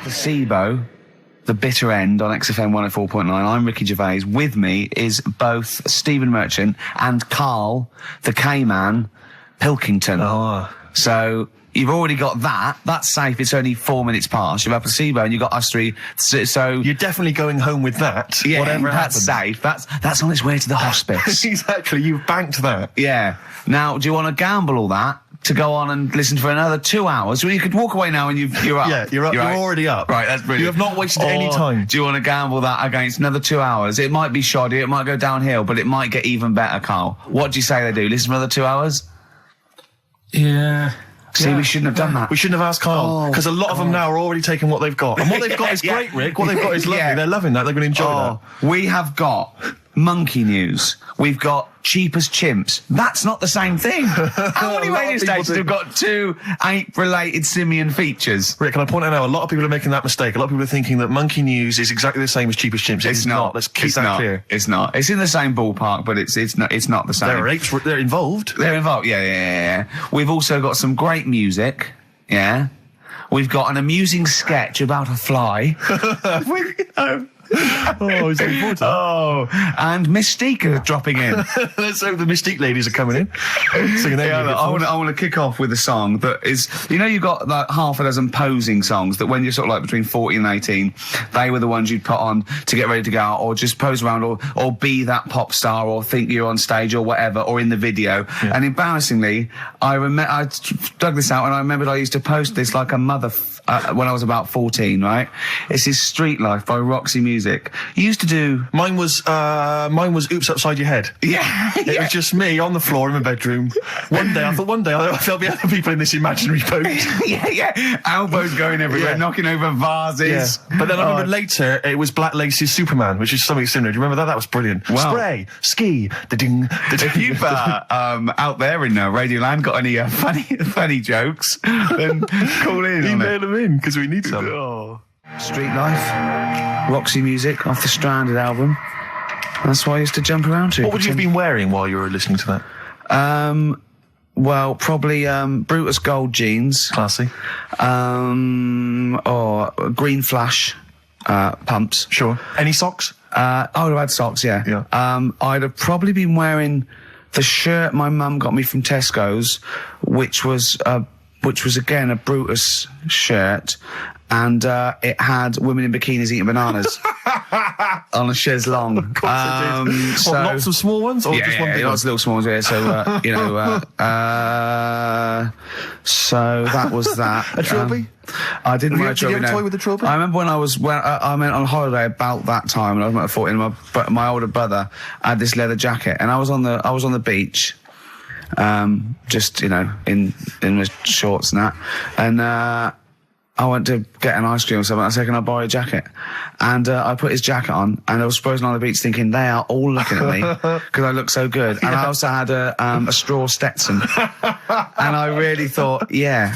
Placebo, The Bitter End on XFM 104.9. I'm Ricky Gervais. With me is both Stephen Merchant and Karl, the K-Man, Pilkington. Oh. So you've already got that. That's safe. It's only 4 minutes past. You've had Placebo and you've got us three. So you're definitely going home with that. Yeah, whatever that's happens. safe. That's on its way to the hospice. Exactly. You've banked that. Yeah. Now, do you want to gamble all that to go on and listen for another 2 hours? Well, you could walk away now and you're up. Yeah, you're up. You're already up. Right, that's brilliant. You have not wasted any time. Do you want to gamble that against another 2 hours? It might be shoddy, it might go downhill, but it might get even better, Karl. What do you say they do? Listen for another 2 hours? Yeah. See, we shouldn't have done that. We shouldn't have asked Karl, because a lot of them now are already taking what they've got. And what they've got is great, Rick. What they've got is lovely. Yeah. They're loving that. They're going to enjoy that. We have got monkey news. We've got cheap as chimps. That's not the same thing. How many radio stations have got two ape-related simian features? Rick, can I point out now, a lot of people are making that mistake. A lot of people are thinking that monkey news is exactly the same as cheap as chimps. It's not. Let's keep that clear. It's not. It's in the same ballpark, but it's not the same. There are apes. They're involved. They're involved. Yeah. We've also got some great music. Yeah. We've got an amusing sketch about a fly. Oh, he's looking forward to that. Oh, and Mystique are dropping in. Let's hope the Mystique ladies are coming in. Singing I want to kick off with a song that is, you've got like half a dozen posing songs that when you're sort of like between 40 and 18, they were the ones you'd put on to get ready to go out or just pose around or be that pop star or think you're on stage or whatever or in the video. Yeah. And embarrassingly, I dug this out and I remembered I used to post this like a mother when I was about 14, right? This is Street Life by Roxy Music. You used to do... Mine was Oops Upside Your Head. Yeah. It was just me on the floor in my bedroom. One day there'll be other people in this imaginary boat. yeah. Elbows going everywhere, knocking over vases. Yeah. But then I remember later, it was Black Lace's Superman, which is something similar. Do you remember that? That was brilliant. Wow. Spray, ski, da-ding, da-ding. If you've, out there in Radioland got any funny jokes, then call in. Email them in, because we need some. Oh. Street Life, Roxy Music off the Stranded album. That's what I used to jump around to. What would you have been wearing while you were listening to that? Well, probably Brutus Gold jeans. Classy. Or Green Flash pumps. Sure. Any socks? I would have had socks, yeah. I'd have probably been wearing the shirt my mum got me from Tesco's, which was again a Brutus shirt, and it had women in bikinis eating bananas on a chaise longue. Of course it did. So, lots of small ones, or just one big one? Lots of little small ones. Yeah, so so that was that. A trilby? I didn't wear a trilby. Did you have a toy with a trilby? I remember when I went on holiday about that time, and I was about 14. My older brother had this leather jacket, and I was on the beach. Just in my shorts and that, and I went to get an ice cream or something. I said, "Can I borrow a jacket?" And I put his jacket on, and I was frozen on the beach, thinking they are all looking at me because I look so good. And I also had a straw Stetson, and I really thought,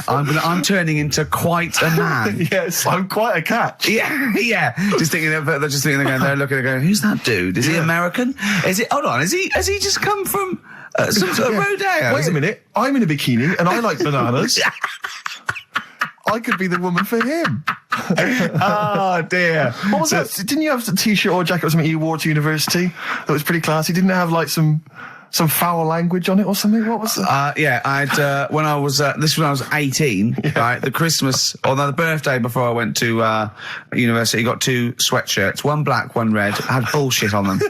I'm turning into quite a man. Yes, I'm quite a catch. Yeah. Just thinking they're looking, they're going, "Who's that dude? Is he American? Is it? Hold on, has he just come from?" Some sort of rodeo. Wait a minute, I'm in a bikini and I like bananas. I could be the woman for him. Oh dear. What was that? Didn't you have a t-shirt or a jacket or something you wore to university that was pretty classy? Didn't it have like some foul language on it or something? What was that? I'd when I was 18, right? The Christmas or the birthday before I went to university, got two sweatshirts, one black, one red, had bullshit on them.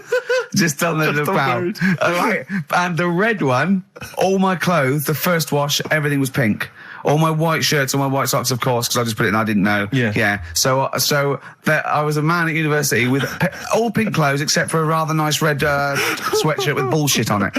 Just on the bow. Right. And the red one, all my clothes, the first wash, everything was pink. All my white shirts and my white socks, of course, because I just put it in, I didn't know. Yeah. So I was a man at university with all pink clothes except for a rather nice red sweatshirt with bullshit on it.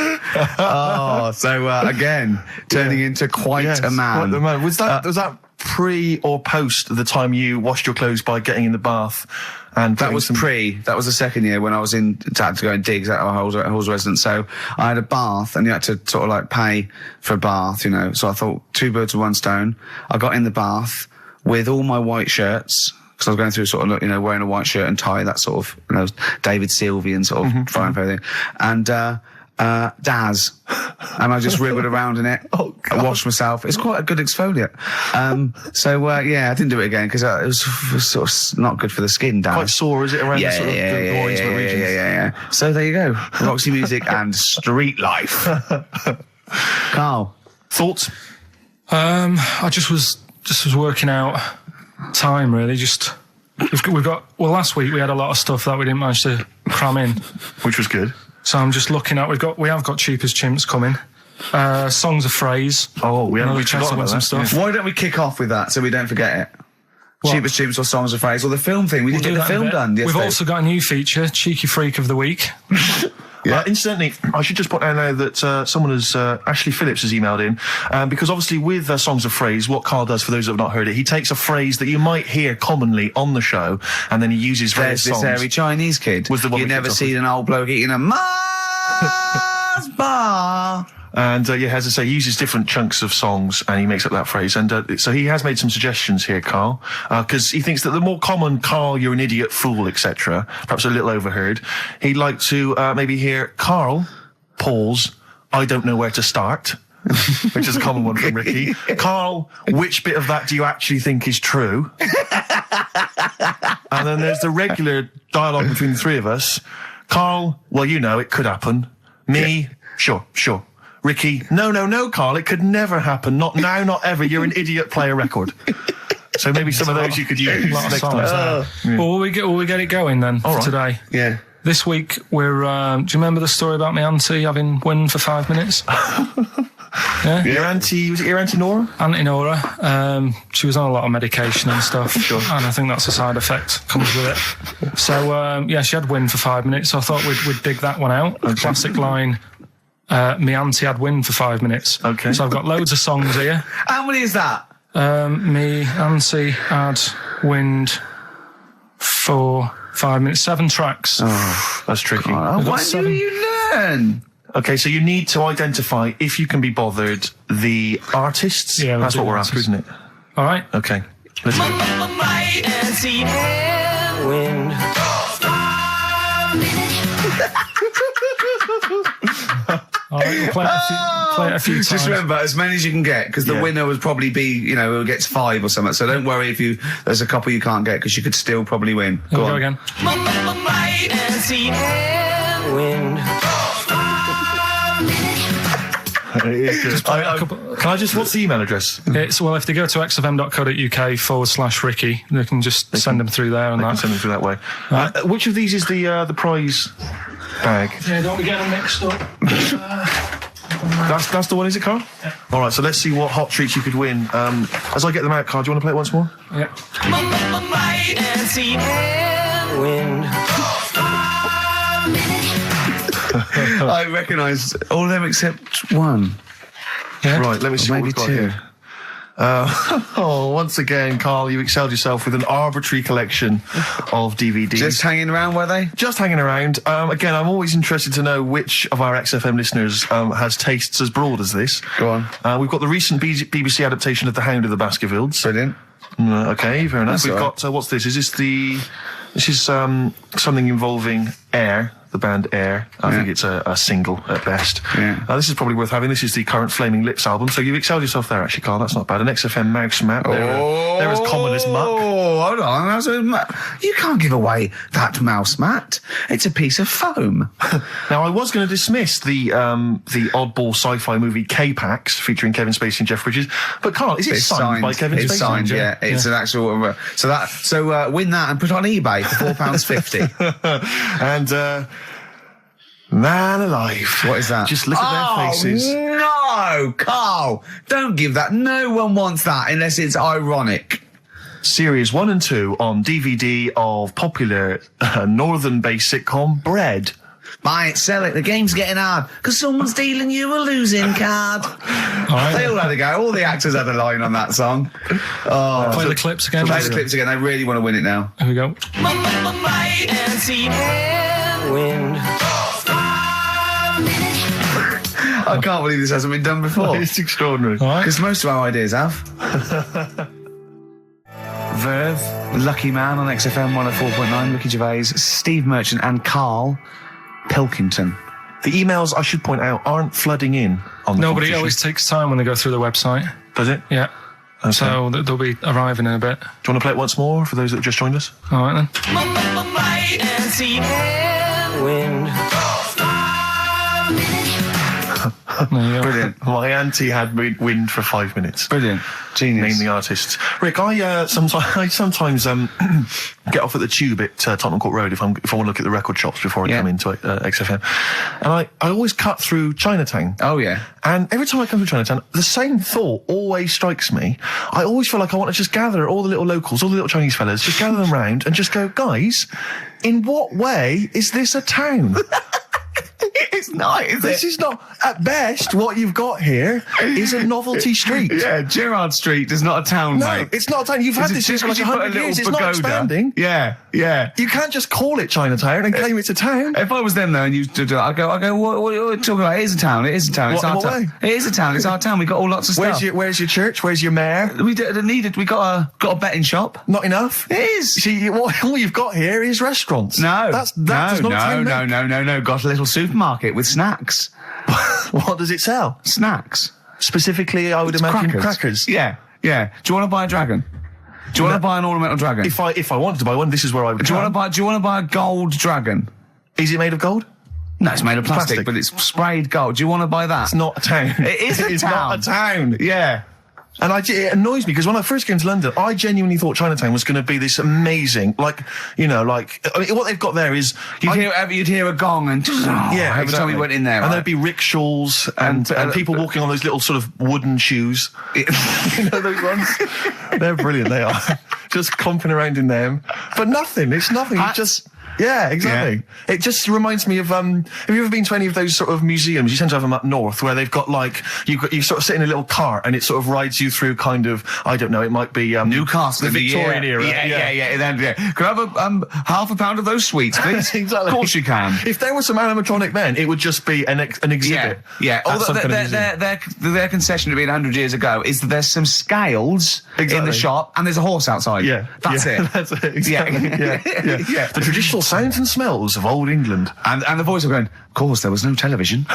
Again, turning into quite a man. Quite the man. Was that pre or post the time you washed your clothes by getting in the bath? And that was that was the second year when I was had to go in digs at our Halls residence. So I had a bath and you had to sort of like pay for a bath, So I thought two birds with one stone. I got in the bath with all my white shirts, because I was going through sort of, wearing a white shirt and tie, that sort of, David Sylvian sort of frying for everything. And Daz. And I just wriggled around in it. Oh, God. I washed myself. It's quite a good exfoliant. I didn't do it again because it was sort of not good for the skin, Daz. Quite sore, is it, around the sort of the more intimate regions? Yeah. So there you go. Roxy Music and Street Life. Karl. Thoughts? I just was working out time, really. We've got last week we had a lot of stuff that we didn't manage to cram in, Which was good. so I'm just looking at we have got Cheap as Chimps coming, songs of phrase. Oh, we haven't Another chance to forgotten win some about that, stuff. Why don't we kick off with that so we don't forget it? What? Cheap as Chimps or Songs of Phrase or the film thing. We didn't Do get the that in a film bit. done We've yesterday. also got a new feature, Cheeky Freak of the Week. Incidentally, I should just point out now that someone has, Ashley Phillips has emailed in, because obviously with Songs of Phrase, what Karl does, for those that have not heard it, he takes a phrase that you might hear commonly on the show, and then he uses various There's this songs. hairy Chinese kid. Was the one You we never kicked off seen an old bloke eating a Mars bar. And as I say, he uses different chunks of songs and he makes up that phrase. And so he has made some suggestions here, Karl, because he thinks that the more common "Karl, you're an idiot, fool," etc., perhaps a little overheard, he'd like to maybe hear "Karl, pause, I don't know where to start," which is a common one from Ricky. "Karl, which bit of that do you actually think is true?" And then there's the regular dialogue between the three of us. "Karl, well, you know, it could happen." Me, sure. Ricky, no, Karl, it could never happen. Not now, not ever. You're an idiot, play a record. So maybe some of those you could use Lot of next songs time. there. Well, will we get it going then All right. today? Yeah. This week we're. Do you remember the story about my auntie having wind for 5 minutes? Yeah. Your auntie, was it your auntie Nora? Auntie Nora, she was on a lot of medication and stuff, and I think that's a side effect comes with it. So she had wind for 5 minutes. So I thought we'd dig that one out. A classic line. Me auntie had wind for 5 minutes. Okay. So I've got loads of songs here. How many is that? Me auntie had wind for 5 minutes. 7 tracks. Oh, that's tricky. Why do 7. you learn? Okay, so you need to identify, if you can be bothered, the artists. Yeah, we'll that's do what we're artists. after, isn't it? All right. Okay. Let's do it. My auntie had wind. All right, we'll play it a few times. Just remember, as many as you can get, because the Yeah. winner would probably be, who gets 5 or something. So don't worry if there's a couple you can't get, because you could still probably win. Here we Go go on. again. My auntie had wind. It is good. Can I just, what's the email address? If they go to xfm.co.uk/Ricky, they can just send them through there and I can that. send them through that way. Which of these is the prize bag? Yeah, don't be getting them mixed up. That's the one, is it, Karl? Yeah. All right, so let's see what hot treats you could win. As I get them out, Karl, do you want to play it once more? Yeah. My auntie had wind. I recognise all of them except one. Yeah. Right, let me see Or what maybe we've got 2. here. Once again, Karl, you excelled yourself with an arbitrary collection of DVDs. Just hanging around, were they? Just hanging around. Again, I'm always interested to know which of our XFM listeners has tastes as broad as this. Go on. We've got the recent BBC adaptation of The Hound of the Baskervilles. Brilliant. Okay, fair enough. That's We've all got, what's this? This is something involving Air, the band Air. I think it's a single at best. Yeah. This is probably worth having. This is the current Flaming Lips album. So you've excelled yourself there, actually, Karl. That's not bad. An XFM mouse map. They're as common as muck. Oh, hold on. You can't give away that mouse mat. It's a piece of foam. Now, I was going to dismiss the oddball sci-fi movie K-Pax featuring Kevin Spacey and Jeff Bridges, but Karl, is it It's signed by Kevin Spacey? It's signed, yeah. It's an actual. So win that and put it on eBay for £4.50. And man alive, What is that? Just look at their faces. No, Karl, don't give that. No one wants that unless it's ironic. Series 1 and 2 on DVD of popular northern-based sitcom Bread. Buy it, sell it. The game's getting hard because someone's dealing you a losing card. They all had a go. All the actors had a line on that song. Play the clips again. Play the clips again. They really want to win it now. Here we go. My auntie had wind. I can't believe this hasn't been done before. It's extraordinary. All right. Because most of our ideas have. Verve, Lucky Man on XFM 104.9, Ricky Gervais, Steve Merchant and Karl Pilkington. The emails, I should point out, aren't flooding in on the No, but it competition. always takes time when they go through the website. Does it? Yeah. Okay. So they'll be arriving in a bit. Do you want to play it once more for those that have just joined us? All right, then. Might and see and wind. There you go. Brilliant. My auntie had wind for 5 minutes. Brilliant. Genius. Name the artists. Rick, I sometimes get off at the Tube at Tottenham Court Road if I want to look at the record shops before I Yeah. come into XFM, and I always cut through Chinatown. Oh, yeah. And every time I come through Chinatown, the same thought always strikes me. I always feel like I want to just gather all the little locals, all the little Chinese fellas, just gather them round and just go, guys, in what way is this a town? It's not, is This is not, at best, what you've got here is a novelty street. Yeah, Gerrard Street is not a town, No, mate. it's not a town. You've had this Just for like because you put 100 years. It's not pagoda. expanding. Yeah, yeah. You can't just call it Chinatown and claim it's a town. If I was them though, and you did it, I go, what are you talking about? It is a town. It is a town. It's What- our what town. way? It is a town. It's our town. We got all lots of stuff. Where's your church? Where's your mayor? We needed. We got a betting shop. Not enough. It is. See, all you've got here is restaurants. No, that does not a town make. no. Got a little supermarket with snacks. What does it sell? Snacks. Specifically, I would imagine crackers. Yeah, yeah. Do you want to buy a dragon? Do you want to buy an ornamental dragon? If I wanted to buy one, this is where I would. Do you want to buy a gold dragon? Is it made of gold? No, it's made of plastic, Plastic. but it's sprayed gold. Do you want to buy that? It's not a town. It is a It's town. not a town. Yeah. And it annoys me because when I first came to London, I genuinely thought Chinatown was going to be this amazing, what they've got there is You'd hear a gong and every time we went in there, and right? there'd be rickshaws and people walking on those little sort of wooden shoes. You know those ones? They're brilliant. They are just clomping around in them, but nothing. It's nothing. It's just. Yeah, exactly. Yeah. It just reminds me of, have you ever been to any of those sort of museums? You tend to have them up north where they've got you sort of sit in a little cart and it sort of rides you through kind of, I don't know, it might be, Newcastle, the Victorian era. Yeah. Could I have half a pound of those sweets, please? Exactly. Of course you can. If there was some animatronic then, it would just be an exhibit. Yeah. Their concession to being 100 years ago is that there's some scales in the shop and there's a horse outside. Yeah. That's it. That's it. Exactly. Yeah. The traditional sounds and smells of old England. And the voice of going, of course, there was no television.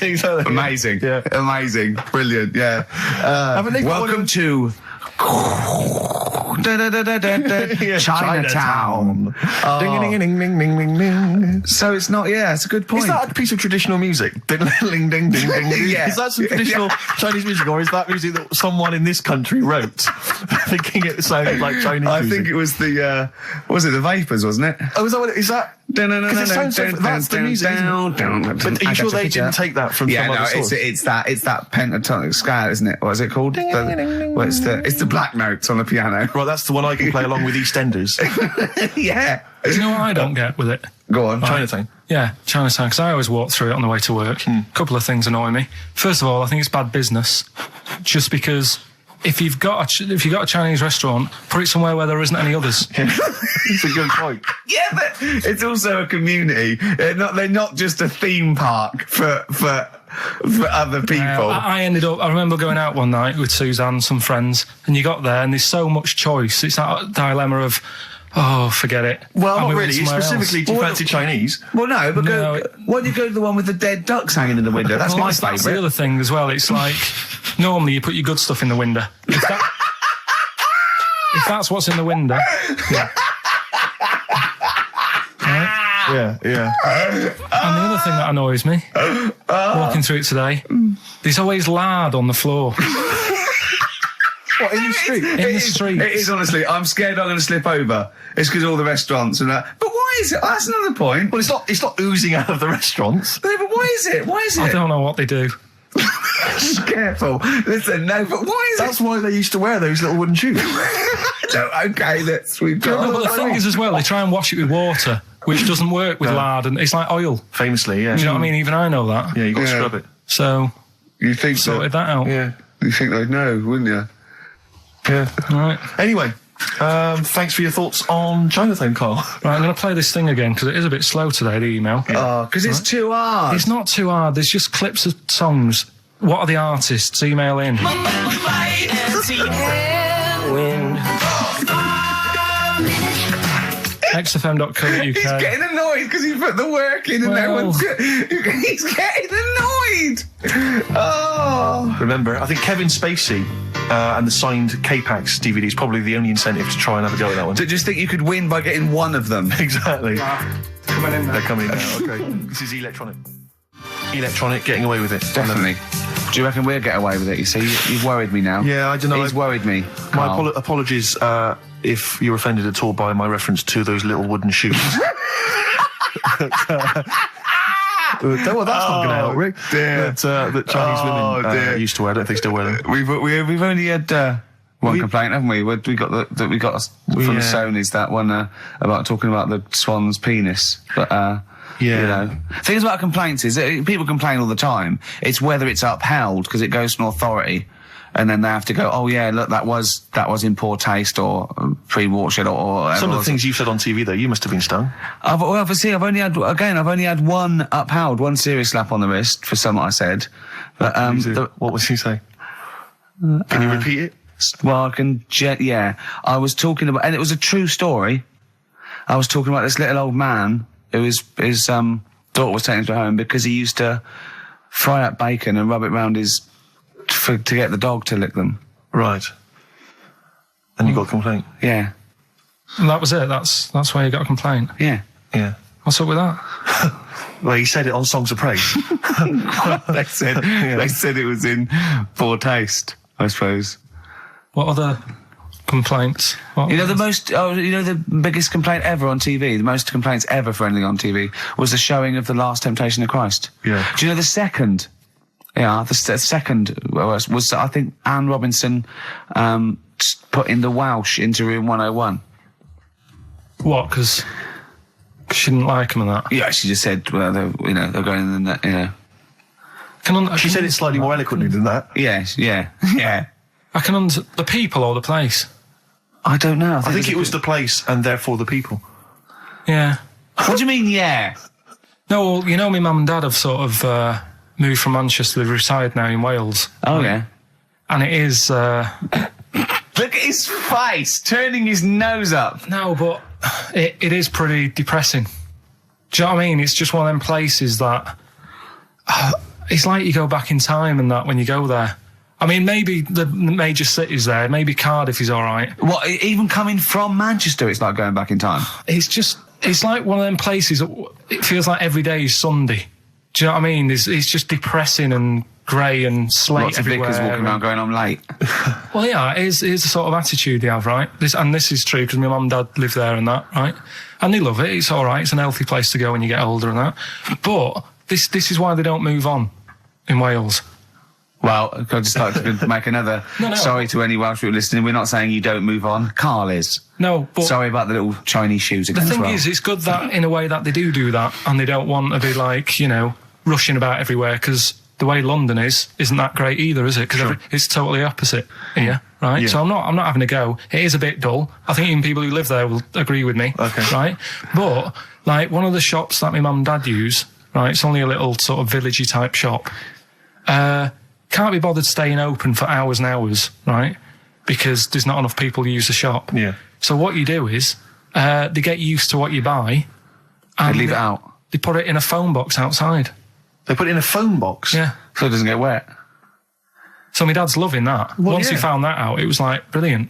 Exactly. Amazing. Yeah. Amazing. Brilliant. Yeah. Welcome to Chinatown. Ding, ding, ding, ding, ding, ding, ding. So it's not, it's a good point. Is that a piece of traditional music? Ding, ding, ding, ding, ding, ding. Yeah. Is that some traditional Chinese music, or is that music that someone in this country wrote, thinking it sounded like Chinese music? I think it was the Vapors, wasn't it? Oh, is that what it is? That? Because it sounds so, that's the music, isn't it? But are you sure they didn't take that from some other source? it's that pentatonic scale, isn't it? What is it called? It's the black notes on the piano. Right, that's the one I can play along with EastEnders. Yeah. Do you know what I don't get with it? Go on. Chinatown. Yeah, Chinatown, because I always walk through it on the way to work. A couple of things annoy me. First of all, I think it's bad business, just because if you've got a Chinese restaurant, put it somewhere where there isn't any others. It's a good point. Yeah, but it's also a community. They're not just a theme park for other people. I remember going out one night with Suzanne and some friends, and you got there and there's so much choice. It's that dilemma of, forget it. Well, And not we went really. somewhere Specifically, else. do you fancy Chinese? Well, no, but why don't you go to the one with the dead ducks hanging in the window? That's my That's the favourite. other thing as well. It's like, normally you put your good stuff in the window. If that's what's in the window, yeah. Right? Yeah. And the other thing that annoys me, walking through it today, there's always lard on the floor. What, in the street? In the street. It is, honestly. I'm scared I'm going to slip over. It's because all the restaurants and that. But why is it? That's another point. Well, it's not oozing out of the restaurants. No, but why is it? Why is it? I don't know what they do. Careful. Listen, no, but why is That's why they used to wear those little wooden shoes. it? No, okay, we've got... No, but the thing is as well, they try and wash it with water, which doesn't work with lard, and it's like oil. Famously, yeah. Do you know what I mean? Even I know that. Yeah, you got to scrub it. So, You think sorted that out. Yeah. You think they'd know, wouldn't you? Yeah. Right. Anyway, thanks for your thoughts on Chinatown, Carl. Right, I'm going to play this thing again, because it is a bit slow today, the email. Oh, because it's too hard. It's not too hard. There's just clips of songs. What are the artists? Email in. Might and see and wind. XFM.co.uk. He's getting annoyed because he put the work in and no Well. one's... He's getting annoyed. Oh. Remember, I think Kevin Spacey and the signed K-Pax DVD is probably the only incentive to try and have a go at that one. Do you just think you could win by getting one of them? Exactly. Coming in They're there. coming in now. Okay. This is electronic. Electronic, getting away with it. Definitely. Do you reckon we'll get away with it? You see, you've worried me now. Yeah, I don't know. He's worried me. My Carl. apologies if you're offended at all by my reference to those little wooden shoes. Well, that's not going to help, Rick. Dear. That Chinese women used to wear. I don't think they still wear them. We've only had one complaint, haven't we? We got from the Sony's that one about talking about the swan's penis, but. You know, things about complaints is that people complain all the time. It's whether it's upheld because it goes to an authority, and then they have to go, oh yeah, look, that was in poor taste or pre-watershed or Some of the things you said on TV, though, you must have been stung. I've only had one upheld, one serious slap on the wrist for something I said. But What was he say? Can you repeat it? well, I can. Yeah, I was talking about, and it was a true story. I was talking about this little old man. His daughter was taken to home because he used to fry up bacon and rub it round to get the dog to lick them. Right. And you got a complaint? Yeah. And that was it. That's why you got a complaint. Yeah. Yeah. What's up with that? Well, he said it on Songs of Praise. They said it was in poor taste, I suppose. What other complaints? You know the biggest complaint ever on TV, the most complaints ever for anything on TV was the showing of The Last Temptation of Christ. Yeah. Do you know the second? Yeah, the second was I think Anne Robinson put in the Welsh into room 101. What? Because she didn't like him and that. Yeah, she just said, well, they're going in the, She said it slightly more eloquently than that. Yes, yeah. I can the people or the place. I don't know. I think it was the place and therefore the people. Yeah. What do you mean, yeah? No, well, you know, my mum and dad have sort of moved from Manchester. They reside now in Wales. Oh, yeah. And it is... Look at his face, turning his nose up. No, but it is pretty depressing. Do you know what I mean? It's just one of them places that... it's like you go back in time and that when you go there. I mean, maybe the major cities there, maybe Cardiff is all right. What, even coming from Manchester, it's like going back in time? It's like one of them places that it feels like every day is Sunday. Do you know what I mean? It's just depressing and grey and slate Lots of everywhere. lickers walking around going, I'm late. Well, yeah, it is the sort of attitude they have, right? This is true because my mum and dad live there and that, right? And they love it. It's all right. It's an healthy place to go when you get older and that. But this is why they don't move on in Wales. Well, I'd just like to make another... No. Sorry to any Welsh people listening. We're not saying you don't move on. Carl is. No, but... Sorry about the little Chinese shoes again. The thing as well. is, it's good that, in a way, that they do that, and they don't want to be, like, rushing about everywhere, because the way London isn't that great either, is it? Because it's totally opposite here, right? Yeah. So I'm not having a go. It is a bit dull. I think even people who live there will agree with me, Okay. right? But, like, one of the shops that my mum and dad use, right, it's only a little sort of villagey type shop, can't be bothered staying open for hours and hours, right? Because there's not enough people who use the shop. Yeah. So what you do is, they get used to what you buy. And They leave it out. They put it in a phone box outside. They put it in a phone box? Yeah. So it doesn't get wet. So my dad's loving that. Well, Once he yeah. found that out, it was like, brilliant.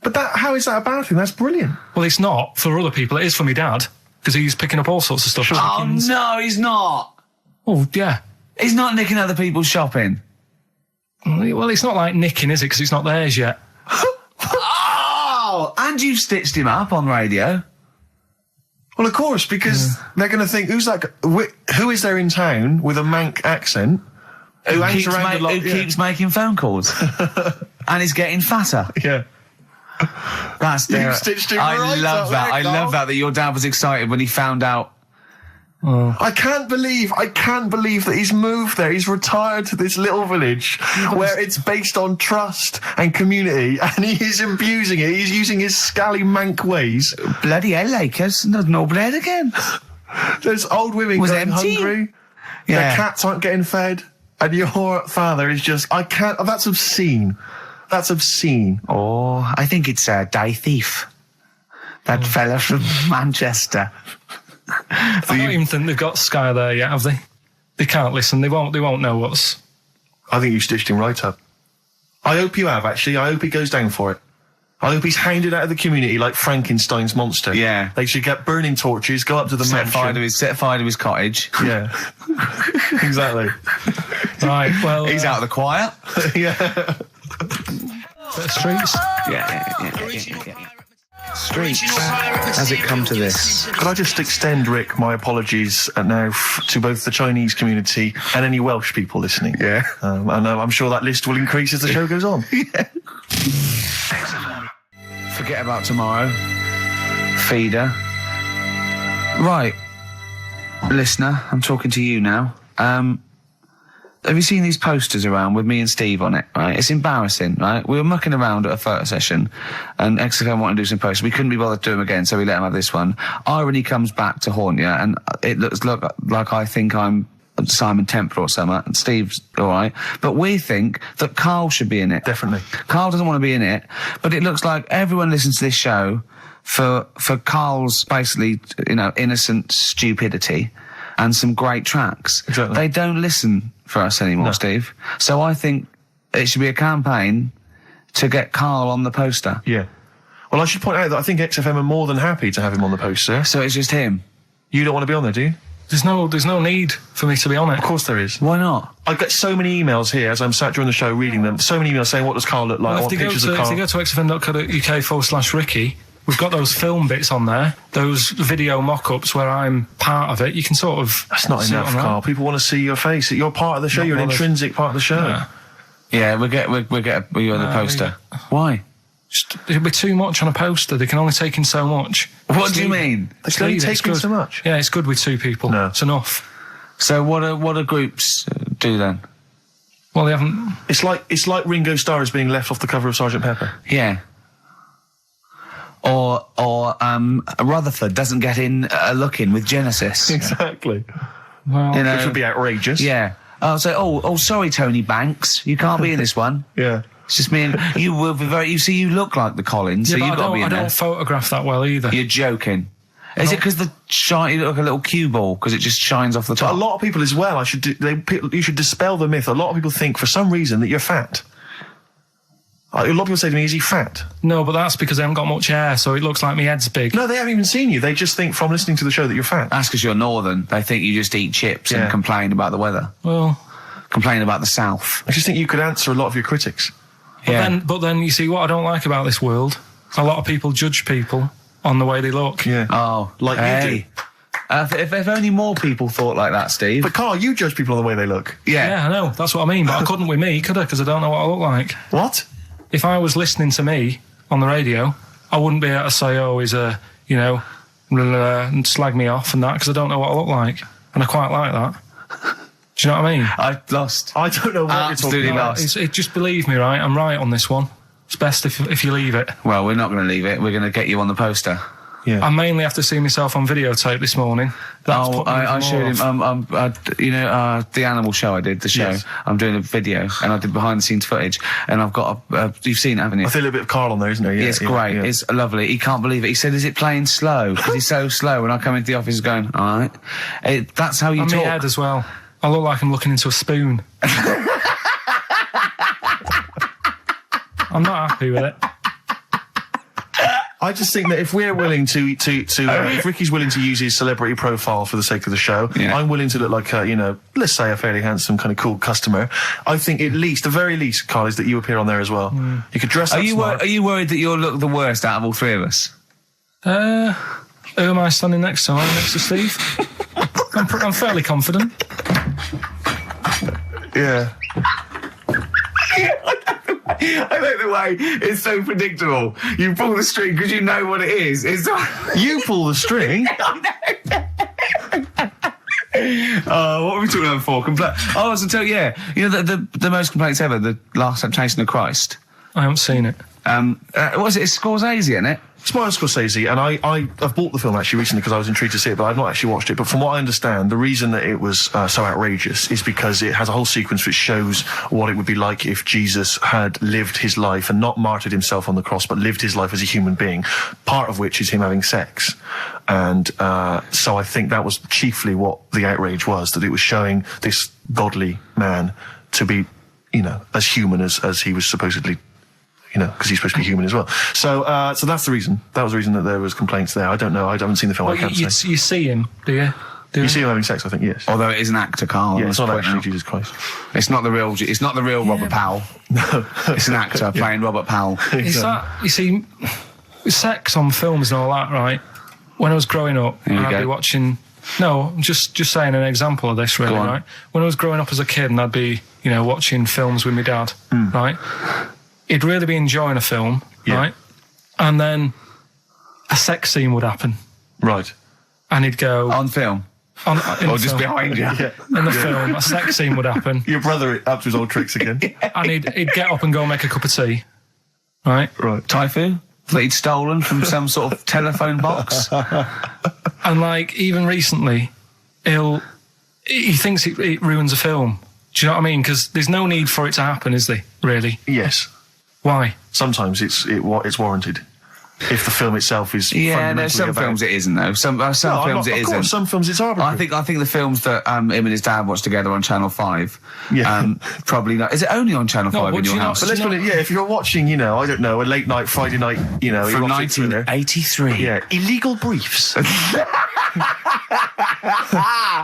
But how is that a bad thing? That's brilliant. Well, it's not for other people. It is for my dad. Because he's picking up all sorts of stuff. Oh, Chickens. no, he's not. Oh, yeah. He's not nicking other people's shopping. Well, it's not like nicking, is it? Because it's not theirs yet. Oh, and you've stitched him up on radio. Well, of course, because they're going to think, who is there in town with a Manc accent who hangs around a lot? Who keeps making phone calls and is getting fatter. Yeah. That's You've stitched him right I love up that. there, I Carl. love that your dad was excited when he found out. I can't believe that he's moved there. He's retired to this little village where it's based on trust and community, and he is abusing it. He's using his scally Manc ways. Bloody hell, Lakers. There's no bread again. There's old women Was going empty? hungry. Yeah. Their cats aren't getting fed. And your father is just, that's obscene. That's obscene. Oh, I think it's Die Thief. That fella from Manchester. I don't even think they've got Sky there yet, have they? They can't listen. They won't know what's... I think you stitched him right up. I hope you have, actually. I hope he goes down for it. I hope he's hounded out of the community like Frankenstein's monster. Yeah. They should get burning torches, go up to the Set fire mansion. to his cottage. Yeah. Exactly. Right, well... He's out of the choir. Yeah. The streets. Yeah. Streets. Has it come to this? Could I just extend, Rick, my apologies now to both the Chinese community and any Welsh people listening? Yeah. And I'm sure that list will increase as the show goes on. Yeah. Forget about tomorrow. Feeder. Right. Listener, I'm talking to you now. Have you seen these posters around with me and Steve on it, right? It's embarrassing, right? We were mucking around at a photo session and XFM wanted to do some posters. We couldn't be bothered to do them again, so we let them have this one. Irony comes back to haunt you, and it looks like I think I'm Simon Temple or something, and Steve's all right. But we think that Karl should be in it. Definitely. Karl doesn't want to be in it, but it looks like everyone listens to this show for Karl's basically, innocent stupidity and some great tracks. Exactly. They don't listen for us anymore, No. Steve. So I think it should be a campaign to get Karl on the poster. Yeah. Well, I should point out that I think XFM are more than happy to have him on the poster. So it's just him. You don't want to be on there, do you? There's no need for me to be on it. Of course there is. Why not? I get so many emails here as I'm sat during the show reading them. So many emails saying, what does Karl look like? I Well, want if they pictures of Karl. go to xfm.co.uk/Ricky, we've got those film bits on there, those video mock-ups where I'm part of it. You can sort of... That's not see it enough, on there. Karl. People want to see your face. You're part of the show. Not You're an bothered. intrinsic part of the show. Yeah. Yeah, we'll get you on the poster. Why? It'll be too much on a poster. They can only take in so much. What do you mean? They can only It's take in good. so much. Yeah, it's good with two people. No. It's enough. So what do groups do then? Well, they haven't... It's like Ringo Starr is being left off the cover of Sgt. Pepper. Yeah. Or Rutherford doesn't get in a look in with Genesis. Exactly. Well, You know, Which would be outrageous. yeah. Oh, sorry, Tony Banks, you can't be in this one. Yeah. It's just me and you will be very. You see, you look like the Collins, so but you've got to be I in there. don't photograph that well either. You're joking. Is it because the shine? You look like a little cue ball because it just shines off the A top. lot of people as well, you should dispel the myth. A lot of people think for some reason that you're fat. A lot of people say to me, is he fat? No, but that's because I haven't got much hair, so it looks like my head's big. No, they haven't even seen you. They just think from listening to the show that you're fat. That's because you're northern. They think you just eat chips Yeah. and complain about the weather, Well, complain about the south. I just think you could answer a lot of your critics. but then you see what I don't like about this world. A lot of people judge people on the way they look. Yeah. Oh, Like you hey. If only more people thought like that, Steve. But Karl, you judge people on the way they look. Yeah, I know. That's what I mean. But I couldn't with me, could I? Because I don't know what I look like. What? If I was listening to me on the radio, I wouldn't be able to say, oh, he's a, and slag me off and that, because I don't know what I look like. And I quite like that. Do you know what I mean? I lost. I don't know what Absolutely you're talking about. lost. Just believe me, right? I'm right on this one. It's best if you leave it. Well, we're not going to leave it. We're going to get you on the poster. Yeah. I mainly have to see myself on videotape this morning. That's put me I even showed more him. off. The animal show I did, the show. Yes. I'm doing a video, and I did behind the scenes footage, and I've got you've seen it, haven't you? I feel a bit of Karl on there, isn't there? Yeah, It's great. yeah. It's lovely. He can't believe it. He said, "Is it playing slow?" Because he's so slow. When I come into the office, going, "All right." That's how you And my talk. head as well. I look like I'm looking into a spoon. I'm not happy with it. I just think that if we're willing if Ricky's willing to use his celebrity profile for the sake of the show, Yeah. I'm willing to look like let's say a fairly handsome, kind of cool customer. I think the very least, Karl, is that you appear on there as well. You could dress up smart. Are you worried that you'll look the worst out of all three of us? Who am I standing next to? I'm next to Steve. I'm fairly confident. Yeah. I like the way it's so predictable. You pull the string because you know what it is. It's You pull the string. what were we talking about before? The most complaints ever. The Last Temptation of Christ. I haven't seen it. Was it? It's Scorsese, isn't it? It's Martin Scorsese, and I've bought the film actually recently because I was intrigued to see it, but I've not actually watched it. But from what I understand, the reason that it was so outrageous is because it has a whole sequence which shows what it would be like if Jesus had lived his life and not martyred himself on the cross, but lived his life as a human being, part of which is him having sex. And so I think that was chiefly what the outrage was, that it was showing this godly man to be, as human as he was supposedly, because he's supposed to be human as well. So that's the reason. That was the reason that there was complaints there. I don't know. I haven't seen the film. Well, I can't say. You see him, do you? You see him having sex, I think, yes. Although it is an actor, Karl. Yeah, it's not actually Jesus Christ. It's not the real. It's not the real Robert Powell. No, it's an actor playing Robert Powell. Is that, you see, sex on films and all that, right? When I was growing up, I'd be watching. No, I'm just saying an example of this, really, right? When I was growing up as a kid, and I'd be, watching films with my dad, right? He'd really be enjoying a film, right? And then a sex scene would happen. Right. And he'd go... On film? Or just behind you? In the film, a sex scene would happen. Your brother up to his old tricks again. And he'd get up and go make a cup of tea, right? Right. Typhoon? That he'd stolen from some sort of telephone box? And, even recently, he thinks it ruins a film. Do you know what I mean? Because there's no need for it to happen, is there, really? Yes. Why? Sometimes it's warranted. If the film itself is there's some films it isn't though. Some films it isn't. Some films it's arbitrary. I think the films that him and his dad watched together on Channel 5. Probably not. Is it only on Channel 5 in your house? But let's put it. Yeah, if you're watching, I don't know, a late night Friday night, from 1983. Yeah, Illegal Briefs.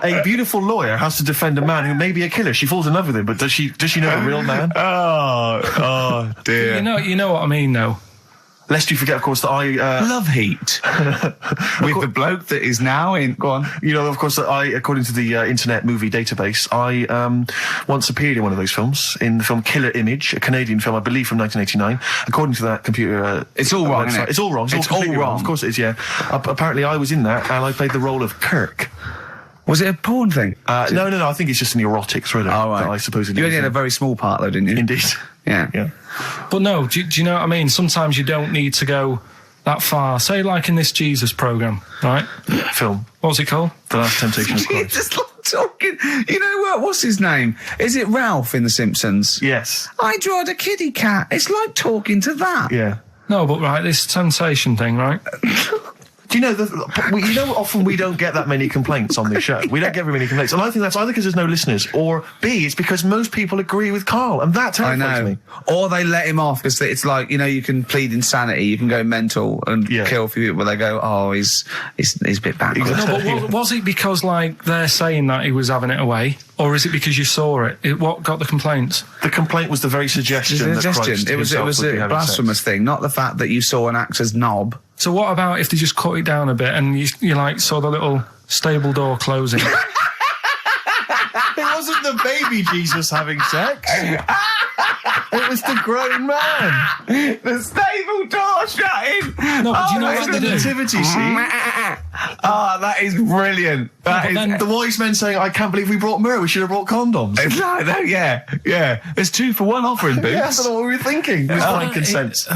A beautiful lawyer has to defend a man who may be a killer. She falls in love with him, but does she know the real man? Oh dear. You know what I mean, though. Lest you forget, of course, that I... Love Heat. With the bloke that is now in... Go on. Of course, that I, according to the Internet Movie Database, I once appeared in one of those films, in the film Killer Image, a Canadian film, I believe, from 1989. According to that computer... it's all wrong, isn't it? It's all wrong. It's all wrong. Of course it is, yeah. Apparently, I was in that, and I played the role of Kirk. Was it a porn thing? No. I think it's just an erotic thriller. Oh, right. That I suppose it is. You only had a very small part, though, didn't you? Indeed. Yeah. But no, do you know what I mean? Sometimes you don't need to go that far. Say, like in this Jesus program, right? Film. What's it called? The Last Temptation of Christ. Just like talking. You know what? What's his name? Is it Ralph in The Simpsons? Yes. I drawed a kitty cat. It's like talking to that. Yeah. No, but right, this sensation thing, right? Do you know, often we don't get that many complaints on this show. We don't get very many complaints. And I think that's either because there's no listeners, or B, it's because most people agree with Karl. And that terrifies me. Or they let him off because it's like, you can plead insanity, you can go mental and kill a few people, but they go, oh, he's a bit bad. No, but was it because, they're saying that he was having it away? Or is it because you saw it? What got the complaints? The complaint was the very suggestion that Christ it was a blasphemous thing, not the fact that you saw an actor's knob. So what about if they just cut it down a bit and you saw the little stable door closing? It wasn't the baby Jesus having sex. It was the grown man. The stable door shutting. No, but do you know what the they do? nativity scene? Oh, that is brilliant. Then the wise men saying, I can't believe we brought myrrh, we should have brought condoms. Yeah. There's 2 for 1 offering, Boots. Yeah, I don't know what we were thinking. With frankincense.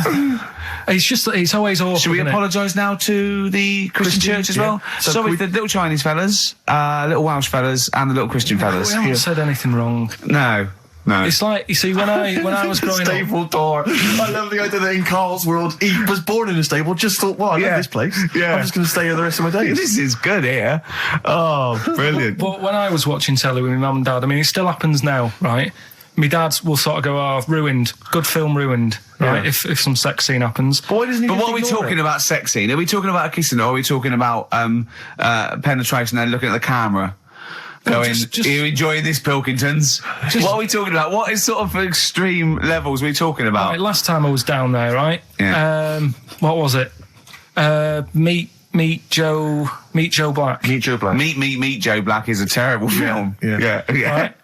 It's just that it's always awkward. Should we apologise now to the Christian church as well? So Sorry, the little Chinese fellas, little Welsh fellas, and the little Christian fellas. We haven't said anything wrong. No. It's like, you see, when I was growing up... Stable door. I love the idea that in Karl's world, he was born in a stable, just thought, well, I love this place. Yeah. I'm just going to stay here the rest of my days. This is good here. Oh, brilliant. But when I was watching telly with my mum and dad, it still happens now, right? My dad will sort of go, oh, ruined. Good film ruined, right? If some sex scene happens. But what are we talking about sex scene? Are we talking about a kissing, or are we talking about penetration and looking at the camera? Going, are you enjoying this, Pilkingtons? What are we talking about? What is sort of extreme levels are we talking about? Right, last time I was down there, right? Yeah. What was it? Meet Joe Black. Meet Joe Black. Meet Joe Black is a terrible film. Yeah. Right?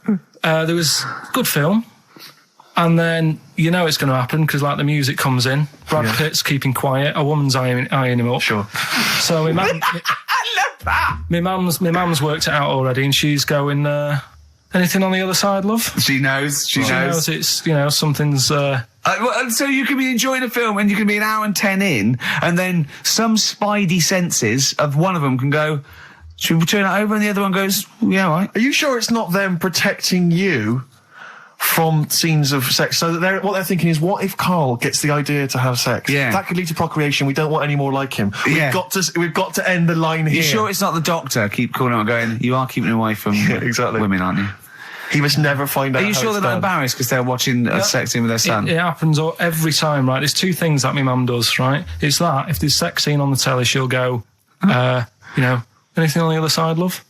There was good film. And then it's going to happen because the music comes in. Brad Pitt's keeping quiet. A woman's eyeing him up. Sure. So my mum, I love that. my mum's worked it out already, and she's going. Anything on the other side, love? She knows. She She knows it's, something's... So you can be enjoying a film and you can be an hour and 10 in, and then some spidey senses of one of them can go, should we turn it over? And the other one goes, yeah, all right. Are you sure it's not them protecting you from scenes of sex? So that what they're thinking is, what if Karl gets the idea to have sex? Yeah. That could lead to procreation. We don't want any more like him. We've got to end the line here. You sure it's not the doctor? Keep calling out going, you are keeping away from exactly. women, aren't you? He must never find out. Are you sure they're not embarrassed because they're watching a sex scene with their son? It happens every time, right? There's two things that my mum does, right? It's that, if there's sex scene on the telly, she'll go, anything on the other side, love?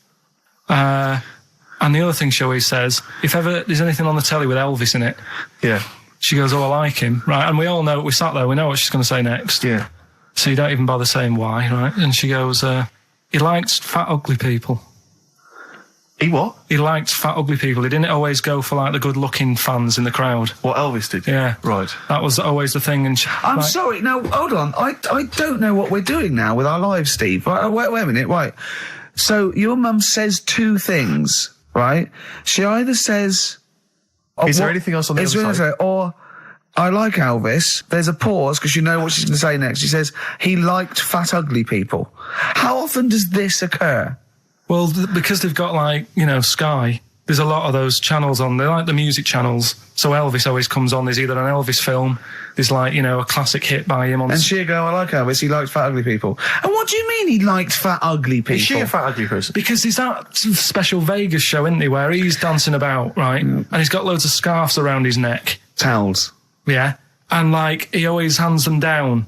And the other thing she always says, if ever there's anything on the telly with Elvis in it, she goes, oh, I like him, right? And we all know, we sat there, we know what she's going to say next. Yeah. So you don't even bother saying why, right? And she goes, he likes fat, ugly people. He what? He liked fat, ugly people. He didn't always go for, like, the good-looking fans in the crowd. What Elvis did? Yeah. Right. That was always the thing. And I'm sorry. No, hold on. I don't know what we're doing now with our lives, Steve. Wait a minute. Right. So your mum says two things, right? She either says... Is there anything else on the other side? Or, I like Elvis. There's a pause because you know what she's going to say next. She says, he liked fat, ugly people. How often does this occur? Well, because they've got, like, Sky, there's a lot of those channels on. They're like the music channels. So Elvis always comes on. There's either an Elvis film, there's, like, a classic hit by him on... And she'll go, I like Elvis, he likes fat, ugly people. And what do you mean he liked fat, ugly people? Is she a fat, ugly person? Because there's that special Vegas show, isn't he, where he's dancing about, right? And he's got loads of scarves around his neck. Towels. Yeah. And, like, he always hands them down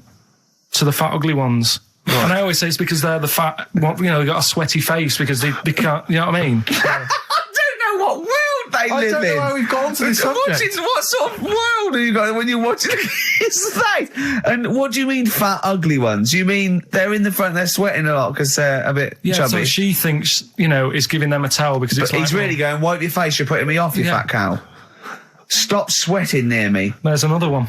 to the fat, ugly ones. Right. And I always say it's because they're the fat, they've got a sweaty face because they can't, you know what I mean? I don't know what world they live in. I don't know how we've gone to this subject. What sort of world are you got when you're watching his face? And what do you mean fat, ugly ones? You mean they're in the front, they're sweating a lot because they're a bit chubby? So she thinks, is giving them a towel because it's he's really going, wipe your face, you're putting me off, you fat cow. Stop sweating near me. There's another one.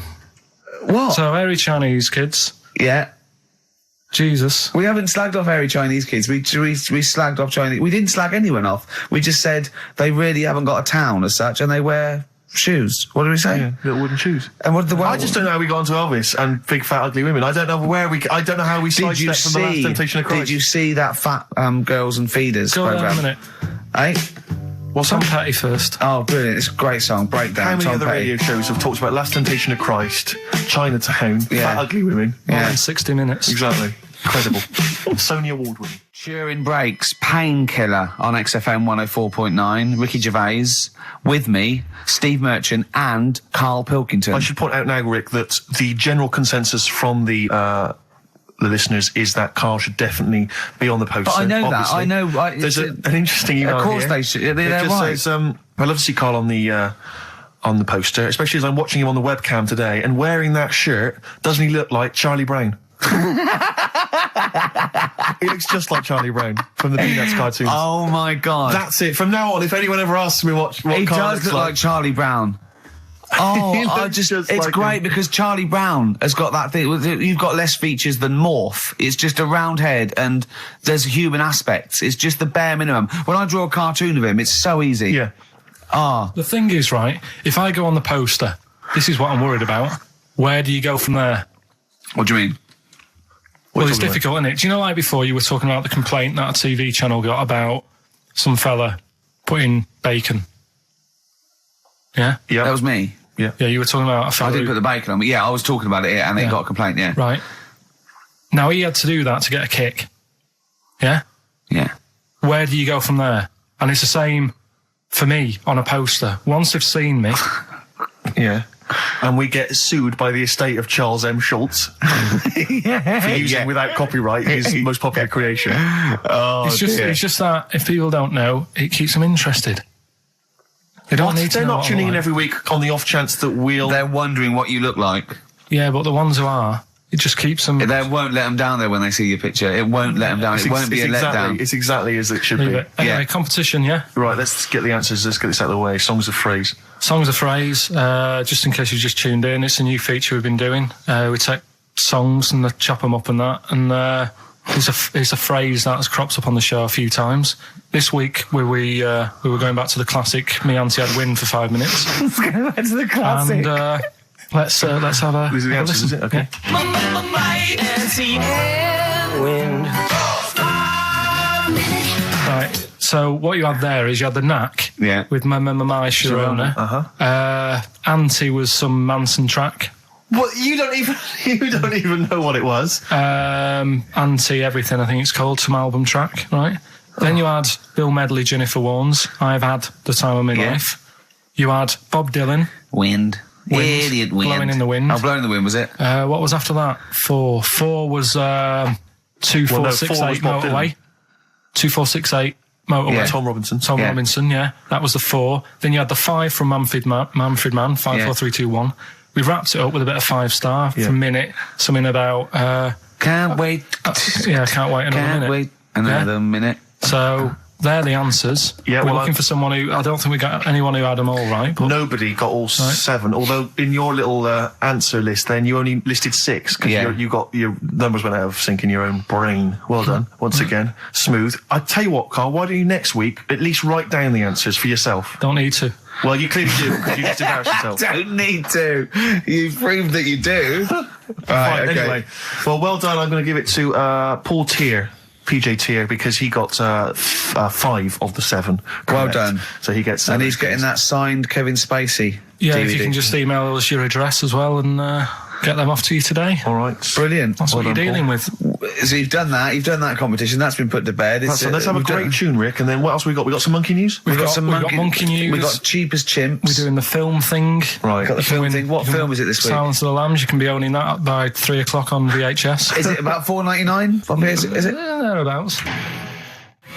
What? So, hairy Chinese kids. Yeah. Jesus. We haven't slagged off hairy Chinese kids. We slagged off Chinese. We didn't slag anyone off. We just said they really haven't got a town as such, and they wear shoes. What do we say? Yeah, little wooden shoes. And what I just don't know how we got onto Elvis and big fat ugly women. I don't know I don't know how we sidestepped from the Last Temptation of Christ. Did you see that Fat Girls and Feeders Go program? on a minute. Eh? What's Tom Petty first? Oh, brilliant! It's a great song. Breakdown. How many Tom other Petty. radio shows have talked about Last Temptation of Christ, Chinatown, fat ugly women? More than 60 minutes. Exactly. Incredible. Sony Award winning. Turin Breaks, Painkiller on XFM 104.9. Ricky Gervais, with me, Steve Merchant and Karl Pilkington. I should point out now, Rick, that the general consensus from the listeners is that Karl should definitely be on the poster. But I know obviously. that. I know. There's an interesting email Of course here. they should. They're It just right. says, I'd love to see Karl on the poster, especially as I'm watching him on the webcam today, and wearing that shirt, doesn't he look like Charlie Brown? He looks just like Charlie Brown from the Peanuts cartoons. Oh my God. That's it. From now on, if anyone ever asks me what He Karl does looks look like Charlie Brown. He Oh, looks just it's like great him. because Charlie Brown has got that thing. You've got less features than Morph. It's just a round head and there's human aspects. It's just the bare minimum. When I draw a cartoon of him, it's so easy. Yeah. The thing is, right, if I go on the poster, this is what I'm worried about. Where do you go from there? What do you mean? Well, it's difficult, isn't it? Do you know, like before, you were talking about the complaint that a TV channel got about some fella putting bacon? Yeah? Yeah. That was me. Yeah. Yeah, you were talking about a fella I didn't put the bacon on, but yeah, I was talking about it and it got a complaint, yeah. Right. Now, he had to do that to get a kick. Yeah? Yeah. Where do you go from there? And it's the same for me on a poster. Once they've seen me... Yeah. And we get sued by the estate of Charles M. Schultz for using without copyright his most popular creation. Oh, it's just that if people don't know, it keeps them interested. They don't need to They're know not what tuning I'm in like. every week on the off chance that we'll... They're wondering what you look like. Yeah, but the ones who are, it just keeps them... They won't let them down there when they see your picture. It won't let them down. It won't be a letdown. It's exactly as it should Leave be. it. Anyway, Yeah. competition, yeah? Right, let's get the answers. Let's get this out of the way. Songs of phrase. Songs of phrase, just in case you just tuned in, it's a new feature we've been doing. We take songs and chop them up and that, and is a phrase that's cropped up on the show a few times. This week we were going back to the classic "Me Auntie I'd win for 5 minutes." Let's go back to the classic. And let's have a These are the answers, is it? Okay. Might and see and wind. Right. So what you had there is you had the knack. Yeah. With my Sharona. Auntie was some Manson track. Well, you don't even know what it was. Auntie Everything, I think it's called, some album track, right? Then you had Bill Medley, Jennifer Warnes, I've Had the Time of My Life. You had Bob Dylan. Wind. Idiot wind. Blowing in the Wind. Oh, Blowing in the Wind, was it? What was after that? Four was 2468 Bob Motorway. 2468 Motorway. Yeah. Tom Robinson. Tom Yeah. Robinson, yeah. That was the 4. Then you had the 5 from Manfred Man, 5, 4, 3, 2, 1. We wrapped it up with a bit of 5-star for a minute. Something about... Can't wait. yeah, can't wait another Can't minute. wait another minute. So they're the answers. Yeah, We're well, looking for someone who... I don't think we got anyone who had them all right. But Nobody got all 7, although in your little answer list then you only listed 6 because Yeah. you got your numbers went out of sync in your own brain. Well done. Once again, smooth. I tell you what, Carl, why don't you next week at least write down the answers for yourself? don't need to. Well, you clearly do because you just embarrassed yourself. Don't need to. You've proved that you do. Fine, anyway. Well done. I'm going to give it to Paul Tier, PJ Tier, because he got 5 of the 7. Correct. Well done. So he gets... And he's getting that signed Kevin Spacey Yeah, DVD. if you can just email us your address as well and get them off to you today. All right. Brilliant. That's what you're dealing with. So you've done that competition, that's been put to bed. Let's have a great tune, Rick, and then what else we got? We got some monkey news? We've got some we've got monkey news. We've got Cheap as Chimps. We're doing the film thing. Right. Got the film thing. What film is it this week? Silence of the Lambs. You can be owning that by 3 o'clock on VHS. Is it about $4.99? Is it? Thereabouts.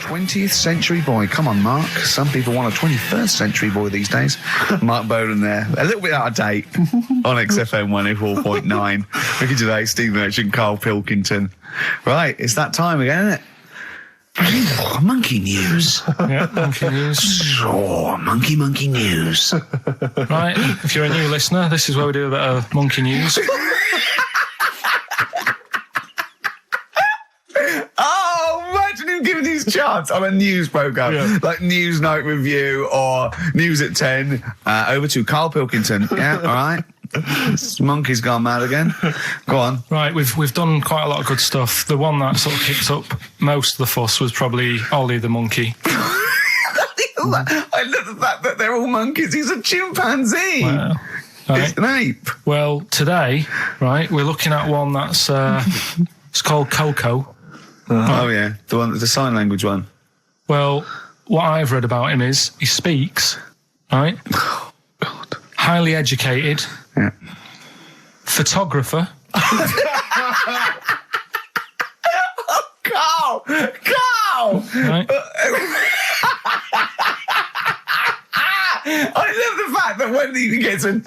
20th century boy. Come on, Mark. Some people want a 21st century boy these days. Mark Bowden there. A little bit out of date on XFM 104.9. Ricky Gervais, Steve Merchant, Karl Pilkington. Right, it's that time again, isn't it? Monkey news. Yeah, monkey news. Oh, monkey news. Right, if you're a new listener, this is where we do a bit of monkey news. Oh, imagine him giving these charts on a news programme, like News Night Review or News at 10. Over to Karl Pilkington. Yeah, all right. This monkey's gone mad again. Go on. Right, we've done quite a lot of good stuff. The one that sort of kicked up most of the fuss was probably Ollie the monkey. I love the fact that they're all monkeys. He's a chimpanzee. Wow. Right. It's an ape. Well, today, right, we're looking at one that's it's called Coco. Oh yeah, the sign language one. Well, what I've read about him is he speaks, right? Oh God. Highly educated. Yeah. Photographer. Carl! Right? I love the fact that when he gets a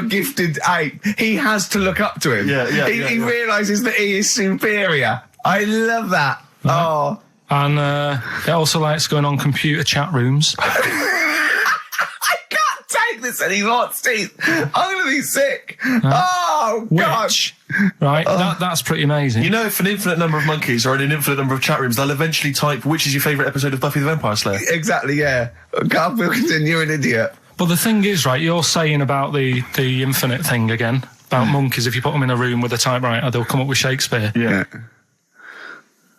gifted ape, he has to look up to him. He realises that he is superior. I love that. Right. Oh. And he also likes going on computer chat rooms. I can't take this anymore, Steve. I'm going to be sick. Oh, God. Which, right, that's pretty amazing. You know, if an infinite number of monkeys are in an infinite number of chat rooms, they'll eventually type, which is your favourite episode of Buffy the Vampire Slayer? Exactly, yeah. Karl Pilkington, you're an idiot. But the thing is, right, you're saying about the infinite thing again, about monkeys, if you put them in a room with a typewriter, they'll come up with Shakespeare. Yeah.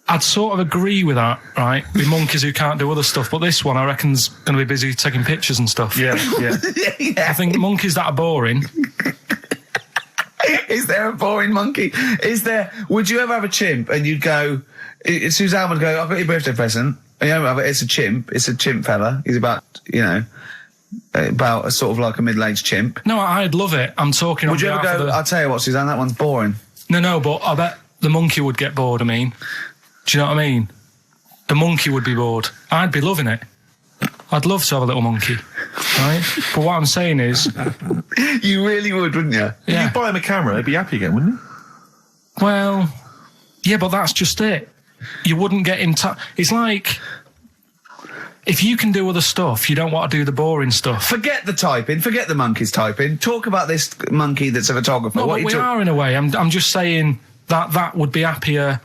I'd sort of agree with that, right, with monkeys who can't do other stuff, but this one I reckon's going to be busy taking pictures and stuff. Yeah. I think monkeys that are boring... Is there a boring monkey? Would you ever have a chimp and you'd go, Suzanne would go, I've got your birthday present. It's a chimp fella. He's about a sort of like a middle-aged chimp. No, I'd love it. I'm talking on Would you ever behalf go, of the... I'll tell you what, Suzanne, that one's boring. No, but I bet the monkey would get bored, Do you know what I mean? The monkey would be bored. I'd be loving it. I'd love to have a little monkey, right? But what I'm saying is... You really would, wouldn't you? If Yeah. you buy him a camera, he'd be happy again, wouldn't he? Well, yeah, but that's just it. You wouldn't get in touch. It's like... If you can do other stuff, you don't want to do the boring stuff. Forget the typing. Forget the monkeys typing. Talk about this monkey that's a photographer. No, but we are in a way. I'm just saying that would be happier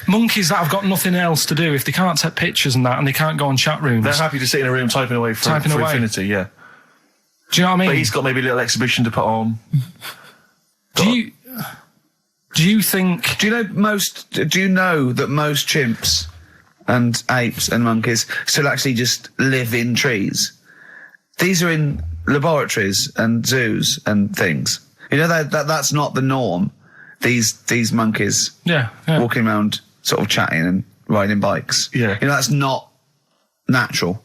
monkeys that have got nothing else to do, if they can't take pictures and that, and they can't go on chat rooms, They're happy to sit in a room typing away for infinity, yeah. Do you know what I mean? But he's got maybe a little exhibition to put on. Do you think... Do you know that most chimps and apes and monkeys still actually just live in trees? These are in laboratories and zoos and things. You know that's not the norm. These monkeys walking around sort of chatting and riding bikes. Yeah. You know, that's not natural.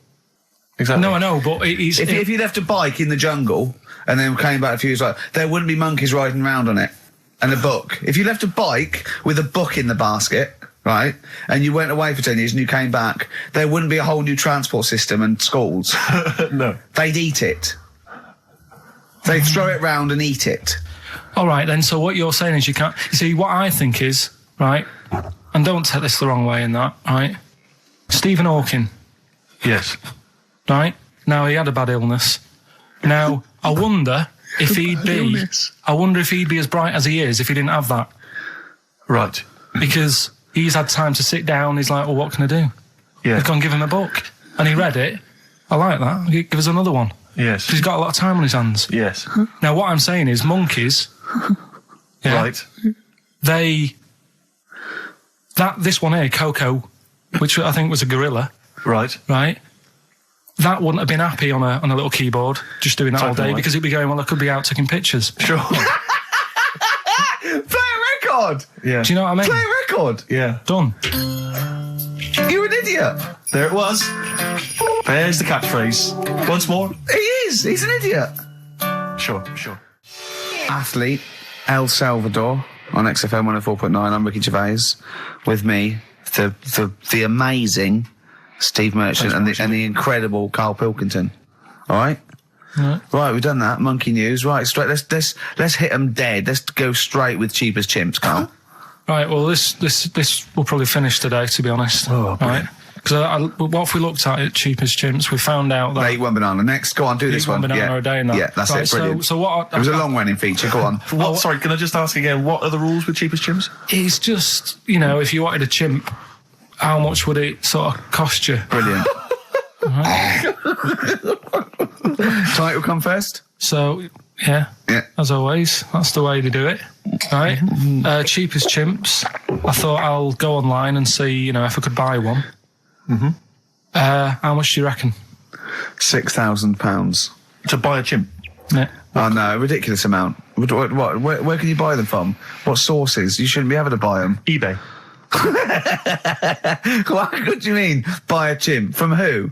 Exactly. No, I know, but if you left a bike in the jungle and then came back a few years later, there wouldn't be monkeys riding around on it and a book. If you left a bike with a book in the basket, right, and you went away for 10 years and you came back, there wouldn't be a whole new transport system and schools. No. They'd eat it. They'd throw it round and eat it. All right, then, so what you're saying is you can't... You see, what I think is, right, and don't take this the wrong way in that, right, Stephen Hawking... Yes. Right? Now, he had a bad illness. Now, I wonder if he'd be as bright as he is if he didn't have that. Right. Because he's had time to sit down, he's like, well, what can I do? Yeah. They've gone give him a book. And he read it. I like that. Give us another one. Yes. He's got a lot of time on his hands. Yes. Now, what I'm saying is monkeys... Right. This one here, Coco, which I think was a gorilla... Right. Right? That wouldn't have been happy on a little keyboard, just doing that all day, because it'd be going, well, I could be out taking pictures. Sure. Play a record! Yeah. Do you know what I mean? Play a record! Yeah. Done. You're an idiot! There it was. There's the catchphrase. Once more. He is! He's an idiot! Sure. Athlete, El Salvador, on XFM 104.9. I'm Ricky Gervais. With me, the amazing... Steve Merchant and the incredible Karl Pilkington. All right? Right, we've done that. Monkey news. Right, straight. Let's hit them dead. Let's go straight with cheap as chimps, Karl. Right, well, this will probably finish today, to be honest. Oh, right? Because what if we looked at it, cheap as chimps, we found out that... Eat one banana. Next, go on, do this one. One banana a day and that. Yeah, that's it, brilliant. So what... It was a long-running feature, go on. Sorry, can I just ask again, what are the rules with cheapest chimps? It's just, if you wanted a chimp... How much would it sort of cost you? Brilliant. Title come first? So, yeah, as always, that's the way to do it. Right? Cheapest chimps. I thought I'll go online and see, if I could buy one. Mm-hmm. How much do you reckon? £6,000. To buy a chimp? Yeah. Oh, no, ridiculous amount. What? Where can you buy them from? What sources? You shouldn't be able to buy them. eBay. What do you mean, buy a chimp? From who?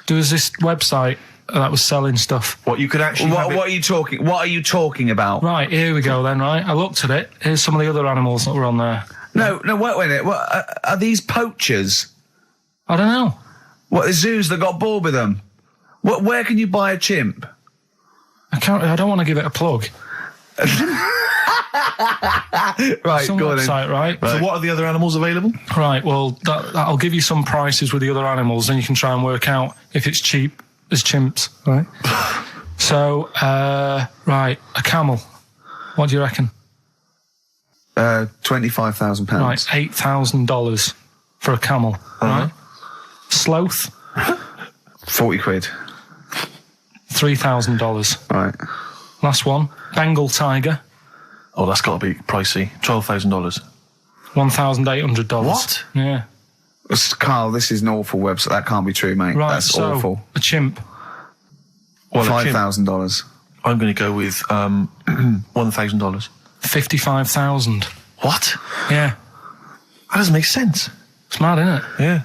There was this website that was selling stuff. What you could actually... What are you talking about? Right, here we go then, right? I looked at it. Here's some of the other animals that were on there. No, wait a minute. What, are these poachers? I don't know. What, the zoos that got bored with them? Where can you buy a chimp? I don't want to give it a plug. Right, some go on website, then. right? So what are the other animals available? Right, well, that'll give you some prices with the other animals, then you can try and work out if it's cheap as chimps, right? So, right, a camel. What do you reckon? £25,000. Right, $8,000 for a camel, right? Sloth? 40 quid. $3,000. Right. Last one, Bengal tiger. Oh, that's got to be pricey. $12,000. $1,800. What? Yeah. Karl, this is an awful website. That can't be true, mate. Right, That's so awful. a chimp. Well, $5,000. I'm going to go with $1,000. $55,000. What? Yeah. That doesn't make sense. It's mad, isn't it? Yeah.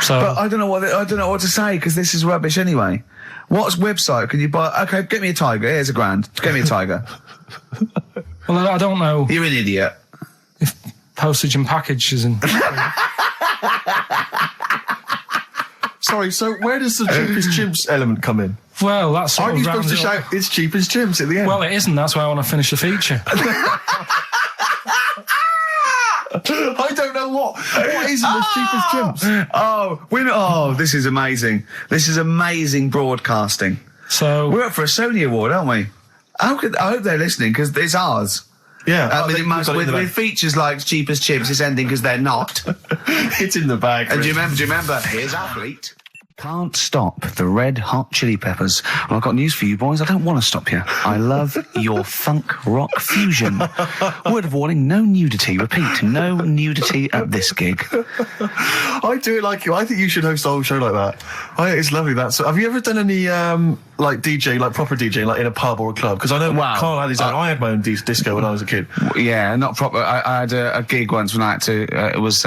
So, But I don't know what to say because this is rubbish anyway. What website can you buy? Okay, get me a tiger. Here's £1,000. Get me a tiger. well, I don't know You're an idiot. if postage and package and Sorry, so where does the cheapest chimps element come in? well, that's sort Aren't of you supposed to rounds it shout, it's cheapest chimps at the end? up. Well, it isn't. That's why I want to finish the feature. I don't know what is the cheapest chimps? This is amazing. This is amazing broadcasting. So We're up for a Sony Award, aren't we? I hope they're listening because it's ours. Yeah. With features like Cheap as Chips, it's ending because they're not. It's in the bag. And do you remember? Here's Athlete. Can't stop the Red Hot Chili Peppers. Well, I've got news for you, boys. I don't want to stop you. I love your funk rock fusion. Word of warning, no nudity. Repeat, no nudity at this gig. I do it like you. I think you should host a whole show like that. I think it's lovely. Have you ever done any like DJ, like proper DJ, like in a pub or a club? Because I know Carl had his own. I had my own disco when I was a kid. Yeah, not proper. I had a gig once when I had to. It was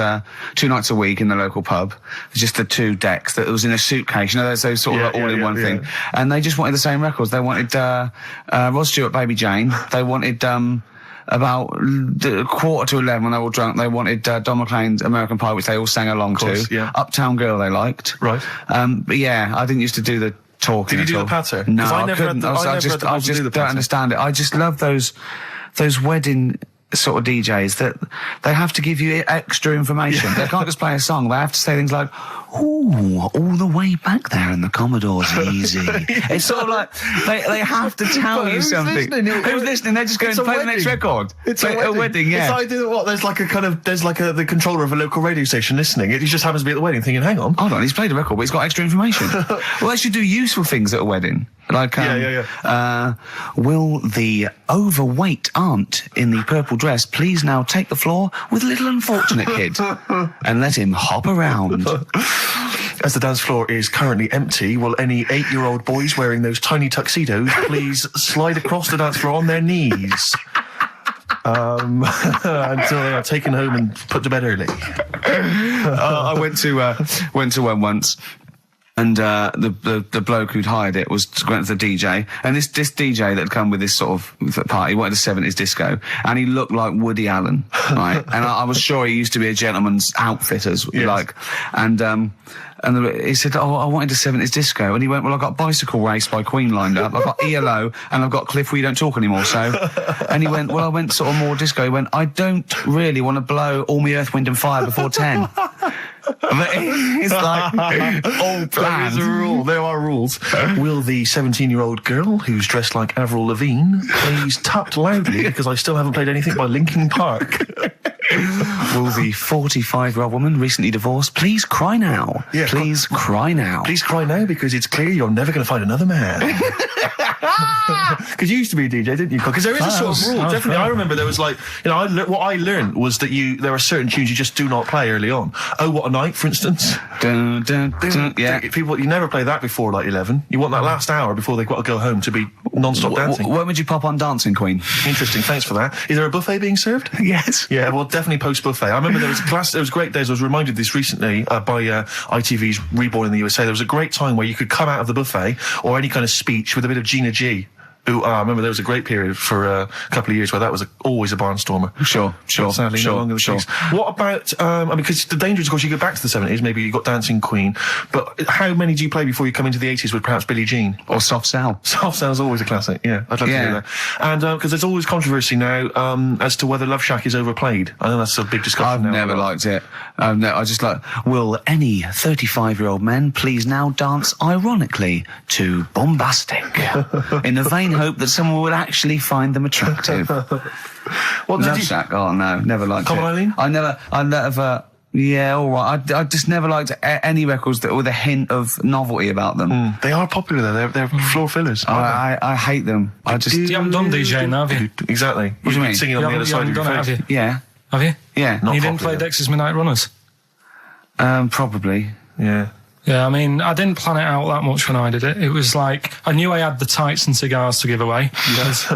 2 nights a week in the local pub. Just the 2 decks. That it was in a suitcase. You know, those sort of all-in-one thing. And they just wanted the same records. They wanted Rod Stewart, Baby Jane. They wanted about 11:15 when they were all drunk. They wanted Don McLean's American Pie, which they all sang along to. Yeah. Uptown Girl they liked. Right. But yeah, I didn't used to do the talking. Did you do the patter? No, I couldn't. I just don't understand it. I just love those wedding sort of DJs that they have to give you extra information. They can't just play a song. They have to say things like, "Ooh, all the way back there in the Commodore's easy." It's sort of like they have to tell you something. Who's listening? They're just going to play the next record. It's a wedding. Yeah. It's like there's the controller of a local radio station listening. It just happens to be at the wedding, thinking, "Hang on, hold on, he's played a record, but he's got extra information." Well, they should do useful things at a wedding. Like, will the overweight aunt in the purple dress please now take the floor with little unfortunate kid and let him hop around? As the dance floor is currently empty, will any 8-year-old boys wearing those tiny tuxedos please slide across the dance floor on their knees? Until they are taken home and put to bed early. I went to one once. And the bloke who'd hired it went to the DJ, and this DJ that had come with this sort of party wanted a 70s disco, and he looked like Woody Allen, right? And I was sure he used to be a gentleman's outfitters, like, and he said, "Oh, I wanted a 70s disco," and he went, "Well, I've got Bicycle Race by Queen lined up, I've got ELO, and I've got Cliff We Don't Talk Anymore." So, and he went, "Well, I went sort of more disco." He went, "I don't really want to blow all my Earth, Wind and Fire before 10. But it's like all planned. There is a rule. There are rules. Will the 17-year-old girl who's dressed like Avril Lavigne please tut loudly because I still haven't played anything by Linkin Park? Will the 45-year-old woman recently divorced please cry now? Yeah, please cry now. Please cry now because it's clear you're never going to find another man. Because you used to be a DJ, didn't you? Because there is a sort of rule. Definitely, I remember there was like, what I learned was that there are certain tunes you just do not play early on. Oh, What a Night, for instance. Dun, dun, dun, yeah. People, you never play that before like 11. You want that last hour before they've got to go home to be non-stop dancing. When would you pop on Dancing Queen? Interesting, thanks for that. Is there a buffet being served? Yes. Yeah, well, definitely post-buffet. I remember there was great days. I was reminded of this recently by ITV's Reborn in the USA. There was a great time where you could come out of the buffet or any kind of speech with a bit of Gina G. I remember there was a great period for a couple of years where that was always a barnstormer. Sure. Sadly, no longer the case. What about, because the danger is, of course, you go back to the 70s, maybe you got Dancing Queen, but how many do you play before you come into the 80s with perhaps Billie Jean? Or Soft Cell? Soft Cell's always a classic, yeah. I'd love to hear that. And, because there's always controversy now, as to whether Love Shack is overplayed. I know that's a big discussion now. I've never liked it. I just like, will any 35-year-old men please now dance ironically to Bombastic in the vain hope that someone would actually find them attractive? Love Shack? Oh no, never liked Come it. on, Eileen? I never. Yeah, all right. I just never liked any records that with a hint of novelty about them. They are popular though. They're floor fillers. I hate them. You haven't done DJing, have you? Exactly. What do you mean? Singing on the other side of your face. Have you? Yeah. Have you? Yeah. You didn't play Dexter's Midnight Runners? Probably. Yeah. Yeah, I mean, I didn't plan it out that much when I did it. It was like, I knew I had the tights and cigars to give away.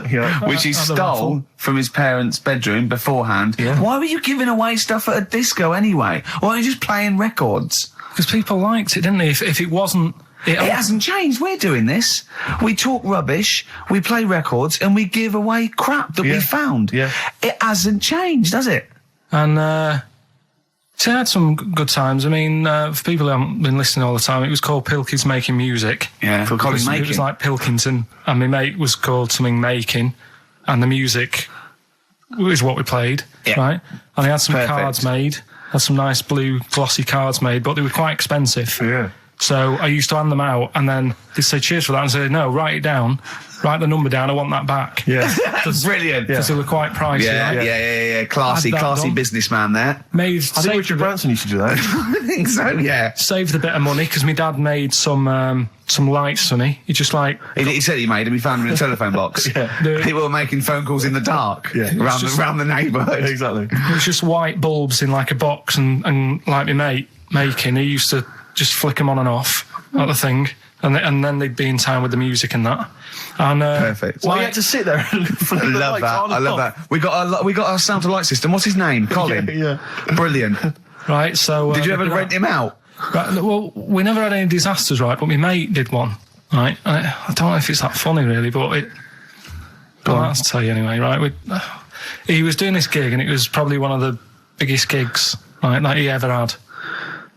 Yeah. Which he stole from his parents' bedroom beforehand. Yeah. Why were you giving away stuff at a disco anyway? Why were you just playing records? Because people liked it, didn't they? If it wasn't... It hasn't changed. We're doing this. We talk rubbish, we play records, and we give away crap that we found. Yeah. It hasn't changed, has it? And, so I had some good times. I mean, for people who haven't been listening all the time, it was called Pilky's Making Music. Yeah, it was like Pilkington, and my mate was called something Making, and the music was what we played, right? And I had some cards made, had some nice blue glossy cards made, but they were quite expensive. Yeah. So I used to hand them out, and then they'd say cheers for that, and say, no, write it down, write the number down, I want that back. Yeah. Brilliant. Because they were quite pricey. Yeah, right? yeah. Classy done. businessman there. Made, I think Richard Branson used to do that. I think so, yeah. saved a bit of money, because my dad made some lights, Sonny. He just like... He said he made them, he found them in a telephone box. People were making phone calls in the dark around the neighbourhood. Exactly. It was just white bulbs in like a box, and like my mate making, he used to just flick them on and off at the thing, and then they'd be in time with the music and that. And perfect. Well, you had to sit there and I love that. I love that. We got our sound to light system. What's his name? Colin. Yeah. Brilliant. Right. So did you ever rent him out? Right, well, we never had any disasters, right? But my mate did one, right? And I don't know if it's that funny, really, but I'll tell you anyway, right? He was doing this gig, and it was probably one of the biggest gigs, right, that he ever had.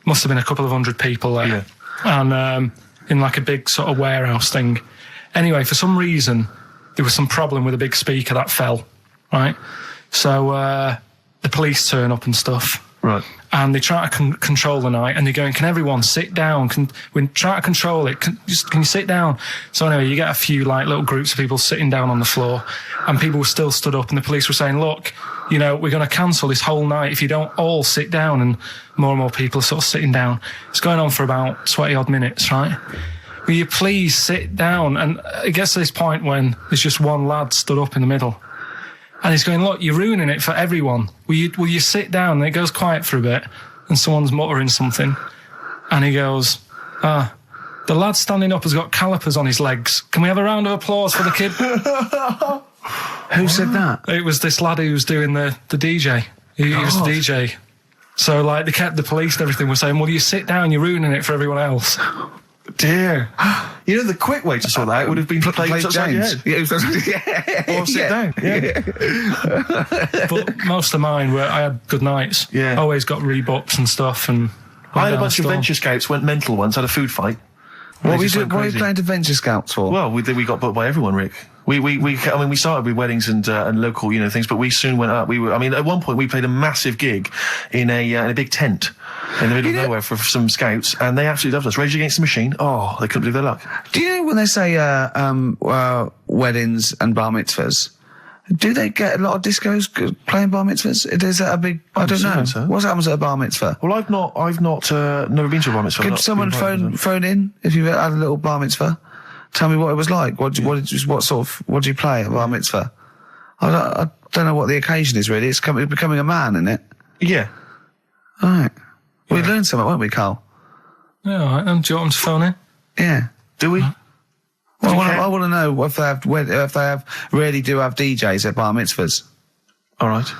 Must have been a couple of hundred people there, and in like a big sort of warehouse thing. Anyway, for some reason, there was some problem with a big speaker that fell, right? So the police turn up and stuff. Right. And they try to control the night, and they're going, can everyone sit down? We try to control it. Can you sit down? So anyway, you get a few like little groups of people sitting down on the floor, and people were still stood up, and the police were saying, look, you know, we're going to cancel this whole night if you don't all sit down. And more people are sort of sitting down. It's going on for about 20 odd minutes, right? Will you please sit down? And it gets to this point when there's just one lad stood up in the middle. And he's going, look, you're ruining it for everyone. Will you sit down? And it goes quiet for a bit, and someone's muttering something. And he goes, the lad standing up has got calipers on his legs. Can we have a round of applause for the kid? Who said that? It was this lad who was doing the DJ. He was the DJ. So, like, they kept the police and everything were saying, well, you sit down, you're ruining it for everyone else. Dear. You know, the quick way to sort that out would have been to play upside your head. Yeah. Or sit down. Yeah. But most of mine I had good nights. Yeah. Always got rebooks and stuff. And I had a bunch of Venture Scouts, went mental once, had a food fight. What were you playing to Venture Scouts for? Well, we got booked by everyone, Rick. We started with weddings and local, things, but we soon went up. At one point we played a massive gig in a big tent in the middle of nowhere for some scouts, and they absolutely loved us. Rage Against the Machine. Oh, they couldn't believe their luck. Do you know when they say weddings and bar mitzvahs? Do they get a lot of discos playing bar mitzvahs? Is that a big? I don't know. So. What happens at a bar mitzvah? Well, I've not never been to a bar mitzvah. Could someone phone in if you had a little bar mitzvah? Tell me what it was like. What do you play at a bar mitzvah? I don't know what the occasion is really. It's becoming a man, isn't it? Yeah. All right. We learned something, won't we, Carl? Yeah, all right. Do you want them to phone in? Yeah. Do we? Well, I want to know if they really do have DJs at bar mitzvahs. All right.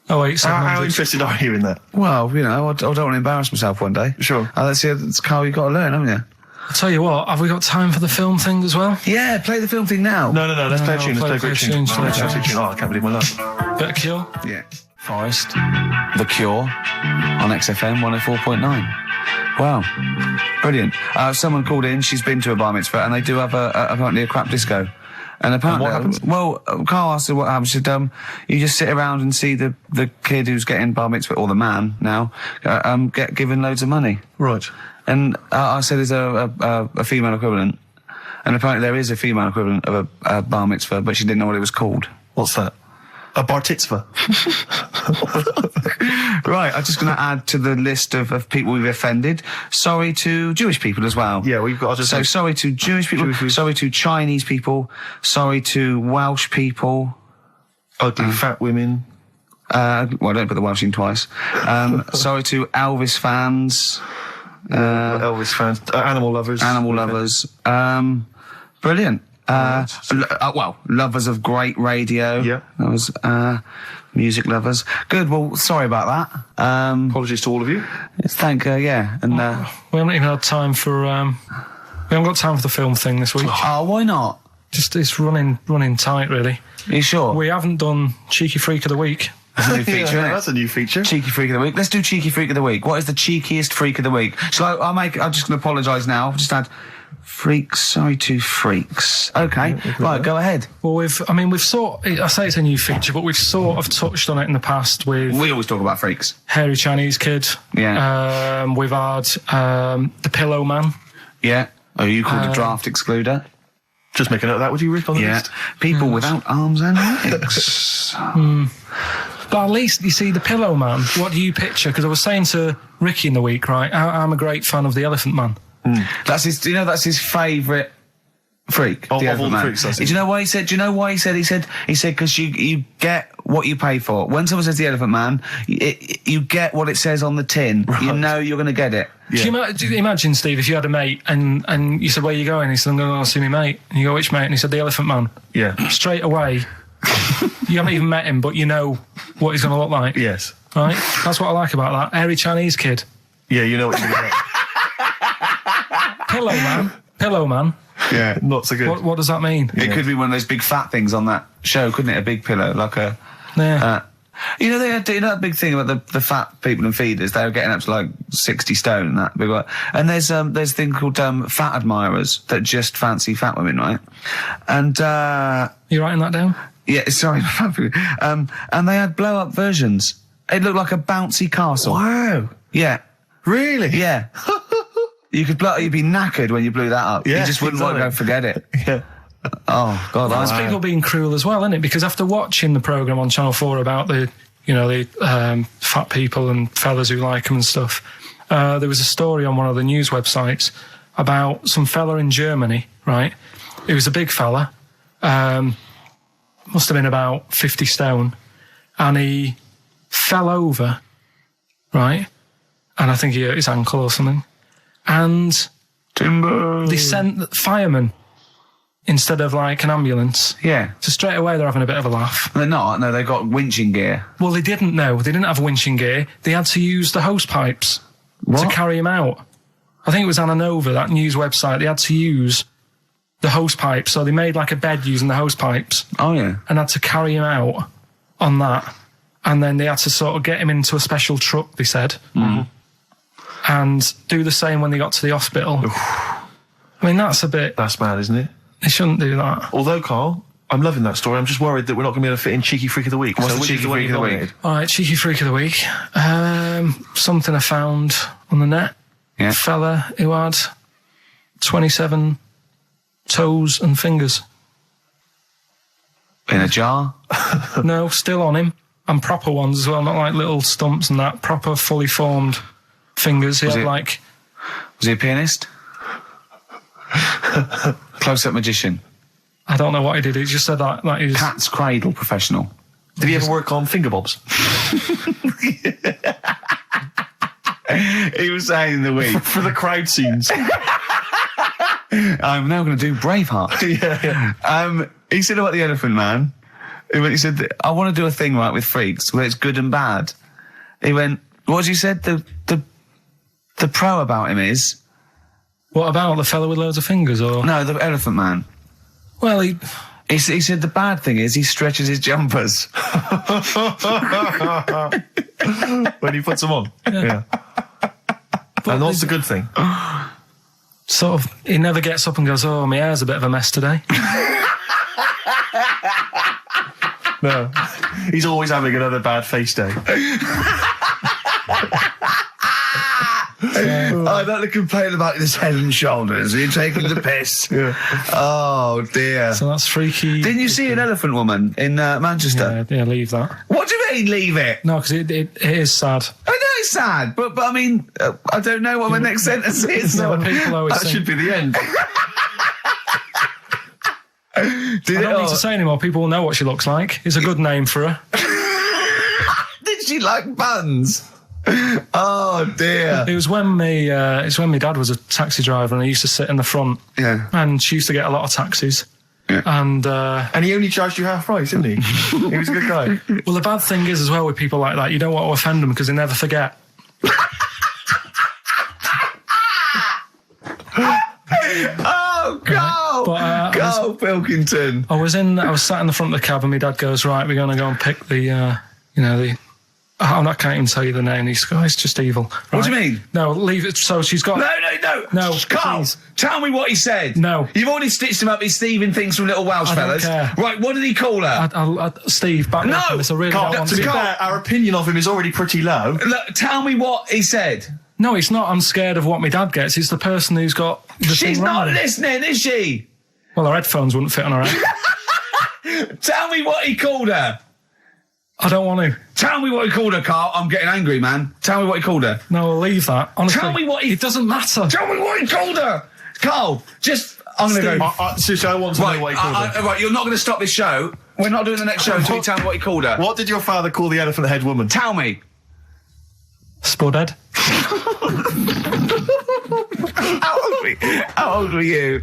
Oh, wait. How interested are you in that? Well, I don't want to embarrass myself one day. Sure. That's Carl. You've got to learn, haven't you? I'll tell you what. Have we got time for the film thing as well? Yeah, play the film thing now. No. Let's play a tune. Let's play a great tune. Oh, I can't believe my luck. Bit of Cure. Yeah. Forest, The Cure, on XFM 104.9. Wow, brilliant. Someone called in. She's been to a bar mitzvah, and they do have apparently a crap disco. And apparently, what happens? Well, Carl asked her what happens. She said, you just sit around and see the kid who's getting bar mitzvah, or the man now, get given loads of money. Right. And I said, is there a female equivalent? And apparently there is a female equivalent of a bar mitzvah, but she didn't know what it was called. What's that? A bar titzvah. Right, I'm just going to add to the list of people we've offended. Sorry to Jewish people as well. Yeah, we've got to So sorry to Jewish people, sorry to Chinese people, sorry to Welsh people. Ugly fat women. Well, don't put the Welsh in twice. Sorry to Elvis fans. Elvis fans. Animal lovers. Animal lovers. Brilliant. Well, lovers of great radio. Yeah. That was music lovers. Good. Well, sorry about that. Apologies to all of you. Yeah. And we haven't even had time for. We haven't got time for the film thing this week. oh, why not? Just it's running tight, really. Are you sure? We haven't done Cheeky Freak of the Week. That's a new feature, isn't it? That's a new feature. Cheeky Freak of the Week. Let's do Cheeky Freak of the Week. What is the cheekiest freak of the week? So I'm just going to apologise now. I've just had freaks. Sorry to freaks. Okay. Right, go ahead. Well, I say it's a new feature, but we've sort of touched on it in the past with We always talk about freaks. Hairy Chinese Kid. Yeah. We've had the Pillow Man. Yeah. Oh, you called a draft excluder? Just make a note of that, would you, Rick, on the Yeah. list? People without arms and legs. But at least, you see, the Pillow Man, what do you picture? Because I was saying to Ricky in the week, right, I'm a great fan of the Elephant Man. That's his. You know, that's his favourite freak. Of all Elephant the Man. freaks, that's it. Do you know why he said? Do you know why he said? He said because you get what you pay for. When someone says the Elephant Man, you get what it says on the tin. Right. You know you're going to get it. Yeah. Do you imagine, Steve, if you had a mate and you said, where are you going? He said, I'm going to go see my mate. And you go, which mate? And he said, the Elephant Man. Yeah. Straight away, you haven't even met him, but you know what he's going to look like. Yes. Right? That's what I like about that. Hairy Chinese kid. Yeah, you know what you're going to get. Pillow Man. Yeah. Not so good. What does that mean? It could be one of those big fat things on that show, couldn't it? A big pillow, like a. Yeah. You know, they had that big thing about the fat people in feeders. They were getting up to like 60 stone and that big one. And there's a thing called fat admirers that just fancy fat women, right? And You writing that down? yeah, sorry, and they had blow up versions. It looked like a bouncy castle. Wow. Yeah, Really? yeah. You'd be knackered when you blew that up. Yeah, you just wouldn't want to go exactly. forget it. Yeah. Oh God, That's people being cruel as well, isn't it? Because after watching the programme on Channel 4 about the fat people and fellas who like them and stuff, there was a story on one of the news websites about some fella in Germany, right? He was a big fella, must have been about 50 stone, and he fell over, right? And I think he hurt his ankle or something. And timber. they sent firemen instead of like an ambulance. Yeah, So straight away they're having a bit of a laugh. they're not. No, they got winching gear. Well, they didn't know. They didn't have winching gear. They had to use the hose pipes to carry him out. I think it was Anna Nova, that news website. They had to use the hose pipes. So they made like a bed using the hose pipes Oh yeah. and had to carry him out on that. And then they had to sort of get him into a special truck, they said. And do the same when they got to the hospital. I mean, that's That's mad, isn't it? they shouldn't do that. Although, Carl, I'm loving that story. I'm just worried that we're not going to be able to fit in Cheeky Freak of the Week. What's the which is Cheeky one Freak you of the week? nominated? All right, cheeky freak of the week. Something I found on the net. Yeah. Fella who had 27 toes and fingers. In a jar. No, still on him. And proper ones as well, not like little stumps and that. Proper, fully formed fingers. He Was had it- like... Was he a pianist? Close-up magician. I don't know what he did. He just said that he's... Cat's cradle professional. Did he ever work on finger bobs? He was saying in the week, For the crowd scenes. I'm now going to do Braveheart. yeah. He said about the Elephant Man. He said, I want to do a thing right with freaks where it's good and bad. He went, what you said? The pro about him is What about the fella with loads of fingers, or...? no, the Elephant Man. Well, He said the bad thing is he stretches his jumpers. When he puts them on. Yeah. And what's the good thing? sort of... He never gets up and goes, oh, my hair's a bit of a mess today. No. He's always having another bad face day. I'd like to complain about this head and shoulders. You're taking the piss. Yeah. Oh, dear. So that's freaky. Didn't you see an elephant woman in Manchester? Yeah, leave that. What do you mean, leave it? No, because it is sad. I know it's sad, but I mean, I don't know what my next sentence is. No, people always That think... should be the end. Did, I don't need to say anymore. People will know what she looks like. It's a good name for her. did she like buns? Oh, dear. It was when my dad was a taxi driver and he used to sit in the front. Yeah. And she used to get a lot of taxis. Yeah. And And he only charged you half price, didn't he? He was a good guy. well, the bad thing is as well with people like that, you don't want to offend them because they never forget. Oh, go! But, Karl Pilkington. I was sat in the front of the cab and my dad goes, right, we're going to go and pick the I can't even tell you the name. He's it's just evil. Right? What do you mean? No, leave it. So she's got... No, Karl, please. tell me what he said. No. You've already stitched him up. He's Stephen things from Little Welsh I don't Fellas. care. Right, what did he call her? Steve, back me up on this. I really Carl, don't want to be to... fair, our opinion of him is already pretty low. Look, tell me what he said. No, it's not. I'm scared of what my dad gets. It's the person who's got the She's thing not wrong. listening, is she? Well, her headphones wouldn't fit on her head. Tell me what he called her. I don't want to. Tell me what he called her, Carl. I'm getting angry, man. Tell me what he called her. No, I'll leave that. Honestly, Tell me what he... It doesn't matter. Tell me what he called her. Carl, just... I'm going to go... Seriously, I want to know what he called her. Right, you're not going to stop this show. We're not doing the next show until you tell me what he called her. What did your father call the elephant head woman? Tell me. Spudhead. How old were you?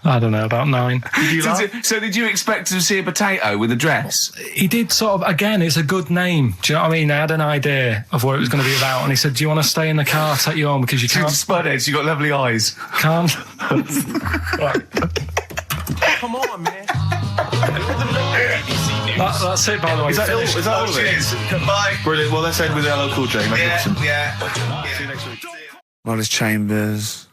I don't know, about 9. So did you expect to see a potato with a dress? He did sort of, again, it's a good name. Do you know what I mean? I had an idea of what it was going to be about, and he said, do you want to stay in the car, take you home, because you can't... Spudheads, you got lovely eyes. Can't. Come on, man. That's it, by the way. Is that all of it? Cheers. Bye. Brilliant. Well, let's end with LL Cool J. Magnificent. Yeah. See you next week. Wallace Chambers,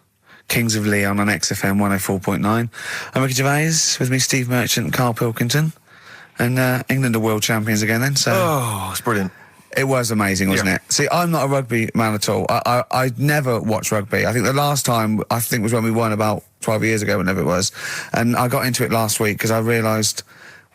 Kings of Leon on XFM 104.9. I'm Ricky Gervais, with me Steve Merchant and Karl Pilkington. And England are world champions again then, so... Oh, it's brilliant. It was amazing, wasn't it? See, I'm not a rugby man at all. I never watched rugby. I think the last time, was when we won about 12 years ago, whenever it was. And I got into it last week because I realised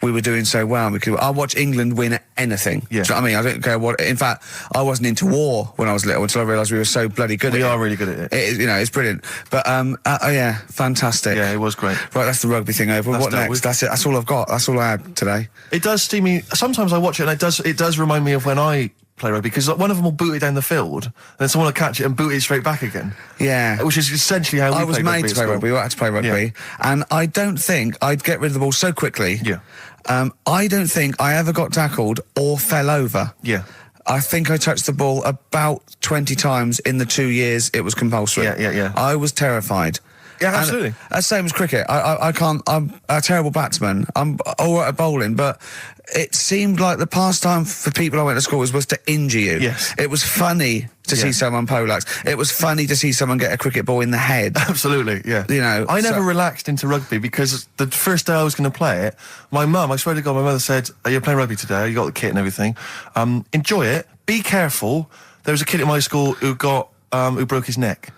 we were doing so well. I watch England win anything. Yeah. Do you know what I mean? I don't care what... In fact, I wasn't into war when I was little until I realised we were so bloody good at it. We are really good at it. It's brilliant. But, yeah, fantastic. Yeah, it was great. Right, that's the rugby thing over. What dealt next? with. That's it. That's all I've got. That's all I had today. It does steam me. Sometimes I watch it and it does remind me of when I play rugby, because one of them will boot it down the field and then someone will catch it and boot it straight back again. Yeah. Which is essentially how we I was play made rugby to play rugby. We had to play rugby. Yeah. And I don't think I'd get rid of the ball so quickly. Yeah. I don't think I ever got tackled or fell over. Yeah. I think I touched the ball about 20 times in the 2 years it was compulsory. Yeah. I was terrified. Yeah, And absolutely. that's same as cricket. I can't... I'm a terrible batsman. I'm all right at bowling, but it seemed like the pastime for people I went to school was to injure you. Yes. It was funny to see someone poleaxe. It was funny to see someone get a cricket ball in the head. Absolutely, yeah. You know, I never relaxed into rugby because the first day I was going to play it, my mum, I swear to God, my mother said, you're playing rugby today, you got the kit and everything. Enjoy it, be careful. There was a kid at my school who broke his neck.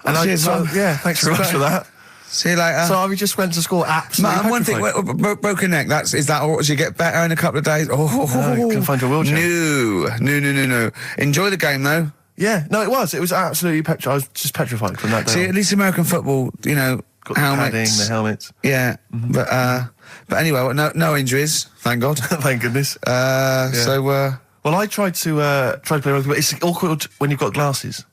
And Cheers, Mum. yeah, thanks very much for that. See you later. So we just went to school absolutely Man, one thing, petrified. broken neck, is that or does you get better in a couple of days? Oh, No, you can find your wheelchair. No. Enjoy the game, though. Yeah, no, it was absolutely petrified. I was just petrified from that day See, on. at least American football, you know, Got the helmets. padding, the helmets. Yeah, but anyway, well, no injuries, thank God. Thank goodness. So, Well, I tried to play rugby, but it's awkward when you've got glasses.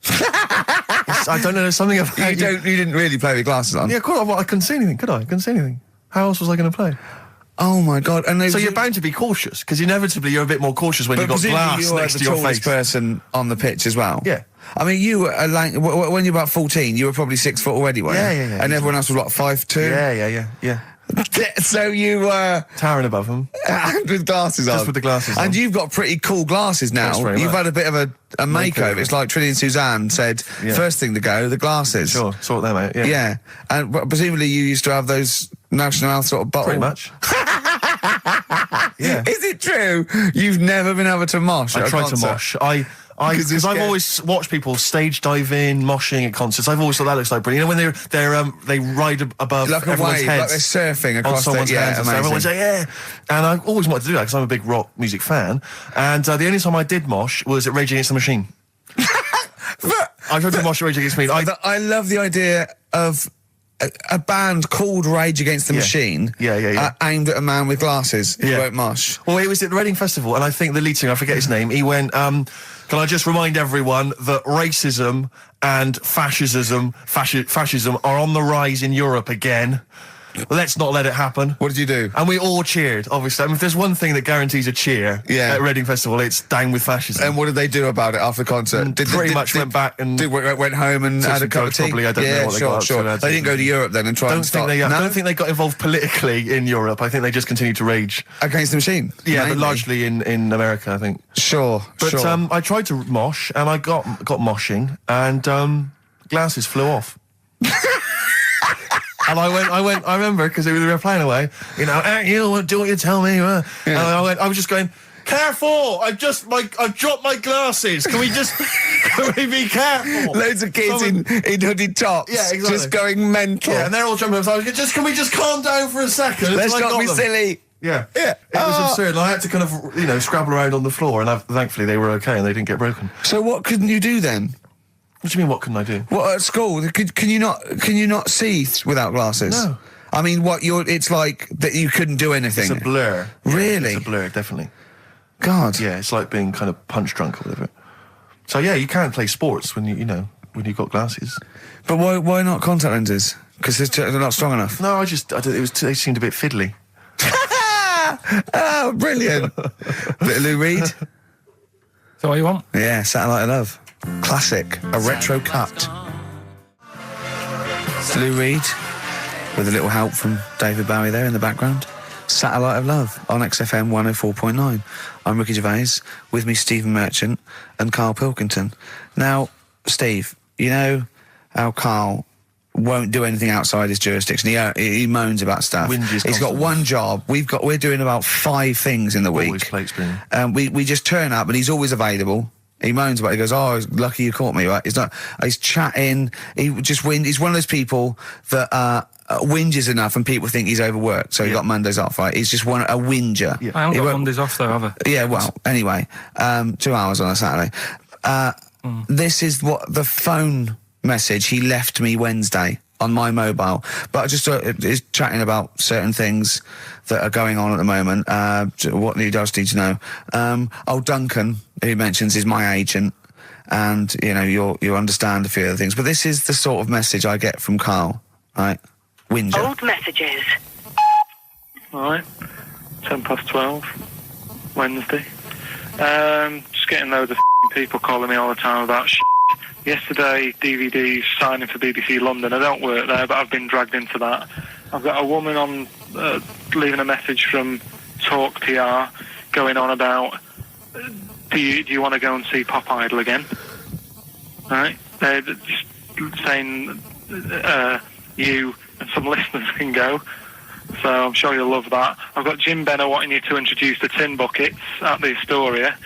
I don't know, there's something about you didn't really play with glasses on. Yeah, of course, I couldn't see anything, could I? I couldn't see anything. How else was I going to play? Oh my God! And So you're bound to be cautious, because inevitably you're a bit more cautious when you've got glass next to your face. You were the tallest person on the pitch as well. Yeah. I mean, you were when you were about 14, you were probably 6 foot already, weren't you? Yeah. And everyone else was what, 5'2"? Yeah. So you were Towering above them. with glasses on. Just with the glasses on. And you've got pretty cool glasses now. Thanks very You've much. had a bit of a makeover. It's like Trinity and Suzanne said, Yeah. first thing to go, the glasses. Sure, sort them out, yeah. Yeah. And presumably you used to have those National Health sort of bottle. Pretty much. Yeah. Is it true? You've never been able to mosh at I a tried to concert? mosh. Because Because I've always watched people stage dive in, moshing at concerts. I've always thought that looks like brilliant. You know, when they ride above Like a everyone's wave, heads. like they're surfing On across someone's the... Yeah, hands and stuff. Everyone's amazing. like, yeah. And I always wanted to do that because I'm a big rock music fan. And the only time I did mosh was at Rage Against the Machine. I tried to mosh at Rage Against the Machine. I love the idea of a band called Rage Against the Machine. Yeah. Aimed at a man with glasses who Yeah. won't mosh. Well, it was at the Reading Festival, and I think the lead singer, I forget his name, he went, can I just remind everyone that racism and fascism are on the rise in Europe again. Let's not let it happen. What did you do? And we all cheered, obviously. I mean, if there's one thing that guarantees a cheer Yeah. at Reading Festival, it's down with fascism. And what did they do about it after the concert? Pretty much went back and went home and took had a some cup of drugs, tea. probably. I don't know what they got up to. Sure. I'd They say didn't go to Europe then and try and stop. I No? don't think they got involved politically in Europe. I think they just continued to rage. Against the Machine. Yeah, but mainly. largely in America, I think. Sure. But sure. I tried to mosh, and I got moshing, and glasses flew off. And I remember, because we were playing away, you know, you do what you tell me. And I was just going, careful, I dropped my glasses. Can we just Can we be careful? Loads of kids in hooded tops. Yeah, exactly. Just going mental. Yeah, and they're all jumping up. So I was just, can we just calm down for a second? Let's So I not got be them. silly. Yeah. Yeah. It was absurd. And I had to kind of, scrabble around on the floor, and thankfully they were okay and they didn't get broken. So what couldn't you do then? What do you mean, what couldn't I do? What, at school? Can you not see without glasses? No. I mean, it's like that you couldn't do anything. It's a blur. Really? It's a blur, definitely. God. Yeah, it's like being kind of punch drunk or whatever. So yeah, you can't play sports when when you've got glasses. But why not contact lenses? Because they're not strong enough. No, they seemed a bit fiddly. Oh, brilliant. Bit of Lou Reed. Is that what you want? Yeah, Satellite of Love. Classic. A retro cut. Lou Reed, with a little help from David Bowie there in the background. Satellite of Love on XFM 104.9. I'm Ricky Gervais, with me Stephen Merchant and Karl Pilkington. Now, Steve, you know how Karl won't do anything outside his jurisdiction. He moans about stuff. Whinges He's got constantly. one job. We're doing about 5 things in the week. Always plate spinning. We just turn up and he's always available. He moans about it. He goes, "Oh, lucky you caught me." Right? He's chatting. He's one of those people that whinges enough and people think he's overworked. So he got Mondays off. Right? He's just a whinger. Yeah. I haven't He got won't- Mondays off though, have I? Yeah, well, anyway, 2 hours on a Saturday. This is what the phone message he left me Wednesday on my mobile. But I just is chatting about certain things that are going on at the moment. What he does need to know. Duncan, who he mentions, is my agent. And, you understand a few other things. But this is the sort of message I get from Karl, right? Whinger. Old messages. Alright, 12:10, Wednesday. Just getting loads of people calling me all the time about shit. Yesterday, DVD's signing for BBC London. I don't work there, but I've been dragged into that. I've got a woman on leaving a message from Talk PR going on about, do you want to go and see Pop Idol again? Right? They're just saying you and some listeners can go. So I'm sure you'll love that. I've got Jim Benner wanting you to introduce the tin buckets at the Astoria.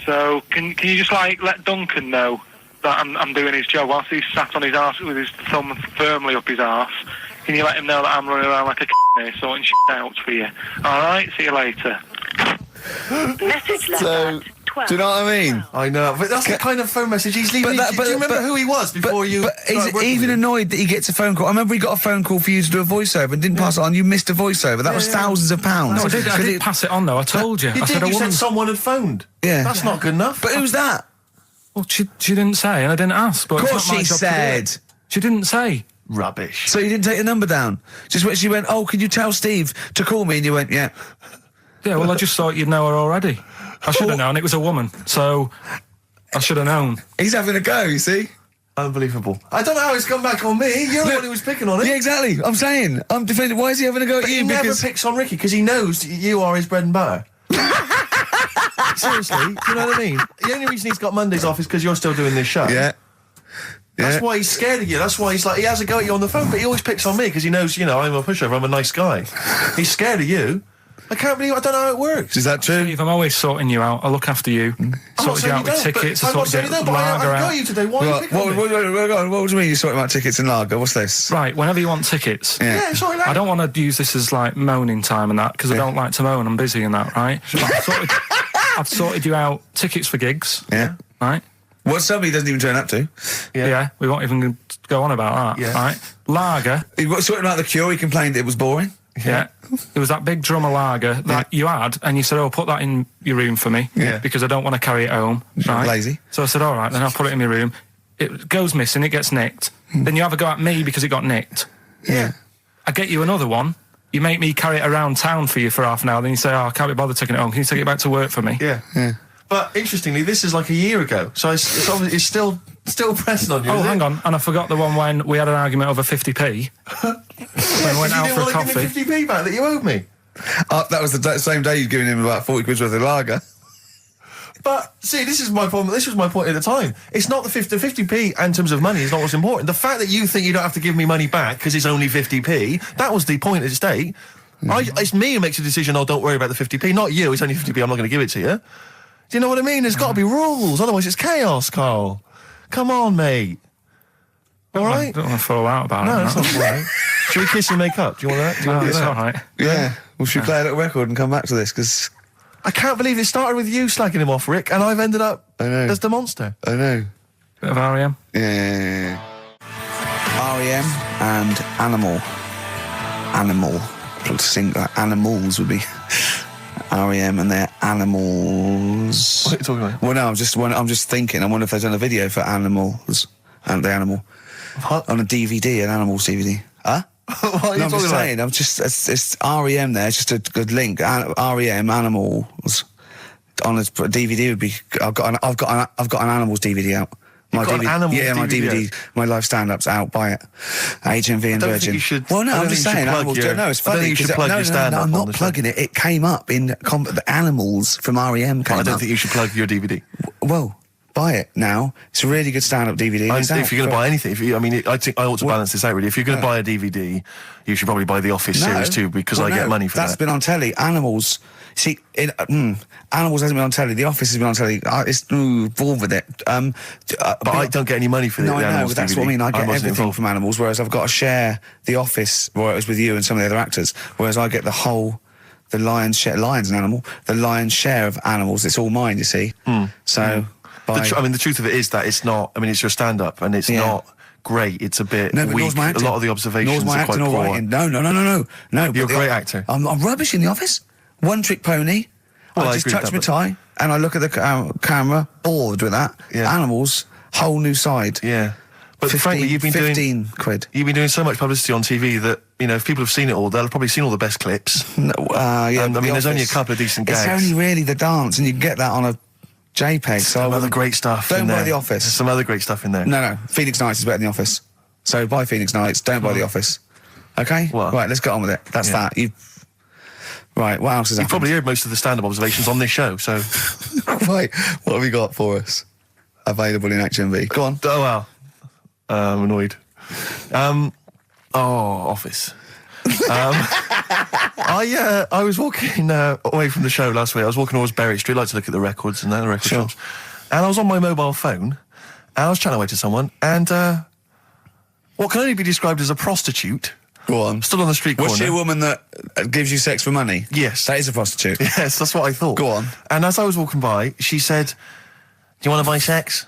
So can you just let Duncan know that I'm doing his job whilst he's sat on his arse with his thumb firmly up his arse? Can you let him know that I'm running around like a here sorting shit out for you? Alright, see you later. Message left at 12. Do you know what I mean? I know, but that's the kind of phone message he's leaving. Do you remember who he was before you? But he's started working even with him? annoyed that he gets a phone call. I remember he got a phone call for you to do a voiceover and didn't pass it on. You missed a voiceover. That was thousands of pounds. No, I did pass it on though. I told you. You I said a you woman. said someone had phoned. Yeah. That's not good enough. But who's that? Well, she didn't say, and I didn't ask. But Of it's course not my she job to do it. said. She didn't say. Rubbish. So you didn't take the number down? Just when she went, "Oh, can you tell Steve to call me?" And you went, "Yeah." Yeah, well, I just thought you'd know her already. I should have known. It was a woman, so I should have known. He's having a go, you see? Unbelievable. I don't know how it's come back on me. You're the one who was picking on it. Yeah, exactly. I'm saying. I'm defending. Why is he having a go at But you? he never Because picks on Ricky because he knows you are his bread and butter. Seriously, do you know what I mean? The only reason he's got Mondays off is because you're still doing this show. yeah. That's why he's scared of you. That's why he's he has a go at you on the phone, but he always picks on me because he knows, I'm a pushover, I'm a nice guy. He's scared of you. I can't believe I don't know how it works. Is that true? Steve, I'm always sorting you out. I look after you. I'm not Sorted you saying out you with don't, tickets. but I I'm not sorted saying you you out don't, but lager I've got out. you today. Why are you picking on me? What do you mean you're sorting about tickets and lager? What's this? Right, whenever you want tickets. Yeah, sorry, I don't want to use this as moaning time and that because I don't like to moan. I'm busy and that, right? I've sorted you out tickets for gigs. Yeah. Right? What somebody doesn't even turn up to. Yeah, we won't even go on about that. Yeah. Right? Lager. He got sorting out the Cure. He complained it was boring. Yeah. There was that big drum of lager that you had, and you said, "Oh, put that in your room for me, Yeah. because I don't want to carry it home." Right? Lazy. So I said, "All right, then I'll put it in my room." It goes missing, it gets nicked. Then you have a go at me because it got nicked. Yeah. I get you another one. You make me carry it around town for you for half an hour. Then you say, "Oh, I can't be bothered taking it home. Can you take it back to work for me?" Yeah. But interestingly, this is like a year ago, so it's obviously it's still pressing on you. Oh, is it? hang on. And I forgot the one when we had an argument over 50p. When we went out you for a didn't want to coffee. give me 50p back that you owed me. That was the same day you'd given him about 40 quid worth of lager. But see, this is my problem. This was my point at the time. It's not the 50p in terms of money is not what's important. The fact that you think you don't have to give me money back because it's only 50p, that was the point at stake. It's me who makes a decision. Oh, don't worry about the 50p, not you. It's only 50p. I'm not going to give it to you. Do you know what I mean? There's got to be rules, otherwise it's chaos, Karl. Come on, mate. All right? I don't want to fall out about No, it. that's not all right. Should we kiss and make up? Do you want that? Do you want It's that? all right. Yeah. Well, should we play a little record and come back to this? Because I can't believe it started with you slagging him off, Rick, and I've ended up I know. as the monster. I know. Bit of R.E.M. Yeah. R.E.M. and Animal. To sing like animals would be R.E.M. and their Animals. What are you talking about? Well, no, I'm just thinking. I wonder if there's done a video for Animals and the Animal What? on a DVD, an Animals DVD. Huh? What are you No, I'm talking just about? saying. It's R.E.M. there. It's just a good link. R.E.M. Animals on a DVD would be. I've got an Animals DVD out. My got an Animals yeah, my DVD DVD, my live stand-up's out. Buy it. HMV and I don't think Virgin. you should- Well, no, I don't I'm just think you should saying. plug Animals. your- No, it's I don't funny. think you should 'cause- plug no, your no, stand-up I'm on not the show. plugging it. It came up in the Animals from REM. Came I don't up. think you should plug your DVD. Well, buy it now. It's a really good stand-up DVD. If It's out you're going to for- buy anything, I think I ought to balance this out really. If you're going to buy a DVD, you should probably buy the Office series too, because Well, I get no, money for that's that. been on telly. Animals. See, Animals hasn't been on telly. The Office has been on telly. It's involved with it. But I don't get any money for No, the I know, Animals but that's DVD. what I mean. I get wasn't everything involved. from Animals, whereas I've got to share The Office, where it was with you and some of the other actors, whereas I get the lion's share, lion's an animal, the lion's share of Animals. It's all mine, you see. So, The truth of it is that it's not. I mean, it's your stand-up, and it's Yeah. not great. It's a bit no, but weak. nor's my A acting. lot of the observations Nor's my are quite acting or poor. writing. No. You're but a great actor. I'm rubbish in The Office. One trick pony. Well, I I just agree with touch my that, tie and I look at the camera, bored with that. Yeah. Animals, whole new side. Yeah, but frankly, you've been 15 quid. You've been doing so much publicity on TV that, if people have seen it all, they'll have probably seen all the best clips. No, yeah, And, but I mean, The there's only a Office, couple of decent It's gags. only really the dance, and you can get that on a JPEG. So I Some other wouldn't- great stuff Don't in buy there. The Office. There's some other great stuff in there. No. Phoenix Nights is better than The Office. So buy Phoenix Nights. Don't buy The Office. Okay. Well, right. Let's get on with it. That's yeah. that. Right. What else is You've happened? probably heard most of the stand-up observations on this show, so... Right. What have you got for us? Available in HMV. Go on. Oh, well. I'm annoyed. Office. I was walking away from the show last week. I was walking towards Berwick Street. I like to look at the records and the record Sure. shops. And I was on my mobile phone, and I was chatting away to someone, and what can only be described as a prostitute Go on. stood on the street corner. Was she a woman that gives you sex for money? Yes. That is a prostitute. Yes, that's what I thought. Go on. And as I was walking by, she said, "Do you want to buy sex?"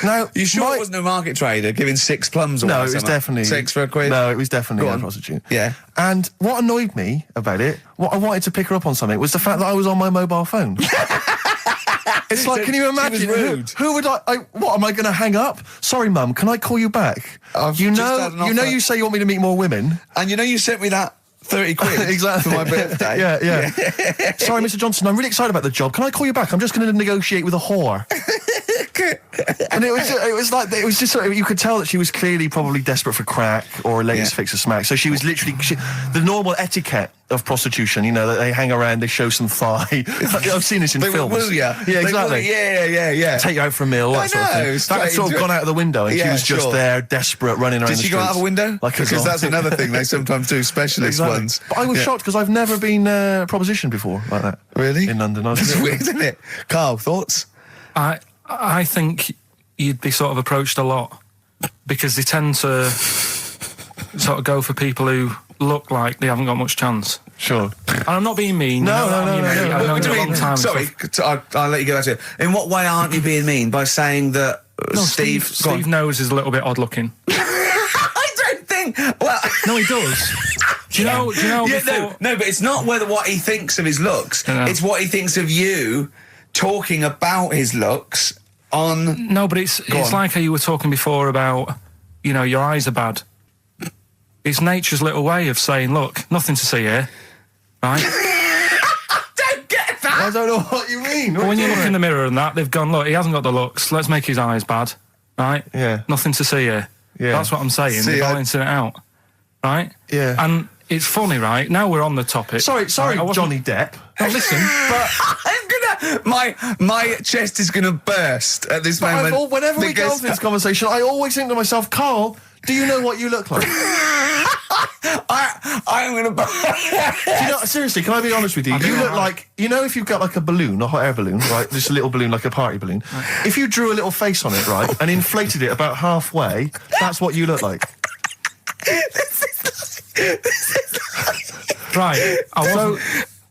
Now, You sure it wasn't a market trader giving 6 plums away? No, it was something? definitely 6 for a quid? No, it was definitely Go a on. prostitute. Yeah. And what annoyed me about it, what I wanted to pick her up on something, was the fact that I was on my mobile phone. It's like, So can you she was imagine? rude. Who would what am I going to hang up? Sorry, Mum, can I call you back? I've you just know, had an offer. you say you want me to meet more women. And you sent me that 30 quid Exactly. for my birthday. yeah. Sorry, Mr. Johnson, I'm really excited about the job. Can I call you back? I'm just going to negotiate with a whore. And it was just sort of, you could tell that she was clearly probably desperate for crack or a latest Yeah. fix of smack. So she was literally the normal etiquette of prostitution. That they hang around, they show some thigh. I've seen this in They films. will woo ya. Yeah, They exactly. will- Yeah. Take you out for a meal, that I sort of know, thing. straight That sort of into gone it. out of the window, and she Yeah, was just sure. there, desperate, running around Did the she go out of a streets. window? Like a Because that's zombie. another thing they sometimes do, specialist Exactly. ones. But I was Yeah. shocked because I've never been propositioned before like that. Really? In London. I was That's weird, isn't it? Carl, thoughts? I think you'd be sort of approached a lot because they tend to sort of go for people who look like they haven't got much chance. Sure. And I'm not being mean. No, you know that, no, you know, no, no. I've known What do you you a long mean? time. and Sorry, stuff. I'll let you go back to it. In what way aren't you being mean? By saying that No, Steve... go on. Steve knows is a little bit odd looking. I don't think... Well... No, he does. Do you know? Yeah, before, no, but it's not what he thinks of his looks. Yeah. It's what he thinks of you talking about his looks on... No, but it's on. like how you were talking before about, your eyes are bad. It's nature's little way of saying, look, nothing to see here, right? Don't get that! I don't know what you mean. But when you look in the mirror and that, they've gone, look, he hasn't got the looks, let's make his eyes bad, right? Yeah. Nothing to see here. Yeah. That's what I'm saying, See, they're I- balancing it out, right? Yeah. And it's funny, right? Now we're on the topic. Sorry, Right, I wasn't- Johnny Depp. No, listen, but I'm gonna... My chest is gonna burst at this moment. Whenever we go because- into this conversation, I always think to myself, Carl, do you know what you look like? I'm gonna. You know, seriously, can I be honest with you? You look like, you know, if you've got like a balloon, a hot air balloon, right? Just a little balloon, like a party balloon. If you drew a little face on it, right, and inflated it about halfway, that's what you look like. Right.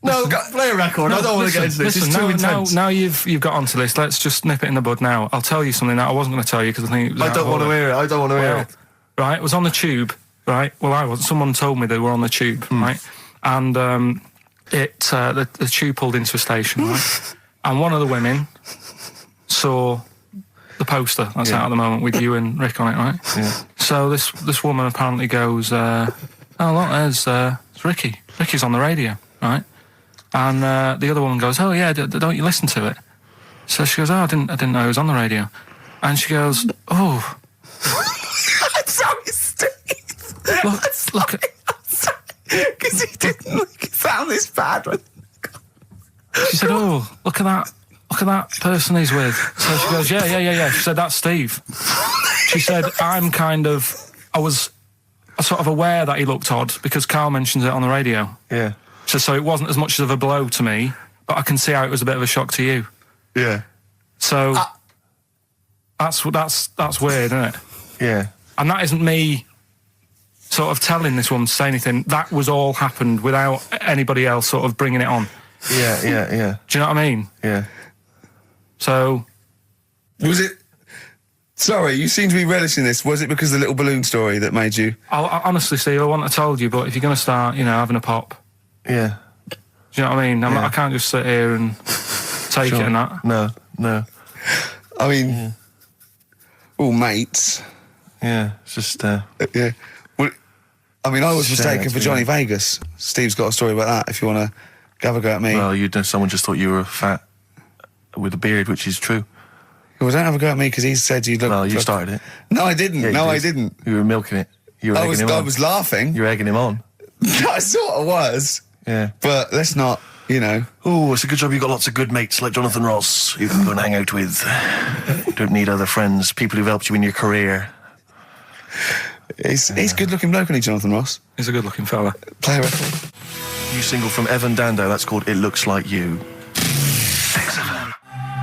No, play a record. I don't want to get into this. It's too intense. Now you've got onto this. Let's just nip it in the bud now. I'll tell you something that I wasn't going to tell you because I think it was I don't want to hear it. I don't want to hear it. Right, it was on the tube. Right. Well, I was. Someone told me they were on the tube. Right, and the tube pulled into a station. Right, and one of the women saw the poster that's out at the moment with you and Rick on it. Right. Yeah. So this woman apparently goes, "Oh look, there's Ricky. Ricky's on the radio." Right. And the other woman goes, "Oh yeah, don't you listen to it?" So she goes, "Oh, I didn't know it was on the radio." And she goes, "Oh, I'm sorry, Steve. look at." Because he didn't make it sound this bad. She said, "Oh, look at that person he's with." So she goes, "Yeah." She said, "That's Steve." She said, I was sort of aware that he looked odd because Karl mentions it on the radio. Yeah. So it wasn't as much of a blow to me, but I can see how it was a bit of a shock to you. Yeah. So that's weird, isn't it? Yeah. And that isn't me sort of telling this woman to say anything. That was all happened without anybody else sort of bringing it on. Yeah. Do you know what I mean? Yeah. So Was it? Sorry, you seem to be relishing this. Was it because of the little balloon story that made you? I honestly, Steve, I wouldn't have told you, but if you're going to start, having a pop, Yeah. do you know what I mean? Yeah. I can't just sit here and take it and that. No. I mean, all mates. Yeah. It's just. Yeah. Well, I mean, I was Shame, mistaken for to be Johnny honest. Vegas. Steve's got a story about that. If you want to have a go at me. Well, someone just thought you were fat with a beard, which is true. Well, don't have a go at me because he said you look. Well, you started it. No, I didn't. Yeah, you No, did. I didn't. You were milking it. You were egging him on. I was laughing. You were egging him on. I sort of was. Yeah. But let's not, Oh, it's a good job you've got lots of good mates like Jonathan Ross you can go and hang out with. You don't need other friends, people who've helped you in your career. He's good looking bloke, isn't he, Jonathan Ross? He's a good-looking fella. Play a record. New single from Evan Dando, that's called It Looks Like You.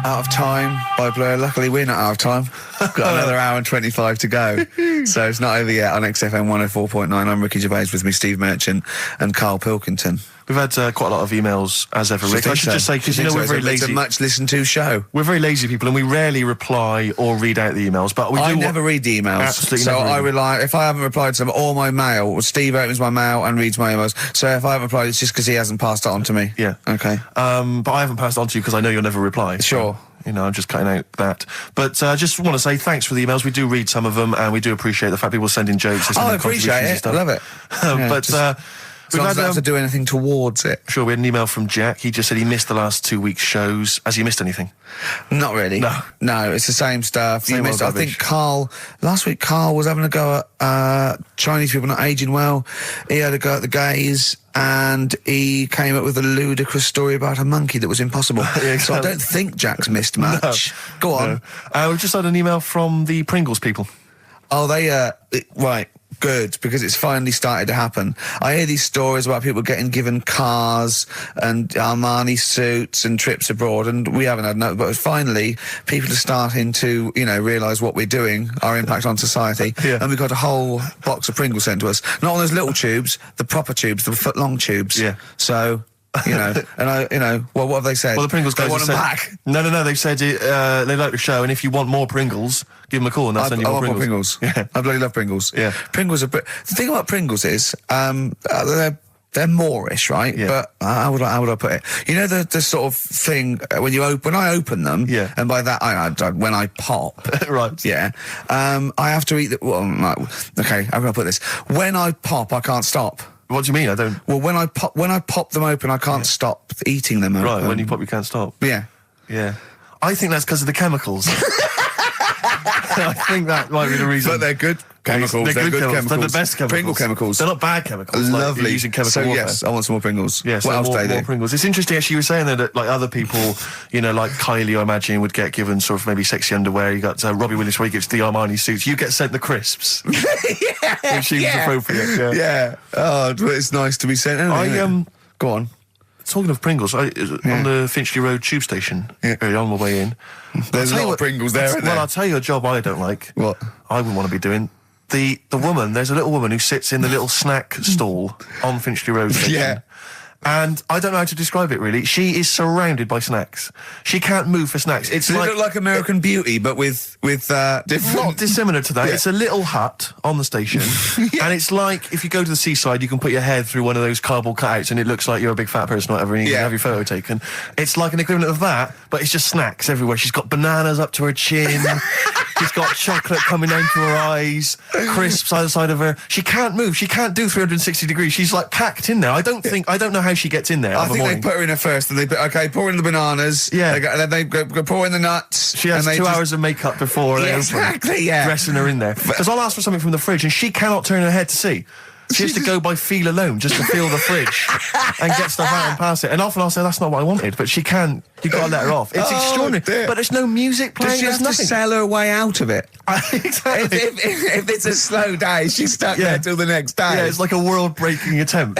Out of Time by Blur. Luckily, we're not out of time. Got another hour and 25 to go. So it's not over yet on XFM 104.9. I'm Ricky Gervais, with me Steve Merchant and Karl Pilkington. We've had quite a lot of emails, as ever, Rick. I should just say, because we're very It's a lazy. much listened to show. We're very lazy people, and we rarely reply or read out the emails, but we do. I never read the emails. Absolutely so never read I them. rely, if I haven't replied to them, or my mail, Steve opens my mail and reads my emails. So if I haven't replied, it's just because he hasn't passed it on to me. Yeah. Okay. But I haven't passed it on to you because I know you'll never reply. Sure. I'm just cutting out that. But I just want to say thanks for the emails. We do read some of them, and we do appreciate the fact people send in jokes. I appreciate it. I love it. Yeah, But as long as I don't have to do anything towards it. Sure, we had an email from Jack. He just said he missed the last 2 weeks' shows. Has he missed anything? Not really. No, it's the same stuff. Same old I think rubbish. last week Karl was having a go at Chinese people not aging well. He had a go at the gays, and he came up with a ludicrous story about a monkey that was impossible. Yeah, So I don't think Jack's missed much. Go on. No. We've just had an email from the Pringles people. Oh, they, right. Good, because it's finally started to happen. I hear these stories about people getting given cars and Armani suits and trips abroad, and we haven't had no, but finally people are starting to, realise what we're doing, our impact on society, Yeah. and we've got a whole box of Pringles sent to us. Not on those little tubes, the proper tubes, the foot-long tubes. Yeah. So, and well, what have they said? Well, the Pringles they guys want have them said, back. No, they've said they like the show, and if you want more Pringles, give them a call and they'll send you I more want Pringles. more Pringles. Yeah. I bloody love Pringles. Yeah. Pringles are... The thing about Pringles is, they're Moorish, right? Yeah. But how would I put it? You know the sort of thing when I open them, Yeah. and by that when I pop, Right. yeah, I have to eat the. Well, okay, how can I put this? When I pop, I can't stop. What do you mean? I don't. Well, when I pop them open, I can't stop eating them. Right, open. when you pop, you can't stop. Yeah. Yeah. I think that's because of the chemicals. I think that might be the reason. But they're good chemicals. They're good chemicals. chemicals. They're the best chemicals. Pringle chemicals. They're not bad chemicals. Like Lovely. you're using chemical so warfare. yes, I want some more Pringles. Yes, what else do they more do? Pringles. It's interesting, actually, you were saying that like other people, like Kylie, I imagine, would get given sort of maybe sexy underwear. You got Robbie Williams where he gives the Armani suits. You get sent the crisps. Which seems appropriate. Yeah. Oh, it's nice to be sent. Go on. Talking of Pringles, on the Finchley Road tube station, early on my way in. There's a lot of Pringles there, isn't there? Well, I'll tell you a job I don't like. What? I wouldn't want to be doing. The woman, there's a little woman who sits in the little snack stall on Finchley Road station. Yeah. And I don't know how to describe it, really. She is surrounded by snacks. She can't move for snacks. It's Does it look like American Beauty, but with different... not dissimilar to that. Yeah. It's a little hut on the station. And it's like, if you go to the seaside, you can put your head through one of those cardboard cutouts and it looks like you're a big fat person or whatever and you can have your photo taken. It's like an equivalent of that, but it's just snacks everywhere. She's got bananas up to her chin. She's got chocolate coming down to her eyes, crisps either side of her. She can't move. She can't do 360 degrees. She's like packed in there. I don't know how she gets in there. I think they put her in there first, and they pour in the bananas. Yeah. Then they go pour in the nuts. She has 2 hours of makeup before they open, exactly. Yeah, dressing her in there. Because I'll ask for something from the fridge, and she cannot turn her head to see. She has to go by feel alone, just to feel the fridge and get stuff out and pass it. And often I'll say, that's not what I wanted, but she can't. You've got to let her off. It's extraordinary. Dear. But there's no music playing. Does she have nothing. to sell her way out of it? Exactly. If it's a slow day, she's stuck there till the next day. Yeah, it's like a world-breaking attempt.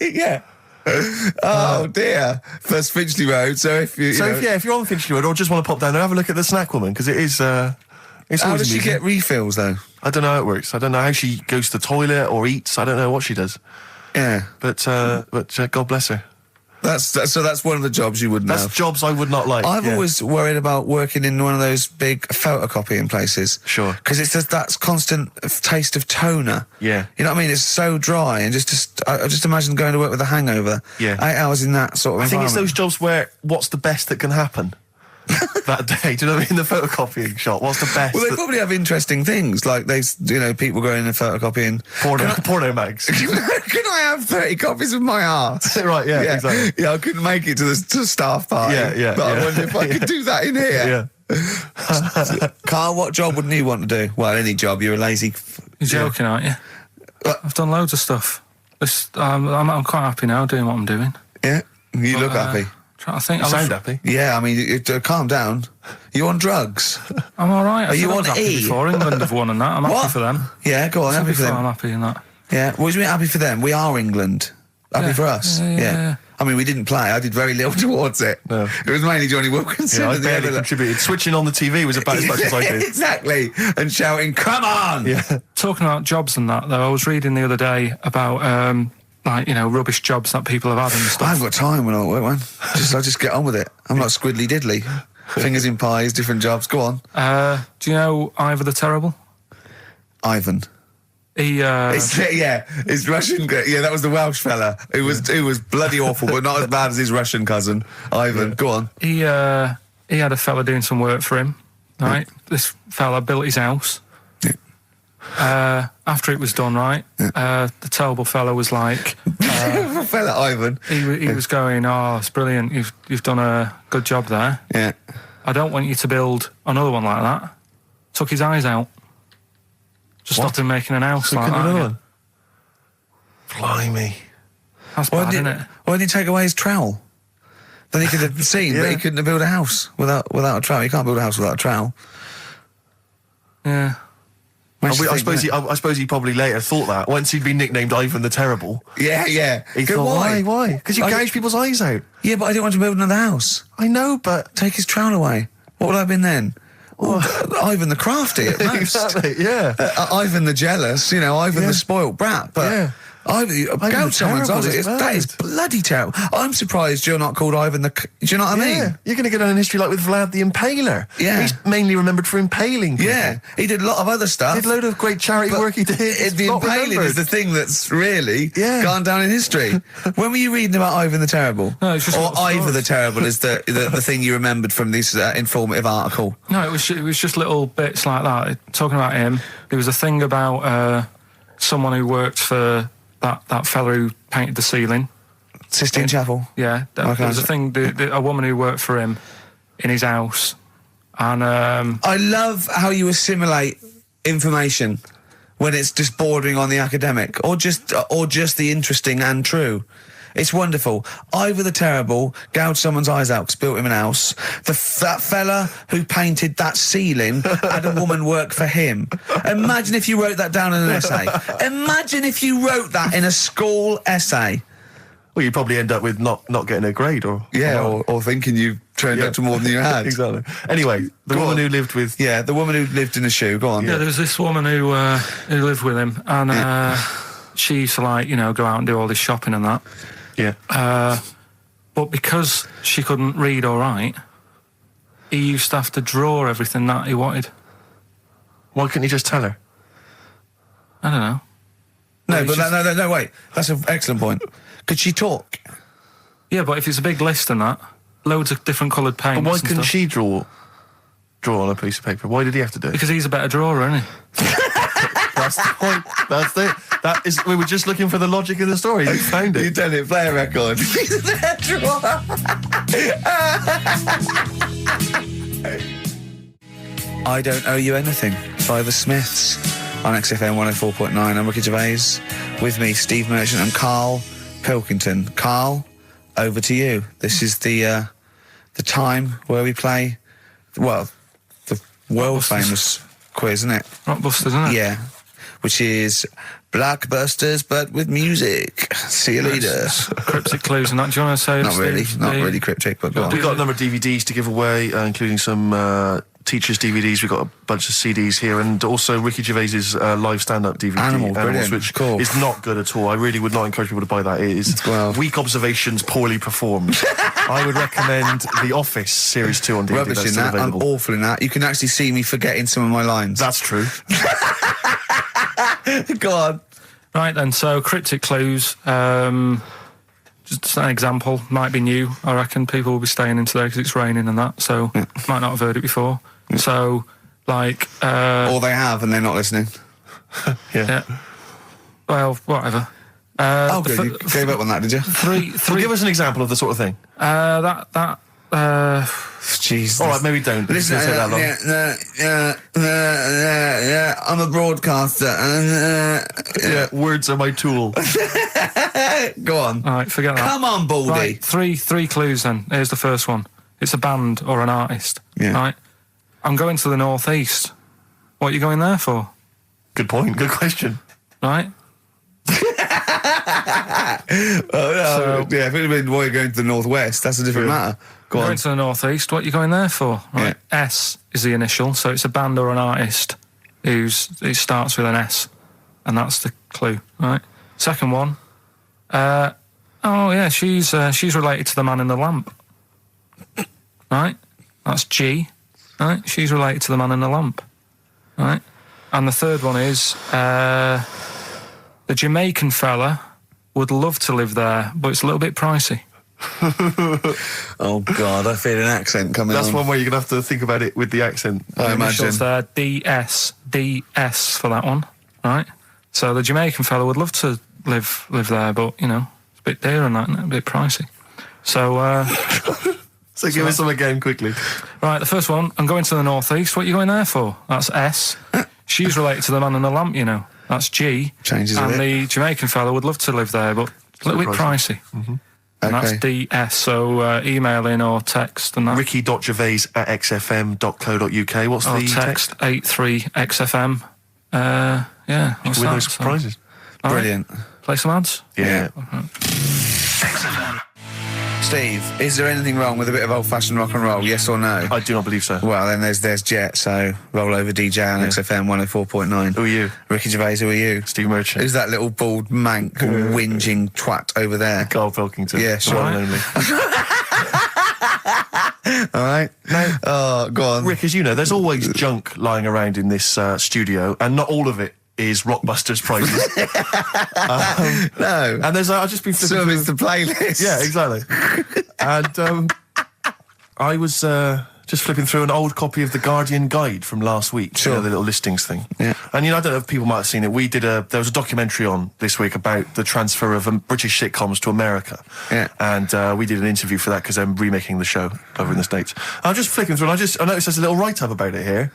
Yeah. Oh dear. First Finchley Road. So if if you're on Finchley Road or just want to pop down there, have a look at the snack woman, because it is. It's how always does she amusing. get refills though? I don't know how it works. I don't know how she goes to the toilet or eats. I don't know what she does. Yeah. But God bless her. That's one of the jobs you wouldn't That's have. jobs I would not like. I've always worried about working in one of those big photocopying places. Sure. Because it's just that constant taste of toner. Yeah. You know what I mean? It's so dry, and I just imagine going to work with a hangover. Yeah. 8 hours in that sort of I think it's environment. those jobs where what's the best that can happen that day? Do you know what I mean? The photocopying shop. What's the best? Well, they probably have interesting things, like people going and photocopying. Porno mags. Can I have 30 copies of my art? Right, yeah, exactly. Yeah, I couldn't make it to the staff party. Yeah, But I wonder if I could do that in here. Yeah. Carl, what job wouldn't you want to do? Well, any job. You're a lazy... You're joking, aren't you? I've done loads of stuff. I'm quite happy now doing what I'm doing. Yeah? You look happy. Trying to think. You sound happy. Yeah, I mean, calm down. You on drugs? I'm all right. Are you on happy E? before England have won and that. I'm happy What? for them. Yeah, go on, happy for them. I'm happy in that. Yeah, what do you mean happy for them? We are England. Happy for us. Yeah. I mean, we didn't play. I did very little towards it. No. It was mainly Johnny Wilkinson. Yeah, I and the barely other- contributed. Switching on the TV was about as much as I did. Exactly. And shouting, come on! Yeah. Talking about jobs and that, though, I was reading the other day about rubbish jobs that people have had and I stuff. haven't got time when I'm at work, man. I just get on with it. I'm like Squiddly Diddly. Fingers in pies, different jobs. Go on. Do you know Ivor the Terrible? Ivan. He His Russian. Yeah, that was the Welsh fella. It was bloody awful, but not as bad as his Russian cousin, Ivan. Go on. He had a fella doing some work for him, right? This fella built his house. After it was done, right, the terrible fella was like... fella Ivan. He was going, oh, it's brilliant, you've done a good job there. Yeah. I don't want you to build another one like that. Took his eyes out. Just stopped him making an house like that. Another again. one. Blimey. That's bad, isn't it? Why didn't he take away his trowel? Then he could have seen that he couldn't have built a house without a trowel. You can't build a house without a trowel. Yeah. I suppose he probably later thought that once he'd been nicknamed Ivan the Terrible. Yeah. He thought, why? Because you gouge people's eyes out. Yeah, but I didn't want to build another house. I know, but Take his trowel away. What would I have been then? Ivan the Crafty at most. exactly, yeah. Ivan the Jealous, Ivan the spoilt brat. But Yeah. Ivan someone's terrible eyes. is That is bad. bloody terrible. I'm surprised you're not called Ivan the... Do you know what I mean? Yeah, you're going to get on in history like with Vlad the Impaler. Yeah. He's mainly remembered for impaling people. Yeah, he did a lot of other stuff. Did a load of great charity But work he did. It's the not impaling remembered. is the thing that's really Yeah. gone down in history. When were you reading about Ivan the Terrible? No, it's just or little Ivor stories. the Terrible is the thing you remembered from this informative article. No, it was just little bits like that. Talking about him, there was a thing about someone who worked for that fella who painted the ceiling. Sistine Chapel. Yeah, there was a thing. A woman who worked for him in his house And I love how you assimilate information when it's just bordering on the academic, or just the interesting and true. It's wonderful. Ivor the Terrible gouged someone's eyes out 'cause built him an house. That fella who painted that ceiling had a woman work for him. Imagine if you wrote that down in an essay. Imagine if you wrote that in a school essay. Well, you'd probably end up with not getting a grade, or thinking you turned out to more than you had. Exactly. Anyway, the woman who lived with... Yeah, the woman who lived in a shoe. Go on. yeah, there was this woman who lived with him, and she used to, like, you know, go out and do all this shopping and that. Yeah. But because she couldn't read or write, he used to have to draw everything that he wanted. Why couldn't you just tell her? I don't know. No, but no, wait. That's an excellent point. Could she talk? Yeah, but if it's a big list and that, loads of different coloured paints. But why and couldn't stuff. she draw on a piece of paper? Why did he have to do it? Because he's a better drawer, isn't he? That's the point. That's it. That is. We were just looking for the logic of the story. You found it. You've done it. Play a record. I Don't Owe You Anything by The Smiths on XFM 104.9. I'm Ricky Gervais. With me, Steve Merchant and Karl Pilkington. Karl, over to you. This is the time where we play, well, the world famous quiz, isn't it? Rockbusters, isn't it? Yeah. Which is Blockbusters, but with music. See you later. Cryptic clues and that. Do you want to say? Not really, Steve, not really cryptic, but go on. We've got a number of DVDs to give away, including some teachers' DVDs. We've got a bunch of CDs here, and also Ricky Gervais's live stand-up DVD, Animal, brilliant. which Cool. is not good at all. I really would not encourage people to buy that. It is weak observations, poorly performed. I would recommend The Office Series 2 on DVD. Rubbish That's in still that. I'm available. awful in that. You can actually see me forgetting some of my lines. That's true. Go on. Right then, so cryptic clues. Just an example, might be new. I reckon people will be staying in today because it's raining and that, so might not have heard it before. So, like... Or they have and they're not listening. yeah. Well, whatever. Good. You gave up on that, did you? Well, give us an example of the sort of thing. Jesus. All right, maybe don't. Listen, Don't say that long. I'm a broadcaster. Yeah, words are my tool. Go on. All right, forget that. Come on, Baldy. Right, three clues then. Here's the first one. It's a band or an artist. Yeah. Right? I'm going to the northeast. What are you going there for? Good point. Good question. Right? Yeah, if it had been why you're going to the northwest, that's a different matter. Go on. Going to the northeast. What are you going there for? Right. Yeah. S is the initial, so it's a band or an artist it starts with an S, and that's the clue. Right. Second one. She's related to the man in the lamp. Right. That's G. Right. She's related to the man in the lamp. Right. And the third one is the Jamaican fella would love to live there, but it's a little bit pricey. Oh, God, I feel an accent coming That's on. one where you're going to have to think about it with the accent. I imagine. Initials there, DS for that one, right? So the Jamaican fella would love to live there, but, you know, it's a bit dear and that, isn't it? A bit pricey. So, So give us some again quickly. right, the first one, I'm going to the northeast. What are you going there for? That's S. She's related to the man in the lamp, you know. That's G. Changes a and bit. the Jamaican fella would love to live there, but a little bit pricey. Mm-hmm. And that's Okay. DS, so email in or text and that. Ricky.gervais@xfm.co.uk. What's or the text 83XFM. Yeah, what's with that? those prizes? All right, Brilliant. play some ads. Yeah. Steve, is there anything wrong with a bit of old-fashioned rock and roll, yes or no? I do not believe so. Well, then there's Jet, so roll over DJ on XFM 104.9. Who are you? Ricky Gervais, who are you? Steve Merchant. Who's that little bald mank whinging twat over there? Karl Pilkington. Yeah, sure. One and only. All right? Now, Oh, go on. Rick, as you know, there's always junk lying around in this studio, and not all of it is Rockbusters prizes. No. And there's, I'll just be flipping Some through- is the playlist. Yeah, exactly. And I was Just flipping through an old copy of the Guardian guide from last week. Sure. You know, the little listings thing. Yeah. And, I don't know if people might have seen it. There was a documentary on this week about the transfer of British sitcoms to America. Yeah. And we did an interview for that because I'm remaking the show over in the States. I'm just flicking through and I noticed there's a little write-up about it here.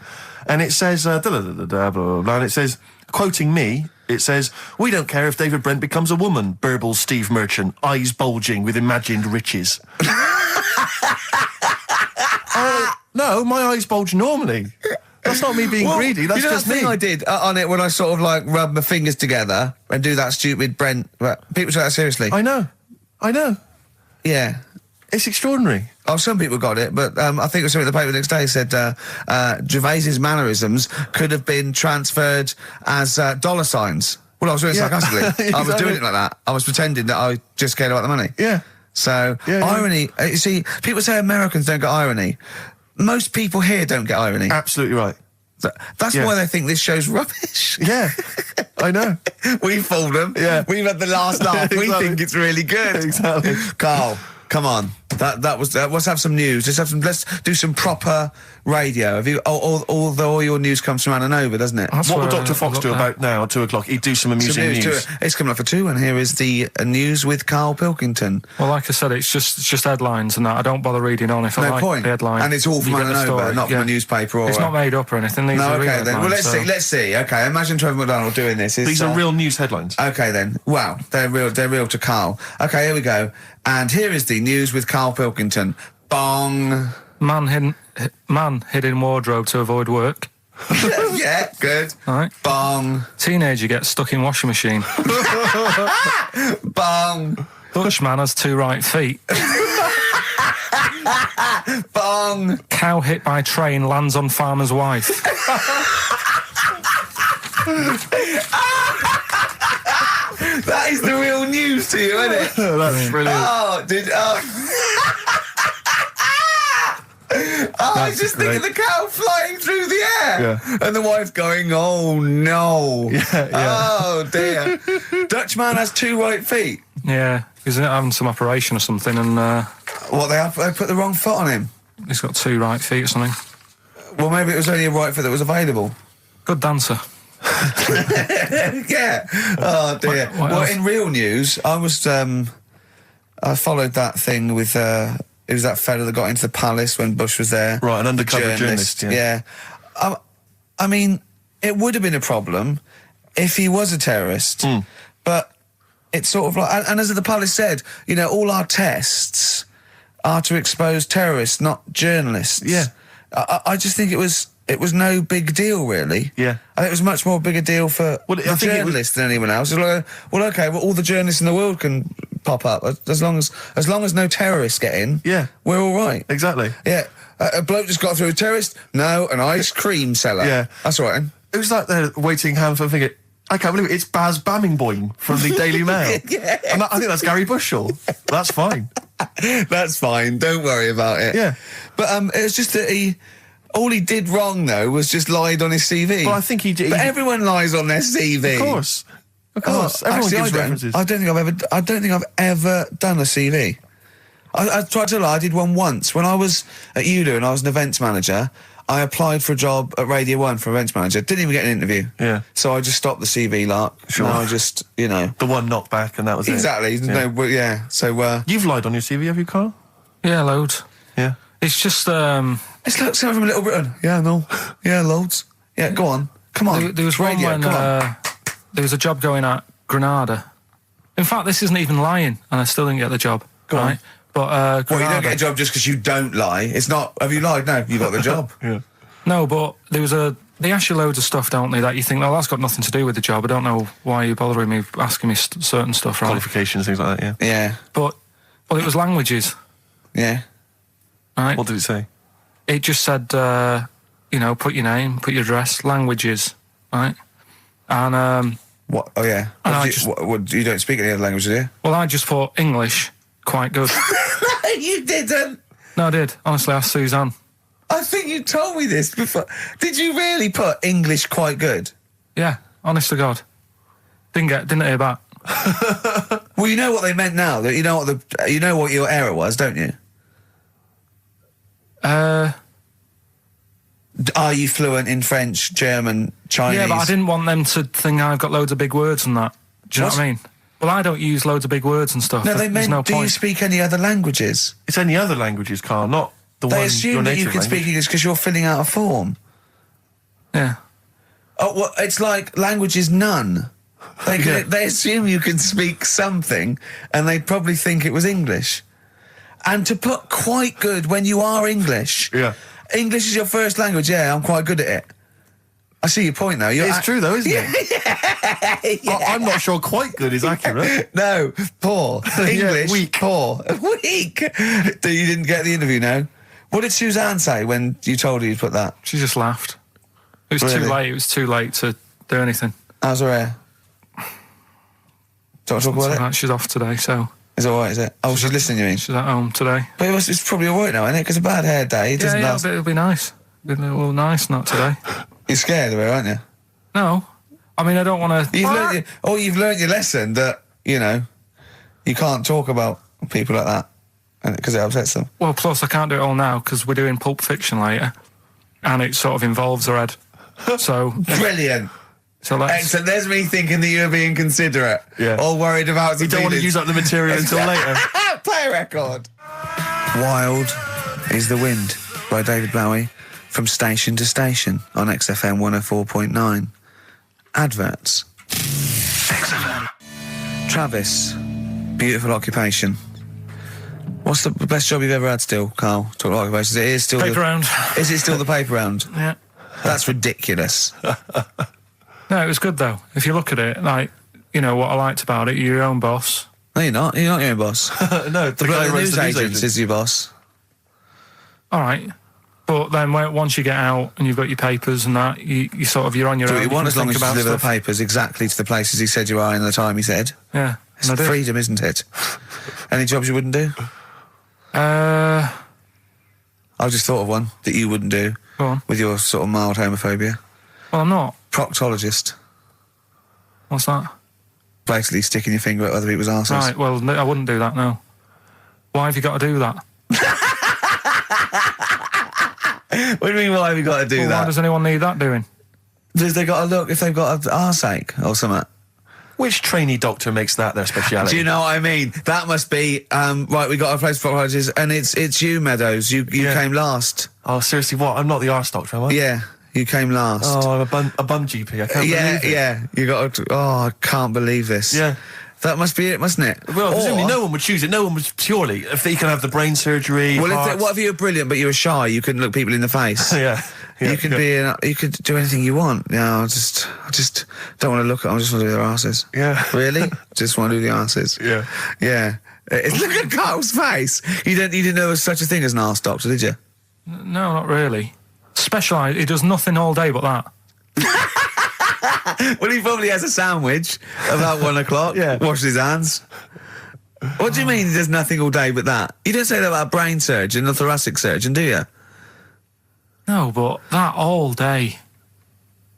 And it says, blah, blah, blah, blah, blah, and it says, quoting me, it says, "We don't care if David Brent becomes a woman," burbles Steve Merchant, eyes bulging with imagined riches. No, my eyes bulge normally. That's not me being greedy, that's just that me. thing I did on it when I sort of like rub my fingers together and do that stupid Brent... People take that seriously. I know. Yeah. It's extraordinary. Oh, some people got it, but I think it was something in the paper the next day said Gervais's mannerisms could have been transferred as dollar signs. Well, I was doing it sarcastically. I was doing it like that. I was pretending that I just cared about the money. Yeah. So, irony... You see, people say Americans don't get irony. Most people here don't get irony. Absolutely right. That's why they think this show's rubbish. Yeah, I know. We fooled them. Yeah. We've had the last laugh. We Exactly. think it's really good. Exactly. Carl, come on. Let's have some news. Let's do some proper radio. Have you? All your news comes from Ananover, doesn't it? That's What will where Dr. Fox I do looked about now at 2 o'clock? He'd do some amusing news. It's coming up for 2, and here is the news with Karl Pilkington. Well, like I said, it's just headlines and that. I don't bother reading on if I No like point. the headline. And it's all from You get the Ananover, story. not from a newspaper or... It's not made up or anything. These No, are real okay then. Well, headlines, so- let's see. Okay, imagine Trevor McDonald doing this. These are real news headlines. Okay then. Wow, they're real to Karl. Okay, here we go. And here is the news with Karl Pilkington. Bong. Man hid in wardrobe to avoid work. Yeah, good. All right. Bong. Teenager gets stuck in washing machine. Bong. Dutch man has 2 right feet. Bong. Cow hit by train lands on farmer's wife. That is the real news to you, isn't it? That's brilliant. I was just thinking the cow flying through the air. Yeah. And the wife going, oh no. Yeah. Oh dear. Dutch man has 2 right feet. Yeah, he's having some operation or something, and What, they put the wrong foot on him? he's got 2 right feet or something. Well, maybe it was only a right foot that was available. Good dancer. Yeah. Oh dear. What Well, else? in real news, I was I followed that thing with it was that fella that got into the palace when Bush was there. Right, an The undercover journalist, yeah. I mean, it would have been a problem if he was a terrorist, but it's sort of like, and as the palace said, all our tests are to expose terrorists, not journalists. Yeah. I just think it was no big deal, really. Yeah. I think it was much more big a deal for Well, I the think it was- journalists than anyone else. It's like, well, okay, all the journalists in the world can pop up as long as no terrorists get in. Yeah. We're all right. Exactly. Yeah. A bloke just got through a terrorist. No, an ice cream seller. Yeah. That's all right. Then. It was like they're waiting hand for finger. I can't believe it. It's Baz Bammingboim from the Daily Mail. Yeah. And I think that's Gary Bushell. That's fine. That's fine. Don't worry about it. Yeah. But it was just that all he did wrong though was just lied on his CV. Well, I think he did. But everyone lies on their CV. Of course. Of course. Everyone Actually, gives references. I don't think I've ever done a CV. I tried to lie. I did one once when I was at ULU and I was an events manager. I applied for a job at Radio 1 for events manager. Didn't even get an interview. Yeah. So I just stopped the CV lark. Sure. And I just, The one knocked back and that was Exactly. it. Yeah. No, yeah. So, You've lied on your CV, have you, Carl? Yeah, loads. Yeah. It's just it's like someone from Little Britain. Yeah, no. Yeah, loads. Yeah, go on. Come on. there was It's one radio. when Come on. there was a job going at Granada. In fact, this isn't even lying, and I still didn't get the job. Go on. right? But Well, you Granada, don't get a job just because you don't lie. It's not, have you lied? No, you got the job. Yeah. No, but there was they ask you loads of stuff, don't they, that you think, well, that's got nothing to do with the job. I don't know why you're bothering me, asking me certain stuff, right? Qualifications, things like that, yeah. Yeah, But, well, it was languages, yeah. right? What did it say? It just said, put your name, put your address, languages, right? And, What? Oh, yeah. And I You don't speak any other language, do you? well, I just thought English, quite good. You didn't. No, I did. Honestly, asked Suzanne. I think you told me this before. Did you really put English quite good? Yeah, honest to God. Didn't hear back. Well, you know what they meant now. That you know what your error was, don't you? Are you fluent in French, German, Chinese? Yeah, but I didn't want them to think I've got loads of big words and that. Do you know what I mean? Well, I don't use loads of big words and stuff. No, they There's meant, no do point. you speak any other languages? It's any other languages, Carl, not the one They your assume that you native can speak language. English because you're filling out a form. Yeah. Oh, well, it's like language is none. They assume you can speak something, and they'd probably think it was English. And to put quite good when you are English. Yeah. English is your first language. Yeah, I'm quite good at it. I see your point, though. It's true, though, isn't it? I'm not sure quite good is accurate. No, poor. English, weak. poor. Weak. You didn't get the interview, no? What did Suzanne say when you told her you'd put that? She just laughed. It was Really? too late. It was too late to do anything. How's her hair? Do you want to talk about it? Right, she's off today, so Is it alright, is it? Oh, she's listening, you mean? she's at home today. But it's probably alright now, isn't it? Because a bad hair day, it doesn't last. It'll be nice. It'll be nice, not today. You're scared of her, aren't you? No. I mean, I don't want to... You've learned your lesson that, you can't talk about people like that because it upsets them. Well, plus I can't do it all now because we're doing Pulp Fiction later and it sort of involves her head. So... Brilliant. So let's... Excellent. There's me thinking that you're being considerate. Yeah. All worried about... You don't want to use up the material until later. Play a record. Wild is the Wind by David Bowie from Station to Station on XFM 104.9. Adverts. XFM. Travis, beautiful occupation. What's the best job you've ever had still, Carl? Talk about occupations. It is still Paper round. Is it still the paper round? Yeah. That's ridiculous. No, it was good though. If you look at it, like, what I liked about it, you're your own boss. No, you're not. You're not your own boss. No, The guy who runs news the agent is your boss. All right. But then once you get out and you've got your papers and that, you're on your Do own. what you want as long as you think deliver the about papers exactly to the places he said you are in the time he said. stuff. Yeah. It's and I did. freedom, isn't it? Any jobs you wouldn't do? Go I've just thought of one that you wouldn't do on. with your sort of mild homophobia. Well, I'm not. Proctologist. What's that? Basically sticking your finger at other people's arses. Right, well, no, I wouldn't do that, no. Why have you got to do that? What do you mean, why have you got to do Why that? does anyone need that doing? Because they got to look if they've got an arseache or something. Which trainee doctor makes that their speciality? Do you know what I mean? That must be, right, we got a place for proctologists, and it's you, Meadows. You came last. Oh, seriously, what? I'm not the arse doctor, am I? Yeah, you came last. Oh, I'm a bum GP. I can't believe it. Yeah, you got to, I can't believe this. Yeah. That must be it, mustn't it? Well, presumably Or- no one would choose it. No one would purely. If they can have the brain surgery. Well, heart- what if you were brilliant but you were shy? You couldn't look people in the face. yeah. You could you could do anything you want. Yeah, I just don't want to look at them. I just want to do their asses. Yeah. Really? Just want to do the asses. Yeah. Yeah. Look at Carl's face. You didn't know there was such a thing as an arse doctor, did you? No, not really. Specialised. He does nothing all day but that. Well, he probably has a sandwich about 1 o'clock. Yeah. Washes his hands. What do you mean he does nothing all day but that? You don't say that about a brain surgeon or thoracic surgeon, do you? No, but that all day.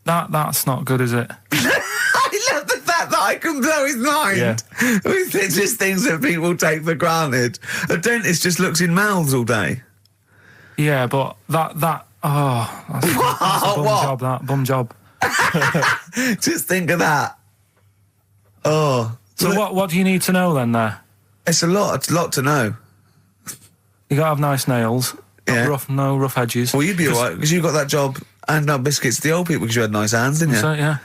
That's not good, is it? I love the fact that I can blow his mind. Yeah. With just things that people take for granted. A dentist just looks in mouths all day. Yeah, but that's a bum What? job, that. Bum job. Just think of that. Oh. So what do you need to know then there? It's a lot to know. You got to have nice nails. Yeah. No rough edges. Well, you'd be alright, because you got that job handing out biscuits to the old people because you had nice hands, didn't you? So, yeah.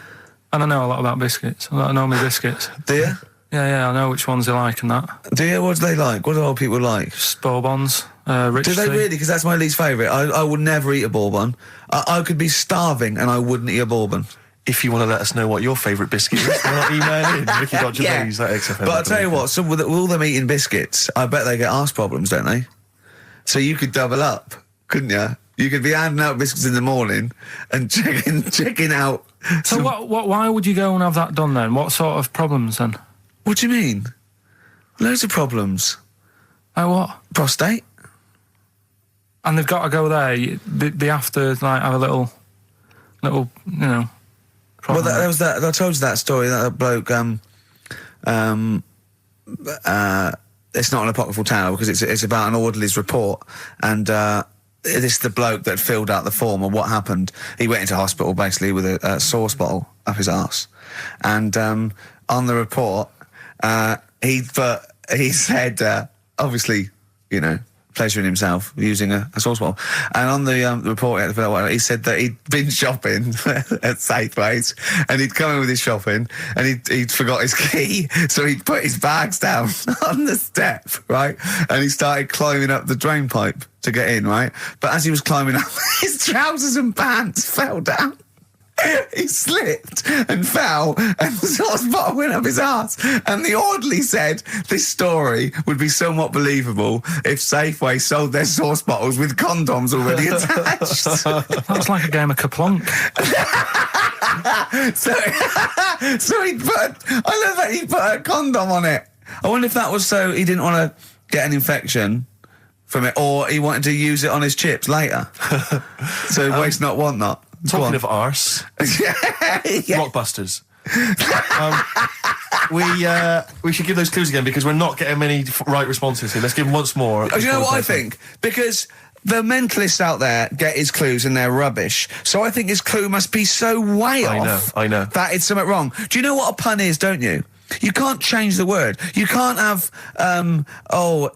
And I know a lot about biscuits. I know my biscuits. Do you? Yeah, I know which ones they like and that. Do you? What do they like? What do old people like? Bourbons, rich Do they tea. really? Because that's my least favourite. I would never eat a bourbon. I could be starving and I wouldn't eat a bourbon. If you want to let us know what your favourite biscuit is, why not email in Ricky.Gervais at XFM. But I'll tell you what, with all them eating biscuits, I bet they get arse problems, don't they? So you could double up, couldn't you? You could be handing out biscuits in the morning and checking out. So why would you go and have that done then? What sort of problems then? What do you mean? Loads of problems. Like what? Prostate. And they've got to go there. They have to like have a little, problem Well, there was that. I told you that story. That bloke. It's not an apocryphal tale because it's about an orderly's report, and the bloke that filled out the form, and what happened, he went into hospital basically with a sauce bottle up his arse. And on the report, he said, obviously, you know, pleasuring himself using a sauce bottle. And on the report he said that he'd been shopping at Safeways, and he'd come in with his shopping, and he'd forgot his key, so he'd put his bags down on the step, right? And he started climbing up the drain pipe to get in, right? But as he was climbing up, his trousers and pants fell down. He slipped and fell, and the sauce bottle went up his arse. And the orderly said this story would be somewhat believable if Safeway sold their sauce bottles with condoms already attached. That's like a game of Kaplunk. So he put. I love that he put a condom on it. I wonder if that was so he didn't want to get an infection from it, or he wanted to use it on his chips later. So waste not, want not. Talking of arse, Rockbusters. We should give those clues again, because we're not getting many right responses here. Let's give them once more. Do you know what I think? Because the mentalists out there get his clues and they're rubbish. So I think his clue must be so way off. I know. That it's something wrong. Do you know what a pun is, don't you? You can't change the word. You can't have,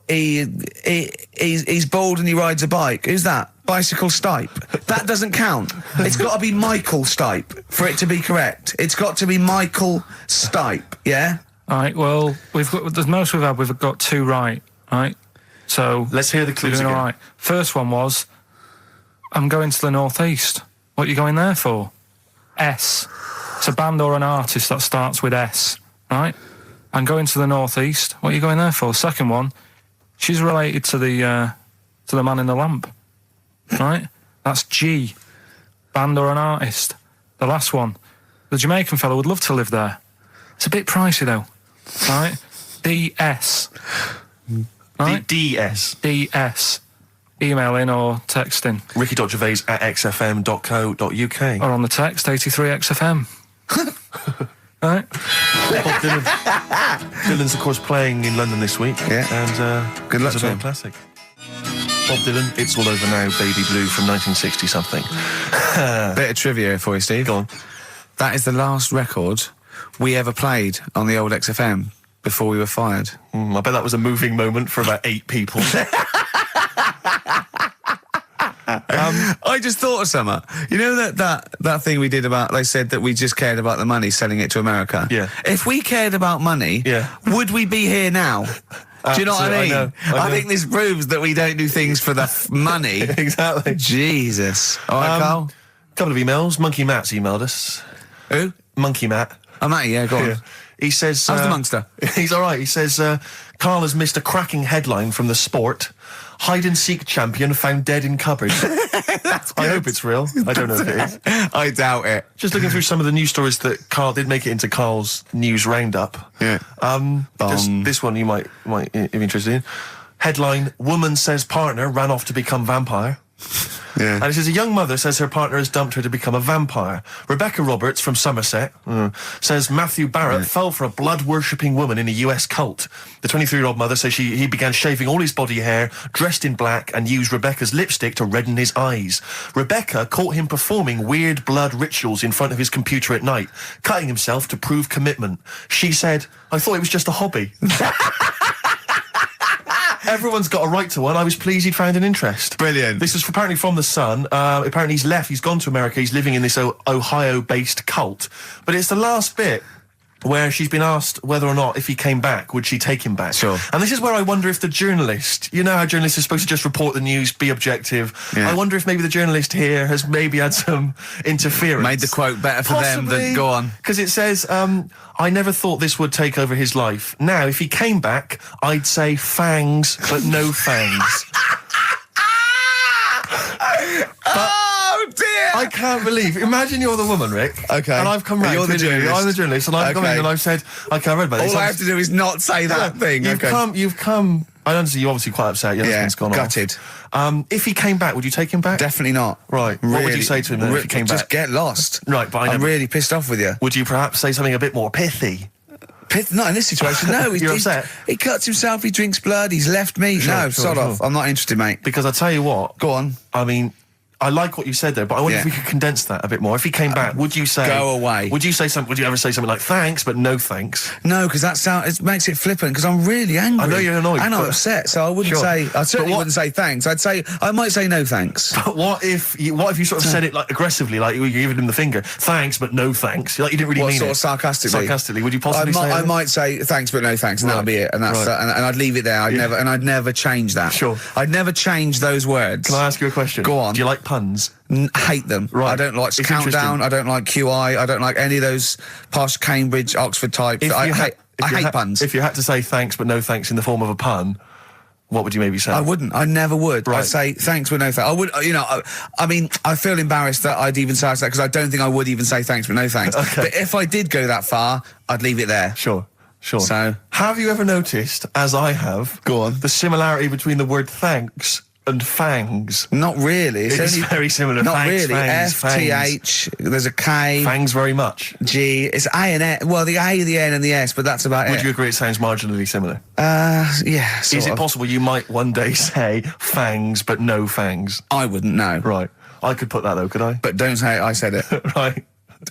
he's bald and he rides a bike. Who's that? Bicycle Stipe. That doesn't count. It's got to be Michael Stipe for it to be correct. It's got to be Michael Stipe, yeah? All right, well, the most we've got 2 right, right? So let's hear the clues again. All right. First one was, I'm going to the northeast. What are you going there for? S. It's a band or an artist that starts with S, right? I'm going to the northeast. What are you going there for? Second one, she's related to the man in the lamp, right? That's G. Band or an artist. The last one, the Jamaican fellow would love to live there. It's a bit pricey though, right? DS. Right? DS. DS. Email in or text in. Ricky.gervais@xfm.co.uk. Or on the text, 83XFM. Right? Bob Dylan. Dylan's, of course, playing in London this week. Yeah. And good luck it's to a him. classic. Bob Dylan, It's All Over Now, Baby Blue from 1960-something. Bit of trivia for you, Steve. Go on. That is the last record we ever played on the old XFM before we were fired. I bet that was a moving moment for about 8 people. I just thought of something. You know that thing we did about, they said that we just cared about the money, selling it to America? Yeah. If we cared about money, would we be here now? Do you know what I mean? I know. I think this proves that we don't do things for the money. Exactly. Jesus. All right, Carl? Couple of emails. Monkey Matt's emailed us. Who? Monkey Matt. Oh, Matty, yeah, go on. Yeah. He says... How's the Monster? He's all right. He says, Carl has missed a cracking headline from The Sport. Hide-and-seek champion found dead in cupboard. I hope it's real. I don't know if it is. I doubt it. Just looking through some of the news stories that Carl did make it into Carl's news roundup. Yeah. This one you might be interested in. Headline, woman says partner ran off to become vampire. Yeah. And it says a young mother says her partner has dumped her to become a vampire. Rebecca Roberts from Somerset says Matthew Barrett fell for a blood-worshipping woman in a US cult. The 23-year-old mother says he began shaving all his body hair, dressed in black, and used Rebecca's lipstick to redden his eyes. Rebecca caught him performing weird blood rituals in front of his computer at night, cutting himself to prove commitment. She said, I thought it was just a hobby. Everyone's got a right to one. I was pleased he'd found an interest. Brilliant. This is apparently from The Sun. Apparently he's left. He's gone to America. He's living in this Ohio-based cult. But it's the last bit where she's been asked whether or not, if he came back, would she take him back? Sure. And this is where I wonder if the journalist, you know how journalists are supposed to just report the news, be objective. Yeah. I wonder if maybe the journalist here has maybe had some interference. Made the quote better for them than go on. Because it says, I never thought this would take over his life. Now, if he came back, I'd say fangs, but no fangs. Oh, dear! I can't believe. Imagine you're the woman, Rick. Okay. And I've come round. You're the to you. journalist. I'm the journalist, and I've come in and I've said, okay, I read about this. All I have to do is not say that thing. You've come. I understand you're obviously quite upset. Your husband's gone gutted. off. If he came back, would you take him back? Definitely not. Right. What would you say to him then if he came back? Just get lost. Right, but I'm really pissed off with you. Would you perhaps say something a bit more pithy? Not in this situation. No, You're upset? He cuts himself. He drinks blood. He's left me. Sure, Sod off. I'm not interested, mate. Because I tell you what. Go on. I mean, I like what you said there, but I wonder if we could condense that a bit more. If he came back, would you say... Go away. Would you ever say something like, thanks, but no thanks? No, because it makes it flippant, because I'm really angry. I know you're annoyed. And I'm upset, so I wouldn't say... I certainly wouldn't say thanks. I might say no thanks. But what if you sort of said it like aggressively, like you were giving him the finger, thanks, but no thanks? Like you didn't really mean sort it. of sarcastically? Sarcastically, would you possibly say I might say thanks, but no thanks, and that'll be it. And that's and I'd leave it there. I'd never change that. Sure. I'd never change those words. Can I ask you a question? Go on. Do you like puns? Hate them. Right. I don't like It's Countdown. interesting. I don't like QI. I don't like any of those posh Cambridge, Oxford types. I hate puns. If you had to say thanks, but no thanks in the form of a pun, what would you maybe say? I wouldn't. I never would. Right. I'd say thanks, but no thanks. I would. I mean, I feel embarrassed that I'd even say that because I don't think I would even say thanks, but no thanks. Okay. But if I did go that far, I'd leave it there. Sure. So, have you ever noticed, as I have, Go on. the similarity between the word thanks and fangs? not really. It's only very similar. Not Thanks, really. fangs, FTH. There's a K. Fangs very much. G. It's A and S. Well, the A, the N, and the S, but that's about it. Would you agree it sounds marginally similar? Yeah. Is it possible you might one day say fangs but no fangs? I wouldn't know. Right. I could put that though, could I? But don't say I said it. Right.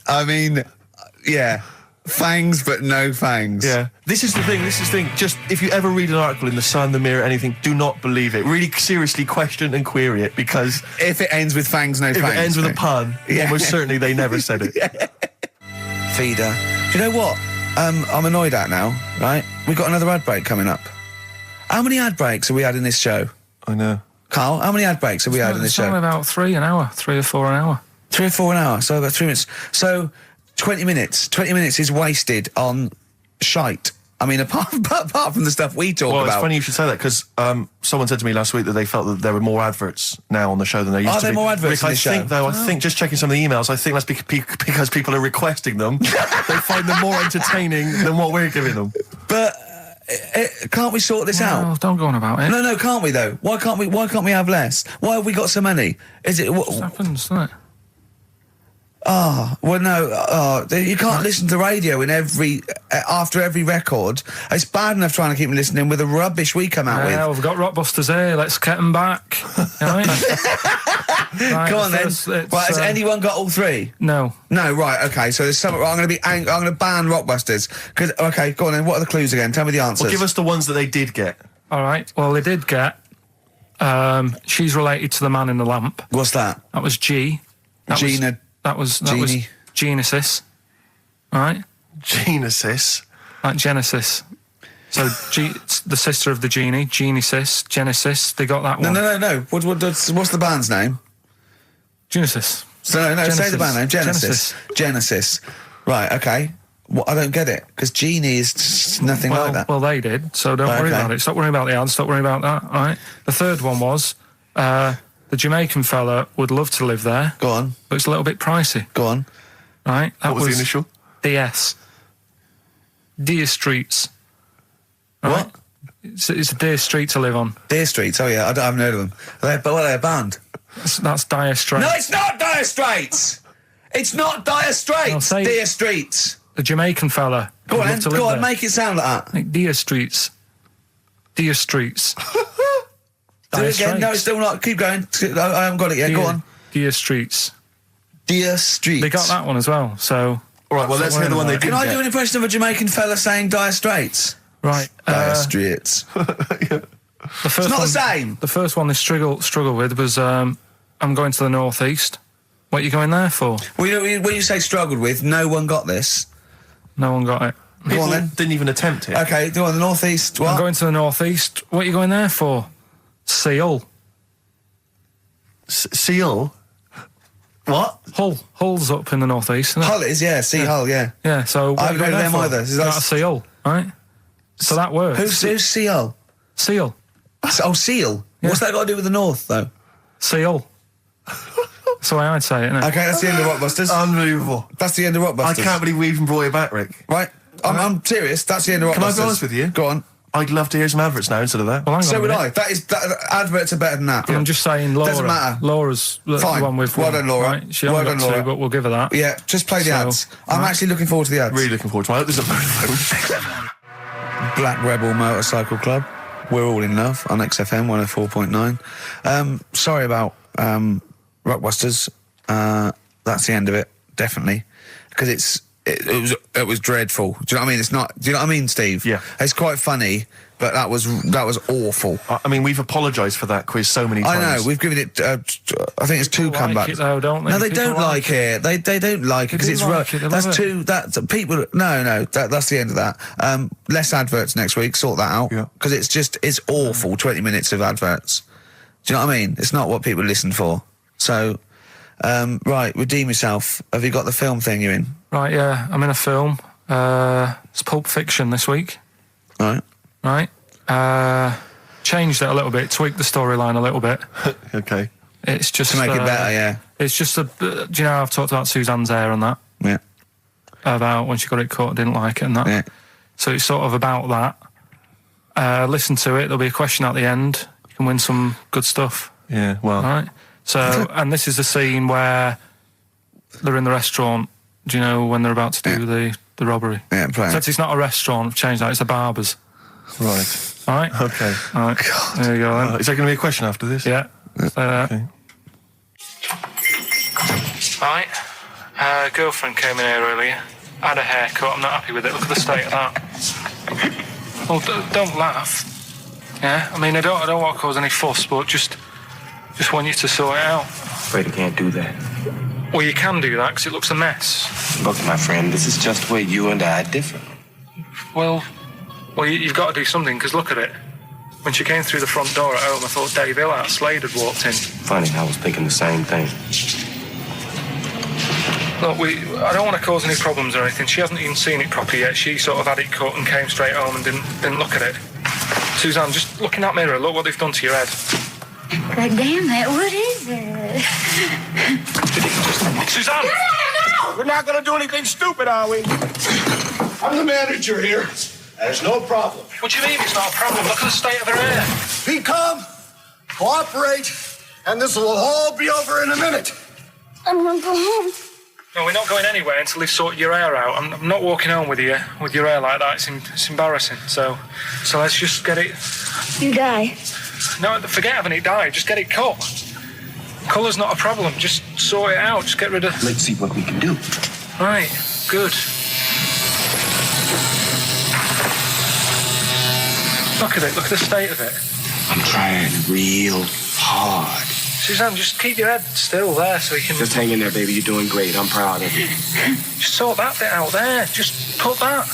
I mean, yeah. Fangs, but no fangs. Yeah. This is the thing. Just if you ever read an article in The Sun, The Mirror, anything, do not believe it. Really seriously question and query it, because If it ends with fangs, no if fangs. it ends with a pun, almost certainly they never said it. Feeder. Do you know what? I'm annoyed at now, right? We've got another ad break coming up. How many ad breaks have we had in this show? I know. Carl, how many ad breaks have we had in this It's only show? about 3 or 4 an hour. 3 or 4 an hour, so about 3 minutes. So, 20 minutes. 20 minutes is wasted on shite. I mean, apart from the stuff we talk Well, about. it's funny you should say that, because someone said to me last week that they felt that there were more adverts now on the show than there used to be. Are there more adverts Rick, in this show? I think, just checking some of the emails, I think that's because people are requesting them. They find them more entertaining than what we're giving them. But can't we sort this Well, out? don't go on about it. No, can't we though? Why can't we have less? Why have we got so many? Is it? It happens, doesn't it? Well, no, you can't listen to radio in after every record. It's bad enough trying to keep me listening with the rubbish we come out Yeah, with. we've got Rockbusters here. Let's get them back. Right, Come on then. it's, Right, has anyone got all three? No. No, right, okay. So there's some. I'm going to ban Rockbusters. Okay, go on then. What are the clues again? Tell me the answers. Well, give us the ones that they did get. All right. Well, they did get. She's related to the man in the lamp. What's that? That was G. Gina. That was Genie. Genesis. All right. Genesis. Like Genesis. So it's the sister of the genie. Genesis. Genesis. They got that one. No. What's the band's name? Genesis. So no, Genesis. say the band name. Genesis. Right, okay. Well, I don't get it, because Genie is just nothing like that. Well, they did, so don't worry about it. Stop worrying about the ads, stop worrying about that, all right? The third one was, the Jamaican fella would love to live there. Go on. But it's a little bit pricey, Go on. right? That What was the initial? DS. Deer Streets. Right? What? It's a dear street to live on. Deer Streets. Oh yeah, I haven't heard of them. But what are they, a band? That's Dire Straits. No, it's not Dire Straits. It's not Dire Straits. I'll say- Deer Streets. The Jamaican fella. Go would on, love then. to live Go on. there. Make it sound like that. Like Deer Streets. Deer Streets. Do Dire it again. No, Straits. it's still not. Keep going. I haven't got it yet. Go on. Deer Streets. Deer Streets. They got that one as well, so... All right, well, let's hear the one they did Can I get. do an impression of a Jamaican fella saying Dire Straits? Right. Dire Straits. The first It's not one, the same. The first one they struggle with was I'm going to the northeast. What are you going there for? Well, when you say struggled with, no one got this. No one got it. Go People on then. didn't even attempt it. Okay, go on. The northeast. What? I'm going to the northeast. What are you going there for? Seal. Seal? What? Hull's up in the northeast, isn't it? Hull is, yeah. Sea Hull, yeah. Yeah, so what I are you haven't going heard there of them for? either. Is Got that- a seal, right? So that works. Who's Sea Hull? Seal. Oh, Seal. Yeah. What's that got to do with the north, though? Seal. That's the way I'd say it, innit? Okay, that's the end of Rockbusters. Unbelievable. That's the end of Rockbusters. I can't believe we even brought it back, Rick. Right, I'm serious. That's the end of Rockbusters. Can I be honest with you? Go on. I'd love to hear some adverts now instead of that. Well, hang on So a would minute. Adverts are better than that. I'm just saying, Laura. Doesn't matter. Laura's the Fine. one with Well done, Laura. Right? She Well only done, got two, Laura. but we'll give her that. Yeah, just play the So, ads. I'm actually looking forward to the ads. Really looking forward to it. I hope there's a Vodafone. Black Rebel Motorcycle Club. We're all in love on XFM 104.9. Sorry about Rockbusters. That's the end of it, definitely, because it was dreadful. Do you know what I mean? It's not. Do you know what I mean, Steve? Yeah. It's quite funny, but that was awful. I mean, we've apologised for that quiz so many times. I know. We've given it. I think it's two People like comebacks. it though, don't they? No, they People don't like it. They don't like it because do it's like it, they that's love too. That's people. No. That's the end of that. Less adverts next week. Sort that out. Yeah. Because it's awful. 20 minutes of adverts. Do you know what I mean? It's not what people listen for. So, right, redeem yourself. Have you got the film thing you're in? Right, yeah, I'm in a film. It's Pulp Fiction this week. Right. Right. Changed it a little bit, tweaked the storyline a little bit. Okay. It's just To make it better, yeah. It's just do you know I've talked about Suzanne's hair and that, Yeah. about when she got it cut, didn't like it and that. Yeah. So it's sort of about that. Listen to it. There'll be a question at the end. You can win some good stuff. Yeah, well. Right. So, and this is the scene where they're in the restaurant. Do you know when they're about to do the robbery? Yeah, play it. Except it's not a restaurant. I've changed that. It's a barber's. Right. All right. Okay. All right. There you go then. Is there going to be a question after this? Yeah. Okay. Right. Girlfriend came in here earlier. Had a haircut. I'm not happy with it. Look at the state of that. Well, don't laugh. Yeah. I mean, I don't want to cause any fuss, but just want you to sort it out. Afraid I can't do that. Well, you can do that because it looks a mess. Look, my friend, this is just where you and I differ. Well, you've got to do something because look at it. When she came through the front door at home, I thought Dave Hill out Slade had walked in. Funny, I was thinking the same thing. Look, I don't want to cause any problems or anything. She hasn't even seen it properly yet. She sort of had it cut and came straight home and didn't look at it. Suzanne, just look in that mirror. Look what they've done to your head. God damn it, what is it? Suzanne! No! We're not gonna do anything stupid, are we? I'm the manager here. There's no problem. What do you mean it's not a problem? Look at the state of her hair. Be calm, cooperate, and this will all be over in a minute. I'm gonna go home. No, we're not going anywhere until they've sorted your hair out. I'm not walking home with you with your hair like that. It's embarrassing. So let's just get it. You die. No, forget having it dyed. Just get it cut. Colour's not a problem. Just sort it out. Just get rid of. Let's see what we can do. Right. Good. Look at it. Look at the state of it. I'm trying real hard. Suzanne, just keep your head still there so we can. Just hang in there, baby. You're doing great. I'm proud of you. Just sort that bit out there. Just put that.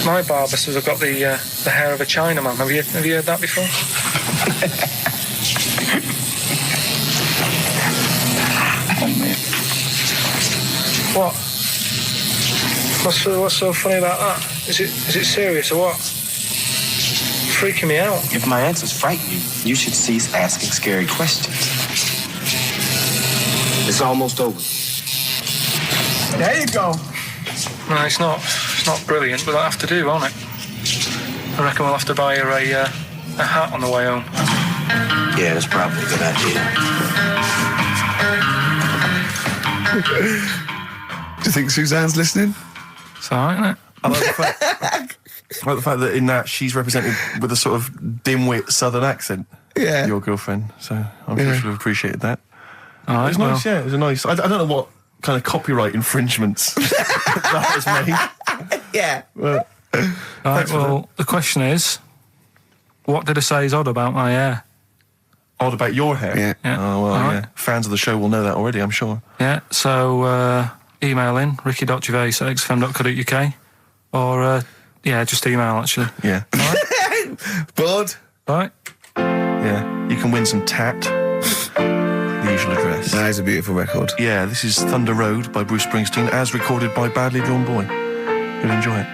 My barber says I've got the hair of a Chinaman. Have you heard that before? Oh, man. What? What's so funny about that? Is it serious or what? Freaking me out. If my answers frighten you, you should cease asking scary questions. It's almost over. There you go. No, it's not brilliant, but that'll have to do, won't it? I reckon we'll have to buy her a hat on the way home. Yeah, that's probably a good idea. Do you think Suzanne's listening? It's all right, isn't it? I like the fact that in that she's represented with a sort of dimwit southern accent. Yeah. Your girlfriend. So I'm sure she'll have appreciated that. All right, It's nice, yeah. It was a nice. I don't know what kind of copyright infringements that was made. Yeah. Well, Right, well, the question is, what did I say is odd about my hair? odd about your hair. Yeah. Yeah. Oh well, All yeah. right. Fans of the show will know that already, I'm sure. Yeah, so email in, ricky.gervais@xfm.co.uk, or, just email, actually. Yeah. Bored? Right? Yeah. You can win some tat. The usual address. That is a beautiful record. Yeah, this is Thunder Road by Bruce Springsteen, as recorded by Badly Drawn Boy. You'll enjoy it.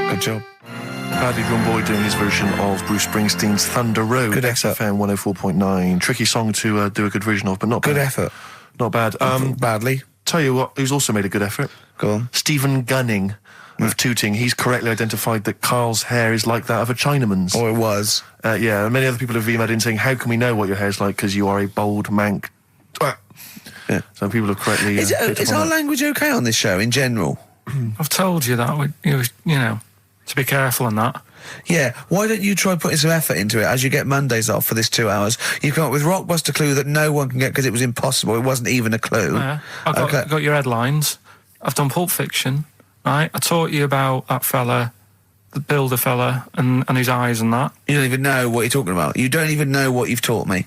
Good job. Badly Drawn Boy doing his version of Bruce Springsteen's Thunder Road. Good effort. XFM 104.9. Tricky song to do a good version of, but not Good bad. effort. Not bad. Badly. Tell you what, who's also made a good effort? Go on. Stephen Gunning of Tooting. He's correctly identified that Karl's hair is like that of a Chinaman's. Or it was. Yeah, and many other people have emailed in saying, how can we know what your hair's like because you are a bold mank. Yeah. So people have correctly... Is our language okay on this show in general? I've told you that, you know, to be careful on that. Yeah, why don't you try putting some effort into it as you get Mondays off for this 2 hours? You come up with Rockbuster clue that no one can get because it was impossible. It wasn't even a clue. Yeah, I've got your headlines. I've done Pulp Fiction, right? I taught you about that fella, the builder fella, and his eyes and that. You don't even know what you're talking about. You don't even know what you've taught me.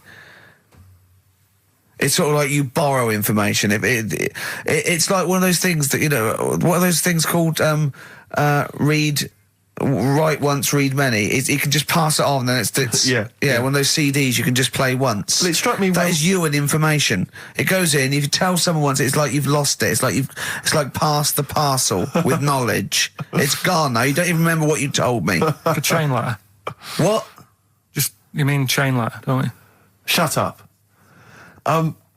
It's sort of like you borrow information. It's like one of those things that, you know, what are those things called, write once, read many. You can just pass it on, and it's yeah. One of those CDs you can just play once. Well, it struck me that is you and information. It goes in. If you tell someone once, it's like you've lost it. It's like passed the parcel with knowledge. It's gone now. You don't even remember what you told me. Like a chain letter. What? You mean chain letter, don't you? Shut up.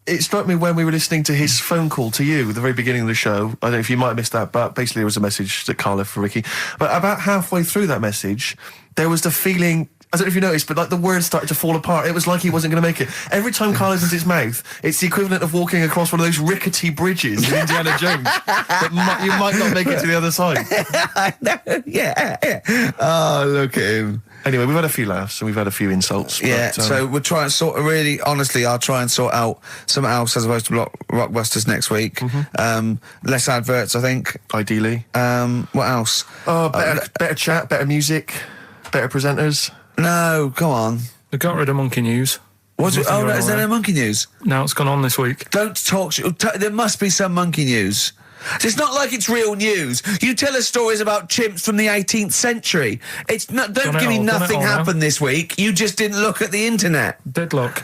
It struck me when we were listening to his phone call to you at the very beginning of the show. I don't know if you might have missed that, but basically it was a message that Karl left for Ricky. But about halfway through that message, there was the feeling, I don't know if you noticed, but like the words started to fall apart. It was like he wasn't going to make it. Every time Karl opens his mouth, it's the equivalent of walking across one of those rickety bridges in Indiana Jones. You might not make it to the other side. I know, yeah. Oh, look at him. Anyway, we've had a few laughs and we've had a few insults. Yeah, but, so we'll try and sort of really, honestly, I'll try and sort out something else as opposed to Rockbusters next week. Less adverts, I think. Ideally. What else? Oh, better chat, better music, better presenters. No, come on. They got rid of Monkey News. What's it? Oh, no, is there no Monkey News? No, it's gone on this week. Don't talk. There must be some Monkey News. It's not like it's real news. You tell us stories about chimps from the 18th century. It's not. Don't give me nothing happened this week. You just didn't look at the internet. Did look.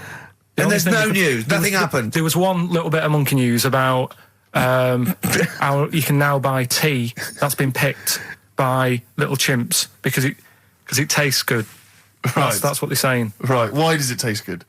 And there's no news. Nothing happened. There was one little bit of Monkey News about how you can now buy tea that's been picked by little chimps because it tastes good. Right. That's what they're saying. Right. Why does it taste good?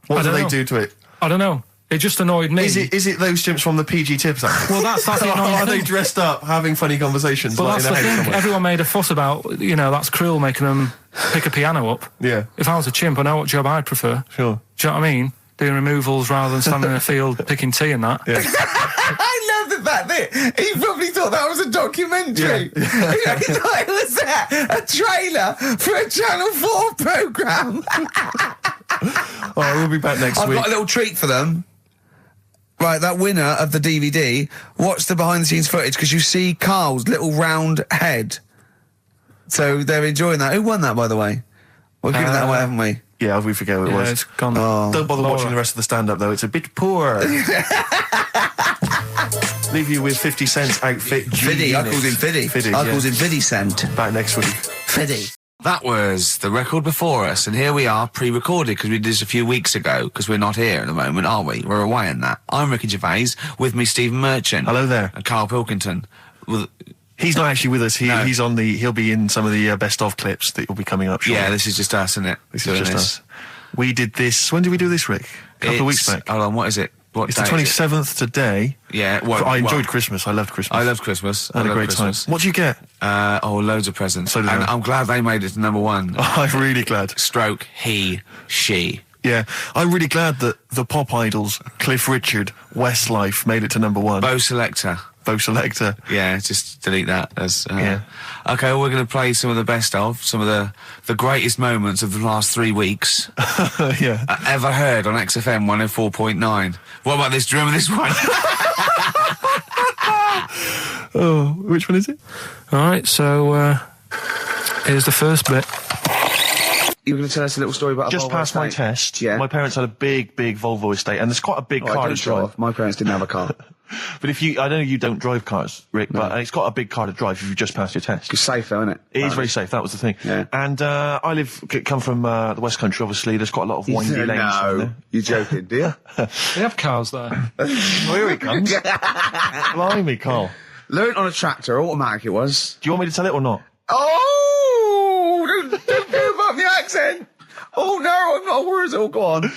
What do they do to it? I don't know. It just annoyed me. Is it those chimps from the PG Tips Act? Well, that's the annoying Are thing. they dressed up, having funny conversations? Well, like that's in a the house thing. somewhere? Everyone made a fuss about, that's cruel making them pick a piano up. Yeah. If I was a chimp, I know what job I'd prefer. Sure. Do you know what I mean? Doing removals rather than standing in a field picking tea and that. Yeah. I love the fact that he probably thought that was a documentary. Yeah. He thought it was a trailer for a Channel 4 programme. Oh, we'll be back next I've week. got a little treat for them. Right, that winner of the DVD, watch the behind-the-scenes footage because you see Karl's little round head. So they're enjoying that. Who won that, by the way? We've given that away, haven't we? Yeah, we forget what it was. It's gone. Don't bother Laura. watching the rest of the stand-up, though. It's a bit poor. Leave you with 50 Cent's outfit. Fiddy, I called him Fiddy. I called him Fiddy Cent. Back next week. Fiddy. That was the record before us, and here we are, pre-recorded, because we did this a few weeks ago, because we're not here at the moment, are we? We're away in that. I'm Ricky Gervais, with me Stephen Merchant. Hello there. And Karl Pilkington. He's not actually with us. No. He'll be in some of the best-of clips that will be coming up shortly. Yeah, this is just us, isn't it? This is just us. We did this... When did we do this, Rick? A couple of weeks back. Hold on, what is it? It's the 27th today. Yeah. I enjoyed Christmas. I loved Christmas. I loved Christmas. I had a great time. What'd you get? Loads of presents. So did and I. I'm glad they made it to number one. I'm really glad. Stroke, he, she. Yeah. I'm really glad that the pop idols, Cliff Richard, Westlife, made it to number one. Bo Selector. Yeah, just delete that. Yeah. Okay, well, we're going to play some of the best of, some of the greatest moments of the last 3 weeks. Yeah. Ever heard on XFM 104.9. What about this? Do you remember this one? Oh, which one is it? All right, so here's the first bit. You were going to tell us a little story about Just a Volvo passed my estate? test. Yeah. My parents had a big Volvo estate, and there's quite a big car to drive. My parents didn't have a car. But I know you don't drive cars, Rick, but it's got a big car to drive if you just passed your test. It's safe though, isn't it? It is very safe, that was the thing. Yeah. And I come from the West Country, obviously. There's quite a lot of windy lanes down there. You're joking, do you? They have cars there. Oh, here he comes. Blimey, Karl. Learned on a tractor, automatic it was. Do you want me to tell it or not? Oh! Don't give up the accent! Oh no, I'm not worried. Oh, go on.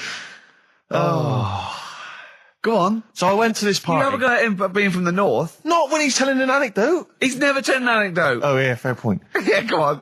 Go on. So I went to this You party. have a go at him being from the north. Not when he's telling an anecdote. He's never told an anecdote. Oh yeah, fair point. Yeah, go on.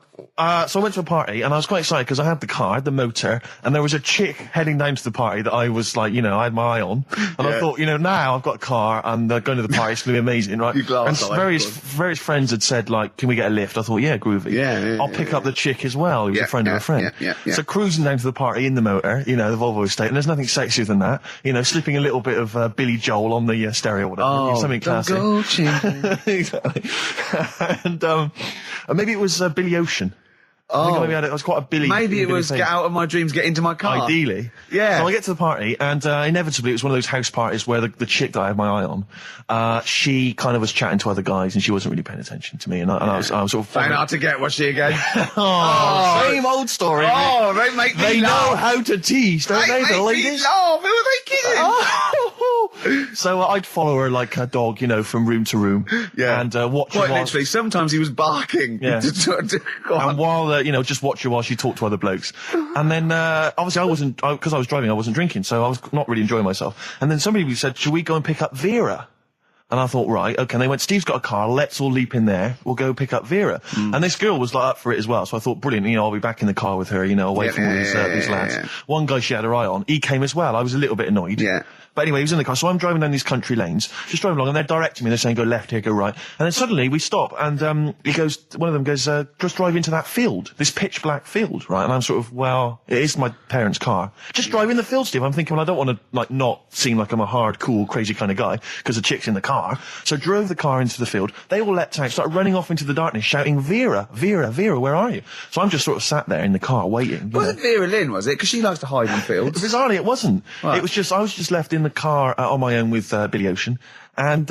So I went to a party and I was quite excited because I had the car, the motor, and there was a chick heading down to the party that I was like, I had my eye on. And I thought, now I've got a car and going to the party, it's going to be amazing, right? And various friends had said, like, can we get a lift? I thought, yeah, groovy. Yeah, I'll pick up the chick as well, who was a friend of a friend. Yeah. So cruising down to the party in the motor, the Volvo estate, and there's nothing sexier than that. Slipping a little bit of Billy Joel on the stereo or whatever. Something classic. Exactly. And maybe it was Billy Ocean. I think maybe it was quite a Billy. Maybe it was thing. Get Out of My Dreams, Get Into My Car. Ideally. Yeah. So I get to the party, and inevitably it was one of those house parties where the chick that I had my eye on, she kind of was chatting to other guys, and she wasn't really paying attention to me, and I was sort of... Trying hard to get, was she again? Same old story. Oh, they make me They laugh. know how to tease, don't they, the ladies? They make me laugh. Who are they kidding? So I'd follow her like a dog, from room to room. Yeah. And watch her Quite while... literally, sometimes he was barking. Yeah. Go on. And while, just watch her while she talked to other blokes. And then, obviously because I was driving, I wasn't drinking, so I was not really enjoying myself. And then somebody said, should we go and pick up Vera? And I thought, right, okay. And they went, Steve's got a car, let's all leap in there, we'll go pick up Vera. And this girl was like up for it as well, so I thought, brilliant, I'll be back in the car with her, away from all these lads. Yeah. One guy she had her eye on, he came as well. I was a little bit annoyed. Yeah. But anyway, he was in the car, so I'm driving down these country lanes, just driving along, and they're directing me, they're saying, go left here, go right. And then suddenly we stop, and one of them goes, just drive into that field, this pitch black field, right? And I'm sort of, well, it is my parents' car. Just drive in the field, Steve. I'm thinking, well, I don't want to, not seem like I'm a hard, cool, crazy kind of guy, because the chick's in the car. So drove the car into the field. They all leapt out, started running off into the darkness, shouting, Vera, Vera, Vera, where are you? So I'm just sort of sat there in the car waiting. Wasn't Vera Lynn, was it? Because she likes to hide in fields. Bizarrely, it wasn't. Right. It was just, I was just left in the car on my own with Billy Ocean. And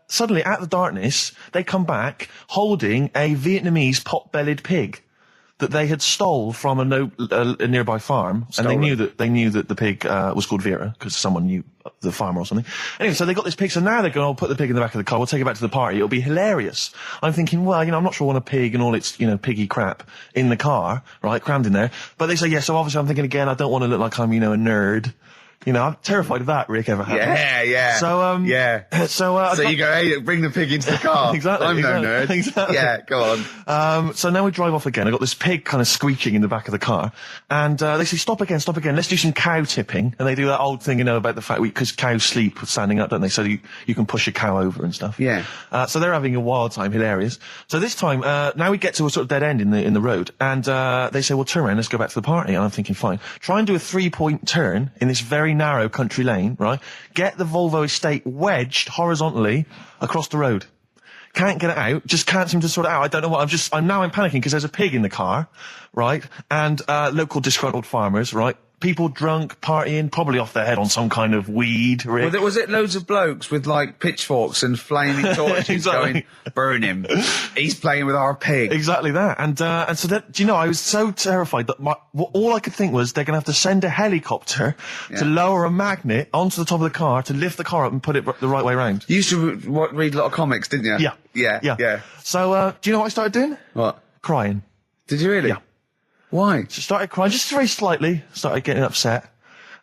suddenly, at the darkness, they come back holding a Vietnamese pot-bellied pig that they had stole from a nearby farm. And they knew that the pig was called Vera, because someone knew the farmer or something. Anyway, so they got this pig, so now they're going, I'll put the pig in the back of the car, we'll take it back to the party, it'll be hilarious. I'm thinking, well, I'm not sure I want a pig and all its, piggy crap in the car, right, crammed in there. But they say, yeah, so obviously I'm thinking again, I don't want to look like I'm, a nerd. I'm terrified of that, Rick, ever happens. Yeah. So, So you go, hey, bring the pig into the car. Exactly. I'm no nerd. Exactly. Yeah, go on. So now we drive off again. I got this pig kind of screeching in the back of the car. And, they say, stop again. Let's do some cow tipping. And they do that old thing, about the fact because cows sleep standing up, don't they? So you can push a cow over and stuff. Yeah. So they're having a wild time, hilarious. So this time, now we get to a sort of dead end in the road. And, they say, well, turn around, let's go back to the party. And I'm thinking, fine. Try and do a 3-point turn in this very narrow country lane, right? Get the Volvo estate wedged horizontally across the road. Can't get it out, just can't seem to sort it out. I don't know what, I'm panicking because there's a pig in the car, right? And, local disgruntled farmers, right? People drunk, partying, probably off their head on some kind of weed, Rick. Well, was it loads of blokes with, pitchforks and flaming torches Exactly. going, burn him. He's playing with our pig. Exactly that. And so that, do you know, I was so terrified that all I could think was they're going to have to send a helicopter to lower a magnet onto the top of the car to lift the car up and put it the right way around. You used to read a lot of comics, didn't you? Yeah. So, do you know what I started doing? What? Crying. Did you really? Yeah. Why? So started crying, just very slightly, started getting upset.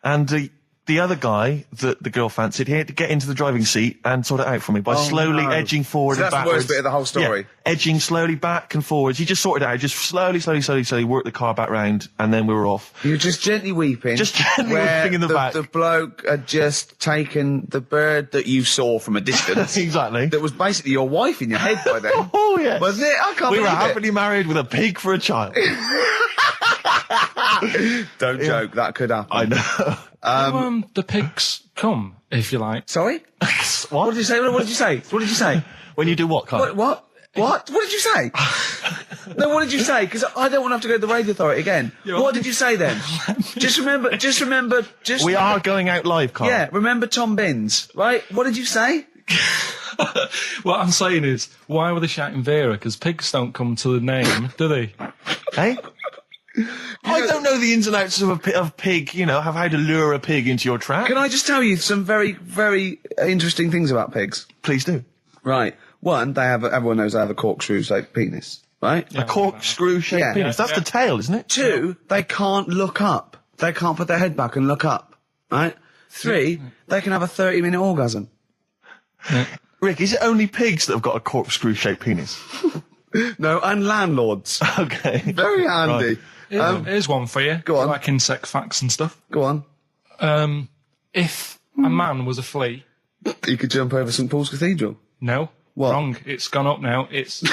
And the other guy that the girl fancied, he had to get into the driving seat and sort it out for me by slowly edging forward so and that's backwards. the worst bit of the whole story. Yeah, edging slowly back and forwards. He just sorted it out, just slowly worked the car back round, and then we were off. You were just gently weeping. Just gently weeping in the back. The bloke had just taken the bird that you saw from a distance. Exactly. That was basically your wife in your head by then. Oh, yes. Was it? I can't We believe were it. happily married with a pig for a child. Don't joke, that could happen. I know. The pigs come, if you like. Sorry? What did you say? What did you say? What did you say? When you do what, Carl? What? What did you say? No, what did you say? Because I don't want to have to go to the radio authority again. What did you say then? Just remember. We are going out live, Carl. Yeah, remember Tom Binns, right? What did you say? What I'm saying is, why were they shouting Vera? Because pigs don't come to the name, do they? Hey? I don't know the ins and outs of pig, have how to lure a pig into your trap. Can I just tell you some very, very interesting things about pigs? Please do. Right. One, everyone knows they have a corkscrew-shaped penis, right? A corkscrew-shaped penis. That's the tail, isn't it? Two, they can't look up. They can't put their head back and look up, right? 3, they can have a 30-minute orgasm. Rick, is it only pigs that have got a corkscrew-shaped penis? No, and landlords. Okay. Very handy. Here's one for you. Go on. Like insect facts and stuff. Go on. If a man was a flea... You could jump over St Paul's Cathedral. No. What? Wrong. It's gone up now. It's... the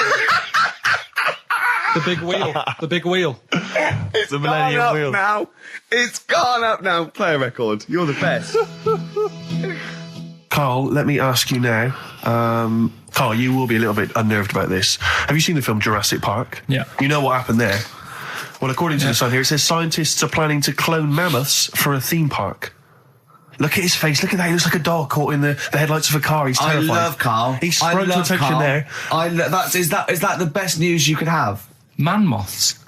big wheel. The big wheel. It's the Millennium gone up Wheel. now. It's gone up now. Play a record. You're the best. Karl, let me ask you now. Karl, you will be a little bit unnerved about this. Have you seen the film Jurassic Park? Yeah. You know what happened there? Well, according to the Sun here, it says scientists are planning to clone mammoths for a theme park. Look at his face. Look at that. He looks like a dog caught in the headlights of a car. He's terrified. I love Karl. He's sprung to attention Karl. there. Is that the best news you could have? Man moths.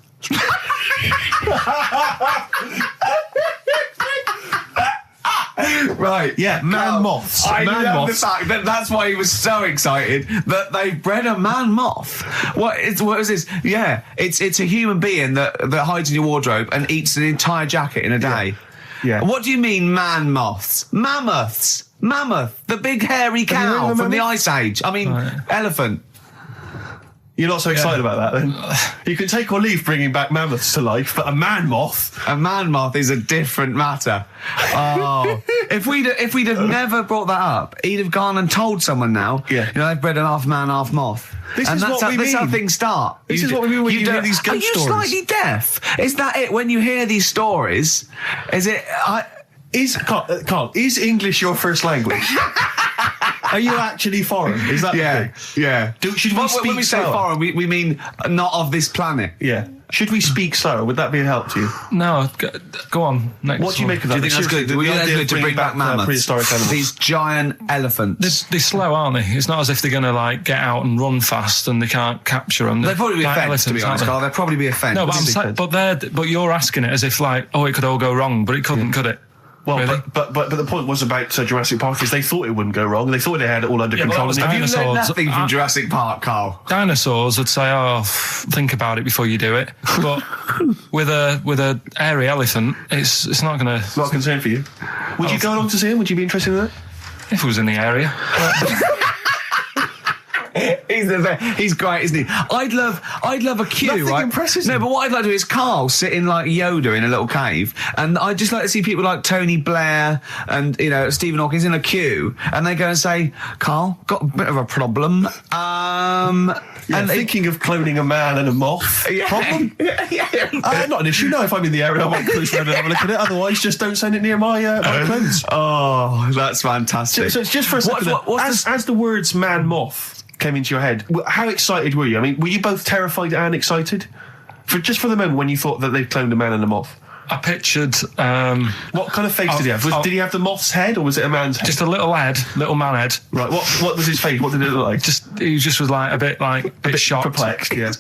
Right. Yeah, man moths. I Man love moths. the fact that that's why he was so excited that they bred a man moth. What is this? Yeah, it's a human being that hides in your wardrobe and eats an entire jacket in a day. Yeah. What do you mean, man moths? Mammoths. Mammoth, the big hairy cow heard of from the mammoth? Ice Age. I mean, elephant. You're not so excited about that, then? You can take or leave bringing back mammoths to life, but a man moth... A man moth is a different matter. Oh, if we'd have never brought that up, he'd have gone and told someone now. Yeah. You know, they've bred an half man, half moth. This is what we That's how mean. things start. This is what we mean when you hear these ghost Are you stories. slightly deaf? Is that it? When you hear these stories, is it? Karl, is English your first language? Are you actually foreign? Is that the thing? yeah. Should we speak when we say slower? foreign, we mean not of this planet. Yeah. Should we speak slower? Would that be a help to you? No, go on. Next What do you one. make of Do that? you think that's good? The Do you think that's idea good of to bring back mammoths? prehistoric animals. These giant elephants. They're slow, aren't they? It's not as if they're going to like get out and run fast and they can't capture them. They'd probably be a Like fence, to be elephants, honest, aren't Karl. they? They'd probably be a fence. No, but you're asking it as if like, oh, it could all go wrong, but it couldn't, could it? Well, Really? but the point was about Jurassic Park is they thought it wouldn't go wrong. They thought they had it all under Yeah, but control. that was And Have you learned dinosaurs. nothing from Jurassic Park, Karl? Dinosaurs would say, "Oh, think about it before you do it." But with a hairy elephant, it's not going to. not a concern for you. Would you go along to see him? Would you be interested in that? If it was in the area, He's great, isn't he? I'd love a queue, Nothing right? impresses No, him. but what I'd like to do is Karl sitting like Yoda in a little cave, and I'd just like to see people like Tony Blair and Stephen Hawking in a queue, and they go and say, "Karl, got a bit of a problem." And thinking of cloning a man and a moth. Problem? Not an issue. No, if I'm in the area, I might cruise around and have a look at it. Otherwise, just don't send it near my clothes. Oh, that's fantastic. So it's just for a second. As the words "man moth" came into your head, how excited were you? I mean, were you both terrified and excited? For the moment when you thought that they'd cloned a man and a moth? I pictured What kind of face did he have? Did he have the moth's head or was it a man's head? just a little man head. Right, what was his face? What did it look like? He just was like a bit shocked, perplexed, yeah.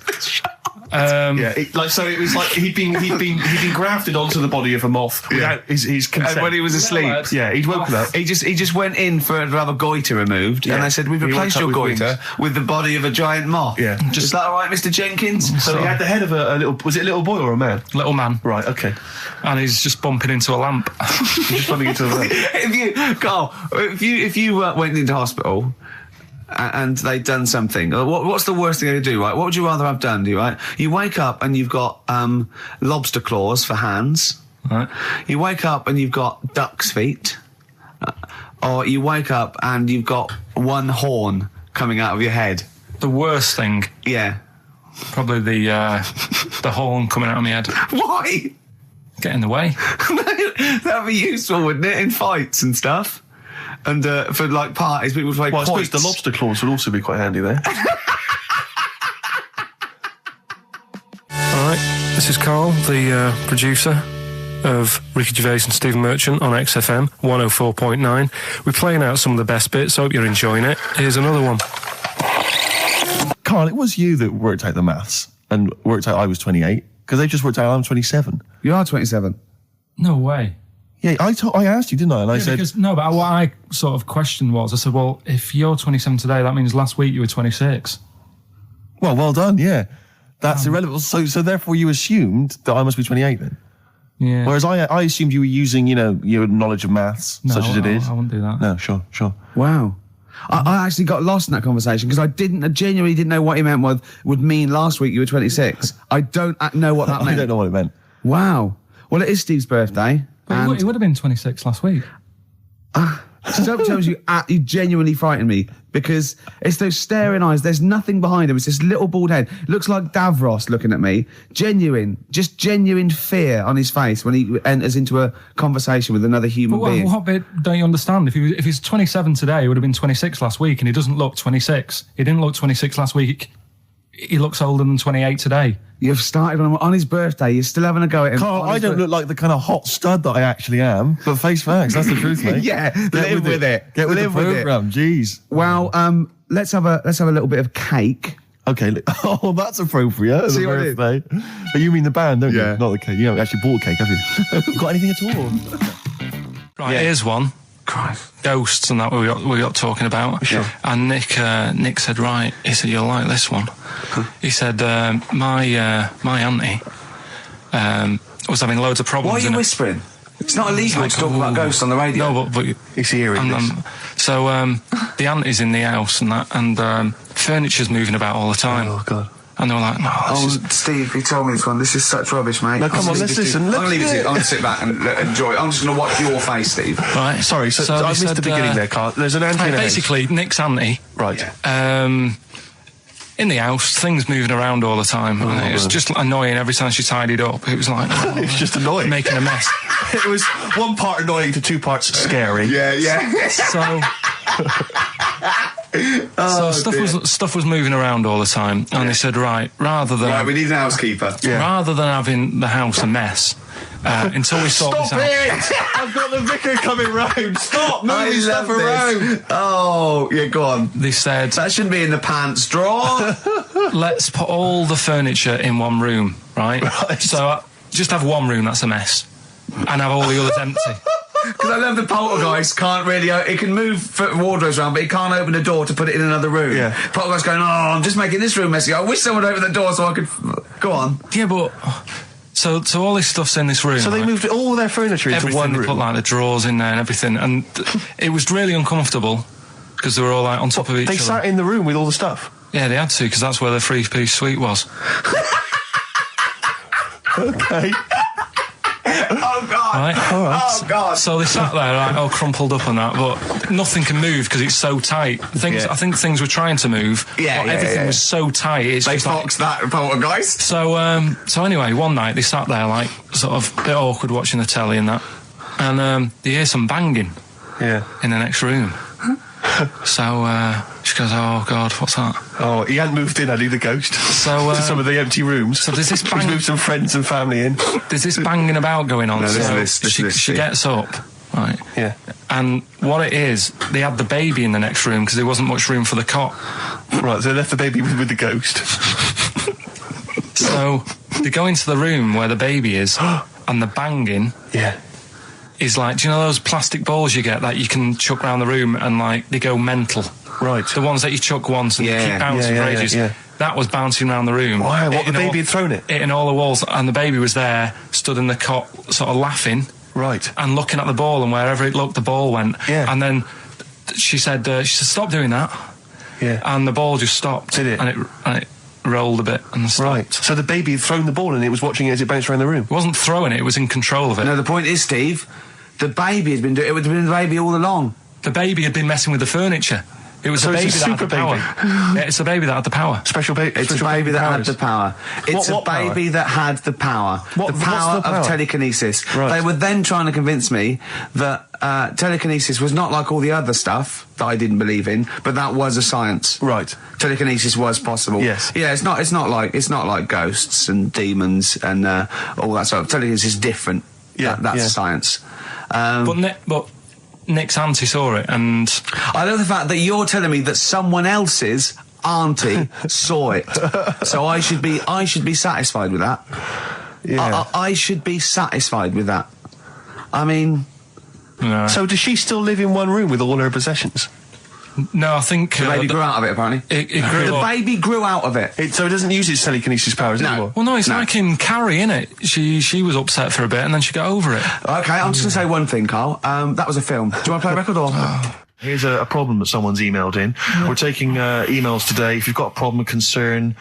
Yeah, it was like he'd been grafted onto the body of a moth without his consent. And when he was asleep, Yeah, he'd woken up. he just went in to have a goiter removed, and they said, "We've He replaced woke your up with goiter with the body of a giant moth." Yeah. Is that all right, Mr. Jenkins? So he had the head of a little. Was it a little boy or a man? little man, Right. Okay. and he's just bumping into a lamp. He's just bumping into a lamp. If you went into hospital and they'd done something, what's the worst thing they do, right? What would you rather have done, right? You wake up and you've got lobster claws for hands. Right. You wake up and you've got duck's feet. Or you wake up and you've got one horn coming out of your head. The worst thing, Yeah. probably the horn coming out of my head. Why? Get in the way. That'd be useful, wouldn't it, in fights and stuff? And for like parties, people would play Well, I suppose quoits. the lobster claws would also be quite handy there. All right, this is Karl, the producer of Ricky Gervais and Stephen Merchant on XFM 104.9. We're playing out some of the best bits. Hope you're enjoying it. Here's another one. Carl, it was you that worked out the maths and worked out I was 28 because they just worked out I'm 27. You are 27. No way. Yeah, I asked you, didn't I? And I said, But what I sort of questioned was, I said, well, if you're 27 today, that means last week you were 26. well done, yeah. That's irrelevant. So therefore you assumed that I must be 28 then? Yeah. Whereas I assumed you were using, your knowledge of maths, such as it is. I wouldn't do that. No, sure. Wow. I actually got lost in that conversation because I genuinely didn't know what he meant would mean last week you were 26. I don't know what that meant. I don't know what it meant. Wow. Well, it is Steve's birthday. But he would have been 26 last week. Stuff tells you genuinely frighten me because it's those staring eyes. There's nothing behind him. It's this little bald head. Looks like Davros looking at me. Genuine fear on his face when he enters into a conversation with another human being. What bit don't you understand? If he's 27 today, he would have been 26 last week, and he doesn't look 26. He didn't look 26 last week. He looks older than 28 today. You've started on his birthday. You're still having a go at him. Carl, I don't look like the kind of hot stud that I actually am, but face facts, that's the truth, mate. Yeah, live with it. Get with the programme, jeez. Well, let's have a little bit of cake. Okay, that's appropriate. See what birthday. But you mean the band, don't Yeah. you? Not the cake. You haven't actually bought a cake, have you? Got anything at all? Right, here's one. Christ. Ghosts and that we got talking about. Sure. And Nick said, right, he said, you'll like this one. He said, my auntie was having loads of problems. Why are you whispering? It's not illegal to talk about ghosts on the radio. No, but It's hearing this. so the auntie's in the house and that, and furniture's moving about all the time. Oh, God. And they were like, no, Steve, he told me this one. This is such rubbish, mate. No, come on, let's listen. I'm going to leave it to you. I'm going to sit back and enjoy it. I'm just going to watch your face, Steve. Right. Sorry, so I missed the beginning there, Carl. There's an auntie in the house. Basically, Nick's auntie. Right. In the house, things moving around all the time. And it was just annoying every time she tidied up. It was like... It's just annoying. Making a mess. It was one part annoying to two parts scary. Yeah. So stuff was moving around all the time, and they said, right, we need an housekeeper. rather than having the house a mess, until we sort this out. I've got the vicar coming round. Stop moving stuff around. Oh, yeah, go on. They said, That shouldn't be in the pants drawer. let's put all the furniture in one room, right? So just have one room that's a mess, and have all the others empty. Because I love the poltergeist can't really... It can move wardrobes around, but he can't open a door to put it in another room. Yeah. Poltergeist going, I'm just making this room messy. I wish someone would open the door so I could... Go on. Yeah, but... So all this stuff's in this room. So they moved all their furniture into everything, one room. They put like the drawers in there and everything, and it was really uncomfortable because they were all like on top of each other. They sat in the room with all the stuff? Yeah, they had to, because that's where the 3-piece suite was. Okay. Oh, God. Right? All right. Oh, God. So they sat there, like, all crumpled up and that, but nothing can move because it's so tight. I think things were trying to move, but everything was so tight. It's They just like, foxed that poltergeist. So anyway, one night they sat there, like, sort of a bit awkward watching the telly and that, and they hear some banging in the next room. So she goes, oh, God, what's that? Oh, he hadn't moved in, had he, the ghost? So, to some of the empty rooms. So there's this He's moved some friends and family in. There's this banging about going on. She gets up, right? Yeah. And what it is, they had the baby in the next room because there wasn't much room for the cot. Right, so they left the baby with the ghost. So they go into the room where the baby is, and the banging... Yeah. Is like, do you know those plastic balls you get that you can chuck around the room and like they go mental? Right. The ones that you chuck once and you keep bouncing for ages. Yeah. That was bouncing around the room. Wow, what, the baby had thrown it? Hitting all the walls, and the baby was there, stood in the cot, sort of laughing. Right. And looking at the ball, and wherever it looked, the ball went. Yeah. And then she said, stop doing that. Yeah. And the ball just stopped. Did it? And it rolled a bit and stopped. Right. So the baby had thrown the ball and it was watching it as it bounced around the room? It wasn't throwing it was in control of it. No, the point is, Steve, the baby had been doing it. It would have been the baby all along. The baby had been messing with the furniture. It was So a baby it's a that had super the power. baby. Yeah, it's a baby that had the power. Special baby. It's a baby that had the power. It's What a baby that had the power. What- the what's power the power? of telekinesis. Right. They were then trying to convince me that telekinesis was not like all the other stuff that I didn't believe in, but that was a science. Right. Telekinesis was possible. Yes. Yeah, it's not like ghosts and demons and all that sort of. Telekinesis is different. Yeah, That's science. But Nick's auntie saw it, and I love the fact that you're telling me that someone else's auntie saw it, so I should be satisfied with that. Yeah. I should be satisfied with that. I mean, no. So does she still live in one room with all her possessions? No, I think The baby grew out of it, apparently. it grew The up. baby grew out of it. So it doesn't use its telekinesis powers anymore? Well, no, it's No. like in Carrie, innit? She was upset for a bit and then she got over it. Okay, I'm just going to say one thing, Carl. That was a film. Do you want to play a record or? Here's a problem that someone's emailed in. We're taking emails today. If you've got a problem, a concern,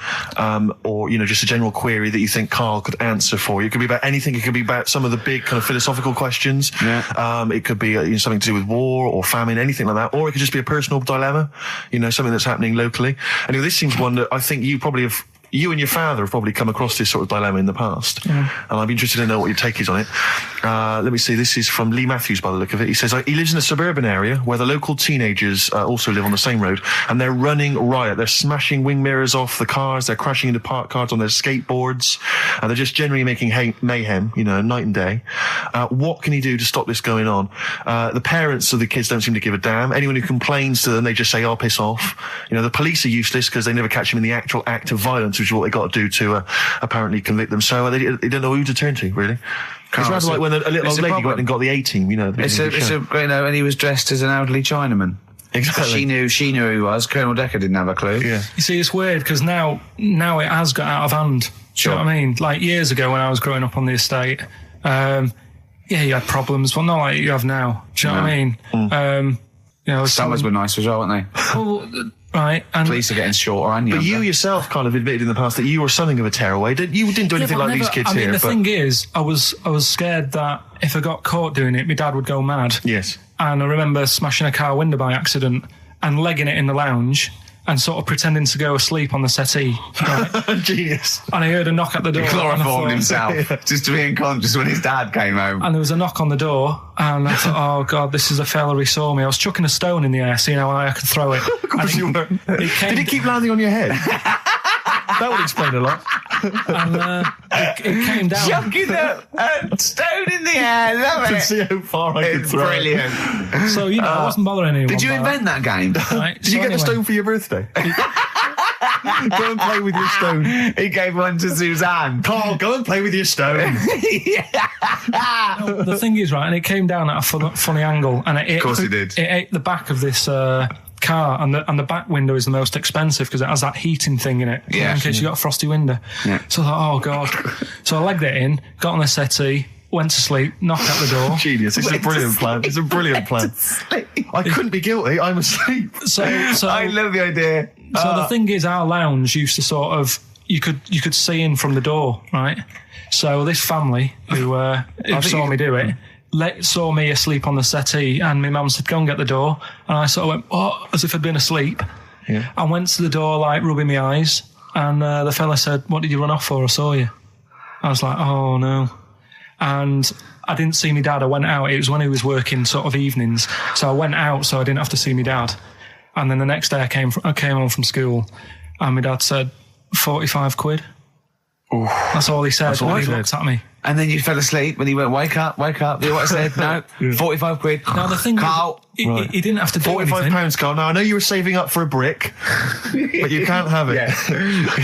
or, just a general query that you think Karl could answer for you. It could be about anything. It could be about some of the big kind of philosophical questions. Yeah. It could be something to do with war or famine, anything like that. Or it could just be a personal dilemma, something that's happening locally. Anyway, this seems one that I think you and your father have probably come across this sort of dilemma in the past. And I'd be interested to know what your take is on it. Let me see. This is from Lee Matthews by the look of it. He says, he lives in a suburban area where the local teenagers also live on the same road, and they're running riot. They're smashing wing mirrors off the cars. They're crashing into parked cars on their skateboards. And they're just generally making mayhem, night and day. What can he do to stop this going on? The parents of the kids don't seem to give a damn. Anyone who complains to them, they just say, "Oh, piss off." The police are useless because they never catch them in the actual act of violence, which is what they got to do to apparently convict them. So they don't know who to turn to, really. It's rather like when a little old lady went and got the A-team, and he was dressed as an elderly Chinaman. Exactly. She knew who he was. Colonel Decker didn't have a clue. Yeah. You see, it's weird because now it has got out of hand. Do you know what I mean? Like years ago when I was growing up on the estate, you had problems, but not like you have now. Do you know what I mean? Summers were nice as well, weren't they? Well, right. And police are getting shorter and younger. But you yourself kind of admitted in the past that you were something of a tearaway. You didn't do anything like these kids here. The thing is, I was scared that if I got caught doing it, my dad would go mad. Yes. And I remember smashing a car window by accident and legging it in the lounge and sort of pretending to go asleep on the settee. Right? Genius. And I heard a knock at the door. He chloroformed himself just to be unconscious when his dad came home. And there was a knock on the door, and I thought, oh God, this is a fella who saw me. I was chucking a stone in the air, seeing how high I could throw it. Of course you were. Did it keep landing on your head? That would explain a lot. And it came down. Chucking a stone in the air, love To it. see how far I could throw it. Brilliant. So, I wasn't bothering anyone. Did you invent that game? Right? Did you get the stone for your birthday? Go and play with your stone. He gave one to Suzanne. Karl, go and play with your stone. The thing is, right, and it came down at a funny angle, and Of course it did. It ate the back of this car, and the back window is the most expensive because it has that heating thing in it. Yeah. In case you got a frosty window. Yeah. So I thought, oh God. So I legged it in, got on the settee, went to sleep, knocked at the door. Genius. It's a brilliant plan. It's a brilliant plan. I couldn't be guilty. I'm asleep. So I love the idea. So the thing is, our lounge used to sort of, you could see in from the door, right? So this family who saw me do it, saw me asleep on the settee, and my mum said, go and get the door. And I sort of went, oh, as if I'd been asleep. Yeah. I went to the door, like, rubbing my eyes, and the fella said, what did you run off for? I saw you. I was like, oh, no. And I didn't see my dad. I went out. It was when he was working sort of evenings. So I went out so I didn't have to see my dad. And then the next day I came home from school, and my dad said, 45 quid. Ooh. That's all he said. That's all he he said. looked at me. And then you fell asleep when he went, wake up. You know what I said? No, 45 quid. Now the thing Carl. is, he didn't have to do anything. £45, Karl. Now, I know you were saving up for a brick, but you can't have it.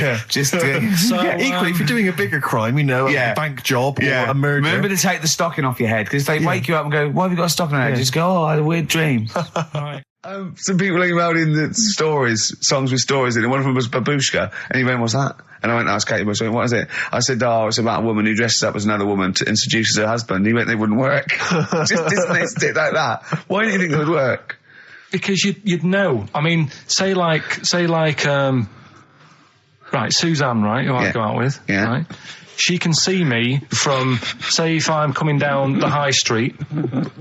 Yeah. Just equally, if you're doing a bigger crime, a bank job or a murder. Remember to take the stocking off your head, because if they wake you up and go, why have you got a stocking on your head? Just go, oh, I had a weird dream. Right. Some people emailed in the songs with stories in it. One of them was Babushka, and he went, what's that? And I went to ask Katie, what is it? I said, it's about a woman who dresses up as another woman to introduce her husband. He went, they wouldn't work. Just dismissed it like that. Why do you think it would work? Because you'd know. I mean, say like, right, Suzanne, right, who I go out with, right? She can see me from, say, if I'm coming down the high street.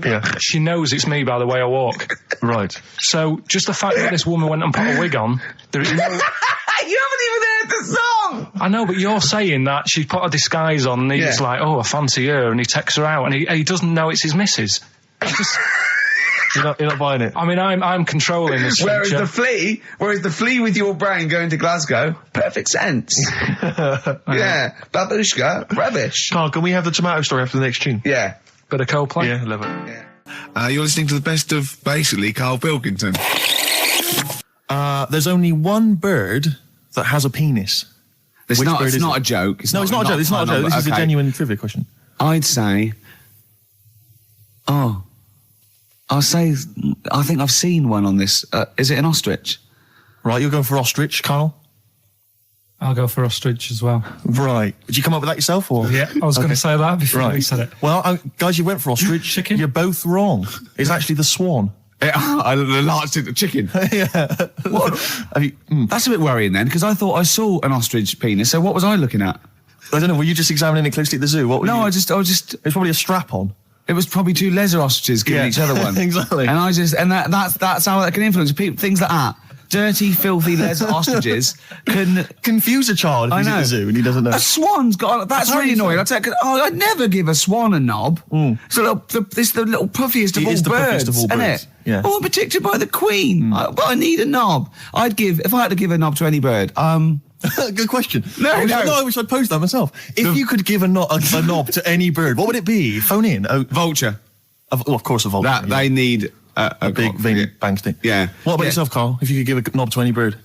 Yeah. She knows it's me by the way I walk. Right. So just the fact that this woman went and put a wig on, there is no... You haven't even heard the song! I know, but you're saying that she put a disguise on and he's like, oh, I fancy her, and he takes her out, and he doesn't know it's his missus. You're not buying it. I mean, I'm controlling this. Whereas the flea with your brain going to Glasgow, perfect sense. Yeah, Babushka, rubbish. Karl, can we have the tomato story after the next tune? Yeah. Bit of Coldplay. Yeah, love it. Yeah. You're listening to the best of, basically, Karl Pilkington. There's only one bird that has a penis. It's not a joke. It's not a joke. This is a genuine trivia question. I'd say... Oh. I'll say, I think I've seen one on this. Is it an ostrich? Right, you're going for ostrich, Karl? I'll go for ostrich as well. Right. Did you come up with that yourself, or? Yeah, I was going to say that before you said it. Well, guys, you went for ostrich. Chicken? You're both wrong. It's actually the swan. The large chicken. Yeah. What? That's a bit worrying then, because I thought I saw an ostrich penis. So what was I looking at? I don't know. Were you just examining it closely at the zoo? What? Were No, you? I just. It's probably a strap on. It was probably two leather ostriches giving each other one. Exactly. And that's how that can influence people. Things like that. Dirty, filthy leather ostriches can confuse a child if he's at the zoo and he doesn't know. A swan's got. That's really annoying. I'd never give a swan a knob. So it's the little puffiest of all birds, isn't it? Yeah. Oh, I'm protected by the queen, but I need a if I had to give a knob to any bird. Good question. I wish I'd posed that myself. If you could give a knob to any bird, what would it be? Phone in. Vulture. Of course, a vulture. They need a big veiny bang stick. Yeah. What about yourself, Karl? If you could give a knob to any bird,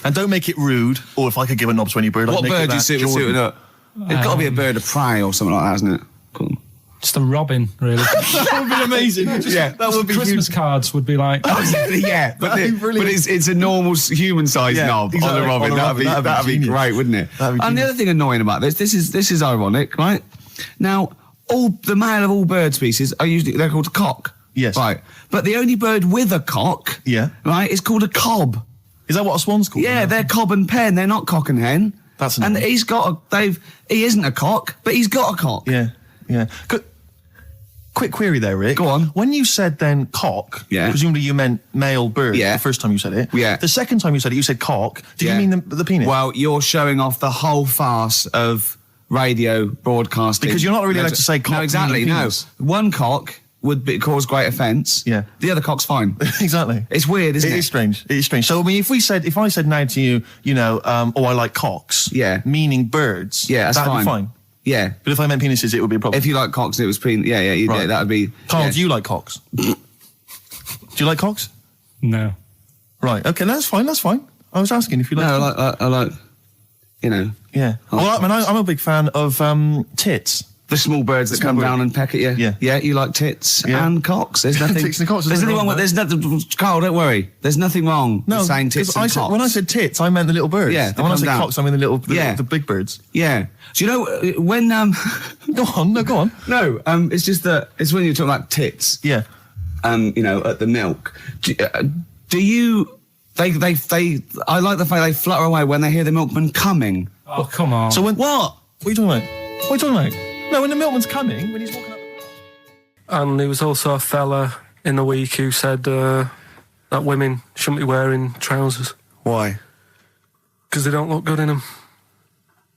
and don't make it rude. Or if I could give a knob to any bird, what bird do you suit up? It's got to be a bird of prey or something like that, hasn't it? Cool. Just a robin, really. That would be amazing. That would be Christmas cards would be like. Yeah, but it's a normal human-sized knob on a robin. That'd be great, wouldn't it? And the other thing annoying about this is ironic, right? Now, all the male of all bird species they're called a cock. Yes. Right. But the only bird with a cock, right, is called a cob. Is that what a swan's called? Yeah, they're cob and pen. They're not cock and hen. That's and he's got he isn't a cock, but he's got a cock. Yeah. Quick query there, Rick. Go on. When you said then cock, presumably you meant male bird the first time you said it. Yeah. The second time you said it, you said cock. Did you mean the penis? Well, you're showing off the whole farce of radio broadcasting. Because you're not really allowed to say cock. No, exactly, no. One cock would cause great offence. Yeah. The other cock's fine. Exactly. It's weird, isn't it? It is strange. It is strange. So, I mean, if I said now to you, I like cocks. Yeah. Meaning birds. Yeah, that's that'd be fine. Yeah. But if I meant penises, it would be a problem. If you like cocks and it was yeah, that would be... Karl, do you like cocks? Do you like cocks? No. Right, okay, that's fine. I was asking if you like cocks. No, I like, Yeah. Well, I'm a big fan of tits. The small birds that come down and peck at you. Yeah. Yeah, you like tits and cocks. There's nothing... Tits and cocks. There's nothing wrong with... There's nothing... Karl, don't worry. There's nothing wrong with saying tits and cocks. When I said tits, I meant the little birds. Yeah, and when I said cocks, I mean the big birds. Yeah. Do you know, when... Go on. No, it's just that... It's when you're talking about tits. Yeah. At the milk. Do you... I like the fact they flutter away when they hear the milkman coming. Oh, come on. So when... What are you talking about? No, when the milkman's coming, when he's walking up... And there was also a fella in the week who said that women shouldn't be wearing trousers. Why? Because they don't look good in them.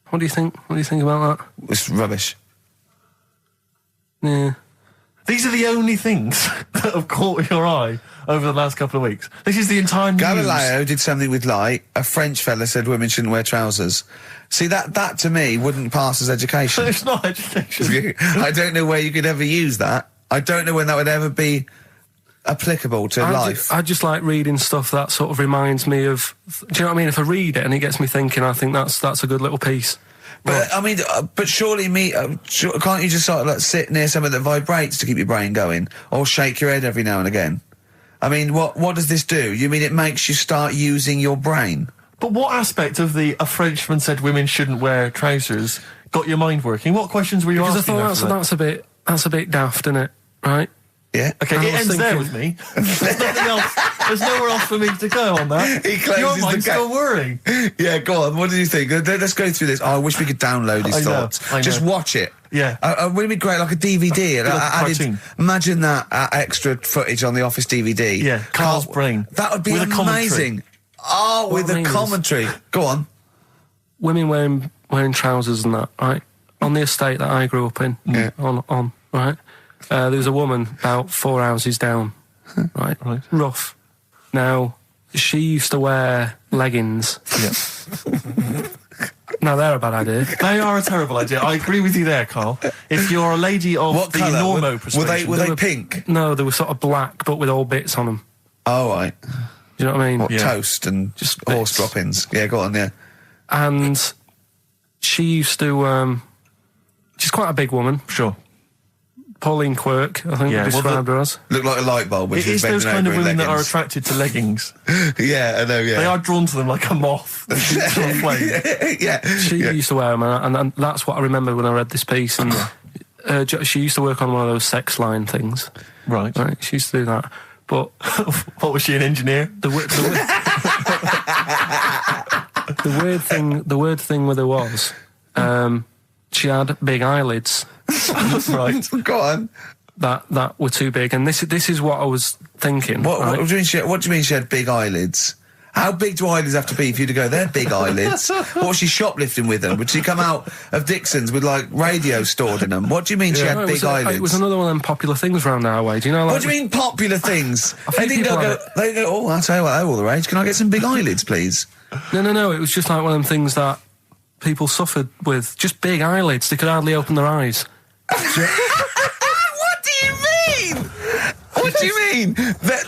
What do you think? What do you think about that? It's rubbish. Yeah. These are the only things that have caught your eye over the last couple of weeks. This is the entire news. Galileo did something with light. A French fella said women shouldn't wear trousers. See, that to me wouldn't pass as education. It's not education. I don't know where you could ever use that. I don't know when that would ever be applicable to life. I just like reading stuff that sort of reminds me of... Do you know what I mean? If I read it and it gets me thinking, I think that's a good little piece. But I mean, but surely can't you just sort of like sit near something that vibrates to keep your brain going, or shake your head every now and again? I mean, what does this do? You mean it makes you start using your brain? But what aspect of a Frenchman said women shouldn't wear trousers got your mind working? What questions were you asking? Because I thought that's a bit daft, isn't it? Right? Yeah. Okay, it ends there with me. There's nothing else. There's nowhere else for me to go on that. He closes your mind's the still whirring. Yeah, go on. What do you think? Let's go through this. Oh, I wish we could download his thoughts. I know. Just watch it. Yeah. Wouldn't it be great, like a DVD? Cartoon. Imagine that extra footage on the Office DVD. Yeah, Karl's brain. That would be with amazing. Oh, with the commentary. Go on. Women wearing trousers and that, right? On the estate that I grew up in, on right? There was a woman about 4 houses down, right? Rough. Now, she used to wear leggings. Yeah. Now, they're a bad idea. They are a terrible idea. I agree with you there, Karl. If you're a lady of what the colour? normo persuasion... Were they pink? No, they were sort of black, but with all bits on them. Oh, right. Do you know what I mean? Toast and just horse droppings. Yeah, go on, yeah. And she used to... she's quite a big woman. Sure. Pauline Quirk, I think Yeah, we described her as. Look like a light bulb. Which It is those kind of women that are leggings. attracted to leggings. Yeah, I know. Yeah, They are drawn to them like a moth. To a flame. yeah. She used to wear them, and that's what I remember when I read this piece. And she used to work on one of those sex line things. Right. She used to do that. But what was she, an engineer? the weird thing with her was, she had big eyelids. Right. Go on. That were too big, and this is what I was thinking. What right? do you mean she had big eyelids? How big do eyelids have to be for you to go, they're big eyelids? What was she shoplifting with them? Would she come out of Dixon's with, like, radio stored in them? What do you mean she had big eyelids? It was another one of them popular things around our way. Do you know? Like, What do you mean popular things? think people have They go, oh, I'll tell you what, they're all the rage. Can I get some big eyelids, please? No. It was just like one of them things that people suffered with. Just big eyelids. They could hardly open their eyes. What do you mean? What do you mean?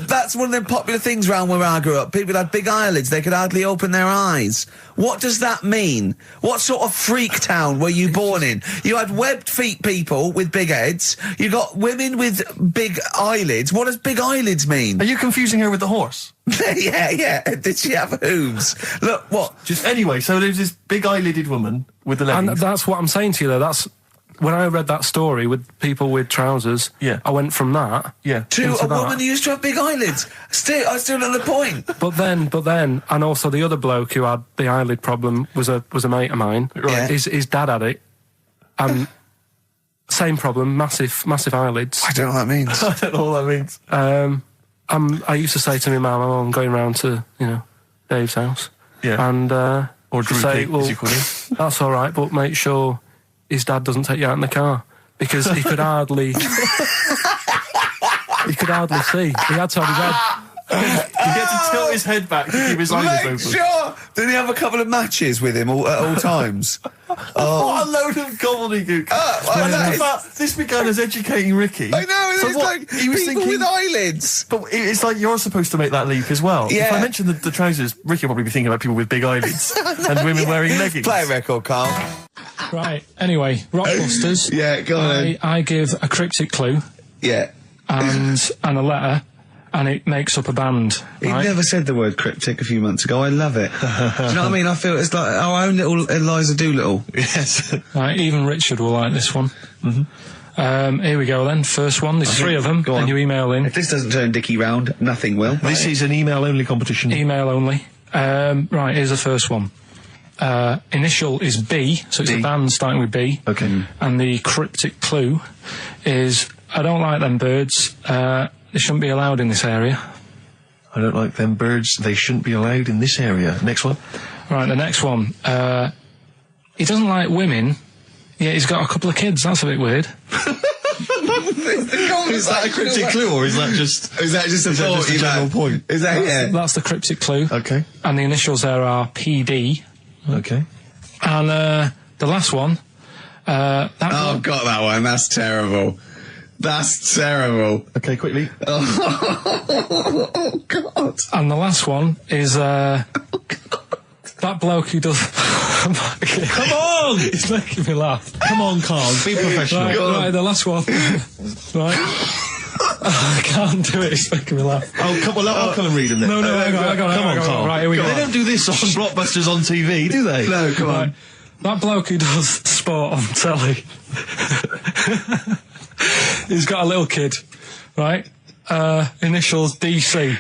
That's one of them popular things round where I grew up. People had big eyelids. They could hardly open their eyes. What does that mean? What sort of freak town were you born in? You had webbed feet people with big heads. You got women with big eyelids. What does big eyelids mean? Are you confusing her with the horse? yeah. Did she have hooves? Look, what? Just anyway, so there's this big eyelidded woman with the And leggings. that's what I'm saying to you, though. That's when I read that story with people with trousers. Yeah. I went from that. Yeah. To into a that. woman who used to have big eyelids. I still know the point. But then, and also the other bloke who had the eyelid problem was a mate of mine. Right. His dad had it, and same problem, massive eyelids. I don't know what that means. I don't know what that means. I used to say to my mum, I'm going round to Dave's house, Yeah. and Or Drew say, King, well, as you call him. that's all right, but make sure his dad doesn't take you out in the car, because he could hardly see. He had to have his head. You get to tilt his head back to keep his eyelids Make open. sure! Did he have a couple of matches with him at all times? What a load of gobbledygook. This began as educating Ricky. I know, So it's what, like he was people thinking, with eyelids. But it's like you're supposed to make that leap as well. Yeah. If I mentioned the trousers, Ricky will probably be thinking about people with big eyelids and women wearing leggings. Play a record, Carl. Right. Anyway, Rockbusters. Yeah, go on then. I give a cryptic clue Yeah. and a letter, and it makes up a band. He Right? never said the word cryptic a few months ago. I love it. Do you know what I mean? I feel it's like our own little Eliza Doolittle. Yes. Right, even Richard will like this one. Here we go then. First one. There's three of them, Go on. and you email in. If this doesn't turn Dickie round, nothing will. This is an email-only competition. Email only. Right, here's the first one. Initial is B, so it's B. a band starting with B. Okay. And the cryptic clue is, I don't like them birds. They shouldn't be allowed in this area. I don't like them birds. They shouldn't be allowed in this area. Next one. Right, the next one. He doesn't like women, yet he's got a couple of kids. That's a bit weird. Is that a Cryptic clue, or is that just a thought, a general point? Is that yeah? That's the cryptic clue. Okay. And the initials there are PD. Okay. And the last one. I've got that one. That's terrible. That's terrible. Okay, quickly. Oh, God. And the last one is that bloke who does. Come on! It's making me laugh. Come on, Carl. Be professional. Right, the last one. Right. I can't do it. It's making me laugh. Oh, come on. I'll come and read them then. No, hang on. Come on, Carl. Right, here we go. They don't do this on Blockbusters on TV, do they? No, come on. Right. That bloke who does sport on telly. He's got a little kid, right? Initials DC.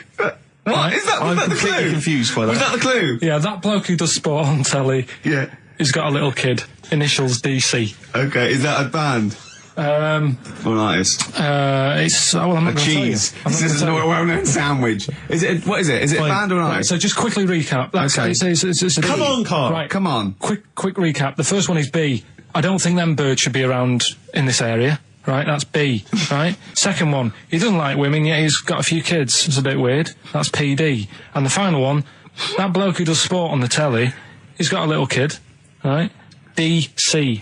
What? Is that I'm the completely clue? confused by that. Was that the clue? Yeah, that bloke who does sport on telly. Yeah. He's got a little kid. Initials DC. Okay, is that a band? Or an artist? It's well, I'm not A going to tell you. cheese. I'm not This is a gonna tell you. well-known sandwich. Is it? What is it? Is it a band or an Right, artist? so just quickly recap. That's, Okay. it's a Come B. on, Carl. Right, Come on. quick recap. The first one is B. I don't think them birds should be around in this area. Right, that's B. Right. Second one, he doesn't like women, yet he's got a few kids. It's a bit weird. That's PD. And the final one, that bloke who does sport on the telly, he's got a little kid. Right. DC.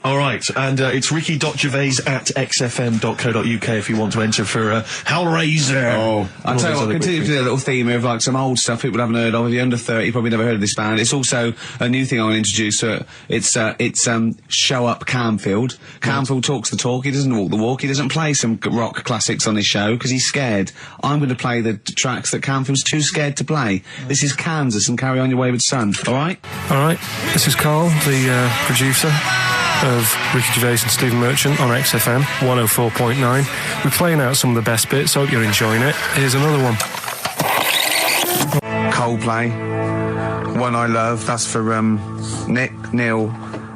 All right, and it's ricky.gervais@xfm.co.uk if you want to enter for Hellraiser. Oh, I'll tell you what, continue to do a little theme of like some old stuff people haven't heard of. If you're under 30, you probably never heard of this band. It's also a new thing I want to introduce. It's Show Up Camfield. Camfield talks the talk, he doesn't walk the walk, he doesn't play some rock classics on his show because he's scared. I'm going to play the tracks that Camfield's too scared to play. This is Kansas and Carry On Your Wayward Son, alright? Alright, this is Karl, the producer of Ricky Gervais and Stephen Merchant on XFM 104.9. We're playing out some of the best bits, hope you're enjoying it. Here's another one. Coldplay, One I Love, that's for Nick, Neil,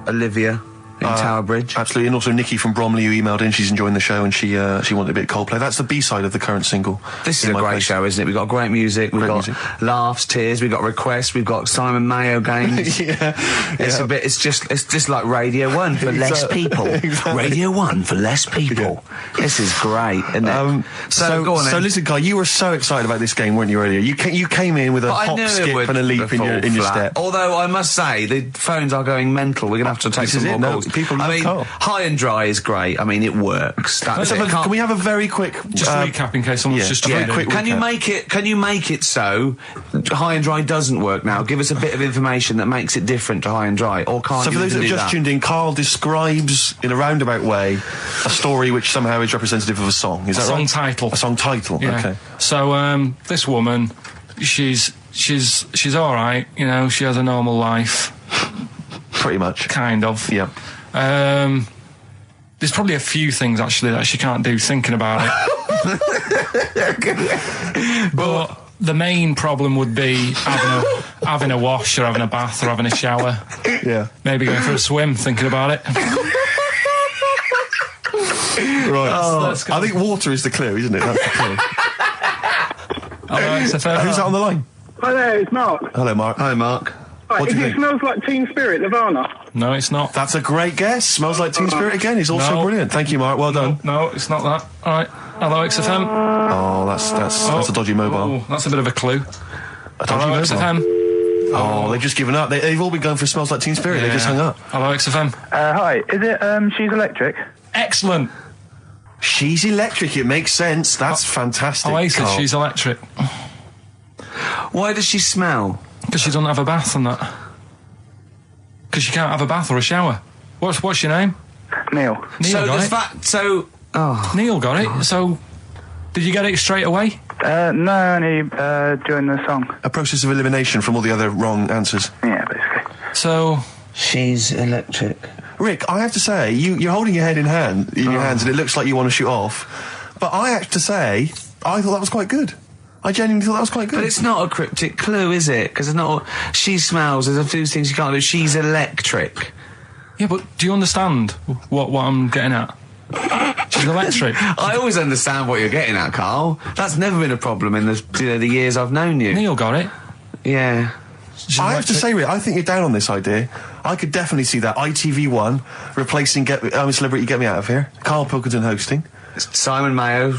Olivia in Tower Bridge. Absolutely, and also Nikki from Bromley who emailed in, she's enjoying the show and she wanted a bit of Coldplay. That's the B-side of the current single. This is a great show, isn't it? We've got great music, we've got laughs, tears, we've got requests, we've got Simon Mayo games. It's just like Radio 1 for less people. Exactly. Radio 1 for less people. This is great, isn't it? So go on then. So listen, Guy, you were so excited about this game, weren't you, earlier? You came in with a hop, skip and a leap in your step. Although I must say, the phones are going mental. We're going to have to take some more calls. People love Carl. High and Dry is great. I mean, it works. Can we have a very quick recap in case someone's just very quick Can you make it so High and Dry doesn't work now? Give us a bit of information that makes it different to High and Dry, or can't you? So for those that have just tuned in, Carl describes in a roundabout way a story which somehow is representative of a song. Is that right? Title. A song title. Yeah. Okay. So this woman, she's all right. You know, she has a normal life. Pretty much. Kind of. Yeah. There's probably a few things actually that she can't do thinking about it. But the main problem would be having a wash or having a bath or having a shower. Yeah. Maybe going for a swim, thinking about it. Right. I think water is the clue, isn't it? That's the clue. Who's that on the line? Hi there, it's Mark. Hello, Mark. Hi, Mark. Right, it smells like Teen Spirit, Nirvana. No, it's not. That's a great guess. Smells like Teen Spirit again. He's also brilliant. Thank you, Mark. Well done. No, it's not that. All right. Hello, XFM. Oh, that's a dodgy mobile. Oh, that's a bit of a clue. A dodgy mobile. XFM. Oh, they've just given up. They've all been going for Smells Like Teen Spirit. Yeah. They just hung up. Hello, XFM. Hi, is it She's Electric? Excellent. She's Electric. It makes sense. That's fantastic. I said She's Electric. Why does she smell? Because she doesn't have a bath and that. Because she can't have a bath or a shower. What's your name? Neil. So got does it. that... So... Oh. Neil got it. So, did you get it straight away? No, only during the song. A process of elimination from all the other wrong answers. Yeah, basically. So... She's Electric. Rick, I have to say, you're holding your head in your hands, and it looks like you want to shoot off. But I have to say, I thought that was quite good. I genuinely thought that was quite good. But it's not a cryptic clue, is it? Because it's not... She smells, there's a few things you can't do. She's electric. Yeah, but do you understand what I'm getting at? She's electric. I always understand what you're getting at, Carl. That's never been a problem in the years I've known you. Neil got it. Yeah. I have to say, Rick, I think you're down on this idea. I could definitely see that. ITV1 replacing Celebrity Get Me Out of Here. Karl Pilkington hosting. Simon Mayo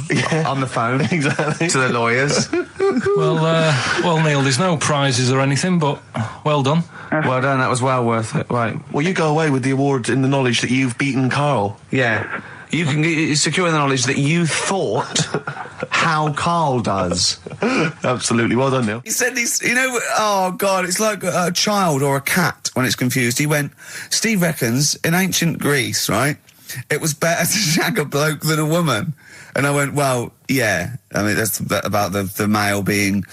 on the phone. Exactly. To the lawyers. Well, Neil, there's no prizes or anything, but well done. Well done, that was well worth it. Right. Well, you go away with the award in the knowledge that you've beaten Karl. Yeah. You can secure the knowledge that you thought how Karl does. Absolutely. Well done, Neil. He said this, oh God, it's like a child or a cat when it's confused. He went, Steve reckons in ancient Greece, right, it was better to shag a bloke than a woman. And I went, well, yeah. I mean, that's about the male being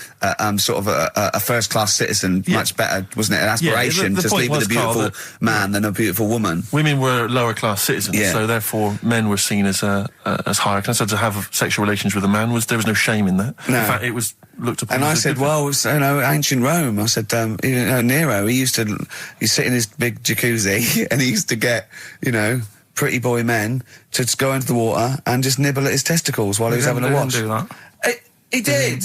sort of a first-class citizen. Yeah. Much better, wasn't it? An aspiration to sleep with a beautiful man than a beautiful woman. Women were lower-class citizens, so therefore men were seen as higher class. So to have sexual relations with a man there was no shame in that. No. In fact, it was looked upon. And I said, well, ancient Rome. I said, Nero. He'd sit in his big jacuzzi and he used to get, pretty boy men to go into the water and just nibble at his testicles while he was having a watch. He didn't do that. He did.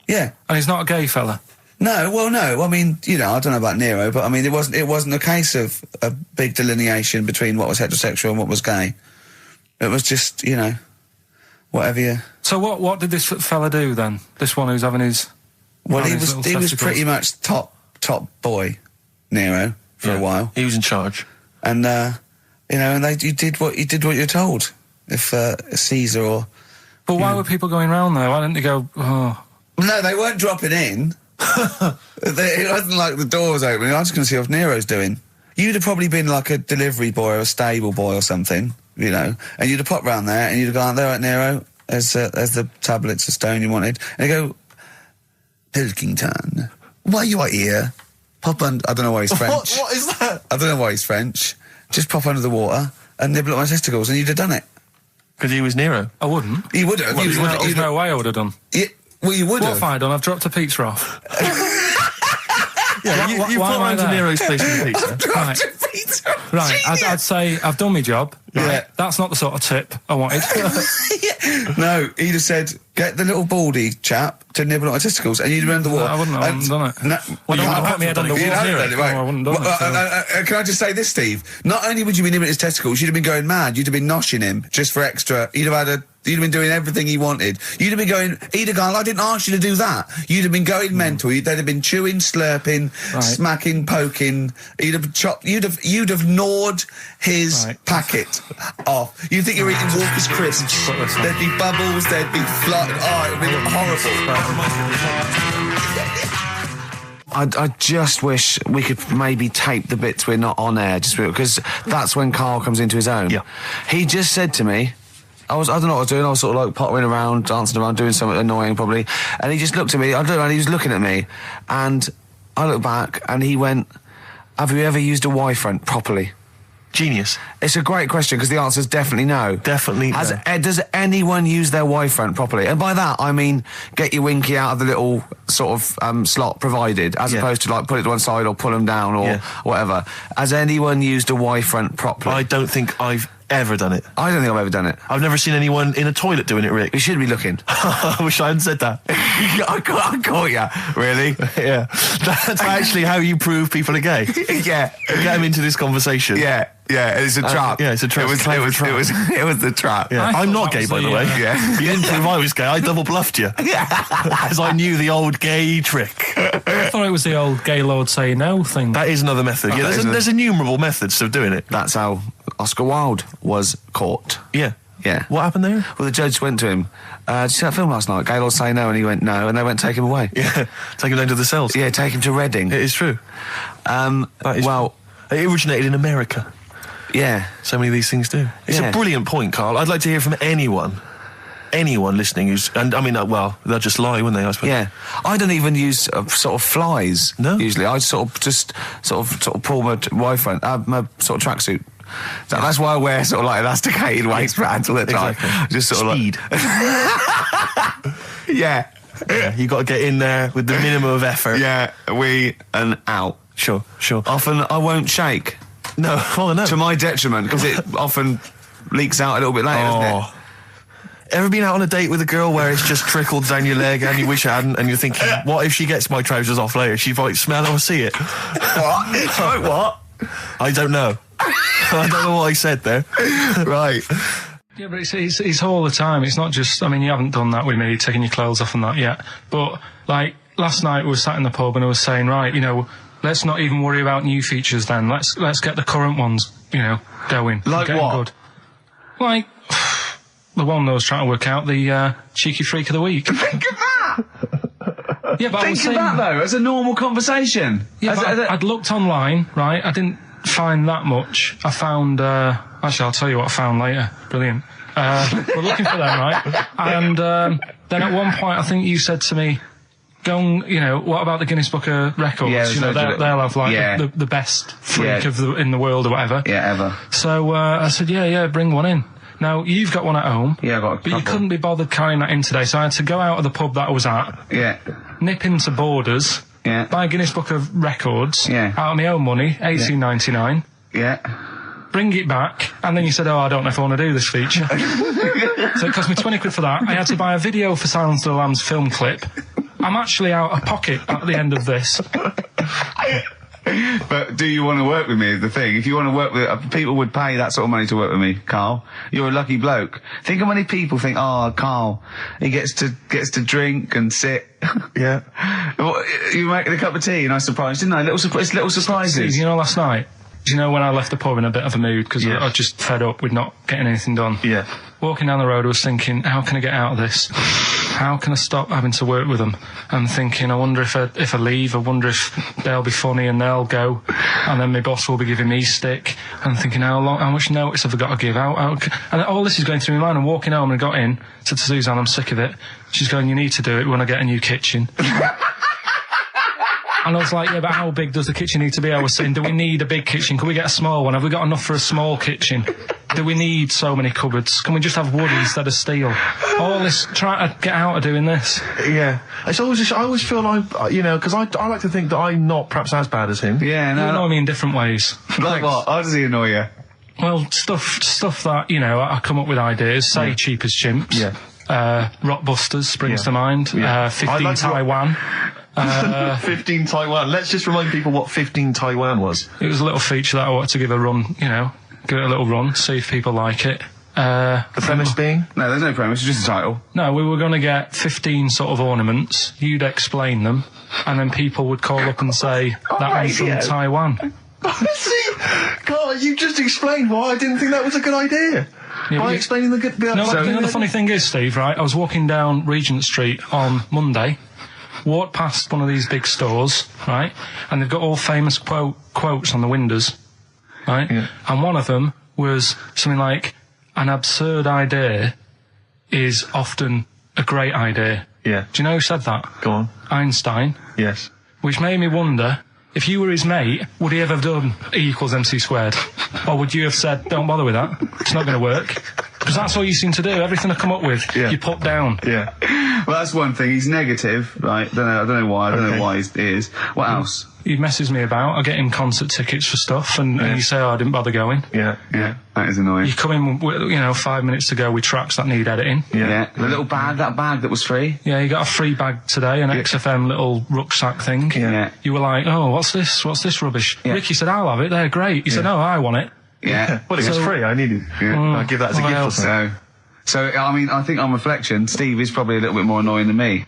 Yeah. And he's not a gay fella. No. Well, no. I mean, I don't know about Nero, but I mean, it wasn't a case of a big delineation between what was heterosexual and what was gay. It was just, whatever you. So what did this fella do then? This one who's having his. Well, he was pretty much top boy, Nero, for a while. He was in charge. And You know, and you did what you're told. If Caesar or... But why were people going round there? Why didn't they go, oh... No, they weren't dropping in. It wasn't like the door was opening. I was just going to see what Nero's doing. You'd have probably been like a delivery boy or a stable boy or something, you know, and you'd have popped round there and you'd have gone, there, right, Nero, there's the tablets of stone you wanted. And you go, Pilkington, why you are here? Pop under... I don't know why he's French. What is that? I don't know why he's French. Just pop under the water and nibble at my testicles and you'd have done it. Because he was Nero. I wouldn't. You would have. There's no way I would have done. Yeah, well, you would What have. have I done? I've dropped a pizza off. Yeah, you why put am I around to there? Nero's place with the pizza. Right. Right, I'd say I've done my job. Right? Yeah. That's not the sort of tip I wanted. No, he'd have said, get the little baldy chap to nibble at my testicles, and you'd have been under the water. I wouldn't have done it. No, Well, you no, wouldn't have put me head under you'd water. have done it, right. No, I wouldn't have done it, Can I just say this, Steve? Not only would you be nibbling at his testicles, you'd have been going mad. You'd have been noshing him just for extra. You'd have been doing everything he wanted. You'd have been going, he'd have gone, I didn't ask you to do that. You'd have been going mental. They'd have been chewing, slurping, smacking, poking. You'd have chopped, you'd have gnawed his packet off. You'd think you were eating Walker's crisps. There'd be bubbles, there'd be flood. Oh, it would be horrible. I just wish we could maybe tape the bits we're not on air, just because that's when Karl comes into his own. Yeah. He just said to me, I don't know what I was doing, I was sort of like pottering around, dancing around, doing something annoying probably, and he just looked at me, I don't know, and he was looking at me, and I looked back, and he went, have you ever used a Y-front properly? Genius. It's a great question, because the answer is definitely no. Definitely no. Does anyone use their Y-front properly? And by that, I mean, get your winky out of the little sort of slot provided, as opposed to like put it to one side or pull them down or whatever. Has anyone used a Y-front properly? I don't think I've ever done it. I don't think I've ever done it. I've never seen anyone in a toilet doing it, Rick. You should be looking. I wish I hadn't said that. I caught you. Really? Yeah. That's actually how you prove people are gay. Yeah. Get them into this conversation. Yeah. Yeah, it's a trap. Yeah, it's a trap. It was the trap. Yeah. I'm not gay, by the way. Yeah. You didn't prove I was gay. I double bluffed you. Yeah. Because I knew the old gay trick. I thought it was the old gay lord say no thing. That is another method. Yeah, there's innumerable methods of doing it. That's how Oscar Wilde was caught. Yeah. Yeah. What happened there? Well, the judge went to him, did you see that film last night? Gaylord Say No, and he went no, and they went take him away. Yeah. Take him down to the cells. Yeah, take him to Reading. It is true. Well, it originated in America. Yeah. So many of these things do. It's a brilliant point, Karl. I'd like to hear from anyone listening who's... And, I mean, well, they'll just lie, wouldn't they, I suppose? Yeah. I don't even use sort of flies, usually. I sort of pull my Y-front, my sort of tracksuit. So that's why I wear sort of like elasticated waistbands all the time. Exactly. Just sort of Speed. Yeah. Yeah, you got to get in there with the minimum of effort. Yeah, and out. Sure. Often I won't shake. No, well, no. To my detriment, because it often leaks out a little bit later, doesn't it? Ever been out on a date with a girl where it's just trickled down your leg and you wish it hadn't, and you're thinking, what if she gets my trousers off later? She might smell it or see it. What? What? I don't know. I don't know what I said there. Right. Yeah, but it's all the time. It's not just... I mean, you haven't done that with me, taking your clothes off and that yet. But, like, last night we were sat in the pub and I was saying, right, you know, let's not even worry about new features then. Let's get the current ones, you know, going. Like what? Good. Like, the one I was trying to work out, the cheeky freak of the week. Think of that! Yeah, but Think of that, though, as a normal conversation. Yeah, I'd looked online, right? I didn't find that much. I found... actually, I'll tell you what I found later. Brilliant. We're looking for them, right? And then at one point, I think you said to me, go and, you know, what about the Guinness Book of Records? Yeah, you know, they'll have, like, the best freak in the world or whatever. Yeah, ever. So I said, yeah, bring one in. Now, you've got one at home. Yeah, I got a couple. But you couldn't be bothered carrying that in today, so I had to go out of the pub that I was at. Yeah. Nip into Borders. Yeah. Buy a Guinness Book of Records. Yeah. Out of my own money, $18.99. Yeah. Bring it back, and then you said, I don't know if I want to do this feature. So it cost me 20 quid for that. I had to buy a video for Silence of the Lambs film clip. I'm actually out of pocket at the end of this. But do you want to work with me is the thing. If you want to work with... people would pay that sort of money to work with me, Karl. You're a lucky bloke. Think how many people think, Karl, he gets to drink and sit. Yeah. You making a cup of tea and I surprised, didn't I? Little surprises. Steve, you know, last night, You know, when I left the pub in a bit of a mood because I just fed up with not getting anything done. Yeah. Walking down the road, I was thinking, how can I get out of this? How can I stop having to work with them? And thinking, I wonder if I leave, I wonder if they'll be funny and they'll go, and then my boss will be giving me stick. And thinking, how much notice have I got to give out? And all this is going through my mind. I'm walking home and I got in, said to Suzanne, I'm sick of it. She's going, you need to do it when I get a new kitchen. And I was like, yeah, but how big does the kitchen need to be? I was saying, do we need a big kitchen? Can we get a small one? Have we got enough for a small kitchen? Do we need so many cupboards? Can we just have wood instead of steel? All this, trying to get out of doing this. Yeah. It's always just, I always feel like, you know, because I like to think that I'm not perhaps as bad as him. Yeah, no. You annoy me in different ways. Like what? How does he annoy you? Well, stuff that, you know, I come up with ideas, say Cheap as Chimps. Yeah. Rockbusters springs to mind. 15 Taiwan. 15 Taiwan. Let's just remind people what 15 Taiwan was. It was a little feature that I wanted to give a run, you know, give it a little run, see if people like it. The premise being? No, there's no premise, it's just a title. No, we were going to get 15 sort of ornaments, you'd explain them, and then people would call up and say, that one's from Taiwan. See, God, you just explained why I didn't think that was a good idea. Yeah, by explaining the good... No, but you know the funny thing is, Steve, right, I was walking down Regent Street on Monday, walked past one of these big stores, right, and they've got all famous quotes on the windows, right, and one of them was something like, an absurd idea is often a great idea. Yeah. Do you know who said that? Go on. Einstein. Yes. Which made me wonder, if you were his mate, would he ever have done E equals MC squared? Or would you have said, don't bother with that, it's not going to work? Because that's all you seem to do. Everything I come up with, you put down. Yeah. Well, that's one thing. He's negative, right? I don't know why. I don't know why he is. What else? He messes me about. I get him concert tickets for stuff, and you say, oh, I didn't bother going. Yeah. That is annoying. You come in, you know, 5 minutes to go with tracks that need editing. Yeah. The little bag, that was free. Yeah, you got a free bag today, an XFM little rucksack thing. Yeah. You were like, oh, what's this rubbish? Yeah. Ricky said, I'll have it, they're great. He said, no, I want it. Yeah. Well, it was free, I needed. I'll give that as a gift or something. So, I mean, I think on reflection, Steve is probably a little bit more annoying than me.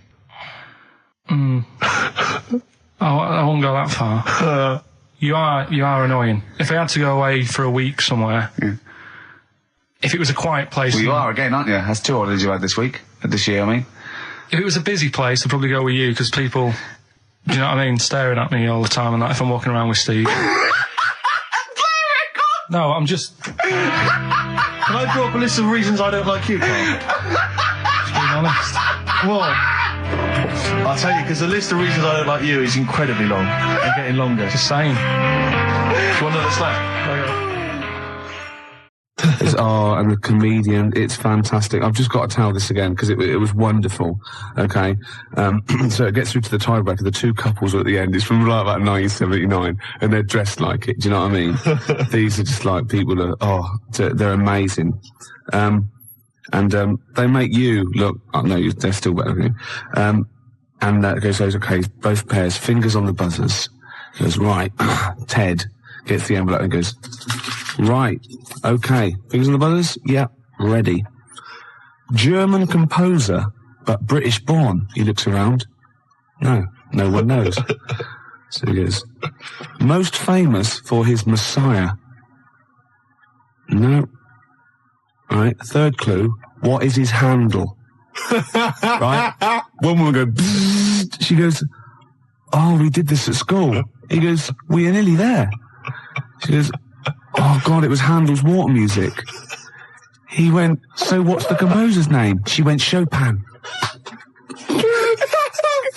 I won't go that far. You are annoying. If I had to go away for a week somewhere, if it was a quiet place... Well, you are again, aren't you? That's 2 holidays you had this year, I mean. If it was a busy place, I'd probably go with you, because people, do you know what I mean, staring at me all the time and that if I'm walking around with Steve. No, I'm just... Can I draw up a list of reasons I don't like you, Carl? Just being honest. Well, I'll tell you, because the list of reasons I don't like you is incredibly long and getting longer. Just saying. Do you want another slap? And the comedian, it's fantastic. I've just got to tell this again because it was wonderful. Okay, so it gets through to the tiebreaker. The 2 couples are at the end. It's from like about 1979, and they're dressed like it. Do you know what I mean? These are just like people they're amazing. And they make you look. Oh, no, they're still better than you. And goes, okay, both pairs, fingers on the buzzers. Goes right. Ted gets the envelope and goes, right, okay, fingers on the buzzers? Yeah, ready. German composer, but British born. He looks around. No one knows. So he goes, most famous for his Messiah. No. Right, 3rd clue, what is his handle? Right? One woman goes, bzzzt. She goes, oh, we did this at school. He goes, we are nearly there. She goes, oh God, it was Handel's water music. He went, so what's the composer's name? She went, Chopin.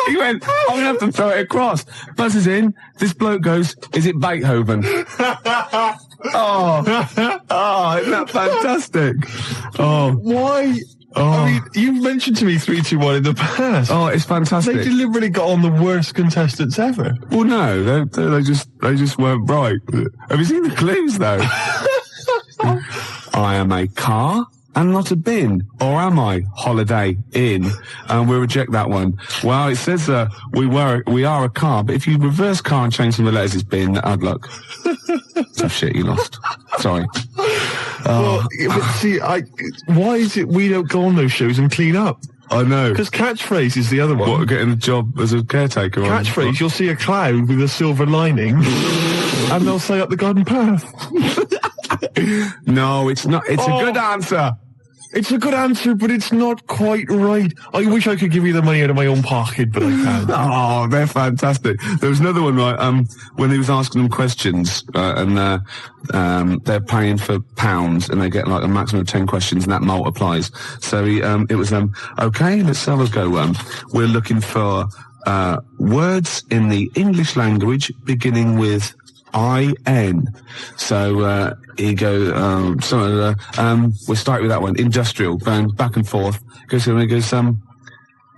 He went, I'm going to have to throw it across. Buzzes in, this bloke goes, is it Beethoven? Isn't that fantastic? Why? I mean, you've mentioned to me 3, 2, 1 in the past. Oh, it's fantastic. They deliberately got on the worst contestants ever. Well, no, they just weren't right. Have you seen the clues, though? I am a car and not a bin. Or am I? Holiday Inn. And we'll reject that one. Well, it says we are a car, but if you reverse car and change some of the letters, it's bin. Hard luck. Tough shit, you lost. Sorry. Well, but see, why is it we don't go on those shows and clean up? I know. Because catchphrase is the other one. What, getting a job as a caretaker? Catchphrase, you'll see a cloud with a silver lining, and they'll say up the garden path. No, it's not. It's a good answer. It's a good answer, but it's not quite right. I wish I could give you the money out of my own pocket, but I can't. Oh, they're fantastic. There was another one, right, when he was asking them questions, and they're paying for pounds, and they get like a maximum of 10 questions, and that multiplies. So it was, okay, let's have a go. We're looking for, words in the English language beginning with I-N. So, he goes, we'll start with that one. Industrial, going back and forth. Goes,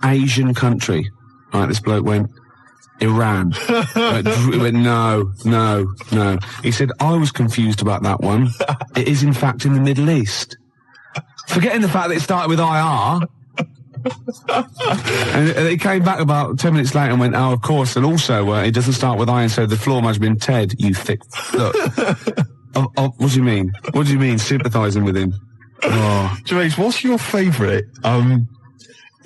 Asian country. Right, this bloke went, Iran. He went, no. He said, I was confused about that one. It is, in fact, in the Middle East. Forgetting the fact that it started with IR. And he came back about 10 minutes later and went, oh, of course, and also, it doesn't start with I, and so the floor must have been Ted, you thick... Look. What do you mean? What do you mean, sympathising with him? Oh. Gervais, what's your favourite,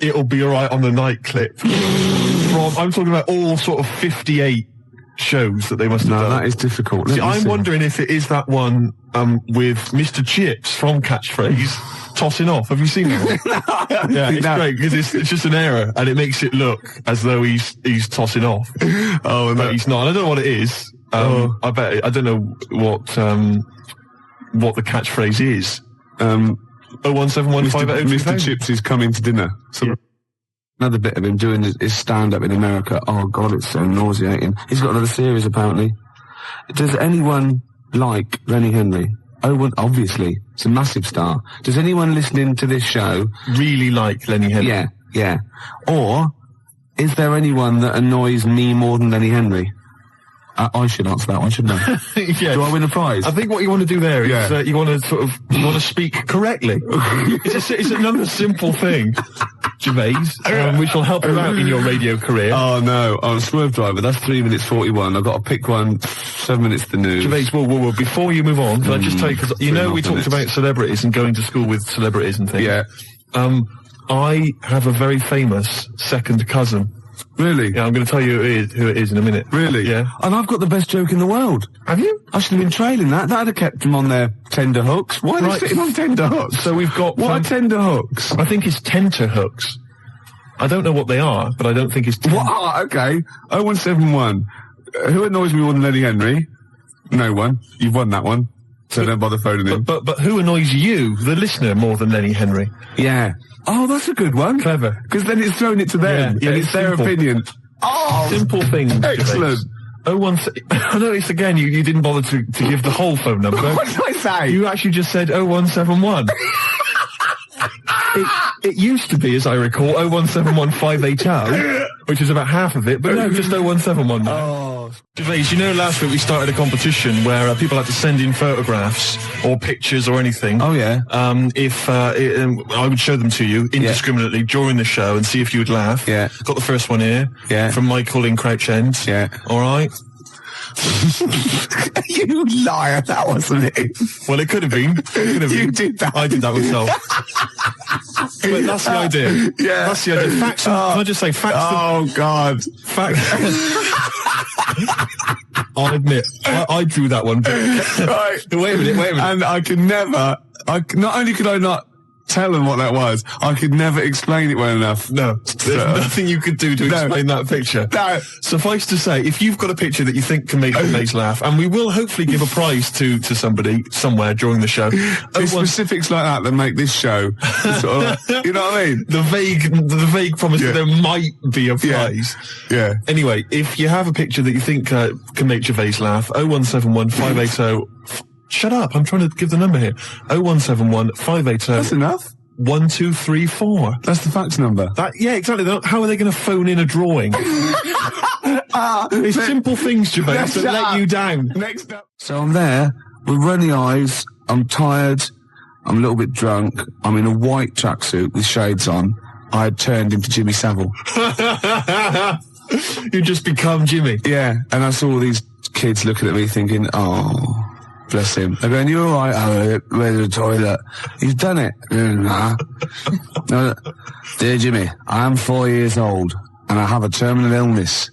It'll Be Alright on the Night clip? I'm talking about all sort of 58 shows that they must have done. No, that is difficult. See, I'm wondering if it is that one, with Mr. Chips from Catchphrase tossing off. Have you seen that one? Yeah, it's great, because it's just an error, and it makes it look as though he's tossing off. Oh, but he's not. And I don't know what it is. I bet I don't know what the catchphrase is. 01715. Mr. Chips is coming to dinner. Another bit of him doing his stand-up in America. Oh God, it's so nauseating. He's got another series apparently. Does anyone like Lenny Henry? Oh, well, obviously, it's a massive star. Does anyone listening to this show really like Lenny Henry? Yeah. Or is there anyone that annoys me more than Lenny Henry? I should answer that one, shouldn't I? Yeah. Do I win a prize? I think what you want to do there is you want to speak correctly. It's another simple thing, Gervais, which will help you out in your radio career. Oh no, I'm a swerve driver. That's 3 minutes 41. I've got to pick one. 7 minutes the news. Gervais, whoa. Before you move on, can I just tell you, because we talked about celebrities and going to school with celebrities and things. Yeah. I have a very famous second cousin. Really? Yeah, I'm going to tell you who it is in a minute. Really? Yeah. And I've got the best joke in the world. Have you? I should have been trailing that. That'd have kept them on their tender hooks. Why are they sitting on tender hooks? So we've got... What are tender hooks? I think it's tenter hooks. I don't know what they are, but I don't think it's... What? Okay. 0171. Who annoys me more than Lenny Henry? No one. You've won that one. So don't bother phoning him. But who annoys you, the listener, more than Lenny Henry? Yeah. Oh, that's a good one. Clever. Because then it's thrown it to them. Yeah, and it's their opinion. Oh! Simple thing. Excellent. I noticed again, you didn't bother to give the whole phone number. What did I say? You actually just said 0171. It used to be, as I recall, 0171580, which is about half of it, but no, just 0171. Oh. Gervais, you know last week we started a competition where people had to send in photographs or pictures or anything. Oh, yeah. I would show them to you indiscriminately during the show and see if you would laugh. Yeah. Got the first one here. Yeah. From Michael in Crouch End. Yeah. All right. You liar, that wasn't it. Well, it could have been. You did that. I did that myself. But that's the idea. Yeah. That's the idea. Facts. Can I just say facts? Oh, God. Facts. I'll admit, I drew that one. Right. Wait a minute. And I could never, not only could I not tell them what that was, I could never explain it well enough. No, there's nothing you could do to explain that picture. No. Suffice to say, if you've got a picture that you think can make Gervais laugh, and we will hopefully give a prize to somebody somewhere during the show. It's specifics like that make this show sort of, you know what I mean? The vague promise that there might be a prize. Yeah. Anyway, if you have a picture that you think can make Gervais laugh, 0171 580. Shut up, I'm trying to give the number here. 0171 580. That's enough. 1234. That's the fax number. Yeah, exactly. How are they going to phone in a drawing? It's simple things, Gervais, that let you down. Next up. So I'm there with runny eyes. I'm tired. I'm a little bit drunk. I'm in a white tracksuit with shades on. I had turned into Jimmy Savile. You just become Jimmy. Yeah, and I saw all these kids looking at me thinking, oh, Bless him. They're going, you all right, Harriet? Where's the toilet? He's done it. Nah. No, dear Jimmy, I am 4 years old and I have a terminal illness.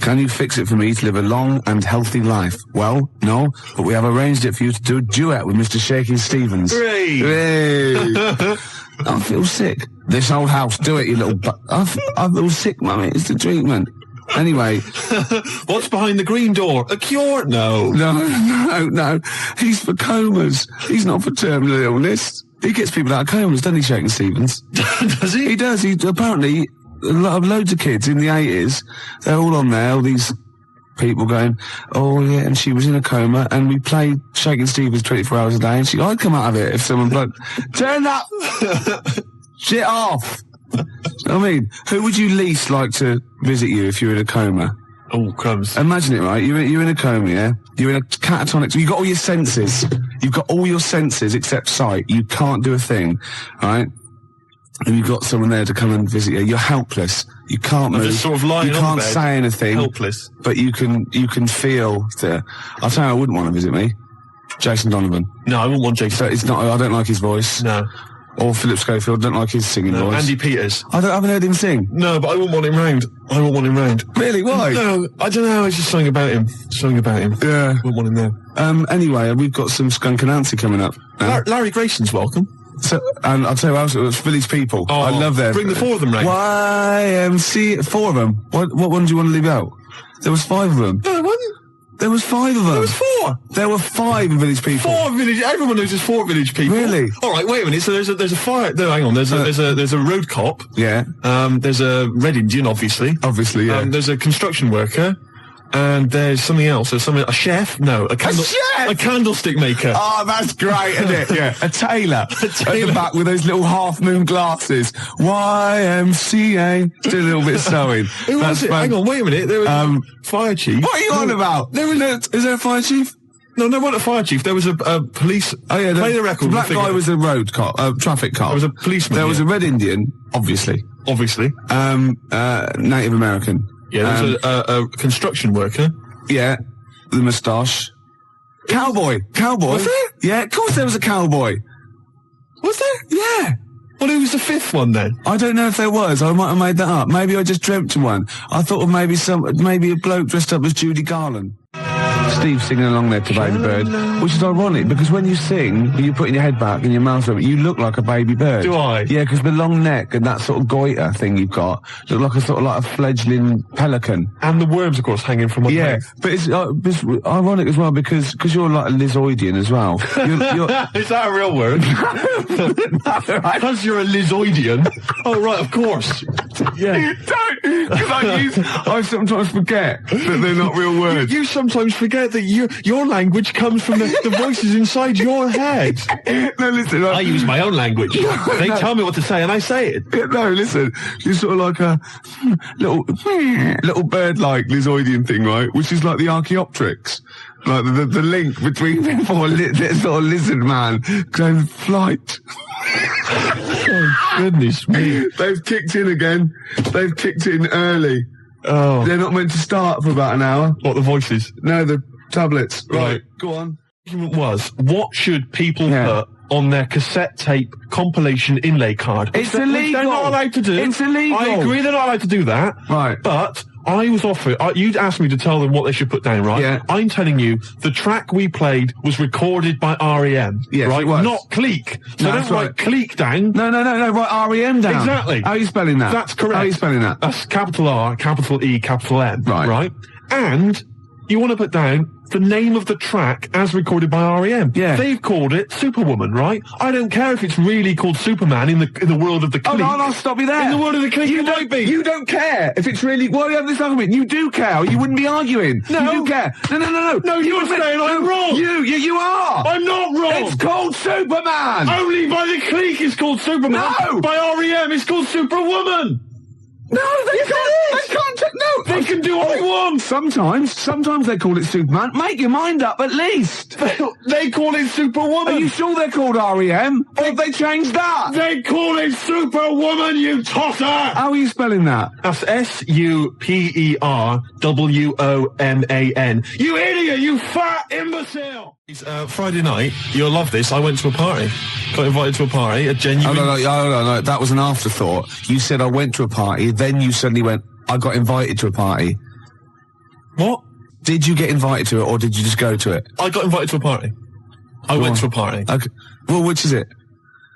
Can you fix it for me to live a long and healthy life? Well, no, but we have arranged it for you to do a duet with Mr. Shakin' Stevens. Hooray! I feel sick. This old house, do it, you little I feel sick, mummy. It's the treatment. Anyway. What's behind the green door? A cure? No. No. He's for comas. He's not for terminal illness. He gets people out of comas, doesn't he, Shakin' Stevens? Does he? He does. He apparently, loads of kids in the 80s, they're all on there, all these people going, oh yeah, and she was in a coma, and we played Shakin' Stevens 24 hours a day, and I'd come out of it if someone bloke, turn up! Shit off! You know what I mean? Who would you least like to visit you if you were in a coma? Oh, crumbs. Imagine it, right? You're in a coma, yeah? You're in a catatonic... So you've got all your senses. You've got all your senses except sight. You can't do a thing, right? And you've got someone there to come and visit you. You're helpless. You can't move. Just sort of lying you on can't the bed, say anything. helpless. But you can feel the... I'll tell you, I wouldn't want to visit me. Jason Donovan. No, I wouldn't want Jason. So it's not... I don't like his voice. No. Or Philip Schofield, don't like his singing voice. Andy Peters. I haven't heard him sing. No, but I wouldn't want him round. Really? Why? No, I don't know. It's just something about him. Yeah. Wouldn't want him there. Anyway, we've got some Skunk Anansi coming up. Larry Grayson's welcome. So, and I'll tell you what else, it was Village People. Oh, I love them. Bring the four of them round. YMC, 4 of them. What one do you want to leave out? There was 5 of them. No, there wasn't. There was 5 of them. There was 4. There were 5 Village People. 4 village. Everyone knows there's 4 village people. Really? All right. Wait a minute. So there's a fire. No, hang on. There's a road cop. Yeah. There's a Red Indian, obviously. Obviously, yeah. There's a construction worker. And there's something else. There's a chef? No, a candlestick maker. Oh, that's great, isn't it? Yeah. A tailor. At the back with those little half-moon glasses. YMCA. Do a little bit of sewing. Who was it? Hang on, wait a minute. There was fire chief. What are you on about? Is there a fire chief? No, not a fire chief. There was a police. Oh yeah, play the record. The black guy was a road cop, traffic cop. There was a policeman. There was a Red Indian, obviously. Native American. Yeah, there was a construction worker. Yeah, the moustache. Cowboy. Was there? Yeah, of course there was a cowboy. Was there? Yeah. Well, who was the 5th one then? I don't know if there was. I might have made that up. Maybe I just dreamt of one. I thought of maybe a bloke dressed up as Judy Garland. Steve singing along there to Baby Bird, which is ironic because when you sing, when you're putting your head back and your mouth open, you look like a baby bird. Do I? Yeah, because the long neck and that sort of goiter thing you've got look like a sort of like a fledgling pelican. And the worms, of course, hanging from one leg. But it's ironic as well because you're like a lizoidian as well. You're Is that a real word? Because you're a lizoidian. Oh, right, of course. Yeah. You don't, because I sometimes forget that they're not real words. You sometimes forget that your language comes from the voices inside your head. No, listen. I use my own language. They tell me what to say and I say it. No, listen. You're sort of like a little bird-like lizoidian thing, right? Which is like the Archaeopteryx. Like the link between before that sort of lizard man going flight. Oh, goodness me. They've kicked in again. They've kicked in early. Oh. They're not meant to start for about an hour. What, the voices? No, the tablets. Right. Go on. The argument was, what should people put on their cassette tape compilation inlay card? It's illegal. They're not allowed to do. It's illegal. I agree they're not allowed to do that. Right. But I was offered, you'd asked me to tell them what they should put down, right? Yeah. I'm telling you, the track we played was recorded by R.E.M. Yes, right? it was. Not Cleek. So No, that's don't write right. Cleek down. No, write R.E.M. down. Exactly. How are you spelling that? That's correct. How are you spelling that? That's capital R, capital E, capital M. Right. And you want to put down the name of the track as recorded by R.E.M. Yeah. They've called it Superwoman, right? I don't care if it's really called Superman in the world of the Cleek. Oh, no, I'll stop you there. In the world of the Cleek, it might be. You don't care if it's really... Why do you have this argument? You do care. You wouldn't be arguing. No. You do care. No. No, you're saying I'm wrong. You are. I'm not wrong. It's called Superman. Only by the Cleek it's called Superman. No. By R.E.M. it's called Superwoman. No, they can't. They superheroes can do all they want. Sometimes they call it Superman. Make your mind up, at least. They call it Superwoman. Are you sure they're called REM? Or have they changed that? They call it Superwoman, you tosser. How are you spelling that? That's SUPERWOMAN. You idiot, you fat imbecile. Friday night, you'll love this. I went to a party. Got invited to a party, a genuine... Oh, no, that was an afterthought. You said I went to a party, then you suddenly went, I got invited to a party. What? Did you get invited to it, or did you just go to it? I got invited to a party. I went to a party. Okay. Well, which is it?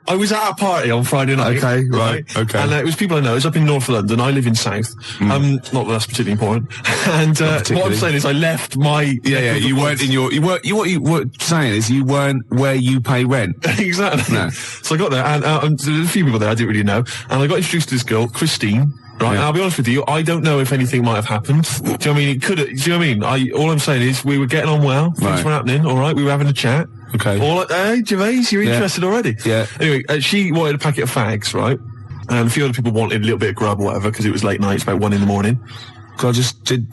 I was at a party on Friday night. Okay, right, okay. And it was people I know. It's up in North London. I live in South. Not that that's particularly important. And what I'm saying is I left my... Yeah, you weren't in your... What you were saying is you weren't where you pay rent. Exactly. No. So I got there, and there were a few people there I didn't really know. And I got introduced to this girl, Christine. Right, and I'll be honest with you, I don't know if anything might have happened. Do you know what I mean? It could have, do you know what I mean? All I'm saying is we were getting on well, things were happening, alright, we were having a chat. Okay. Hey, Gervais, you're interested already? Yeah. Anyway, she wanted a packet of fags, right? And a few other people wanted a little bit of grub or whatever, because it was late night, it's about 1 a.m.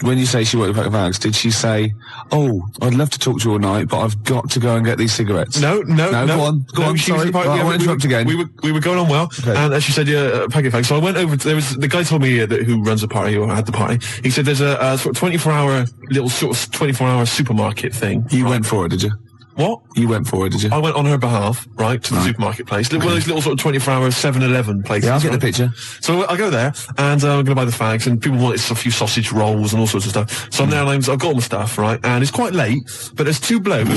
When you say she wanted a pack of fags, did she say, "Oh, I'd love to talk to you all night, but I've got to go and get these cigarettes"? No. Go on. Sorry, I won't interrupt again. We were going on well, and she said, "Yeah, a packet of fags." So I went over. There was the guy told me who runs the party or had the party. He said there's a sort of 24-hour little sort of 24-hour supermarket thing. You went for it, did you? What? You went for it, did you? I went on her behalf, right, to the supermarket place. One of those little sort of 24-hour 7-Eleven places. Yeah, I'll get the picture. So I go there, and I'm going to buy the fags, and people wanted a few sausage rolls and all sorts of stuff. So I'm there, and I've got all my stuff, right, and it's quite late, but there's two blokes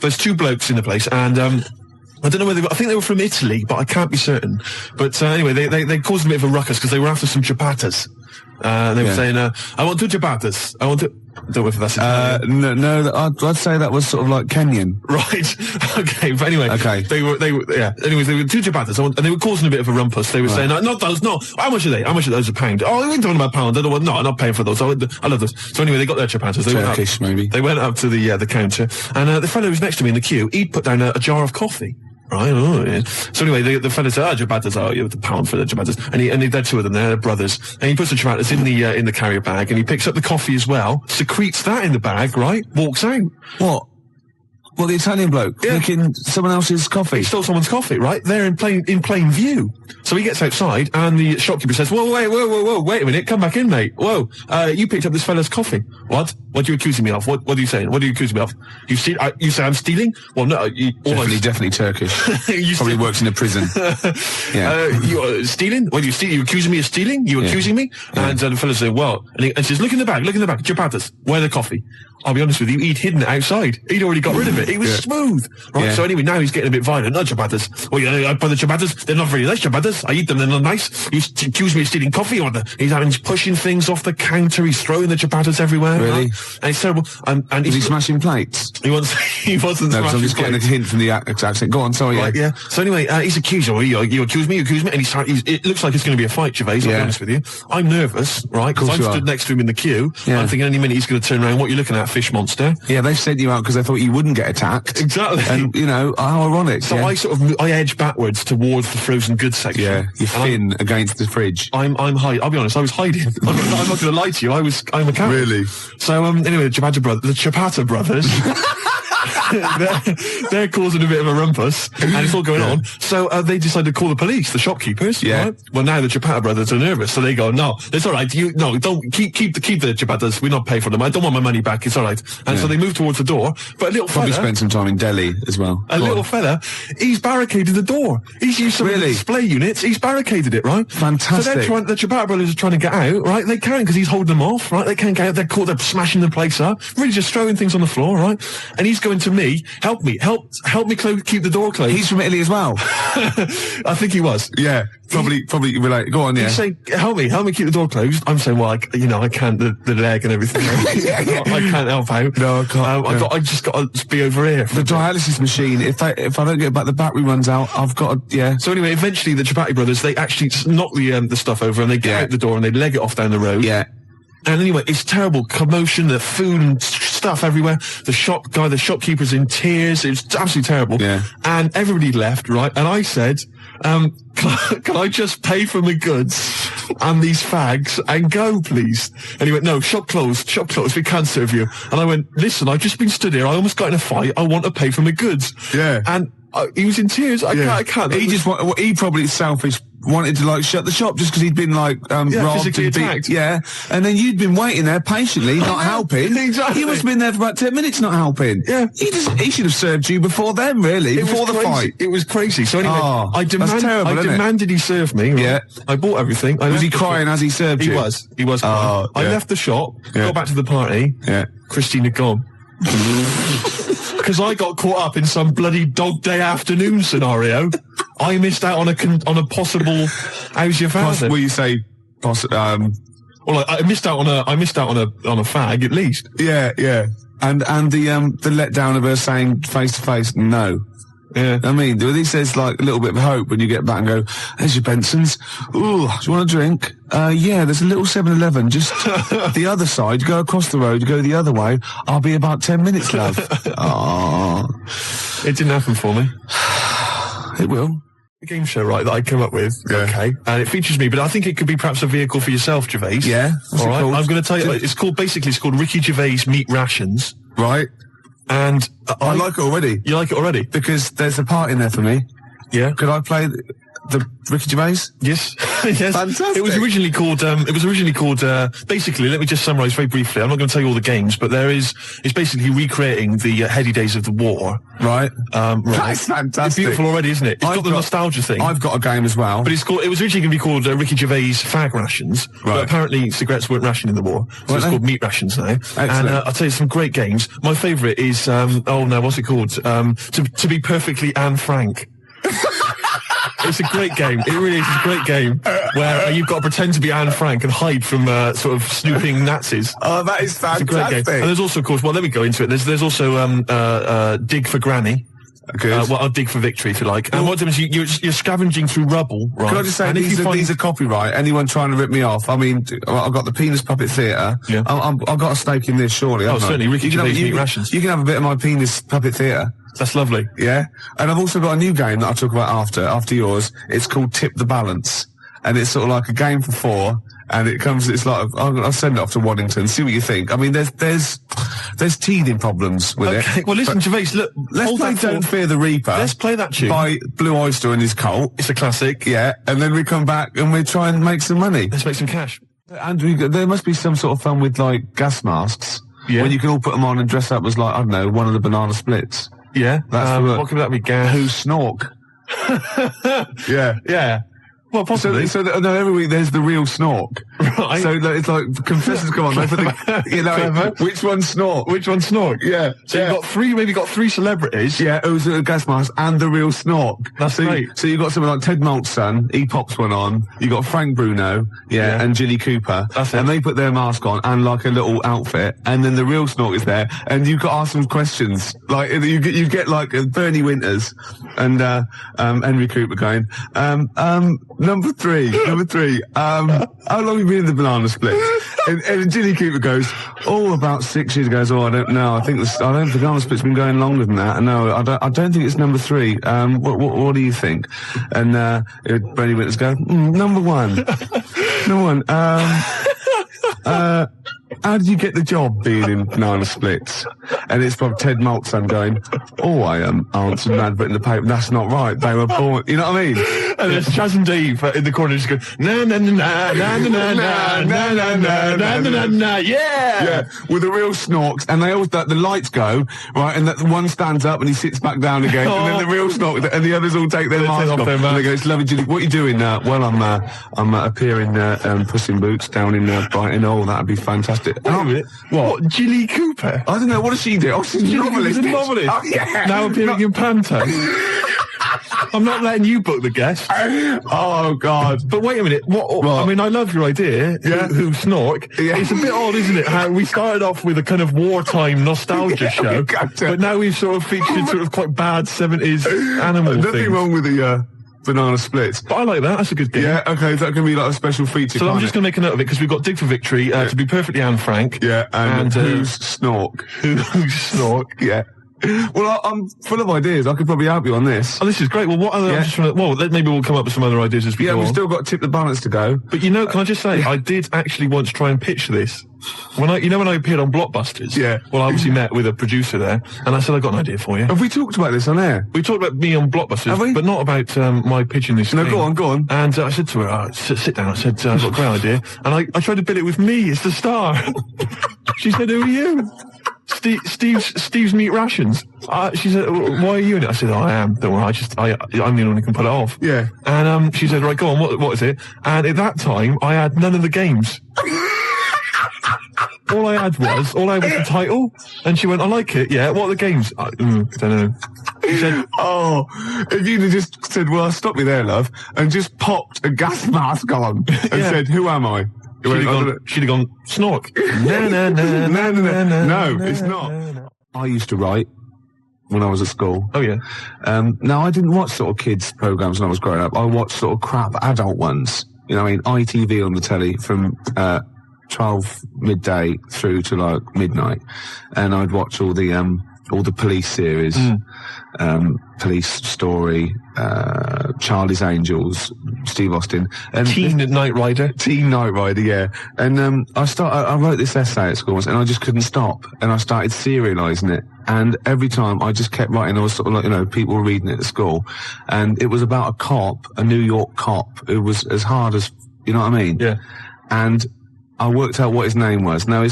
in the place, and I don't know whether I think they were from Italy, but I can't be certain. But anyway, they caused a bit of a ruckus because they were after some ciabattas. They were saying, "I want 2 ciabattas. I want to." I don't know if that's Italian. No, I'd say that was sort of like Kenyan. Right. Okay. But anyway. Okay. They were, yeah. Anyways, they were 2 ciabattas, and they were causing a bit of a rumpus. They were saying, "Not those, no. How much are they? How much are those a pound? Oh, we ain't talking about pound. I don't want, no, I'm not paying for those. I love those." So anyway, they got their ciabattas. Turkish, maybe. They went up to the counter, and the fellow who was next to me in the queue, he'd put down a jar of coffee. Right. Oh, yeah. So anyway, the fella said, ciabattas, you have the pound for the ciabattas. And they're 2 of them, they're brothers. And he puts the ciabattas in the carrier bag, and he picks up the coffee as well, secretes that in the bag, right? Walks out. What? Well, the Italian bloke drinking someone else's coffee. He stole someone's coffee, right? There in plain view. So he gets outside, and the shopkeeper says, "Whoa, wait a minute, come back in, mate. Whoa, you picked up this fella's coffee. What? What are you accusing me of? What are you saying? What are you accusing me of? You say I'm stealing? Well, no, definitely Turkish. Probably works in a prison. Yeah. You stealing? What are you stealing? You accusing me of stealing? You accusing me?" Yeah. And the fella said, "Well," and he says, "Look in the bag, ciabattas. Where the coffee?" I'll be honest with you, he'd hidden it outside. He'd already got rid of it. It was smooth. Right, so anyway, now he's getting a bit violent. No, ciabattas. Oh, yeah, I buy the ciabattas. They're not very nice ciabattas. I eat them, they're not nice. You accuse me of stealing coffee, or he's pushing things off the counter. He's throwing the ciabattas everywhere. Really? Right? And it's terrible. And is he smashing plates? He wasn't smashing plates. I'm just getting a hint from the accent. Go on, sorry. Right, yeah. So anyway, he's accused. Oh, you accuse me, and it looks like it's going to be a fight, Gervais, I'll be honest with you. I'm nervous, right, because I stood next to him in the queue. Yeah. I'm thinking any minute he's going to turn around. What are you looking at, fish monster? Yeah, they've sent you out because they thought you wouldn't get attacked. Exactly. And, how ironic. So I edge backwards towards the frozen goods section. Yeah, you're thin against the fridge. I'm hiding. I'll be honest, I was hiding. I'm not going to lie to you. I'm a coward. Really? So, anyway, the Ciabatta brothers... they're causing a bit of a rumpus, and it's all going on. So they decided to call the police, the shopkeepers. Yeah. Right? Well, now the Ciabatta brothers are nervous, so they go, "No, it's all right. Don't keep the Ciabattas. We're not paying for them. I don't want my money back. It's all right." And so they move towards the door. But a little probably fella, spent some time in Delhi as well. A little fella, he's barricaded the door. He's used some of the display units. He's barricaded it, right? Fantastic. So the Ciabatta brothers are trying to get out, right? They can't because he's holding them off, right? They can't get out. They're caught. They're smashing the place up. Really just throwing things on the floor, right? And he's going to me, help me keep the door closed. He's from Italy as well. I think he was. Yeah, probably relate. Go on, yeah. He's saying, help me keep the door closed. I'm saying, well, I can't, the leg and everything. I can't help out. No, I can't. I just got to be over here. The dialysis machine, if I don't get back, the battery runs out, I've got to, So anyway, eventually the Ciabatta brothers, they actually knock the stuff over and they get out the door and they leg it off down the road. Yeah. And anyway, it's terrible commotion, the food and stuff everywhere. The shopkeeper's in tears. It's absolutely terrible. Yeah. And everybody left, right? And I said, Can I just pay for my goods and these fags and go, please? And he went, no, shop closed, we can't serve you. And I went, listen, I've just been stood here, I almost got in a fight, I want to pay for my goods. Yeah. And he was in tears, I can't. He probably selfish wanted to like shut the shop just because he'd been like robbed physically and attacked. and then you'd been waiting there patiently not helping. Exactly. He must have been there for about 10 minutes not helping. Yeah, he should have served you before then, really, before the fight. It was crazy. So anyway, I demanded he serve me. Right? Yeah, I bought everything. Was he crying as he served you? He was crying. I left the shop, got back to the party. Yeah, Christina gone. Because I got caught up in some bloody dog day afternoon scenario. I missed out on a possible. How's your father? Will you say? Well, I missed out on a fag at least. Yeah. And the letdown of her saying face to face no. Yeah. I mean, at least there's like a little bit of hope when you get back and go, there's your Benson's. Ooh, do you want a drink? Yeah, there's a little 7-Eleven just the other side. You go across the road, you go the other way. I'll be about 10 minutes, love. It didn't happen for me. It will. The game show, right, that I came up with. Yeah. Okay. And it features me, but I think it could be perhaps a vehicle for yourself, Gervais. Yeah. All right. I'm going to tell you, it's called Ricky Gervais Meat Rations. Right. And I like it already. You like it already? Because there's a part in there for me. Yeah. Could I play the Ricky Gervais? Yes. Yes. Fantastic. It was originally called, basically, let me just summarise very briefly. I'm not going to tell you all the games, but it's basically recreating the heady days of the war. Right. Right. That's fantastic. It's beautiful already, isn't it? It's got the nostalgia thing. I've got a game as well. But it was originally going to be called Ricky Gervais Fag Rations. Right. But apparently cigarettes weren't rationed in the war. So it's called Meat Rations now. Excellent. And I'll tell you some great games. My favourite is, what's it called? To be perfectly Anne Frank. It's a great game. It really is a great game where you've got to pretend to be Anne Frank and hide from sort of snooping Nazis. Oh, that is fantastic. It's a great game. And there's also, of course, let me go into it. There's also Dig for Granny. Good. I'll dig for victory if you like. And what happens is you're scavenging through rubble, right? Can I just say, these are copyright. Anyone trying to rip me off? I mean, I've got the Penis Puppet Theatre. Yeah. I've got a stake in this, surely. Certainly. Ricky Gervais Meat Rations. You can have a bit of my Penis Puppet Theatre. That's lovely. Yeah. And I've also got a new game that I'll talk about after yours. It's called Tip the Balance. And it's sort of like a game for 4. And it's like, I'll send it off to Waddington, see what you think. I mean, there's teething problems with it. Well, listen, Gervais, look, let's play Don't Fear the Reaper. Let's play that tune. By Blue Oyster and his cult. It's a classic. Yeah. And then we come back and we try and make some money. Let's make some cash. And there must be some sort of fun with, like, gas masks. Yeah. When you can all put them on and dress up as, like, I don't know, one of the banana splits. Yeah. That's what could that be? Gas? Who Snork? Yeah. Yeah. Well, possibly. So every week there's the real Snork. Right. So it's like contestants come on. They put which one's Snork? Which one's Snork? Yeah. So you've got three celebrities. Yeah, who's a gas mask and the real Snork. That's great. So you've got someone like Ted Malt's son. He pops one on. You got Frank Bruno. Yeah. And Jilly Cooper. That's it. And they put their mask on and like a little outfit. And then the real Snork is there. And you've got to ask them questions. Like you get like Bernie Winters and Henry Cooper going. Number three. How long have you been in the banana split? And Jilly Cooper goes, about 6 years ago. I don't know. I think the banana split's been going longer than that. No, I don't think it's number 3. What do you think? And Bernie Winters go, number 1. Number 1. How did you get the job being in banana splits? And it's from Ted Malt's son going, I answered an advert in the paper. That's not right. They were born. You know what I mean? And there's Chaz and Dave in the corner just going, na na na na na na na na na na na na na yeah. Yeah, with the real Snorks, and they always the lights go right, and that one stands up and he sits back down again, and then the real Snork and the others all take their mask off. And they go, "It's lovely, Jilly. What are you doing now?" Well, I'm appearing Puss in Boots down in Brighton. Oh, that'd be fantastic. What? Jilly Cooper? I don't know. What does she do? Oh, she's a novelist. Oh, yeah. Now appearing in Panto. I'm not letting you book the guest. Oh, God. But wait a minute. What? I mean, I love your idea. Yeah. Who Snork. Yeah. It's a bit odd, isn't it? How we started off with a kind of wartime nostalgia show, but now we've sort of featured sort of quite bad 70s animal things. Nothing wrong with the banana splits. But I like that. That's a good game. Yeah, okay. Is that going to be like a special feature? So I'm just going to make a note of it because we've got Dig for Victory, to be perfectly Anne Frank. Yeah, and who's Snork? Who's Snork? Yeah. Well, I'm full of ideas. I could probably help you on this. Oh, this is great. Well, what other? Maybe we'll come up with some other ideas as we Yeah, go we've on. still got Tip the Balance to go. But can I just say, I did actually once try and pitch this. When I appeared on Blockbusters. Yeah. Well, I obviously met with a producer there, and I said, I've got an idea for you. Have we talked about this on air? We talked about me on Blockbusters, Have we? but not about my pitching this thing. No, go on. And I said to her, sit down. I said, I've got a great idea. And I tried to bill it with me as the star. She said, who are you? Steve's Meat Rations. She said, why are you in it? I said, I am. Don't worry, I'm the one who can pull it off. Yeah. And she said, right, go on, what is it? And at that time, I had none of the games. All I had was the title. And she went, I like it, yeah. What are the games? I don't know. She said, oh, if you'd have just said, well, stop me there, love, and just popped a gas mask on and said, who am I? She'd have gone, Snork. No, it's not. I used to write when I was at school. Oh, yeah. Now, I didn't watch sort of kids' programs when I was growing up. I watched sort of crap adult ones. You know, I mean, ITV on the telly from 12 midday through to like midnight, and I'd watch all the police series, Police Story, Charlie's Angels, Steve Austin, and Teen Knight Rider, yeah. And I wrote this essay at school once, and I just couldn't stop, and I started serialising it. And every time I just kept writing, I was sort of like, you know, people were reading it at school, and it was about a cop, a New York cop, who was as hard as, you know what I mean? Yeah. And I worked out what his name was. Now,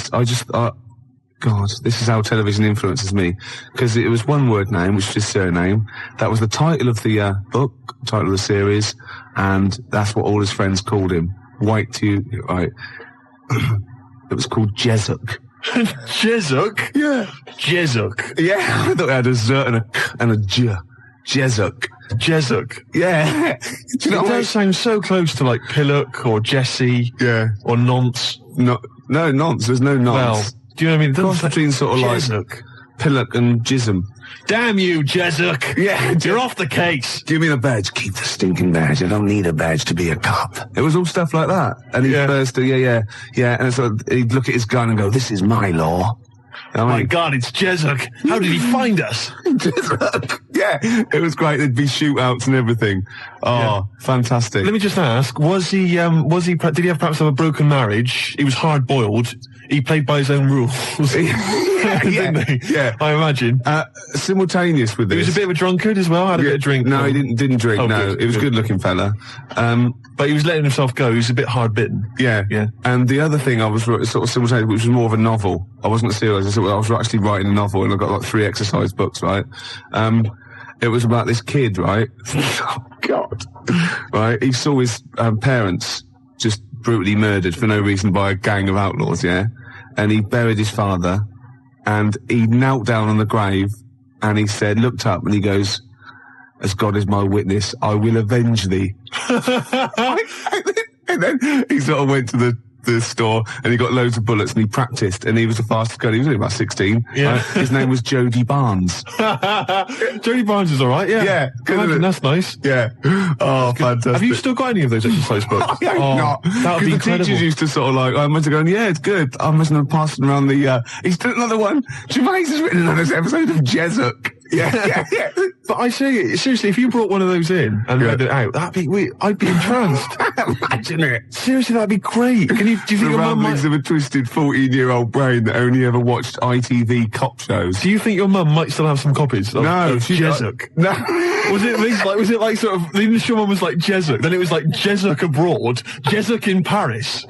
God, this is how television influences me. Because it was one word name, which is his surname. That was the title of the book, title of the series, and that's what all his friends called him. Right. It was called Jezuk. Jezuk? Yeah. Jezuk. Yeah, I thought it had a Z and a J. Jezuk. Jezuk. Yeah. Do you know it does sound so close to like Pillock or Jesse. Yeah. Or Nonce. No, Nonce. There's no Nonce. Well, do you know what I mean? Cross between sort of Jezuk. like Pillock and Jism. Damn you, Jezuk. Yeah. You're off the case. Give me the badge. Keep the stinking badge. I don't need a badge to be a cop. It was all stuff like that. And he'd burst, yeah. And so he'd look at his gun and go, this is my law. Oh my God, it's Jezuk. How did he find us? Jezuk. Yeah, it was great. There'd be shootouts and everything. Oh, fantastic. Let me just ask, did he have perhaps have a broken marriage? He was hard-boiled. He played by his own rules. Didn't he? Yeah. I imagine. Simultaneous with this. He was a bit of a drunkard as well, had a bit of drink. No, he didn't drink, no. Good, he was a good-looking fella. But he was letting himself go. He was a bit hard-bitten. Yeah. And the other thing I was sort of simultaneous, which was more of a novel. I wasn't serious. I was actually writing a novel, and I got like 3 exercise books, right? It was about this kid, right? Oh, God. Right? He saw his parents just brutally murdered for no reason by a gang of outlaws, yeah? And he buried his father, and he knelt down on the grave, and he said, looked up, and he goes, as God is my witness, I will avenge thee. And then he sort of went to the store, and he got loads of bullets, and he practiced, and he was the fastest guy. He was only about 16. Yeah. His name was Jody Barnes. Jody Barnes is all right, yeah. Yeah. Imagine, that's nice. Yeah. Oh, fantastic. Have you still got any of those exercise books? I hope not. That would be the incredible. teachers used to sort of like, I must have gone, yeah, it's good. I must have passed around the, he's done another one. Gervais has written another episode of Jezuk. Yeah. But I say, seriously, if you brought one of those in and read it out, I'd be entranced. Imagine it. Seriously, that'd be great. Do you think the your mum ramblings of a twisted 14-year-old brain that only ever watched ITV cop shows. Do you think your mum might still have some copies of Jezuk? No. Was it like sort of, the initial one was like Jezuk, then it was like Jezuk abroad, Jezuk in Paris,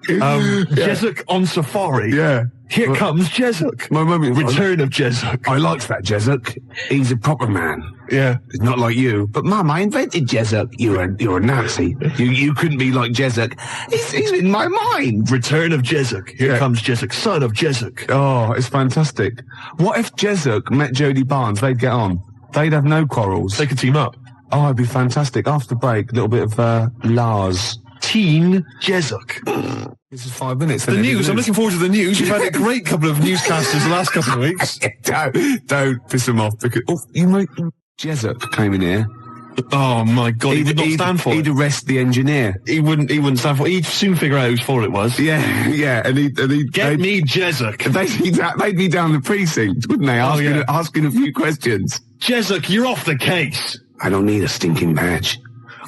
Jezuk on safari. Yeah. Here comes Jezuk. My mum, Return of Jezuk. I liked that Jezuk. He's a proper man. Yeah. He's not like you. But Mum, I invented Jezuk. You're a Nazi. You couldn't be like Jezuk. He's in my mind. Return of Jezuk. Here comes Jezuk, son of Jezuk. Oh, it's fantastic. What if Jezuk met Jody Barnes? They'd get on. They'd have no quarrels. They could team up. Oh, it'd be fantastic. After break, a little bit of Lars. Teen Jezuk. This is 5 minutes. The news. I'm looking forward to the news. You've had a great couple of newscasters the last couple of weeks. Don't piss them off because you might. Jezuk came in here Oh my God, he would not stand for it. He'd arrest the engineer. He wouldn't stand for it. He'd soon figure out whose fault it was. Yeah, and he'd Get me Jezek. They'd be down the precinct, wouldn't they? Asking a few questions. Jezek, you're off the case. I don't need a stinking badge.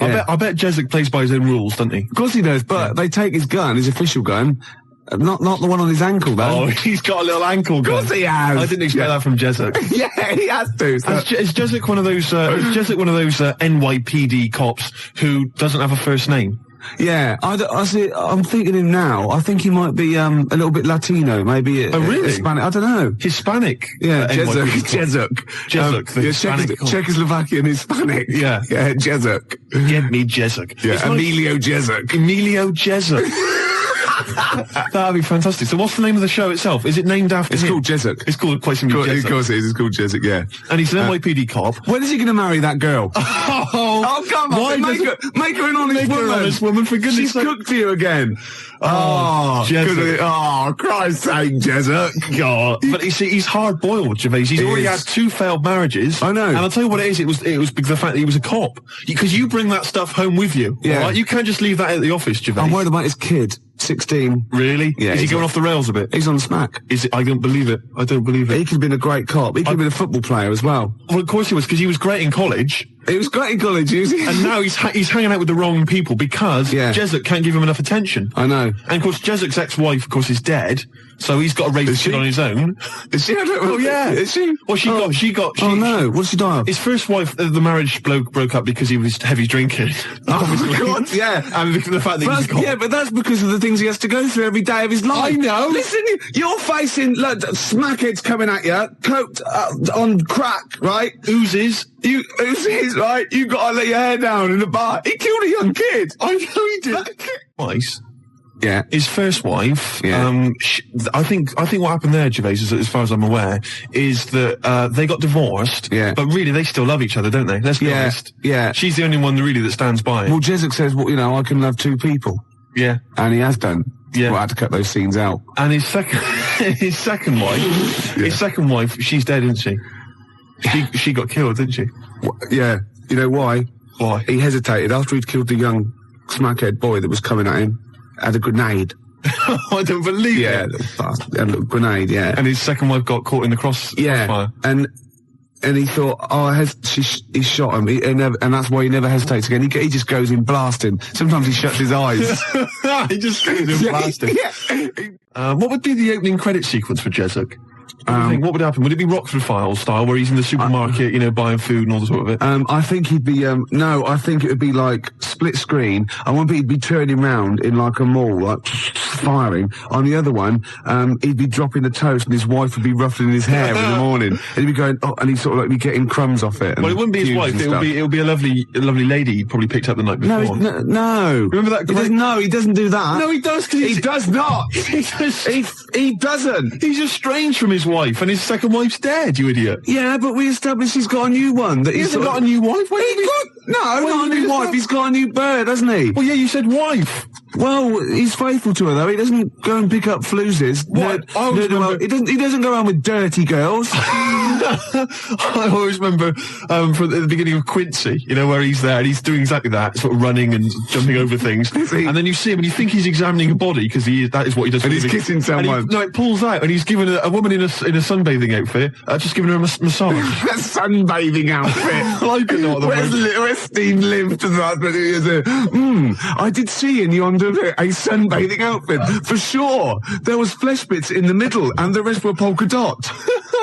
Yeah. I bet Jezek plays by his own rules, doesn't he? Of course he does, but they take his gun, his official gun, not the one on his ankle, though. Oh, he's got a little ankle gun. Of course he has. I didn't expect that from Jezek. Yeah, he has to. So. Is Jezek one of those NYPD cops who doesn't have a first name? Yeah, I'm thinking him now. I think he might be a little bit Latino, maybe. Really? Hispanic. I don't know. Hispanic. Yeah, Jezek. Czechoslovakian Hispanic. Yeah, Jezek. Get me Jezek. Yeah, Emilio Jezek. Emilio Jezek. That'd be fantastic. So what's the name of the show itself? Is it named after It's him? called Jezek. It's called quite simply Jezek. Of course it is. It's called Jezek, yeah. And he's an NYPD cop. When is he going to marry that girl? Oh, come on. Make her an honest woman. For goodness She's sake. cooked to you again. Jezek. Oh, Christ's sake, Jezek. God. But you see, he's hard-boiled, Gervais. He's already had 2 failed marriages. I know. And I'll tell you what it is. It was because the fact that he was a cop. Because you bring that stuff home with you. Yeah. Right? You can't just leave that at the office, Gervais. I'm worried about his kid. 16. Really? Yeah. Is he going off the rails a bit? He's on smack. Is it? I don't believe it. I don't believe it. He could have been a great cop. He could have been a football player as well. Well, of course he was, because he was great in college. He was great in college, and now he's hanging out with the wrong people because Jezek can't give him enough attention. I know. And of course, Jezek's ex-wife, of course, is dead, so he's got to raise the kid on his own. Is she? Oh yeah. Is she? Well, she got. Oh no! What did she die of? His first wife, the marriage broke up because he was heavy drinking. Oh God! Yeah, and the fact that he was a cop. Yeah, but that's because of the things he has to go through every day of his life. I know. Listen, you're facing smackheads coming at you, coked on crack, right? Oozes. Oozes, right? You got to let your hair down in the bar. He killed a young kid. I know he did. Twice. Yeah. His first wife, I think what happened there, Gervais, as far as I'm aware, is that they got divorced, but really they still love each other, don't they? Let's be honest. Yeah. She's the only one really that stands by it. Well, Jezek says, well, I can love 2 people. Yeah. And he has done. Yeah. Well, I had to cut those scenes out. And his second wife, she's dead, isn't she? She got killed, didn't she? Yeah. You know why? Why? He hesitated after he'd killed the young smackhead boy that was coming at him. Had a grenade. I don't believe it. Yeah, a little grenade, yeah. And his second wife got caught in the crossfire. And he thought, he shot him, and that's why he never hesitates again. He just goes in blasting. Sometimes he shuts his eyes. He just goes in blasting. What would be the opening credit sequence for Jezek? What would happen? Would it be Rockford Files style, where he's in the supermarket, buying food and all the sort of it? I think he'd be, I think it would be like split screen. I want he'd be turning round in like a mall, like firing. On the other one, he'd be dropping the toast and his wife would be ruffling his hair in the morning. And he'd be going, and he'd sort of like be getting crumbs off it. Well, it wouldn't be his wife. It would be a lovely lady he'd probably picked up the night before. No. Remember that? He doesn't do that. No, he does. He does not. He doesn't. He's estranged from his wife, and his second wife's dead, you idiot. Yeah, but we established he's got a new one. He hasn't got a new wife? Not a new wife. He's got a new bird, hasn't he? Well, yeah, you said wife. Well, he's faithful to her, though. He doesn't go and pick up floozes. He doesn't go around with dirty girls. I always remember from the beginning of Quincy, where he's there and he's doing exactly that, sort of running and jumping over things. And then you see him and you think he's examining a body, because that is what he does. And he's kissing someone. It pulls out and he's given a woman in a sunbathing outfit, just giving her a massage. A sunbathing outfit. I don't know what the where's Steve lived to that? I did see in you under a sunbathing outfit. For sure. There was flesh bits in the middle and the rest were polka dot.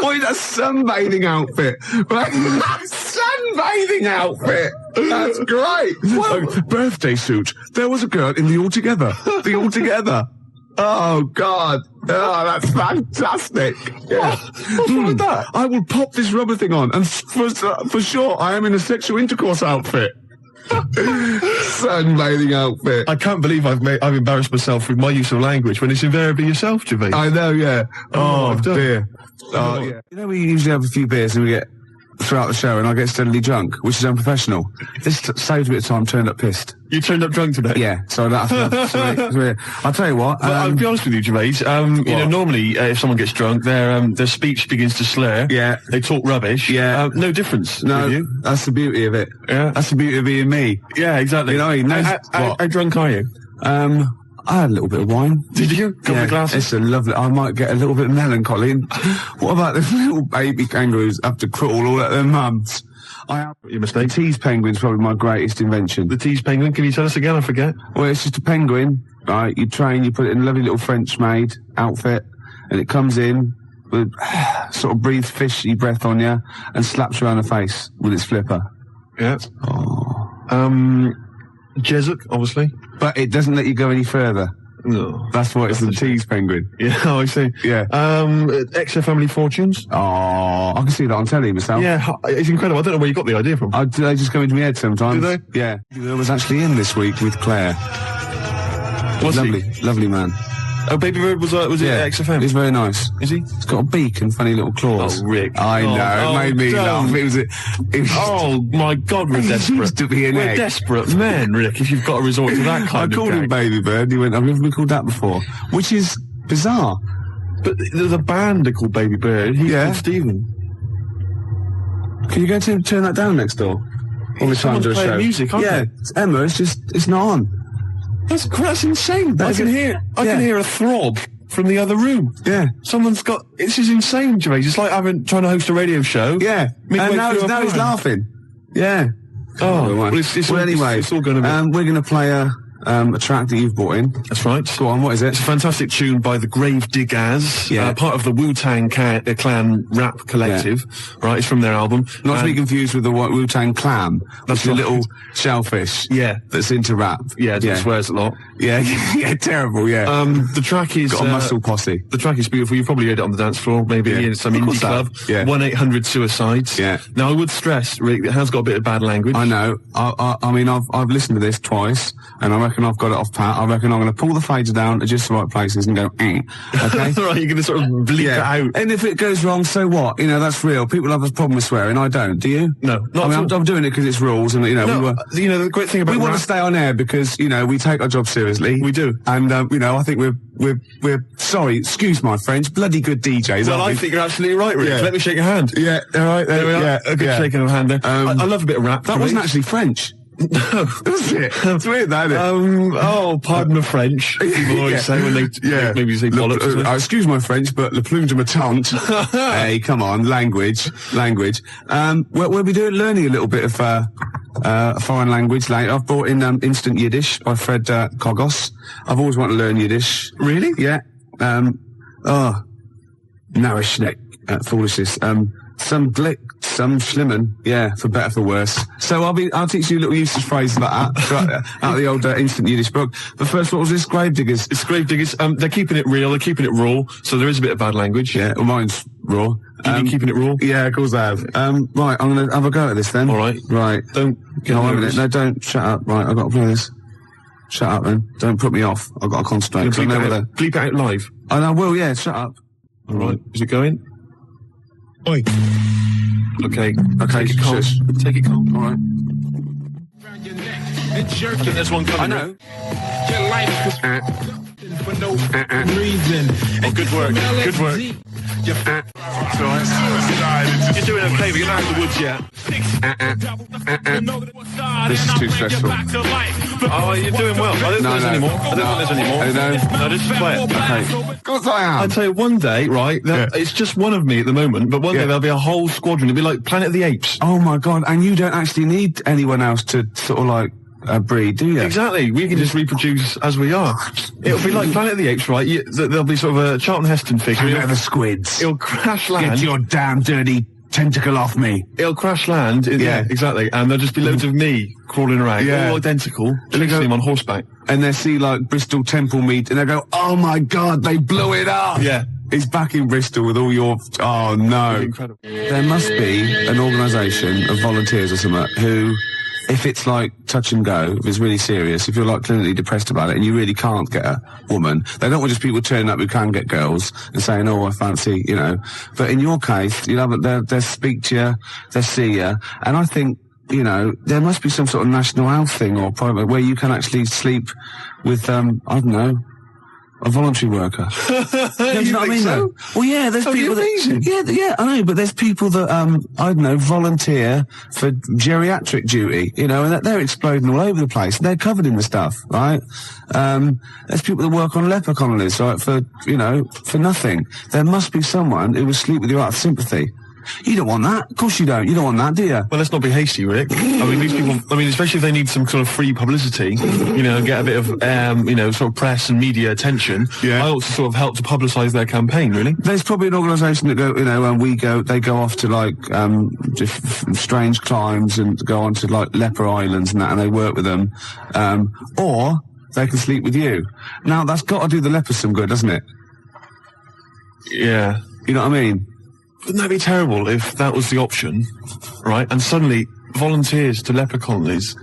Wait, a sunbathing outfit. Right? Sunbathing outfit. That's great. Well, birthday suit. There was a girl in the Altogether. The Altogether. Oh, God. Oh, that's fantastic. Yeah. What's wrong with that? I will pop this rubber thing on, and for sure, I am in a sexual intercourse outfit. Sunbathing outfit. I can't believe I've embarrassed myself with my use of language when it's invariably yourself, Gervais. I know, yeah. Oh, dear. Oh, yeah. We usually have a few beers and we get throughout the show and I get steadily drunk, which is unprofessional. This saves a bit of time, turned up pissed. You turned up drunk today? Yeah, so I don't have to... sorry. I'll tell you what... I'll be honest with you, Gervais. You know, normally, if someone gets drunk, their speech begins to slur. Yeah. They talk rubbish. Yeah. No difference. No, with you. that's the beauty of it. Yeah. That's the beauty of being me. Yeah, exactly. You know what I mean? How drunk are you? I had a little bit of wine. Did you? Couple of glasses? It's a lovely... I might get a little bit melancholy. What about the little baby kangaroos have to crawl all at their mums? Your mistake. The tease penguin's probably my greatest invention. The tease penguin? Can you tell us again? I forget. Well, it's just a penguin, right? You train, you put it in a lovely little French-made outfit, and it comes in, with, sort of breathes fishy breath on you, and slaps you around the face with its flipper. Yeah. Oh. Jesup, obviously. But it doesn't let you go any further. No. That's why it's the tease penguin. Yeah, I see. Yeah. XFM Family Fortunes. Oh, I can see that on telly myself. Yeah, it's incredible. I don't know where you got the idea from. They just come into my head sometimes. Do they? Yeah. I was actually in this week with Claire. Was lovely, he? Lovely man. Oh, Baby Bird was it at XFM? He's very nice. Is he? He's got a beak and funny little claws. Oh, Rick. I know, it made me laugh. It was oh, my God, we're desperate. Used to be an we're egg. desperate men, Rick, if you've got to resort to that kind I of called him gag. Baby Bird. He went, I've never been called that before. Which is bizarre. But the band are called Baby Bird. He's called Stephen. Can you go to turn that down next door? All the time Someone's to a playing show. music, aren't yeah, they? it's Emma, it's not on. That's insane. I can hear a throb from the other room. Yeah. Someone's got... This is insane, Gervais. It's like trying to host a radio show. Yeah. And now he's laughing. Yeah. Oh, well, anyway, it's all going to be... we're going to play a track that you've brought in. That's right. Go on, what is it? It's a fantastic tune by the Gravediggers, part of the Wu-Tang Clan rap collective, right? It's from their album. Not to be confused with the Wu-Tang Clan. That's a little shellfish. Yeah. That's into rap. Yeah, that swears a lot. Yeah, yeah, terrible, yeah. The track is... Got a muscle posse. The track is beautiful. You've probably heard it on the dance floor, maybe in some indie club. Yeah. 1-800-SUICIDES. Yeah. Now, I would stress, Rick, it has got a bit of bad language. I know. I mean, I've listened to this twice, and I reckon I've got it off pat. I reckon I'm going to pull the fader down at just the right places and go, okay? Right, you're going to sort of bleep it out. And if it goes wrong, so what? You know, that's real. People have a problem with swearing. I don't. Do you? No. Not I'm doing it because it's rules, and, you know, the great thing about we want to stay on air because, you know, we take our job seriously. We do. And, you know, I think we're sorry, excuse my French, bloody good DJs. Well, I think you're absolutely right, Rick. Yeah. Let me shake your hand. Yeah, all right. There we are. Yeah, a good shaking of hand there. I love a bit of rap. That wasn't actually French. No. Was it? It's weird, that, isn't it? Pardon the French. People always say when they maybe say bollocks. Excuse my French, but le plume de ma tante. Hey, come on, language. We'll be learning a little bit of a foreign language later. I've brought in Instant Yiddish by Fred Kogos. I've always wanted to learn Yiddish. Really? Yeah. Narishnek, foolishness. Some glick, some schlimmen, yeah, for better, for worse. So I'll teach you a little usage phrase like that, out of the old Instant Yiddish book. But first, what was this? Gravediggers. It's Gravediggers. They're keeping it real, they're keeping it raw, so there is a bit of bad language. Yeah, well, mine's raw. You keeping it raw? Yeah, of course I have. Right, I'm gonna have a go at this then. Alright. Right. Don't get No, 1 nervous. minute. No, don't. Shut up. Right, I've got to play this. Shut up then. Don't put me off. I've got to concentrate. You're 'cause I know whether... bleep it out live. I will, yeah, shut up. Alright. Is it going? Oi. Okay. Take it calm. Take it calm. All right. I think there's one coming. I know. Your life for no reason. Oh, good work. Good work. You're doing okay, but you're not out of the woods yet. This is too stressful. Oh, you're doing well. I don't think there's any more. I don't think there's any more. No, just play it. Okay. Of course I am. I'll tell you, one day, right, it's just one of me at the moment, but one day there'll be a whole squadron. It'll be like Planet of the Apes. Oh my God, and you don't actually need anyone else to sort of like breed, do you? Exactly. We can just reproduce as we are. It'll be like Planet of the Apes, right? There'll be sort of a Charlton Heston figure. Planet of the Squids. It'll crash land. Get your damn dirty tentacle off me. It'll crash land. Yeah, exactly. And there'll just be loads of me crawling around, all identical, chasing him on horseback. And they see like Bristol Temple meet, and they go, "Oh my God, they blew it up!" Yeah. He's back in Bristol with all your... Oh, no. Incredible. There must be an organisation of volunteers or something who if it's like touch and go, if it's really serious, if you're like clinically depressed about it and you really can't get a woman, they don't want just people turning up who can get girls and saying, oh, I fancy, you know. But in your case, you know, they'll speak to you, they'll see you, and I think, you know, there must be some sort of national health thing or private where you can actually sleep with, I don't know, a voluntary worker. You know what I mean? So? Well, yeah, there's people that, yeah, I know, but there's people that, I don't know, volunteer for geriatric duty, you know, and they're exploding all over the place. They're covered in the stuff, right? There's people that work on leper colonies, right, for, you know, for nothing. There must be someone who will sleep with you out of sympathy. You don't want that. Of course you don't. You don't want that, do you? Well, let's not be hasty, Rick. I mean, these people, especially if they need some sort of free publicity, you know, get a bit of, you know, sort of press and media attention. Yeah. I also sort of help to publicise their campaign, really. There's probably an organisation that go, you know, they go off to like, just strange climes and go on to like leper islands and that, and they work with them. Or they can sleep with you. Now, that's got to do the lepers some good, doesn't it? Yeah. You know what I mean? Wouldn't that be terrible if that was the option, right? And suddenly volunteers to leper colonies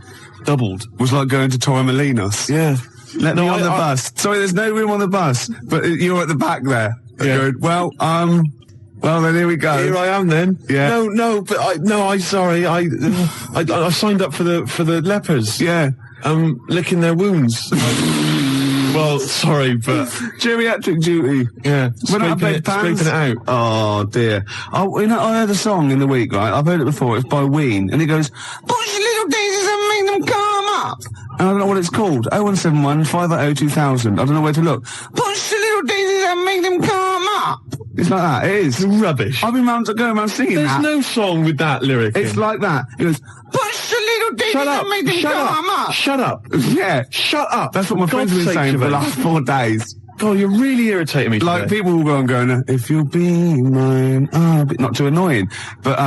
doubled. Was like going to Torremolinos. Yeah. Let me on the bus. Sorry, there's no room on the bus, but you're at the back there. Yeah. Going, well, then here we go. Here I am then. Yeah. No, but I signed up for the lepers. Yeah. Licking their wounds. Well, sorry, but geriatric duty. Yeah, scraping it out. Oh dear. Oh, you know, I heard a song in the week, right? I've heard it before. It's by Ween, and it goes, "Push your little daisies and make them come up." And I don't know what it's called. 0171 580 2000. I don't know where to look. Push your little daisies and make them come up. It's like that. It is. It's rubbish. I've been going around singing There's that. no song with that lyric. It's like that. It goes, push your little daisies and make them come up. Shut up. Yeah. Shut up. That's what my friends have been saying for the last 4 days. God, you're really irritating me today. Like, people will go on going, if you'll be mine, not too annoying. But,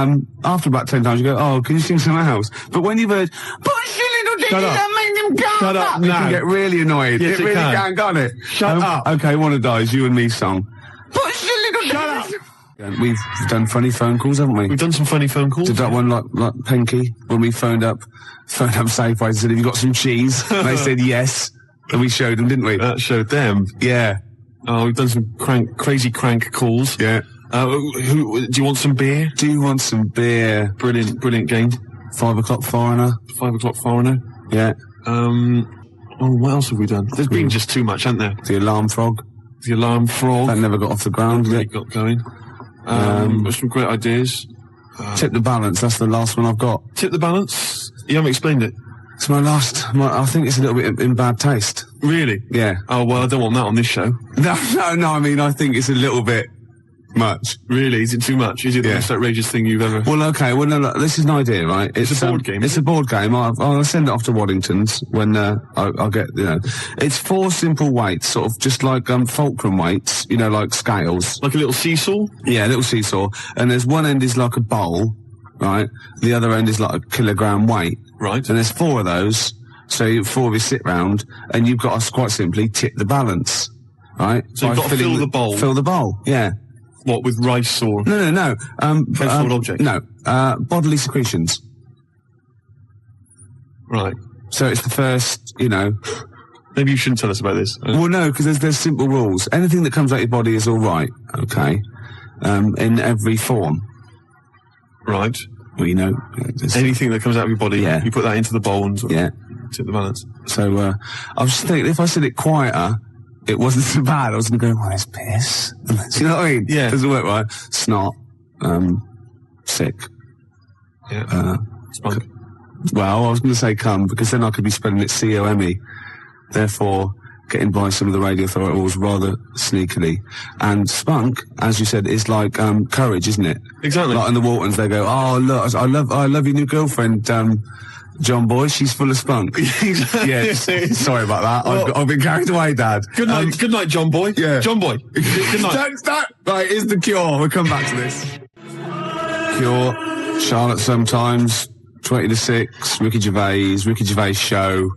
after about 10 times you go, oh, can you sing something else? But when you've heard, push your little daisies and make them come up, you can get really annoyed. Yes, it really can, can't it? Shut up. Okay, one of those, you and me song. Push your little daisies. Shut up. We've done funny phone calls, haven't we? We've done some funny phone calls. Did that one like Pinky, when we phoned up Safeway and said, have you got some cheese? And they said yes. And we showed them, didn't we? That showed them. Yeah. Oh, we've done some crazy crank calls. Yeah. Do you want some beer? Do you want some beer? Brilliant game. 5 o'clock foreigner. 5 o'clock foreigner. Yeah. What else have we done? There's been just too much, hasn't there? The alarm frog. The alarm frog. That never got off the ground, did it? Got going. Some great ideas. Tip the balance, that's the last one I've got. Tip the balance? You haven't explained it. It's my last, I think it's a little bit in bad taste. Really? Yeah. Oh, well, I don't want that on this show. No, I mean, I think it's a little bit much. Really? Is it too much? Is it the most outrageous thing you've ever... Well, okay, well, no, this is an idea, right? It's a board game. It's a board game. I'll send it off to Waddington's when, I'll get, you know. It's 4 simple weights, sort of just like, fulcrum weights, you know, like scales. Like a little seesaw? Yeah, a little seesaw. And there's one end is like a bowl, right? The other end is like a kilogram weight. Right. And there's 4 of those. So 4 of you sit round, and you've got to quite simply tip the balance, right? So you've got to fill the bowl. Fill the bowl, yeah. What, with rice or... No. Household object? No. Bodily secretions. Right. So it's the first, you know... Maybe you shouldn't tell us about this. Well, no, because there's simple rules. Anything that comes out of your body is all right, okay? In every form. Right. Well, you know... Anything that comes out of your body, yeah. You put that into the bowl and sort of yeah. tip the balance. So, I was just thinking, if I said it quieter... It wasn't so bad. I was going to go, well, it's piss. Do you know what I mean? Yeah. Doesn't work right. Snot. Sick. Yeah. Spunk. Well, I was going to say cum, because then I could be spelling it C-O-M-E. Therefore, getting by some of the radio authorities rather sneakily. And spunk, as you said, is like courage, isn't it? Exactly. Like in the Waltons, they go, oh, look, I love your new girlfriend, John Boy, she's full of spunk. Yeah, sorry about that. Well, I've been carried away, Dad. Good night, John Boy. Yeah. John Boy. Good night. Right, here's the Cure. We'll come back to this. Cure, Charlotte Sometimes, 20 to 6, Ricky Gervais Show.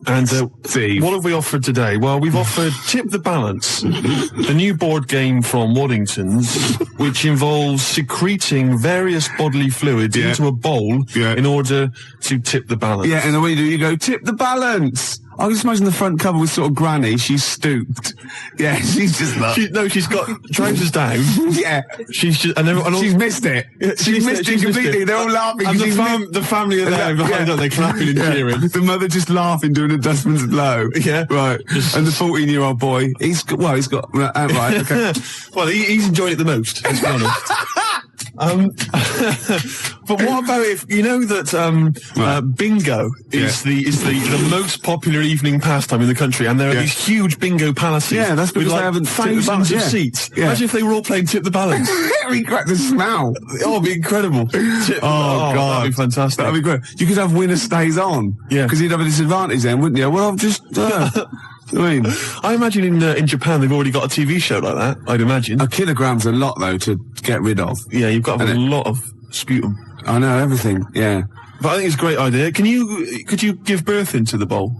And Steve, what have we offered today? Well, we've offered Tip the Balance, a new board game from Waddington's, which involves secreting various bodily fluids into a bowl in order to tip the balance. Yeah, and the way you do, you go, tip the balance. I can just imagine the front cover with sort of Granny. She's stooped. Yeah, she's just like... she's got trousers down. Yeah. She's just... And she's missed it. She's missed it completely. They're all laughing. And the family are there behind her. They're clapping and cheering. The mother just laughing, doing a dustman's blow. Yeah. Right. And the 14-year-old boy, he's got... right, okay. Well, he's enjoying it the most, let's be honest. But what about if you know that bingo is the most popular evening pastime in the country, and there are these huge bingo palaces. Yeah, that's because with, like, they haven't thousands of seats. Yeah. Imagine if they were all playing Tip the Balance. We crack the smell. Oh, it'd be incredible. God, that'd be fantastic. That'd be great. You could have winner stays on. Yeah, because you'd have a disadvantage then, wouldn't you? Well, I've just. I imagine in Japan they've already got a TV show like that. I'd imagine. A kilogram's a lot though to get rid of. Yeah, you've got to have a lot of sputum. I know everything. Yeah, but I think it's a great idea. Could you give birth into the bowl?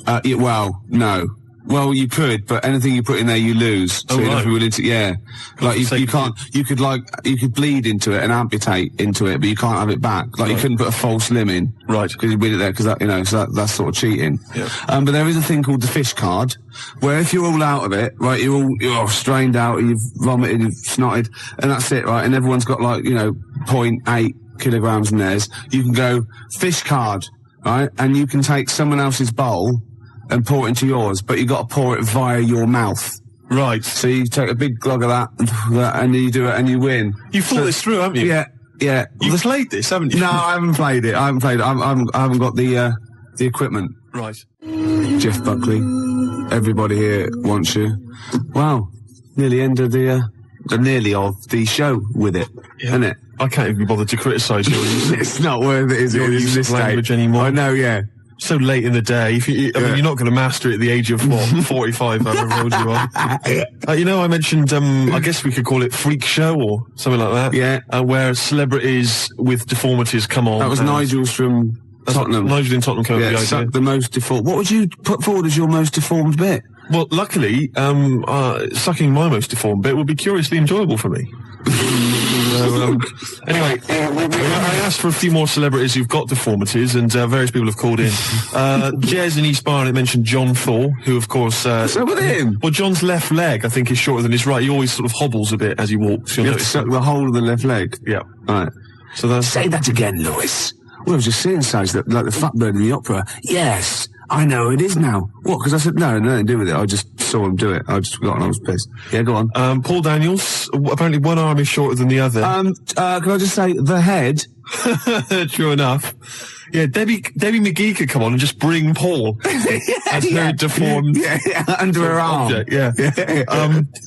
Yeah, well, no. Well, you could, but anything you put in there, you lose. So you'd have to be willing to, like you can't. You could bleed into it and amputate into it, but you can't have it back. Like you couldn't put a false limb in, right? Because you bleed it there, because that, so that's sort of cheating. Yeah. But there is a thing called the fish card, where if you're all out of it, right, you're strained out, you've vomited, you've snotted, and that's it, right? And everyone's got 0.8 kilograms in theirs. You can go fish card, right? And you can take someone else's bowl and pour it into yours, but you got to pour it via your mouth. Right. So you take a big glug of that, and you do it, and you win. You've thought this through, haven't you? Yeah. You've played this, haven't you? No, I haven't played it. I haven't got the equipment. Right. Jeff Buckley, everybody here wants you. Wow, nearly end of the show with it, isn't it? I can't even be bothered to criticise you. It's not worth it, is it? Use this language anymore. I know, yeah. So late in the day. I mean, you're not going to master it at the age of 45, however old you are. I mentioned, I guess we could call it Freak Show or something like that. Yeah. Where celebrities with deformities come on. That was Nigel's from Tottenham. Nigel in Tottenham came up with the idea. The most deformed. What would you put forward as your most deformed bit? Well, luckily, sucking my most deformed bit would be curiously enjoyable for me. Anyway, I asked for a few more celebrities who've got deformities, and various people have called in. Jez in East Barnet mentioned John Thor, who, of course... so with him? Well, John's left leg, I think, is shorter than his right. He always sort of hobbles a bit as he walks. You have to suck the whole of the left leg? Yeah. Right. So that's... Say that again, Lewis. Well, I was just saying, like the fat bird in the opera. Yes, I know it is now. What? Because I said, no, nothing to do with it. I just saw him do it. I just forgot and I was pissed. Yeah, go on. Paul Daniels, apparently one arm is shorter than the other. Can I just say, the head? True enough. Yeah, Debbie McGee could come on and just bring Paul as her deformed under her arm. Object. Yeah.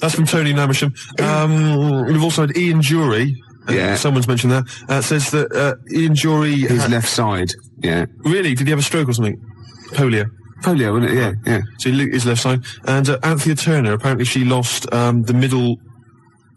That's from Tony Namersham. We've also had Ian Jury. Someone's mentioned that. Says that Ian Jury... His left side. Yeah. Really? Did he have a stroke or something? Polio, wasn't it? Yeah. So his left side. And Anthea Turner, apparently she lost the middle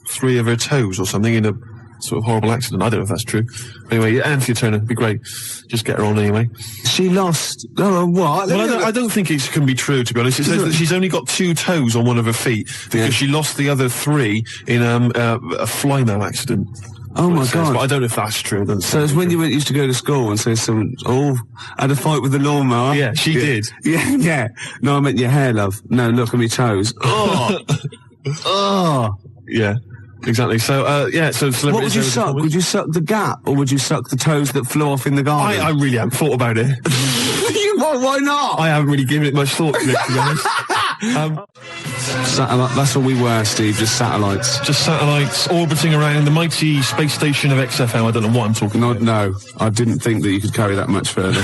3 of her toes or something in a sort of horrible accident. I don't know if that's true. Anyway, Anthea Turner would be great. Just get her on anyway. She lost... Oh, what? Well, I don't think it can be true, to be honest. It says that she's only got 2 toes on one of her feet because she lost the other 3 in a fly-now accident. Oh my God! But I don't know if that's true. So it's when you used to go to school and say someone, had a fight with the lawnmower. Yeah, she did. Yeah. No, I meant your hair, love. No, look at me toes. Oh. Yeah, exactly. So, so what would you suck? Would you suck the gap, or would you suck the toes that flew off in the garden? I really haven't thought about it. Why not? I haven't really given it much thought, to be honest. Satellite, that's all we were, Steve, just satellites. Just satellites orbiting around the mighty space station of XFM. I don't know what I'm talking about. No, I didn't think that you could carry that much further.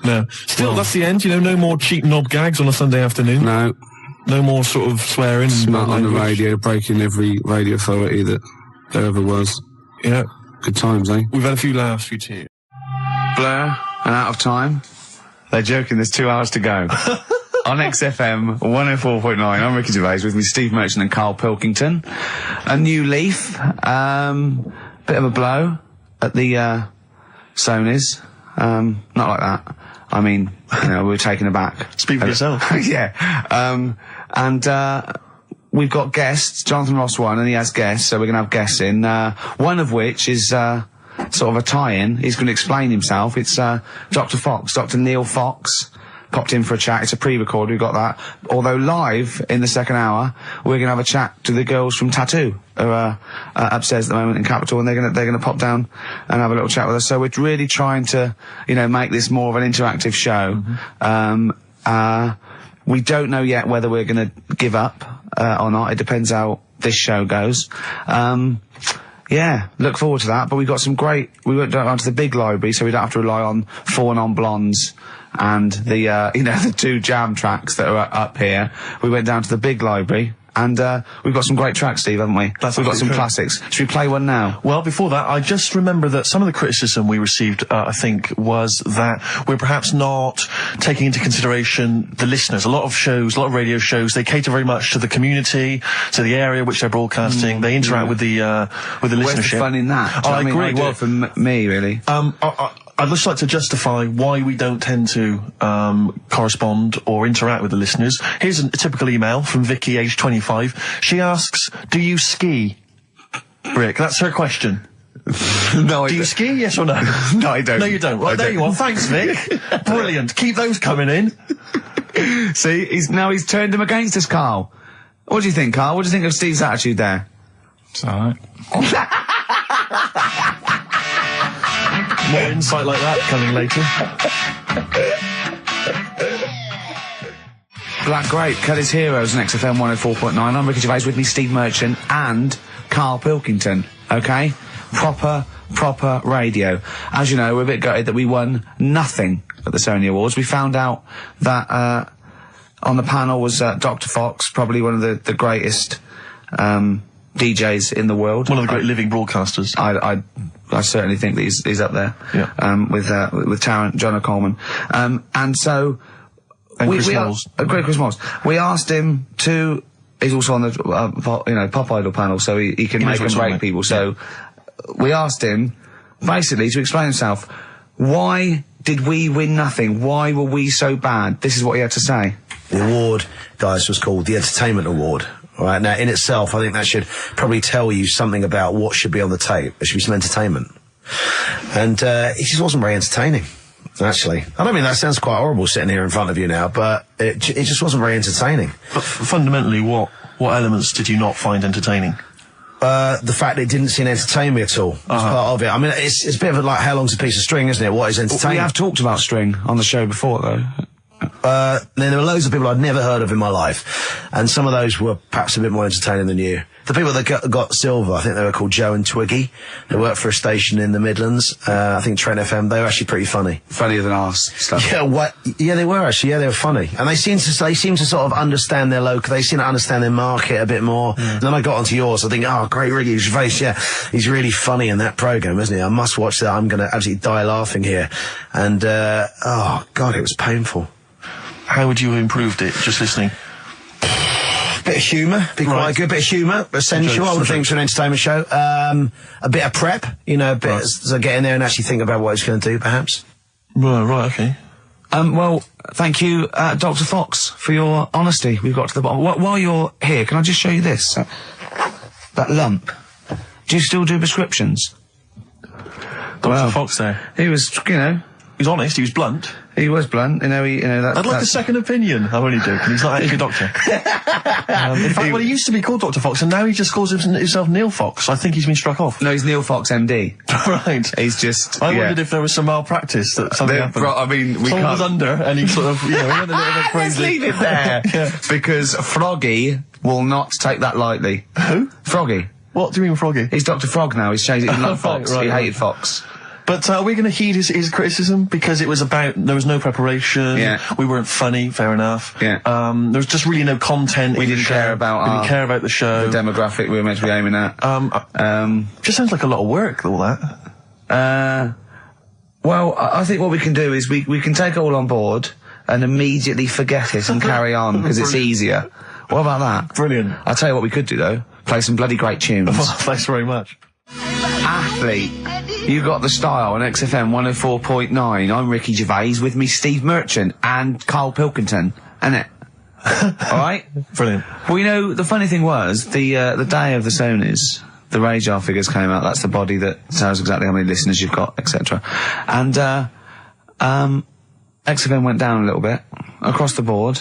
No. Still, that's the end, no more cheap knob gags on a Sunday afternoon. No more sort of swearing. Smut on the radio, breaking every radio authority that there ever was. Yeah. Good times, eh? We've had a few laughs, few tears. Blur, and out of time. They're joking, there's 2 hours to go. On XFM 104.9, I'm Ricky Gervais, with me Steve Merchant and Karl Pilkington. A new leaf, bit of a blow at the Sonys. Not like that. I mean, you know, we were taken aback. Speak for yourself. Yeah. We've got guests. Jonathan Ross won, and he has guests, so we're going to have guests in. One of which is sort of a tie-in. He's going to explain himself. It's Dr. Fox, Dr. Neil Fox. Popped in for a chat. It's a pre-record. We've got that. Although live in the second hour, we're going to have a chat to the girls from Tattoo, who are upstairs at the moment in Capitol, and they're going to pop down and have a little chat with us. So we're really trying to, you know, make this more of an interactive show. We don't know yet whether we're going to give up or not. It depends how this show goes. Yeah, look forward to that. But we've got some great. We went down to the big library, so we don't have to rely on 4 Non-Blondes and the you know, the 2 jam tracks that are up here. We went down to the big library. And we've got some great tracks, Steve, haven't we? We've got some classics. Should we play one now? Well, before that, I just remember that some of the criticism we received, I think, was that we're perhaps not taking into consideration the listeners. A lot of shows, a lot of radio shows, they cater very much to the community, to the area which they're broadcasting. They interact with the listenership. Where's the fun in that? I agree. Well, for me, really. I'd just like to justify why we don't tend to correspond or interact with the listeners. Here's a typical email from Vicky, age 25. She asks, do you ski? Rick, that's her question. No, I do you ski, yes or no? No, I don't. No, you don't. Right, there you are. Thanks, Vic. Brilliant. Keep those coming in. See, he's turned him against us, Carl. What do you think, Carl? What do you think of Steve's attitude there? It's alright. More insight like that coming later. Black Grape, Kelly's Heroes on XFM 104.9. I'm Ricky Gervais, with me Steve Merchant and Karl Pilkington. Okay? Proper radio. As you know, we're a bit gutted that we won nothing at the Sony Awards. We found out that on the panel was Dr. Fox, probably one of the greatest DJs in the world. One of the great living broadcasters. I certainly think that he's up there. Yeah. With Tarrant, John O'Coleman. And so Chris Moles. Great Chris Moles. We asked him to. He's also on the Pop Idol panel, so he can make and break people. So we asked him basically to explain himself. Why did we win nothing? Why were we so bad? This is what he had to say. The award, guys, was called the Entertainment Award. All right, now, in itself, I think that should probably tell you something about what should be on the tape. There should be some entertainment. And it just wasn't very entertaining, actually. I don't mean that sounds quite horrible sitting here in front of you now, but it just wasn't very entertaining. But fundamentally, what elements did you not find entertaining? The fact that it didn't seem to entertain me at all was part of it. I mean, it's a bit of like, how long's a piece of string, isn't it? What is entertaining? We have talked about string on the show before, though. Then there were loads of people I'd never heard of in my life, and some of those were perhaps a bit more entertaining than you. The people that got silver, I think they were called Joe and Twiggy. They worked for a station in the Midlands. I think Trent FM. They were actually pretty funny. Funnier than ours stuff. Yeah, yeah, they were actually. Yeah, they were funny, and they seemed to sort of understand their local. They seemed to understand their market a bit more. And then I got onto yours. I think, oh, great, Ricky Gervais. Yeah, he's really funny in that program, isn't he? I must watch that. I'm going to absolutely die laughing here. And oh God, it was painful. How would you have improved it, just listening? Bit of humour, be quite good. Bit of humour, essential. All the things for an entertainment show. A bit of prep, you know, so get in there and actually think about what it's going to do, perhaps. Right, okay. Well, thank you, Dr. Fox, for your honesty. We've got to the bottom. While you're here, can I just show you this? That lump. Do you still do prescriptions? Dr. Fox there. He was, you know... He was honest, he was blunt. He was blunt, I'd like a second opinion. I'm only joking, he's not actually a doctor. In fact, he used to be called Dr. Fox, and now he just calls himself Neil Fox. I think he's been struck off. No, he's Neil Fox MD. Right. He's just... I wondered if there was some malpractice, that something happened. I mean, Someone was under, and he sort of, he went a little bit crazy. Let's leave it there. Yeah. Because Froggy will not take that lightly. Who? Froggy. What do you mean Froggy? He's Dr. Frog now, he's changed it. He loved Fox. Right. He hated Fox. But are we going to heed his criticism? Because it was there was no preparation. Yeah. We weren't funny, fair enough. Yeah. There was just really no content. We didn't care about the show. The demographic we were meant to be aiming at. Just sounds like a lot of work, all that. Well, I think what we can do is we can take it all on board and immediately forget it and carry on, because it's easier. What about that? Brilliant. I'll tell you what we could do, though. Play some bloody great tunes. Thanks very much. Athlete. You got the style on XFM 104.9. I'm Ricky Gervais, with me Steve Merchant and Karl Pilkington, innit? Alright? Brilliant. Well, you know, the funny thing was, the day of the Sonys, the radar figures came out. That's the body that tells exactly how many listeners you've got, etc. And, XFM went down a little bit, across the board.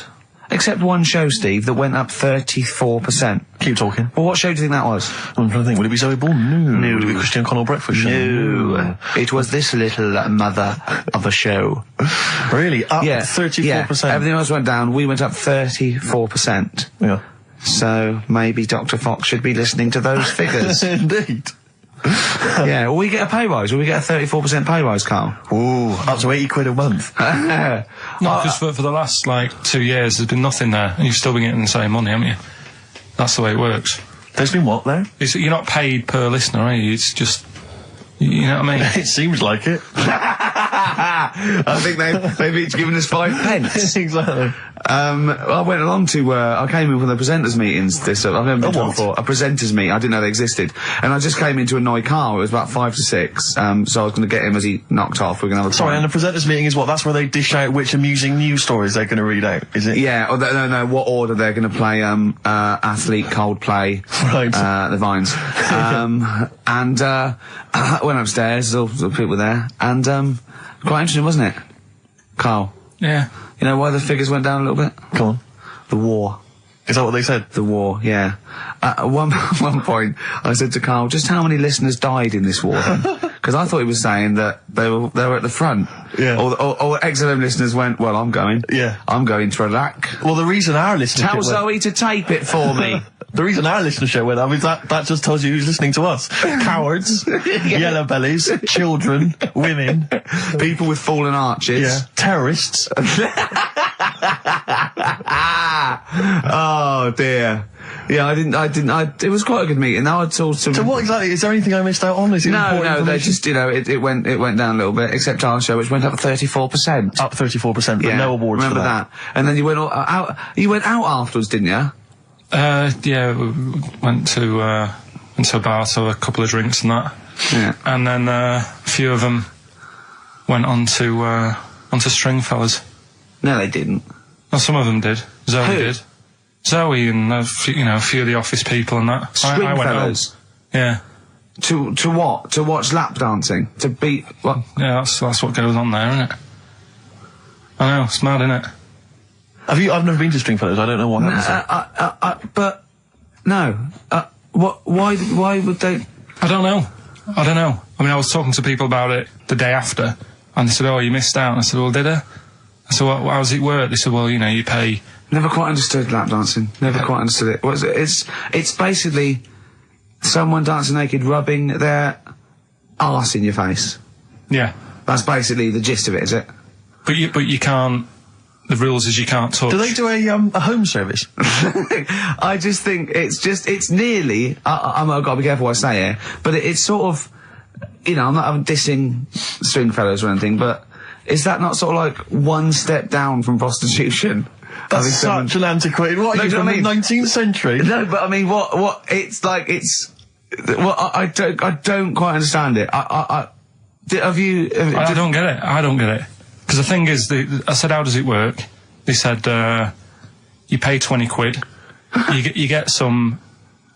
Except one show, Steve, that went up 34%. Keep talking. Well, what show do you think that was? I'm trying to think. Would it be Zoe Bourne? No. Would it be Christian Connell Breakfast Show? No. It was this little mother of a show. Really? Up 34%? Yeah. Everything else went down. We went up 34%. Yeah. So maybe Dr. Fox should be listening to those figures. Indeed. Yeah, will we get a pay rise? Will we get a 34% pay rise, Karl? Ooh, up to 80 quid a month. No, because for the last, 2 years, there's been nothing there, and you've still been getting the same money, haven't you? That's the way it works. There's been what, there? You're not paid per listener, are you? It's just... You know what I mean? It seems like it. I think they've each given us 5 pence. Exactly. I went along to, I came in from the presenters meetings I've never been to one before. A presenters meet, I didn't know they existed. And I just came in to annoy Karl. It was about 5 to 6. So I was going to get him as he knocked off. We're going to have a Sorry, and the presenters meeting is what? That's where they dish out which amusing news stories they're going to read out, is it? Yeah, or no, what order they're going to play, Athlete, Coldplay, right. the Vines. And, went upstairs, all the people there, and, quite interesting, wasn't it, Karl? Yeah. You know why the figures went down a little bit? Come on. The war. Is that what they said? The war, yeah. At one point, I said to Karl, just how many listeners died in this war then? Because I thought he was saying that they were at the front. Yeah. Or XFM listeners went, well, I'm going. Yeah. I'm going to Iraq. Well, the reason our listeners... Tell Zoe to tape it for me. The reason our listenership went up is that just tells you who's listening to us. Cowards, yellow bellies, children, women, people with fallen arches, terrorists. Oh dear. Yeah, it was quite a good meeting. Now I talked to... So what exactly, is there anything I missed out on? Is it No, they just, it went down a little bit, except our show, which went up 34%. Up 34%, but no awards remember for that. And then you went out afterwards, didn't you? Yeah, we went to a bar, so a couple of drinks and that. Yeah. And then a few of them went onto Stringfellas. No, they didn't. Well, some of them did. Zoe Who? did. Zoe and a few of the office people and that. I went home. Yeah. To what? To watch lap dancing? To beat what? Yeah, that's what goes on there, isn't it? I know, it's mad, isn't it? I've never been to Stringfellows. I don't know what happens. But no. Why would they? I don't know. I mean, I was talking to people about it the day after, and they said, "Oh, you missed out." And I said, "Well, did I?" I said, "Well, how does it work?" They said, "Well, you pay." Never quite understood lap dancing. Never quite understood it. It's basically someone dancing naked, rubbing their arse in your face. Yeah. That's basically the gist of it, is it? But you can't. The rules is you can't touch. Do they do a home service? I just think it's nearly. I've got to be careful what I say here, but it's sort of, I'm not dissing Stringfellows or anything, but is that not sort of like one step down from prostitution? That's such an antiquated. What are you from the 19th century? No, but I mean, what? It's like it's. Well, I don't quite understand it. I don't get it. I don't get it. Because the thing is, I said, how does it work? They said, you pay 20 quid, you get some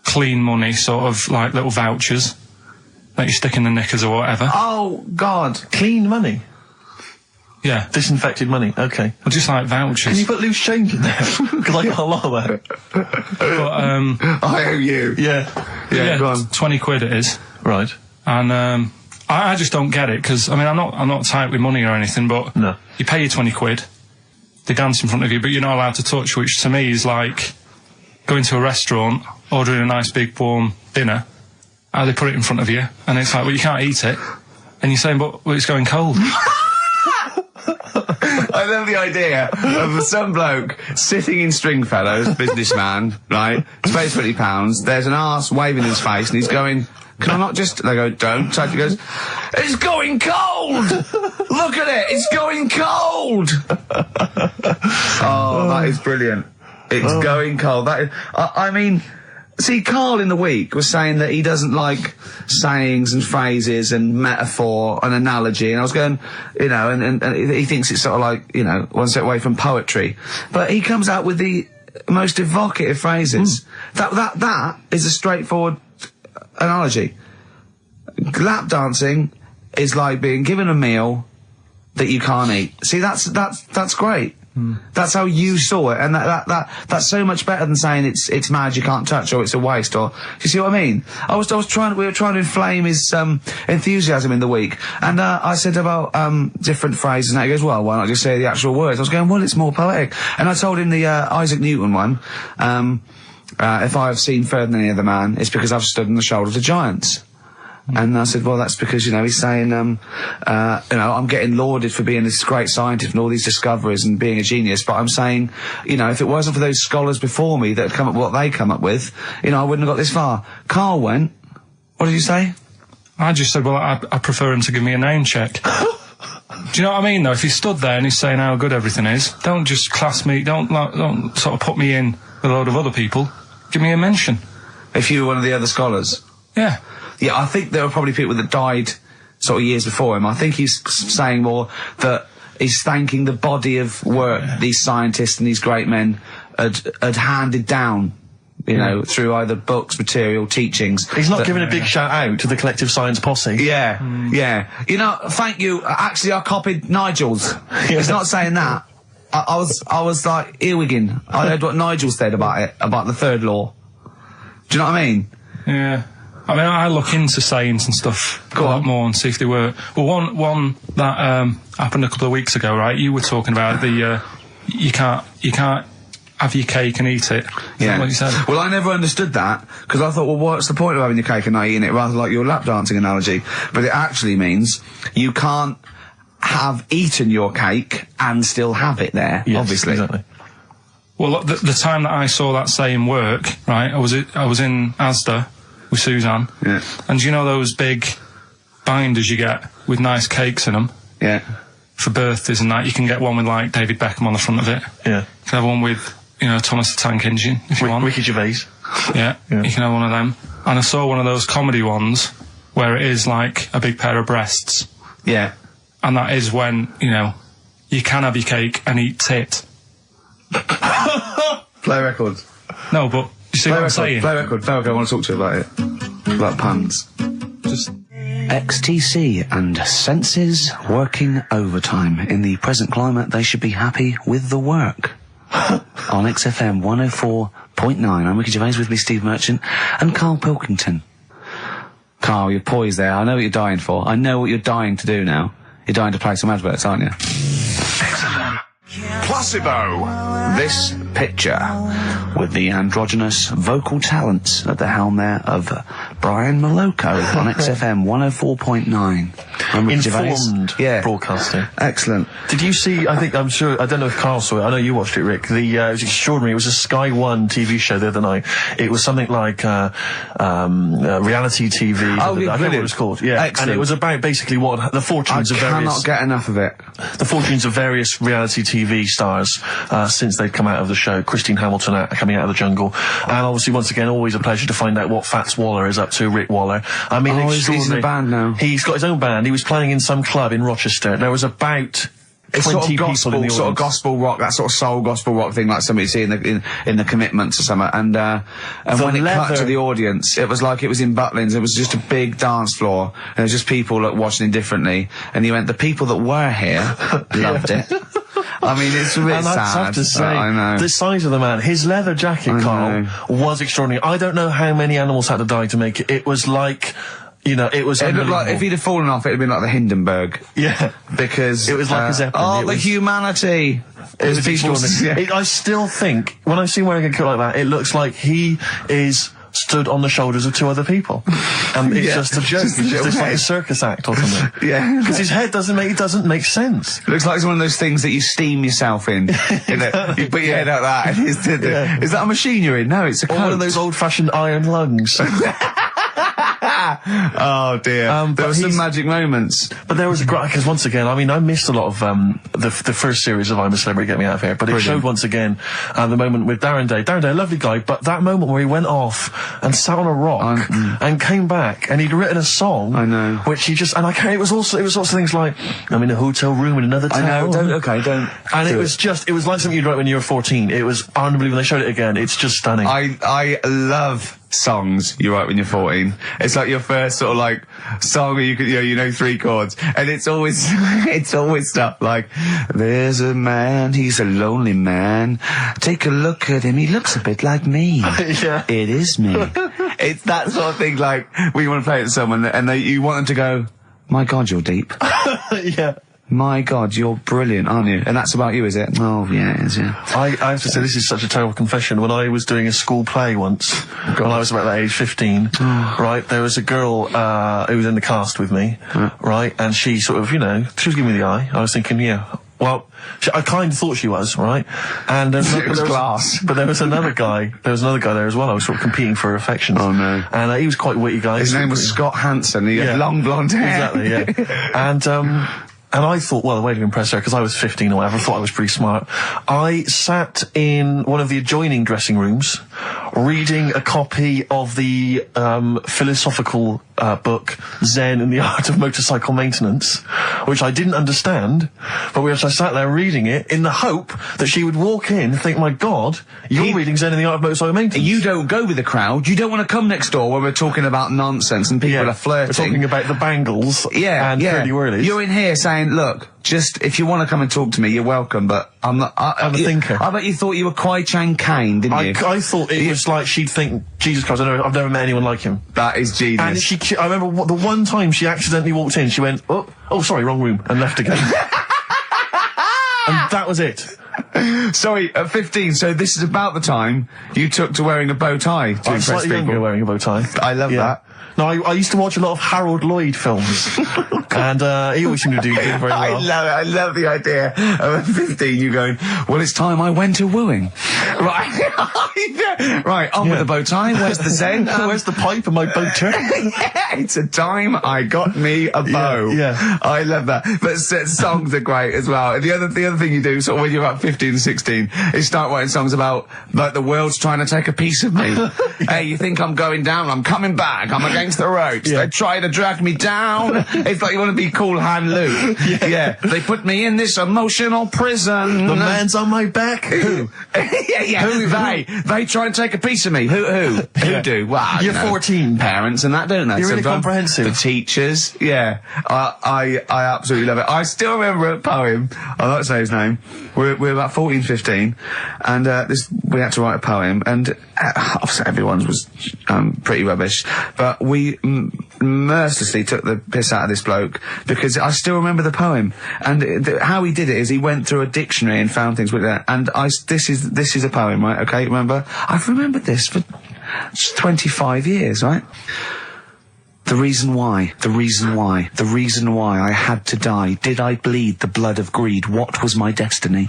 clean money, sort of like little vouchers that you stick in the knickers or whatever. Oh, God. Clean money? Yeah. Disinfected money, okay. Well, just like vouchers. Can you put loose change in there? Because I got a lot of that. But, I owe you. Yeah, go on. 20 quid it is. Right. And, I just don't get it, because, I mean, I'm not tight with money or anything, but no. You pay your 20 quid, they dance in front of you, but you're not allowed to touch, which to me is like going to a restaurant, ordering a nice big warm dinner, how they put it in front of you, and it's like, well, you can't eat it, and you're saying, but it's going cold. I love the idea of some bloke sitting in Stringfellows, businessman, right, pays £20, there's an arse waving in his face, and he's going... Can I not just... They go, don't. So he goes, it's going cold! Look at it, it's going cold! Oh, that is brilliant. It's going cold. That is... I mean, See, Karl in the week was saying that he doesn't like sayings and phrases and metaphor and analogy, and I was going, you know, and he thinks it's sort of like, you know, one step away from poetry. But he comes out with the most evocative phrases. That is a straightforward analogy. Lap dancing is like being given a meal that you can't eat. See, that's great. That's how you saw it, and that's so much better than saying it's mad, you can't touch, or it's a waste, or you see what I mean? We were trying to inflame his enthusiasm in the week, and I said about different phrases, and he goes, well, why not just say the actual words? I was going, well, it's more poetic, and I told him the Isaac Newton one. If I have seen further than any other man, it's because I've stood on the shoulders of giants. And I said, well, that's because, you know, he's saying, you know, I'm getting lauded for being this great scientist and all these discoveries and being a genius, but I'm saying, you know, if it wasn't for those scholars before me that had come up with what they come up with, you know, I wouldn't have got this far. Karl went, what did you say? I just said, well, I prefer him to give me a name check. Do you know what I mean, though? If he stood there and he's saying how good everything is, don't just class me, don't sort of put me in with a load of other people. Give me a mention. If you were one of the other scholars? Yeah. Yeah, I think there were probably people that died sort of years before him. I think he's saying more that he's thanking the body of work these scientists and these great men had handed down, you know, through either books, material, teachings. He's not giving a big shout out to the collective science posse. Yeah, yeah. You know, thank you. Actually, I copied Nigel's. He's not saying that. I was like earwigging. I heard what Nigel said about it, about the third law. Do you know what I mean? Yeah. I mean, I look into sayings and stuff a lot more and see if they work. Well, one that happened a couple of weeks ago, right? You were talking about the you can't have your cake and eat it. Is that what you said? Well, I never understood that, because I thought, well, what's the point of having your cake and not eating it, rather like your lap dancing analogy? But it actually means you can't have eaten your cake and still have it there, obviously. Exactly. Well, the time that I saw that saying work, right, I was in Asda with Suzanne. Yeah. And you know those big binders you get with nice cakes in them? Yeah. For birthdays and that, you can get one with, like, David Beckham on the front of it. Yeah. You can have one with, you know, Thomas the Tank Engine, if you want. Ricky Gervais. Yeah, you can have one of them. And I saw one of those comedy ones where it is, like, a big pair of breasts. Yeah. And that is when, you know, you can have your cake and eat tit. Play records. No, but you see what I'm saying? Play record. I want to talk to you about it. About puns. Just XTC and senses working overtime. In the present climate, they should be happy with the work. On XFM 104.9, I'm Ricky Gervais, with me Steve Merchant and Karl Pilkington. Karl, you're poised there. I know what you're dying for. I know what you're dying to do now. You're dying to play some adverts, aren't you? XFM. Placebo. This picture with the androgynous vocal talents at the helm there of Brian Moloko on XFM 104.9. Informed broadcasting. Excellent. Did you see, I don't know if Karl saw it, I know you watched it, Rick, it was extraordinary, it was a Sky One TV show the other night. It was something like reality TV. Oh, I don't know what it was called. Yeah. Excellent. And it was about basically what the fortunes of various... I cannot get enough of it. The fortunes of various reality TV stars since they've come out of the show. Christine Hamilton coming out of the jungle. And obviously, once again, always a pleasure to find out what Fats Waller is up to, Rick Waller. I mean, he's in a band now. He's got his own band. He was playing in some club in Rochester. There was about... It's 20 sort of people gospel, in the sort of audience. gospel rock, that sort of soul gospel rock thing, like somebody see in the Commitments or something. And when it cut to the audience, it was like it was in Butlins. It was just a big dance floor, and it was just people like watching it differently. And he went, the people that were here loved it. I mean, it's a bit and sad. I have to say, I know. the size of the man, his leather jacket, Karl, was extraordinary. I don't know how many animals had to die to make it. It was like... You know, it was. It looked like if he'd have fallen off, it'd have been like the Hindenburg. Yeah, because it was like a Zeppelin. Oh, the humanity! It was extraordinary. I still think when I see him wearing a coat like that, it looks like he is stood on the shoulders of two other people, and it's just a joke. It's just like a circus act or something. Yeah, because his head doesn't make sense. It looks like it's one of those things that you steam yourself in. You put your head out that. Is that a machine you're in? No, it's a coat. One of those old-fashioned iron lungs. Oh dear. There were some magic moments. But there was a great, because once again, I mean, I missed a lot of the first series of I'm a Celebrity, Get Me Out of Here, but it showed once again the moment with Darren Day. Darren Day, a lovely guy, but that moment where he went off and sat on a rock and came back and he'd written a song. I know. Which he just, and I can't, it was also things like, I'm in a hotel room in another town. I know, don't. And it was like something you'd write when you were 14. It was unbelievable. When they showed it again, it's just stunning. I love songs you write when you're 14. It's like your first sort of like song where you know 3 chords, and it's always stuff like, there's a man, he's a lonely man, take a look at him, he looks a bit like me. Yeah. It is me. It's that sort of thing, like when you want to play it to someone and you want them to go, my God, you're deep. Yeah. My God, you're brilliant, aren't you? And that's about you, is it? Oh, yeah, it is, yeah. I have to say, this is such a terrible confession. When I was doing a school play once, when I was about that age, 15, right, there was a girl who was in the cast with me, right, and she sort of, she was giving me the eye. I was thinking, yeah, well, I kind of thought she was, right? And there was class. But there was another guy. There was another guy there as well. I was sort of competing for affections. Oh no! And he was quite a witty guy. His name was Scott Hansen. He had long blonde hair. Exactly. Yeah. And I thought, well, the way to impress her, because I was 15 or whatever, I thought I was pretty smart. I sat in one of the adjoining dressing rooms, reading a copy of the philosophical book Zen and the Art of Motorcycle Maintenance, which I didn't understand, but I sat there reading it in the hope that she would walk in and think, my God, you're reading Zen and the Art of Motorcycle Maintenance. You don't go with the crowd. You don't want to come next door when we're talking about nonsense and people are flirting. We're talking about the bangles and curly whirlies. You're in here saying, look, just, if you want to come and talk to me, you're welcome, but I'm not... I'm a thinker. I bet you thought you were Kwai Chang Kane, didn't you? I thought it was like she'd think, Jesus Christ, I've never met anyone like him. That is genius. And I remember the one time she accidentally walked in, she went, oh, sorry, wrong room, and left again. And that was it. Sorry, at 15, so this is about the time you took to wearing a bow tie to impress slightly people. Younger wearing a bow tie. I love that. No, I used to watch a lot of Harold Lloyd films, and he always seemed to do very well. I love it. I love the idea of at 15 you going, well, it's time I went to wooing. Right. Right, on with the bow tie. Where's the Zen? Where's the pipe and my boat turn? Yeah, it's a time I got me a bow. Yeah. I love that. But songs are great as well. The other thing you do, sort of when you're about 15 and 16, is start writing songs about, like, the world's trying to take a piece of me. Hey, you think I'm going down? I'm coming back. I'm against the ropes. They try to drag me down. It's like you want to be Cool Hand Luke. Yeah. They put me in this emotional prison. The man's on my back. Who? They try and take a piece of me. Who do? Well, you're 14. Parents and that, don't they? You're really comprehensive. The teachers. Yeah. I absolutely love it. I still remember a poem. I'll not say his name. We're about 14, 15, and we had to write a poem, and obviously everyone's was pretty rubbish, but we mercilessly took the piss out of this bloke because I still remember the poem, and how he did it is he went through a dictionary and found things with that, and this is a poem, right? Okay, remember? I've remembered this for 25 years, right? The reason why I had to die. Did I bleed the blood of greed? What was my destiny?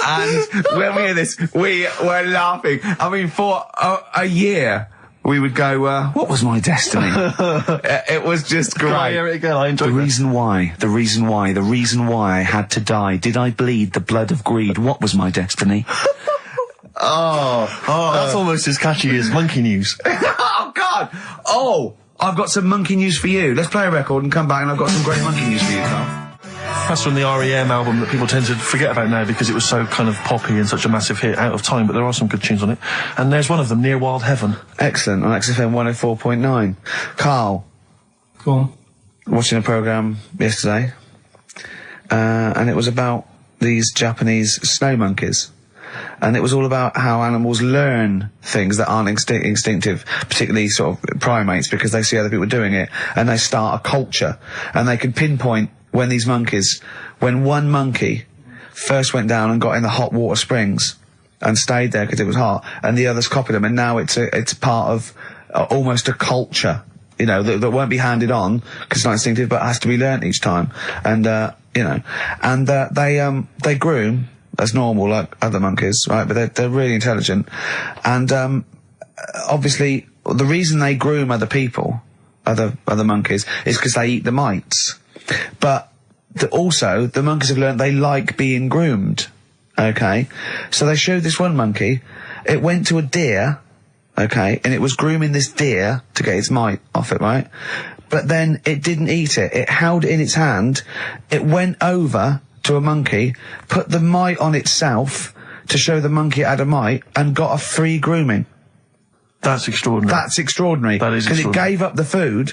And when we hear this, we were laughing. I mean, for a year, we would go, what was my destiny? It was just great. I hear it again, I enjoyed the reason why I had to die. Did I bleed the blood of greed? What was my destiny? That's almost as catchy as Monkey News. Oh, God! Oh! I've got some monkey news for you. Let's play a record and come back, and I've got some great monkey news for you, Carl. That's from the R.E.M. album that people tend to forget about now because it was so kind of poppy and such a massive hit out of time, but there are some good tunes on it. And there's one of them, Near Wild Heaven. Excellent, on XFM 104.9. Carl. Go on. Watching a programme yesterday, and it was about these Japanese snow monkeys. And it was all about how animals learn things that aren't instinctive, particularly sort of primates, because they see other people doing it, and they start a culture. And they could pinpoint when one monkey first went down and got in the hot water springs and stayed there because it was hot, and the others copied them, and now it's part of almost as you know, that won't be handed on because it's not instinctive, but has to be learnt each time. And they groom as normal, like other monkeys, right? But they're really intelligent. And obviously, the reason they groom other people other monkeys is because they eat the mites. But also, the monkeys have learned they like being groomed. Okay? So they showed this one monkey, it went to a deer, okay, and it was grooming this deer to get its mite off it, right? But then it didn't eat it. It held it in its hand, it went over to a monkey, put the mite on itself to show the monkey it had a mite, and got a free grooming. That's extraordinary. That's extraordinary. That is extraordinary. Because it gave up the food,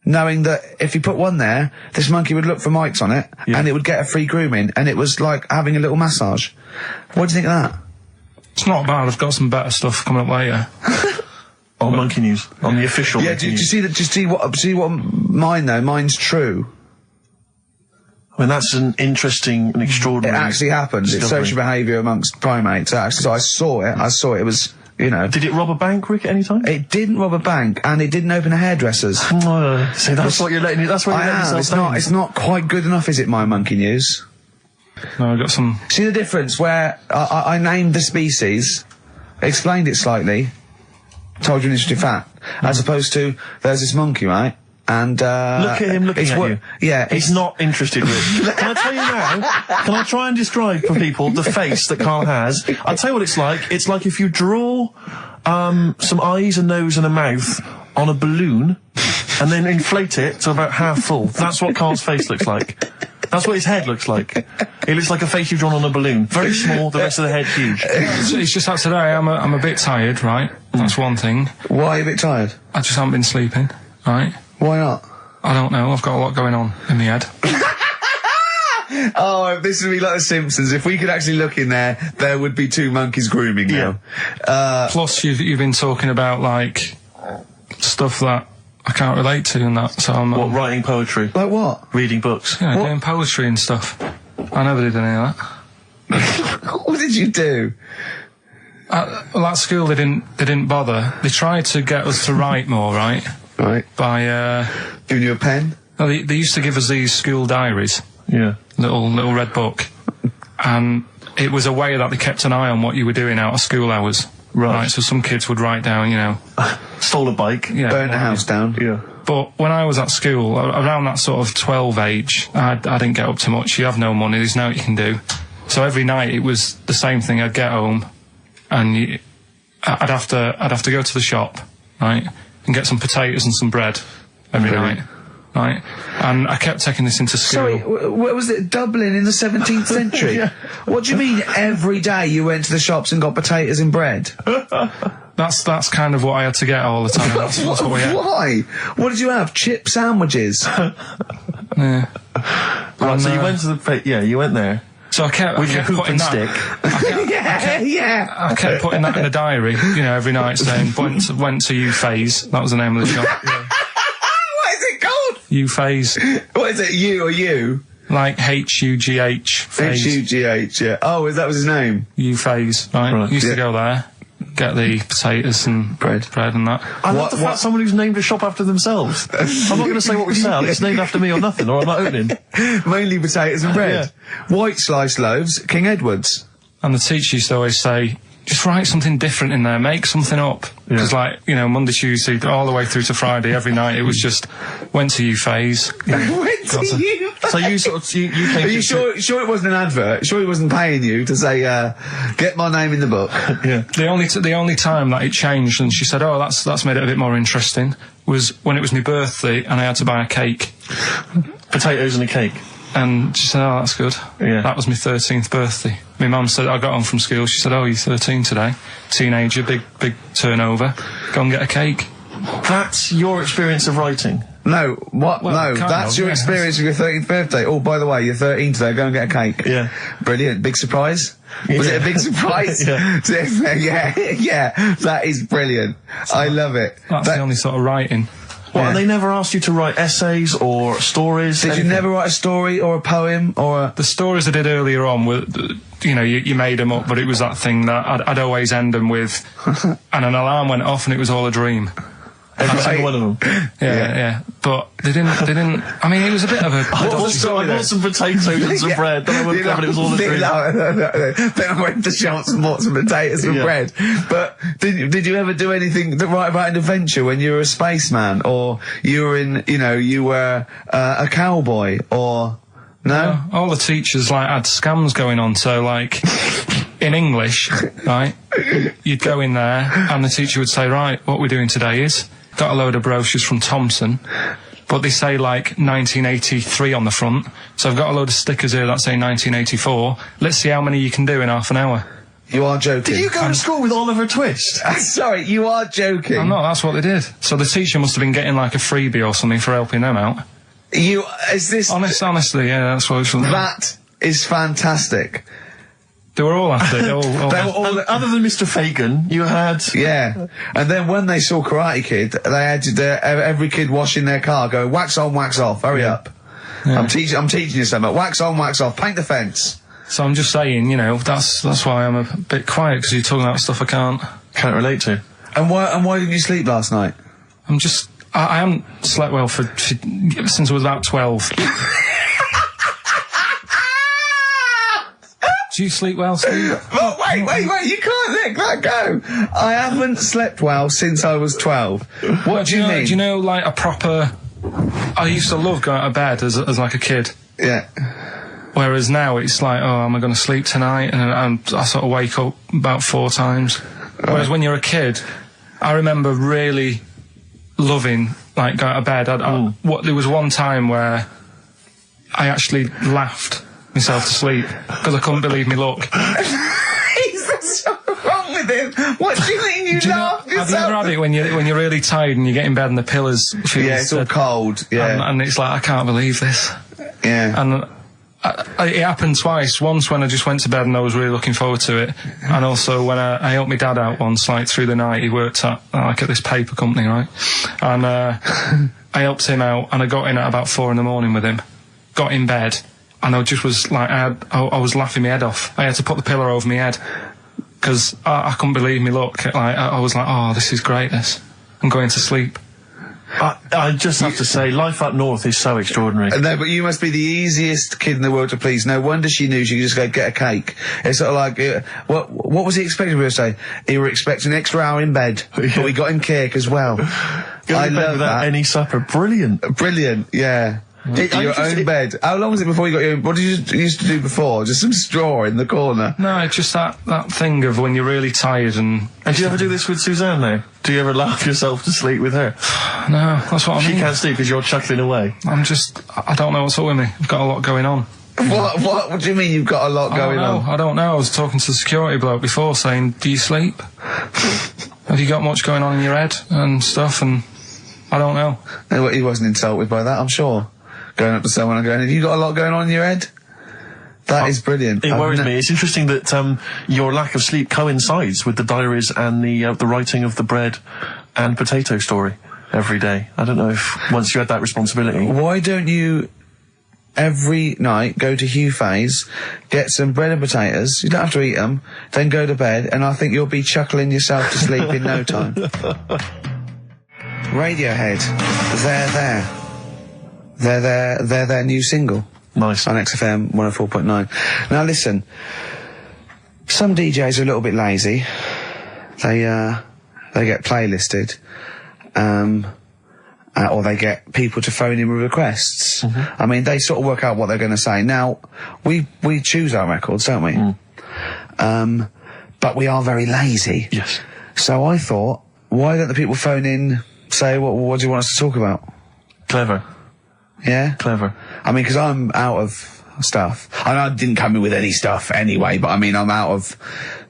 knowing that if you put one there, this monkey would look for mites on it, and it would get a free grooming, and it was like having a little massage. What do you think of that? It's not bad. I've got some better stuff coming up later. On Monkey News, on the official. Yeah, do you see that? Just see what mine though. Mine's true. I mean, that's an interesting and extraordinary. It actually happens. It's social behaviour amongst primates. Actually, so I saw it. It was, you know. Did it rob a bank, Rick, at any time? It didn't rob a bank, and it didn't open a hairdresser's. See, that's what you're letting. That's what you're letting yourself down. It's not quite good enough, is it? My Monkey News. No, I got some. See the difference where I named the species, explained it slightly, told you an interesting fact, as opposed to there's this monkey, right? And look at him looking at you. Yeah, he's not interested, Rick. Can I tell you now? Can I try and describe for people the face that Karl has? I'll tell you what it's like. It's like if you draw some eyes, a nose, and a mouth on a balloon, and then inflate it to about half full. That's what Karl's face looks like. That's what his head looks like. It looks like a face you've drawn on a balloon. Very small, the rest of the head huge. It's just that today I'm a bit tired, right? That's one thing. Why are you a bit tired? I just haven't been sleeping, right? Why not? I don't know. I've got a lot going on in the head. Oh, this would be like The Simpsons. If we could actually look in there, there would be two monkeys grooming now. Plus, you've been talking about, like, stuff that I can't relate to and that, so I'm... What, writing poetry? Like what? Reading books? Yeah, doing poetry and stuff. I never did any of that. What did you do? Well, at school they didn't bother. They tried to get us to write more, right? Right. By, giving you a pen? No, they used to give us these school diaries. Yeah. Little red book. And it was a way that they kept an eye on what you were doing out of school hours. Right. So some kids would write down, you know... Stole a bike. Yeah. Burnt a house down. Yeah. But when I was at school, around that sort of 12 age, I didn't get up to much. You have no money, there's no what you can do. So every night it was the same thing. I'd get home, and I'd have to go to the shop, right, and get some potatoes and some bread every night, right. And I kept taking this into school. Sorry, what was it? Dublin in the 17th century? Yeah. What do you mean every day you went to the shops and got potatoes and bread? That's kind of what I had to get all the time. That's what we had. Why? What did you have? Chip sandwiches? Yeah. Right, so you went to the... Yeah, you went there. So I kept putting stick. I kept putting that in the diary, you know, every night, saying went to U Phase. That was the name of the shop. Yeah. What is it called? U Phase. What is it? U or you? Like H-U-G-H. Phase. H-U-G-H. Yeah. Oh, that was his name. U Phase. Right. Used to go there, get the potatoes and bread and that. I love the fact someone who's named a shop after themselves. I'm not going to say what we sell. It's named after me or nothing, or I'm not opening. Mainly potatoes and bread. Yeah. White sliced loaves, King Edward's. And the teacher used to always say, just write something different in there, make something up. Because, like, you know, Monday, Tuesday, all the way through to Friday, every night, it was just, went to U Phase. Went to U Phase? So you sort of, you came Are you sure it wasn't an advert? Sure he wasn't paying you to say, get my name in the book? Yeah. The only time that it changed, and she said, oh, that's made it a bit more interesting, was when it was my birthday and I had to buy a cake. Potatoes and a cake. And she said, oh, that's good. Yeah. That was my 13th birthday. My mum said, I got home from school, she said, oh, you're 13 today. Teenager, big turnover. Go and get a cake. That's your experience of writing? No, what? Well, no, that's your experience of your 13th birthday. Oh, by the way, you're 13 today, go and get a cake. Yeah. Brilliant. Big surprise? Was it a big surprise? Yeah. Yeah, that is brilliant. I love it. That's the only sort of writing. Well, and they never asked you to write essays or stories? Did you never write a story or a poem or The stories I did earlier on were, you know, you made them up, but it was that thing that I'd always end them with, and an alarm went off and it was all a dream. Every single one of them. Yeah. But they didn't, I mean, it was a bit of a... I bought some potatoes and some bread. Then I went down, it was all the drink. Then I went to shops and bought some potatoes and bread. But did you ever do anything that write about an adventure when you were a spaceman, or you were you were a cowboy, or no? All the teachers had scams going on. So in English, right, you'd go in there and the teacher would say, right, what we're doing today is got a load of brochures from Thomson, but they say 1983 on the front. So I've got a load of stickers here that say 1984. Let's see how many you can do in half an hour. You are joking. Did you go to school with Oliver Twist? Sorry, you are joking. I'm not, that's what they did. So the teacher must have been getting a freebie or something for helping them out. Honestly, yeah, that's what it was. That is fantastic. They were all at it. Other than Mr. Fagan, you had... Yeah. And then when they saw Karate Kid, they had every kid washing their car go, wax on, wax off, hurry up. Yeah. I'm teaching you something. Wax on, wax off, paint the fence. So I'm just saying, that's why I'm a bit quiet, because you're talking about stuff I can't relate to. And why didn't you sleep last night? I haven't slept well since I was about 12. Do you sleep well, Steve? Well, wait, you can't let that go. I haven't slept well since I was 12. What do you mean? Do you know, a proper... I used to love going to bed as a kid. Yeah. Whereas now it's am I going to sleep tonight? And I sort of wake up about 4 times. Right. Whereas when you're a kid, I remember really loving, going to bed. There was one time where I actually laughed myself to sleep because I couldn't believe me luck. What's wrong with him? What do you mean you laughed yourself? Have you ever had it when you're really tired and you get in bed and the pillows feel it's all cold. Yeah. And it's I can't believe this. Yeah. And it happened twice. Once when I just went to bed and I was really looking forward to it, and also when I helped my dad out once, through the night. He worked at at this paper company, right? And I helped him out, and I got in at about 4 a.m. with him. Got in bed, and I just was I was laughing my head off. I had to put the pillow over my head because I couldn't believe me luck. I was oh, this is great. I'm going to sleep. I just have to say, life up north is so extraordinary. No, but you must be the easiest kid in the world to please. No wonder she knew she could just go get a cake. It's sort of what was he expecting people to say? He were expecting an extra hour in bed, but we got him cake as well. I love that. Any supper, brilliant. Brilliant, yeah. Your own bed. How long was it before you got your own? What did you used to do before? Just some straw in the corner? No, it's just that thing of when you're really tired and... And do you ever do this with Suzanne now? Do you ever laugh yourself to sleep with her? No, that's what I mean. She can't sleep because you're chuckling away. I don't know what's up with me. I've got a lot going on. What do you mean you've got a lot going on? I don't know. I was talking to the security bloke before saying, do you sleep? Have you got much going on in your head and stuff? And I don't know. No, he wasn't insulted by that, I'm sure. Going up to someone and going, have you got a lot going on in your head? That is brilliant. It worries me. It's interesting that your lack of sleep coincides with the diaries and the writing of the bread and potato story every day. I don't know if once you had that responsibility. Why don't you every night go to Hugh Faye's, get some bread and potatoes, you don't have to eat them, then go to bed, and I think you'll be chuckling yourself to sleep in no time. Radiohead, They're their new single. Nice. On XFM 104.9. Now listen, some DJs are a little bit lazy. They get playlisted, or they get people to phone in with requests. Mm-hmm. I mean, they sort of work out what they're going to say. Now, we choose our records, don't we? Mm. But we are very lazy. Yes. So I thought, why don't the people phone in, say, what do you want us to talk about? Clever. Yeah? Clever. I mean, because I'm out of stuff. I didn't come in with any stuff anyway, but I mean, I'm out of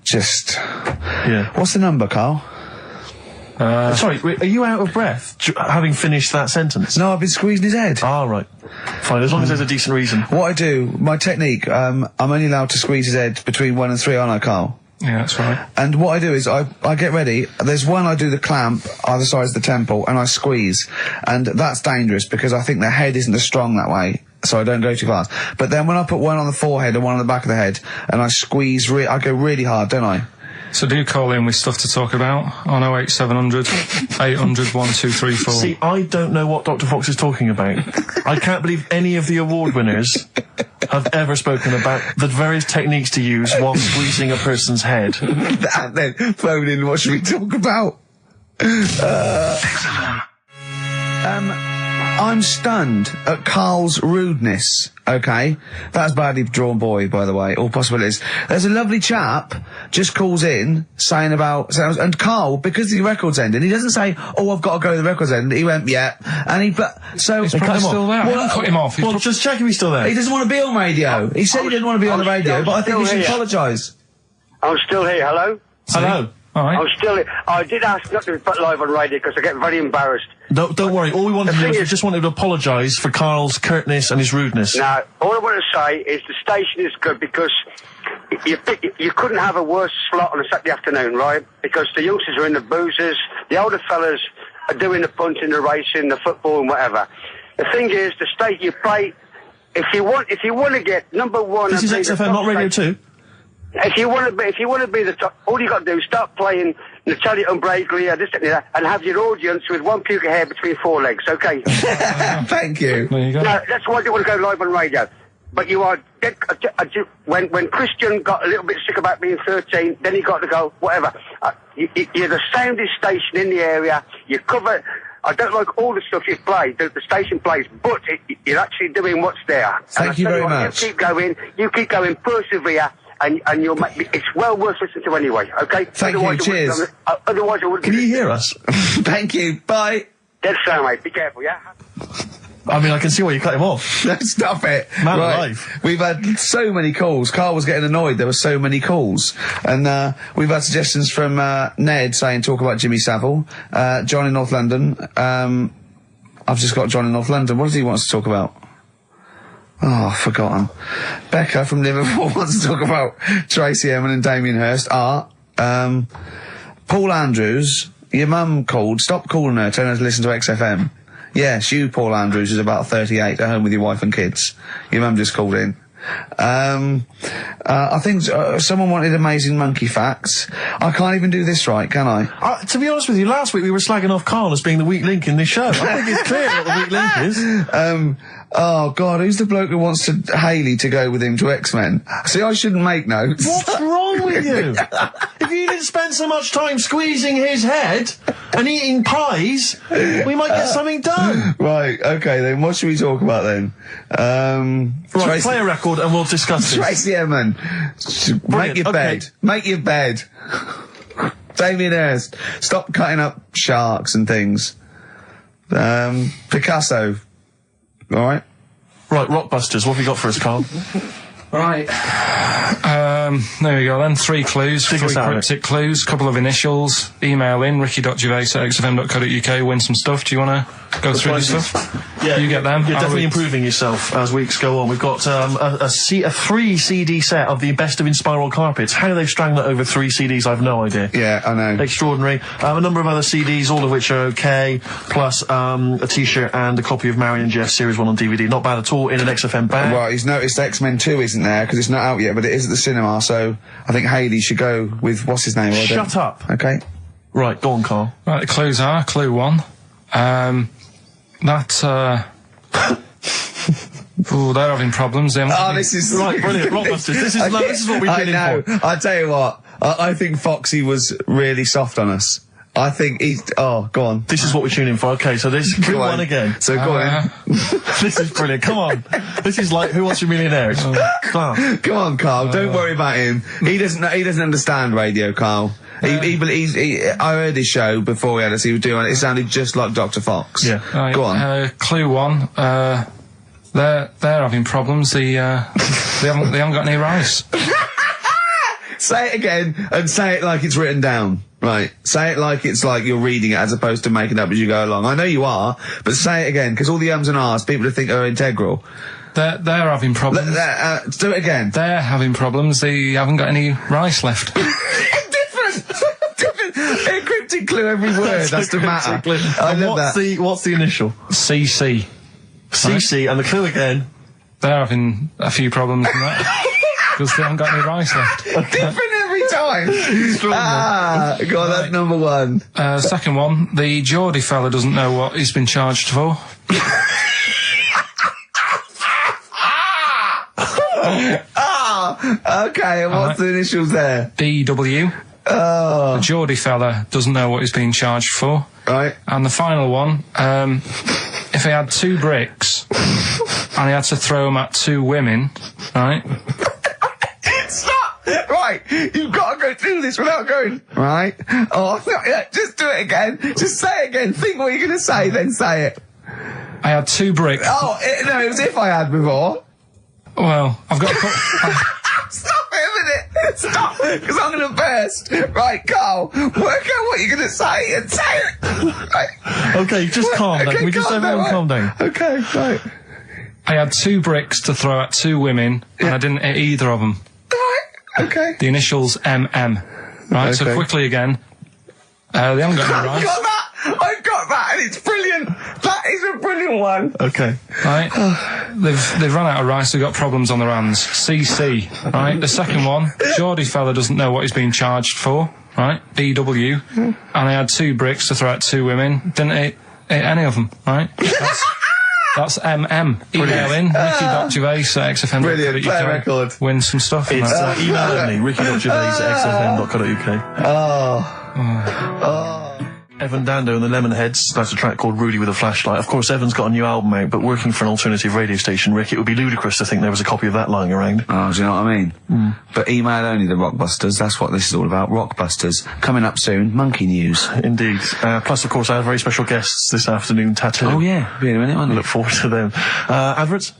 just... Yeah. What's the number, Carl? Sorry, are you out of breath having finished that sentence? No, I've been squeezing his head. Ah, right. Fine, as long as there's a decent reason. What I do, my technique, I'm only allowed to squeeze his head between 1 and 3, aren't I, Carl? Yeah, that's right. And what I do is I get ready. There's one I do the clamp either side of the temple and I squeeze. And that's dangerous because I think the head isn't as strong that way. So I don't go too fast. But then when I put one on the forehead and one on the back of the head and I squeeze, I go really hard, don't I? So do call in with stuff to talk about on 08700 800 1234. See, I don't know what Dr. Fox is talking about. I can't believe any of the award winners have ever spoken about the various techniques to use while squeezing a person's head. And then phone in, what should we talk about? I'm stunned at Karl's rudeness, okay? That's badly drawn boy, by the way, all possibilities. There's a lovely chap just calls in saying about, and Karl, because the record's ending, he doesn't say, oh, I've got to go to the record's end. He went, yeah. And he, but, so. He's probably still there. Well, Cut him off. Well, just check if he's still there. He doesn't want to be on radio. He said he didn't want to be on the radio, but I think he should apologise. I'm still here, hello? Hello. All right. I'm still here. I did ask not to be put live on radio because I get very embarrassed. Don't worry. All we wanted to do is we just wanted to apologise for Karl's curtness and his rudeness. Now, all I want to say is the station is good because you couldn't have a worse slot on a Saturday afternoon, right? Because the youngsters are in the boozers, the older fellas are doing the punting, the racing, the football and whatever. The thing is, the state you play, if you want to get number one... This is XFM, not Radio 2. If you want to be the top, all you got to do is start playing Natalia Umbraglia, this and that, and have your audience with one puke of hair between four legs, okay? Thank you. There you go. No, that's why I didn't want to go live on radio. But you are dead, when Christian got a little bit sick about being 13, then he got to go, whatever. You're the soundest station in the area. You cover... I don't like all the stuff you play, the station plays, but you're actually doing what's there. Thank you very much. You keep going, persevere. And you'll make it's well worth listening to anyway, okay? Thank you, cheers. Otherwise I wouldn't... Can you hear us? Thank you, bye. Dead sound, mate. Be careful, yeah? I mean, I can see why you cut him off. Stop it. Man alive. We've had so many calls. Karl was getting annoyed. There were so many calls. And we've had suggestions from Ned saying talk about Jimmy Savile. John in North London. I've just got John in North London. What does he want us to talk about? Oh, I've forgotten. Becca from Liverpool wants to talk about Tracy Emin and Damien Hirst. Art. Paul Andrews, your mum called. Stop calling her. Tell her to listen to XFM. Yes, you, Paul Andrews, is about 38, at home with your wife and kids. Your mum just called in. I think someone wanted amazing monkey facts. I can't even do this right, can I? To be honest with you, last week we were slagging off Karl as being the weak link in this show. I think it's clear what the weak link is. Oh God, who's the bloke who wants Hayley to go with him to X-Men? See, I shouldn't make notes. What's wrong with you? If you didn't spend so much time squeezing his head and eating pies, we might get something done. Right, okay then, what should we talk about then? Right, play a record and we'll discuss this. Tracy Emin, make your bed. Make your bed. Damien Hirst, stop cutting up sharks and things. Picasso. All right. Right, Rockbusters, what have you got for us, Karl? Right. There we go then. 3 clues, 3 cryptic clues, couple of initials. Email in, ricky.gervais@xfm.co.uk, win some stuff. Do you want to go through this stuff? Yeah. You get them. You're definitely improving yourself as weeks go on. We've got a 3 CD set of the best of Inspiral Carpets. How they've strung that over 3 CDs, I've no idea. Yeah, I know. Extraordinary. A number of other CDs, all of which are okay, plus a T-shirt and a copy of Marion Jeff Series 1 on DVD. Not bad at all in an XFM bag. Well, he's noticed X-Men 2 isn't there, because it's not out yet, but it is at the cinema, so I think Hayley should go with, what's his name? Shut up. Okay. Right, go on, Karl. Right, the clues are, clue 1. Ooh, they're having problems. This is right, brilliant. Rockbusters. This is what we've been in for. I tell you what, I think Foxy was really soft on us. I think he's... Oh, go on. This is what we're tuning for. Okay, so this clue 1 again. So go on. This is brilliant. Come on. This is like Who Wants to Be a Millionaire? It's class. Come on, Karl. Don't worry about him. He doesn't understand radio, Karl. I heard his show before we had us. He was doing it. It sounded just like Dr. Fox. Yeah. Right, go on. Clue 1. They're having problems. They haven't got any rice. Say it again and say it like it's written down. Right. Say it like it's like you're reading it as opposed to making it up as you go along. I know you are, but say it again, because all the ums and ahs people think are integral. They're having problems. Do it again. They're having problems. They haven't got any rice left. Different. A cryptic clue every word. That's the matter. I love that. What's the initial? CC. CC, and the clue again. They're having a few problems in that. Because they haven't got any rice left. Different every time. fine. Go on, that's number one. Second one, the Geordie fella doesn't know what he's been charged for. Okay, and what's the initials there? DW. The Geordie fella doesn't know what he's being charged for. Right. And the final one, if he had 2 bricks and he had to throw them at 2 women, right? Stop! Right, you've got to go through this without going, right? Oh, yeah, just do it again. Just say it again. Think what you're going to say, then say it. I had 2 bricks. Oh, no, it was if I had before. Well, I've got to put... Stop it a minute! Stop! Because I'm going to burst. Right, Carl, work out what you're going to say and say it! Right. Okay, just calm down. Can we just everyone calm down? Okay, right. I had 2 bricks to throw at 2 women, and I didn't hit either of them. Right, okay. The initials MM. Right, so quickly again. They haven't got any rice. I've got that, and it's brilliant. That is a brilliant one. Okay. Right. They've run out of rice. They've got problems on their hands. CC. Right. The second one, Geordie fella doesn't know what he's being charged for. Right. BW. And I had 2 bricks to throw at 2 women. Didn't hit any of them. Right. That's MM. Email in Ricky.Gervais@XFM. Brilliant. Play a record. Win some stuff. It's email only. Ricky.Gervais@XFM.co.uk. Evan Dando and the Lemonheads. That's a track called Rudy with a Flashlight. Of course, Evan's got a new album out, but working for an alternative radio station, Rick, it would be ludicrous to think there was a copy of that lying around. Oh, do you know what I mean? But email only the Rockbusters. That's what this is all about. Rockbusters. Coming up soon. Monkey News. Indeed. Plus, of course, I have very special guests this afternoon, Tattoo. Oh, yeah. Be in a minute, won't it? Look forward to them. Adverts?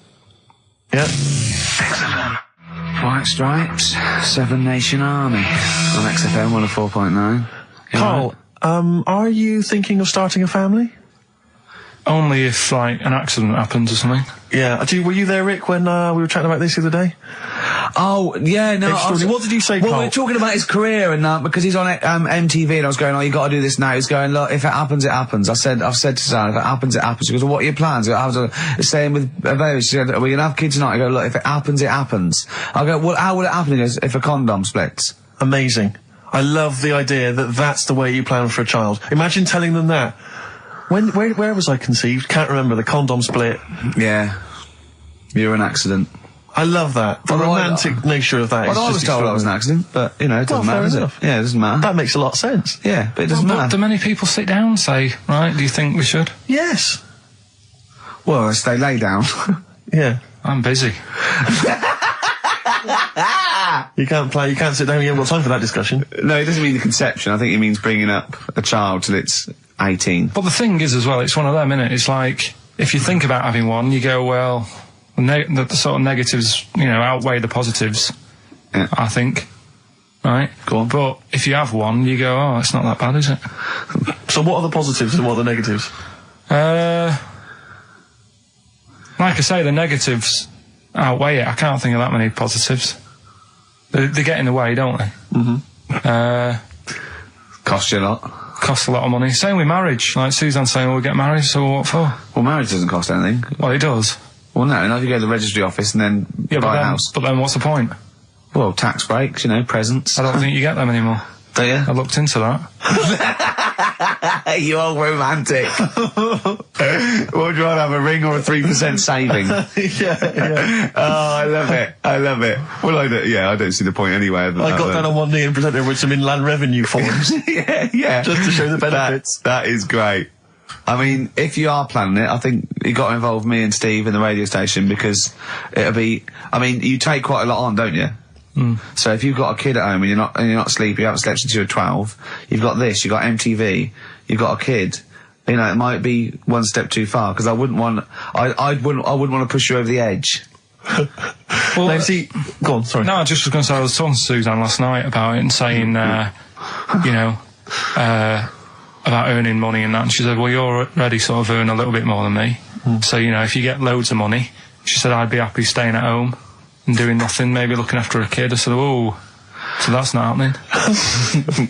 Yeah. Excellent. White Stripes. 7 Nation Army. On XFM 104.9. Carl, are you thinking of starting a family? Only if, like, an accident happens or something. Yeah. Were you there, Rick, when we were chatting about this the other day? Oh, yeah, no. What did you say, Carl? Well, we were talking about his career and because he's on MTV, and I was going, oh, you got to do this now. He's going, look, if it happens, it happens. I've said to Suzanne, if it happens, it happens. He goes, well, what are your plans? I was saying with Baby, she said, are we going to have kids tonight? I go, look, if it happens, it happens. I go, well, how will it happen? He goes, if a condom splits. Amazing. I love the idea that that's the way you plan for a child. Imagine telling them that. Where was I conceived? Can't remember. The condom split. Yeah. You're an accident. I love that. The romantic nature of that is just I was told I was an accident, but, you know, it doesn't matter, does it? Yeah, it doesn't matter. That makes a lot of sense. Yeah, but it doesn't matter. Do many people sit down and say, right, do you think we should? Yes. Well, they lay down. Yeah. I'm busy. You can't sit down, you haven't got time for that discussion. No, it doesn't mean the conception. I think it means bringing up a child till it's 18. But the thing is as well, it's one of them, innit? It's like, if you think about having one, you go, well, the sort of negatives, you know, outweigh the positives, yeah. I think. Right? Go on. But if you have one, you go, oh, it's not that bad, is it? So what are the positives and what are the negatives? Like I say, the negatives outweigh it. I can't think of that many positives. They get in the way, don't they? Cost you a lot. Costs a lot of money. Same with marriage. Like Suzanne's saying, we'll get married, so what for? Well, marriage doesn't cost anything. Well, it does. Well, no, if you go to the registry office and then buy a house. But then what's the point? Well, tax breaks, you know, presents. I don't think you get them anymore. Do you? I looked into that. You old romantic. Would you rather have a ring or a 3% saving? Yeah. Oh, I love it. I love it. Well, I don't see the point anyway. I got down on one knee and presented her with some inland revenue forms. yeah. Just to show the benefits. That is great. I mean, if you are planning it, I think you got to involve me and Steve in the radio station because it'll be. I mean, you take quite a lot on, don't you? So if you've got a kid at home and you're not sleepy, you haven't slept since you were 12, you've got this, you've got MTV, you've got a kid. You know, it might be one step too far because I wouldn't want to push you over the edge. Well, go on. Sorry. No, I just was going to say I was talking to Suzanne last night about it and saying, you know, about earning money and that. And she said, well, you're already sort of earn a little bit more than me. So, you know, if you get loads of money, she said, I'd be happy staying at home and doing nothing, maybe looking after a kid. I said, oh, so that's not happening.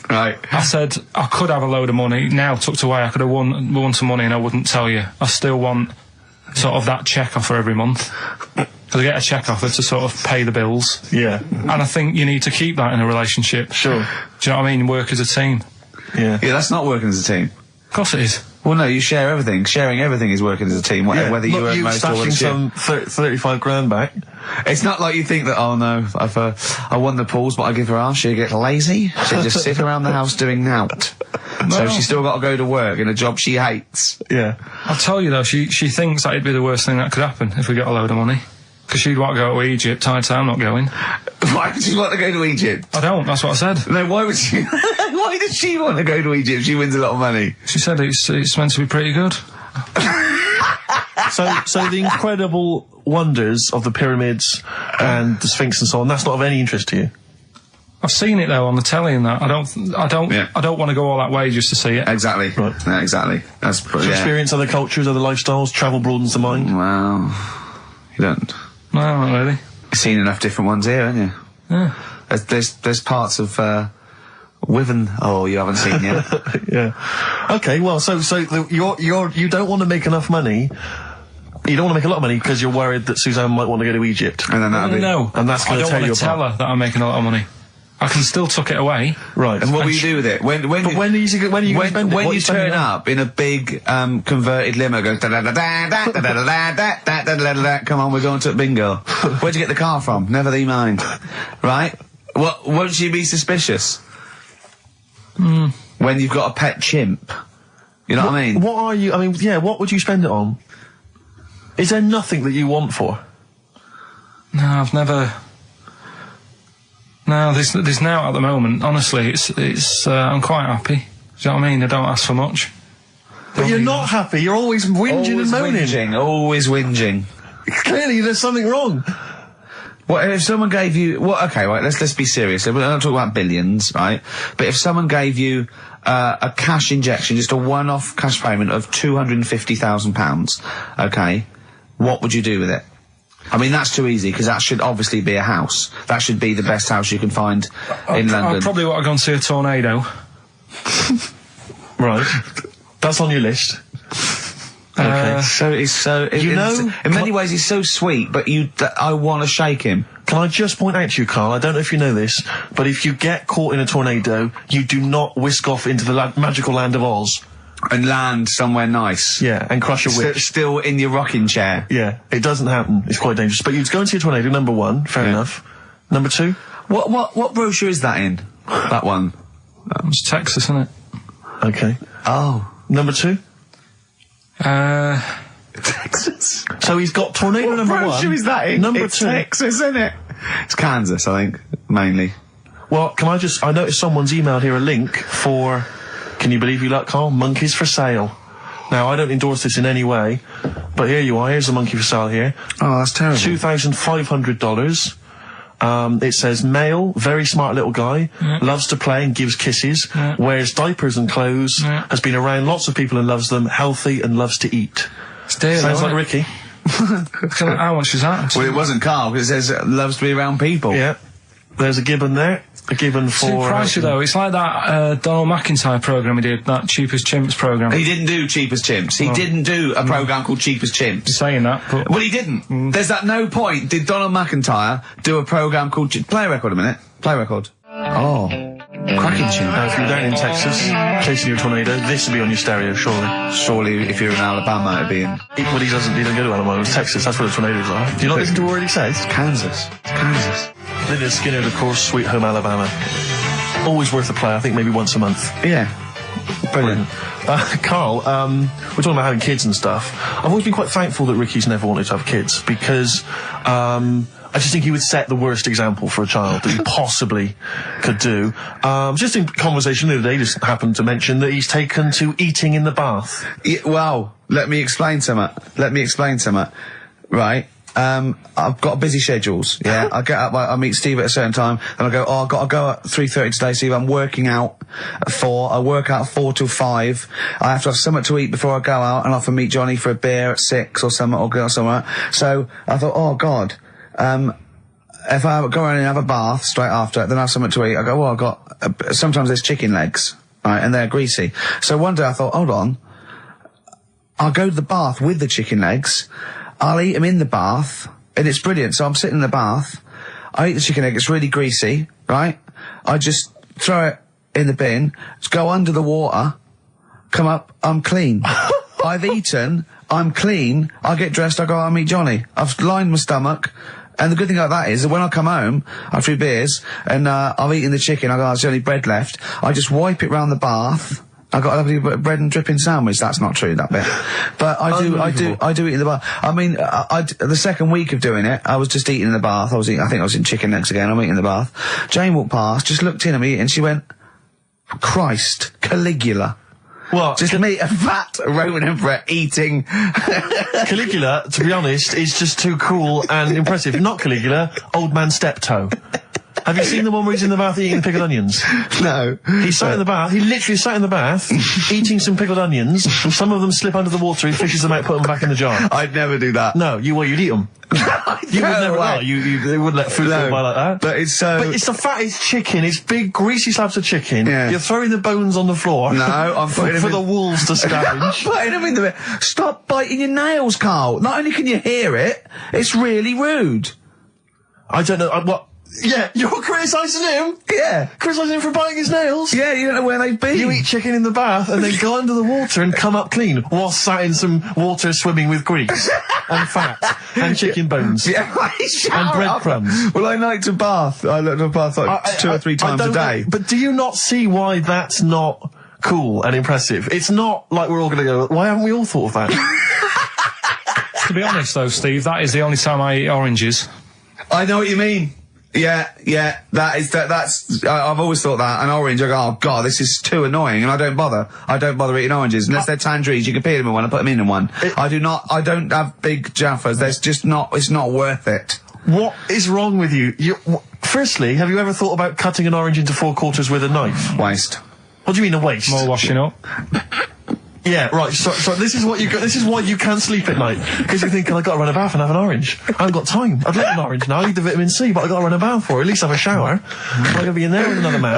Right. I said, I could have a load of money now tucked away. I could have won some money and I wouldn't tell you. I still want sort of that check off her every month. Because I get a cheque offer to sort of pay the bills. Yeah. And I think you need to keep that in a relationship. Sure. Do you know what I mean? Work as a team. Yeah. Yeah, that's not working as a team. Of course it is. Well, no, you share everything. Sharing everything is working as a team, whether you earn most or whether some 35 grand back. It's not like you think that, oh no, I won the pools, but I give her half, she'll get lazy. She'll just sit around the house doing nout. So she's still got to go to work in a job she hates. Yeah. I'll tell you though, she thinks that it'd be the worst thing that could happen if we got a load of money. Because she'd want to go to Egypt, I'm not going. Why would she want to go to Egypt? I don't, that's what I said. No, why would she? Why does she want to go to Egypt if she wins a lot of money? She said it's meant to be pretty good. So the incredible wonders of the pyramids and the Sphinx and so on, that's not of any interest to you? I've seen it though on the telly and that. I don't want to go all that way just to see it. Exactly. Right. Yeah, exactly. That's To experience other cultures, other lifestyles, travel broadens the mind. Well, you don't. No, not really. You've seen enough different ones here, haven't you? Yeah. There's parts of Wiven. Oh, you haven't seen yet. Yeah. Okay. Well, you don't want to make enough money. You don't want to make a lot of money because you're worried that Suzanne might want to go to Egypt. And then that'll be... No. And that's going to tear you apart. I don't want to tell her that I'm making a lot of money. I can still tuck it away. Right. And what will you do with it? When are you going to spend it? When you turn up in a big converted limo, go da da da da da da da da da da da da. Come on, we're going to bingo. Where'd you get the car from? Never thee mind. Right? Won't she be suspicious? When you've got a pet chimp. You know what I mean? What would you spend it on? Is there nothing that you want for? No, I've never... No, there's now at the moment, honestly, it's I'm quite happy. Do you know what I mean? I don't ask for much. But you're not happy, you're always whinging and moaning. Always whinging. Clearly there's something wrong. What if someone gave you... okay, right, let's be serious. We're not talking about billions, right? But if someone gave you a cash injection, just a one-off cash payment of £250,000, okay, what would you do with it? I mean, that's too easy, because that should obviously be a house. That should be the best house you can find in London. I probably want to go and see a tornado. Right. That's on your list. Okay. In many ways he's so sweet, but I want to shake him. Can I just point out to you, Karl, I don't know if you know this, but if you get caught in a tornado, you do not whisk off into the magical land of Oz. And land somewhere nice. Yeah, and crush a witch. Still in your rocking chair. Yeah, it doesn't happen. It's quite dangerous. But you'd go and see a tornado, number one, fair enough. Number two? What brochure is that in? That one? It's Texas, isn't it? Okay. Oh. Number two? Texas. So he's got tornado number one. What brochure is that in? Number it's two. Texas, isn't it? It's Kansas, I think, mainly. Well, I noticed someone's emailed here a link for... Can you believe you luck, Karl? Monkeys for sale. Now, I don't endorse this in any way, but here you are. Here's a monkey for sale here. Oh, that's terrible. $2,500. It says male, very smart little guy, loves to play and gives kisses, wears diapers and clothes, has been around lots of people and loves them, healthy and loves to eat. Sounds like Ricky. How much is that? Well, it wasn't Karl, because it says loves to be around people. Yeah. There's a gibbon there. A gibbon for... Too pricey though. It's like that Donald McIntyre programme he did, that Cheapest Chimps programme. He didn't do Cheapest Chimps. He didn't do a programme called Cheapest Chimps. You're saying that, but... Well, he didn't. There's that no point. Did Donald McIntyre do a programme called... Play a record a minute. Play a record. Oh. Cracking tune. Now, if you're down in Texas, chasing your tornado, this would be on your stereo, surely. Surely, if you're in Alabama, it'd be in... Well, he doesn't go to Alabama. It's Texas. That's where the tornadoes are. Do you not listen to what he says? Kansas. Kansas. Lynyrd Skynyrd, of course, Sweet Home Alabama. Always worth a play, I think maybe once a month. Yeah. Brilliant. Karl, we're talking about having kids and stuff. I've always been quite thankful that Ricky's never wanted to have kids, because I just think he would set the worst example for a child that he possibly could do. Just in conversation the other day, just happened to mention that he's taken to eating in the bath. Yeah, well, let me explain something. Right. I've got busy schedules, yeah. I get up, I meet Steve at a certain time, and I go, I've got to go at 3:30 today, Steve. I'm working out at 4. I work out 4 till 5. I have to have something to eat before I go out, and I often meet Johnny for a beer at 6 or something, or go somewhere. So I thought, oh God, if I go around and have a bath straight after, then I have something to eat. I go, well, I've got, sometimes there's chicken legs, right, and they're greasy. So one day I thought, hold on, I'll go to the bath with the chicken legs. I'll eat them in the bath, and it's brilliant. So I'm sitting in the bath, I eat the chicken egg, it's really greasy, right? I just throw it in the bin, just go under the water, come up, I'm clean. I've eaten, I'm clean, I get dressed, I go, I'll meet Johnny. I've lined my stomach, and the good thing about that is that when I come home, after 3 beers, and I've eaten the chicken, I go, there's only bread left, I just wipe it round the bath, I got a lovely bread and dripping sandwich. That's not true, that bit. But I do eat in the bath. I mean, the second week of doing it, I was just eating in the bath. I think I was in chicken legs again. I'm eating in the bath. Jane walked past, just looked in at me, and she went, Christ, Caligula. What? Just me, a fat Roman emperor eating. Caligula, to be honest, is just too cool and impressive. Not Caligula, Old Man Steptoe. Have you seen the one where he's in the bath eating pickled onions? No. He sat in the bath, he literally sat in the bath, eating some pickled onions, some of them slip under the water, he fishes them out, put them back in the jar. I'd never do that. No, you'd eat them. You would never, well, they wouldn't let food go by like that. But it's so... But it's the fattest chicken, it's big, greasy slabs of chicken. Yeah. You're throwing the bones on the floor. No, I'm putting them for the wolves to scavenge. I'm putting them in the... Stop biting your nails, Carl. Not only can you hear it, it's really rude. I don't know, what... Yeah, you're criticising him? Yeah. Criticising him for biting his nails? Yeah, you don't know where they've been. You eat chicken in the bath and then go under the water and come up clean while sat in some water swimming with grease and fat and chicken bones and breadcrumbs. Well, I like to bath. I like to bath like 2 or 3 times a day. But do you not see why that's not cool and impressive? It's not like we're all going to go, why haven't we all thought of that? To be honest though, Steve, that is the only time I eat oranges. I know what you mean. Yeah, that's, I've always thought that, an orange, I go, oh god, this is too annoying, and I don't bother eating oranges, unless they're tangerines, you can peel them in one and put them in one. I don't have big jaffas, it's not worth it. What is wrong with you? Firstly, have you ever thought about cutting an orange into 4 quarters with a knife? Waste. What do you mean a waste? More washing up. Yeah, right, so this is what this is why you can't sleep at night. Because you think, I gotta run a bath and have an orange. I haven't got time. I'd like an orange now, I need the vitamin C, but I gotta run a bath for it, at least have a shower. I'm gonna be in there with another man.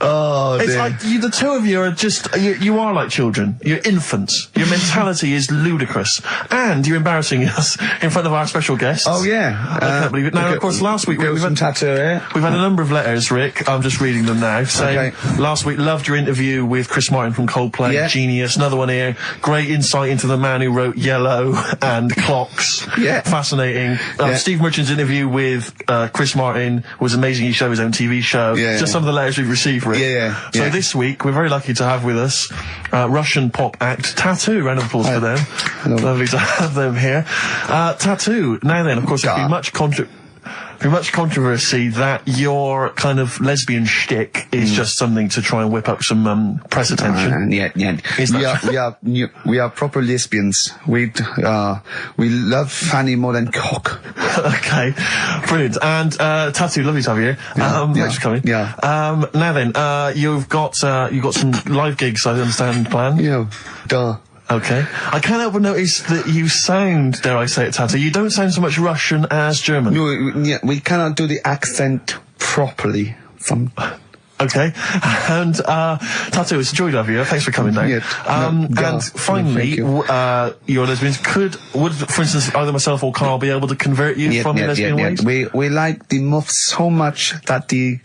Oh, it's dear. like, the two of you are just, you are like children. You're infants. Your mentality is ludicrous. And you're embarrassing us in front of our special guests. Oh, yeah. I can't believe it. Now, of course, last week we've had tattoo here. We've had a number of letters, Rick. I'm just reading them now. Saying, last week, loved your interview with Chris Martin from Coldplay. Yeah. Genius. Another one here. Great insight into the man who wrote Yellow and Clocks. Yeah. Fascinating. Steve Merchant's interview with Chris Martin was amazing. He showed his own TV show. Yeah. Just some of the letters we've received, Rick. Yeah. So this week, we're very lucky to have with us Russian pop act Tattoo. Round of applause for them. Hello. Lovely to have them here. Tattoo. Now then, of course, there's been much controversy that your kind of lesbian shtick is just something to try and whip up some press attention. We are proper lesbians. We love fanny more than cock. Okay, brilliant. And Tattoo, lovely to have you here. Thanks for coming. Yeah. Now then, you've got some live gigs, I understand, planned. Yeah. Duh. Okay. I can't help but notice that you sound, dare I say it, Tattoo, you don't sound so much Russian as German. No, we cannot do the accent properly. Okay. And, Tattoo, it's a joy to have you. Thanks for coming down. And finally, your lesbians would, for instance, either myself or Carl be able to convert you from the lesbian ways? We like the muff so much that the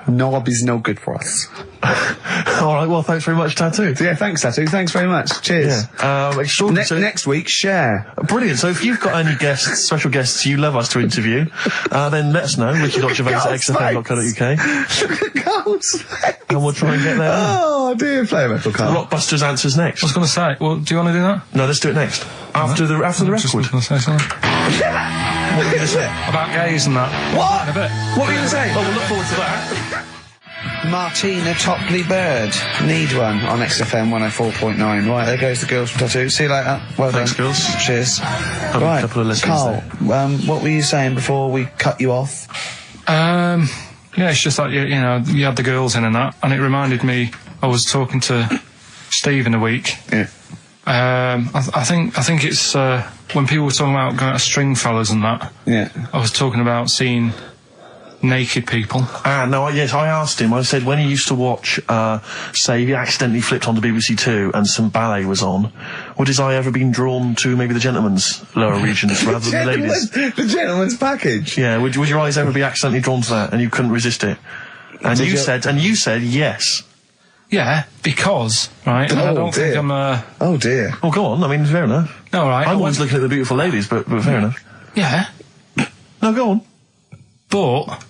knob is no good for us. Alright, well, thanks very much, Tattoo. Yeah, thanks, Tattoo. Thanks very much. Cheers. Next week, share. Brilliant. So if you've got any guests, special guests you love us to interview, then let us know. Ricky.Gervais at XFM.co.uk. And we'll try and get there. Oh, dear. Play a metal card. Rockbusters answers next. I was going to say, well, do you want to do that? No, let's do it next. After the record. Just going to say something. What were you going to say? About gays and that. What? In a bit. What were you going to say? Oh, we'll look forward to that. Martina Topley Bird. Need one on XFM 104.9. Right, there goes the girls from Tattoo. See you later. Well Thanks, done. girls. Cheers. Right, a couple of listeners Carl, what were you saying before we cut you off? Yeah, it's just like, you had the girls in and that, and it reminded me, I was talking to Steve in a week. Yeah. I think it's, when people were talking about going out to Stringfellas and that. Yeah. I was talking about seeing naked people. Yes, I asked him, I said, when he used to watch, say, he accidentally flipped onto BBC Two and some ballet was on, would his eye ever been drawn to maybe the gentleman's lower regions rather than the ladies? The gentleman's package? Yeah, would your eyes ever be accidentally drawn to that and you couldn't resist it? And you said yes. Yeah, because, right, and I don't think I'm Oh dear. Oh, go on, I mean, fair enough. No, right. I'm always looking at the beautiful ladies, but fair enough. Yeah. No, go on. But...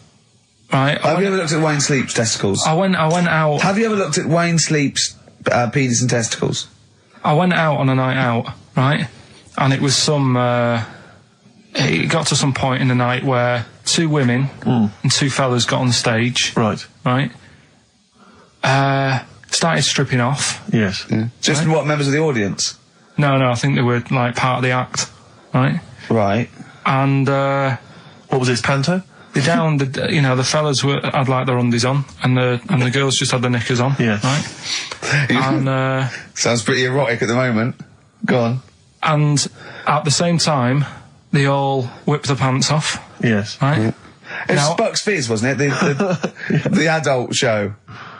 Right. Have you ever looked at Wayne Sleep's testicles? I went out. Have you ever looked at Wayne Sleep's penis and testicles? I went out on a night out, right? And it was it got to some point in the night where 2 women and 2 fellas got on stage. Right. Right. Started stripping off. Yes. Yeah. Just what, members of the audience? No, I think they were like part of the act. Right. Right. And what was this, panto? The fellas had like their undies on, and the girls just had their knickers on. Yeah. Right. And sounds pretty erotic at the moment. Go on. And at the same time, they all whipped their pants off. Yes. Right. Yeah. It was Bucks Fizz, wasn't it? The adult show.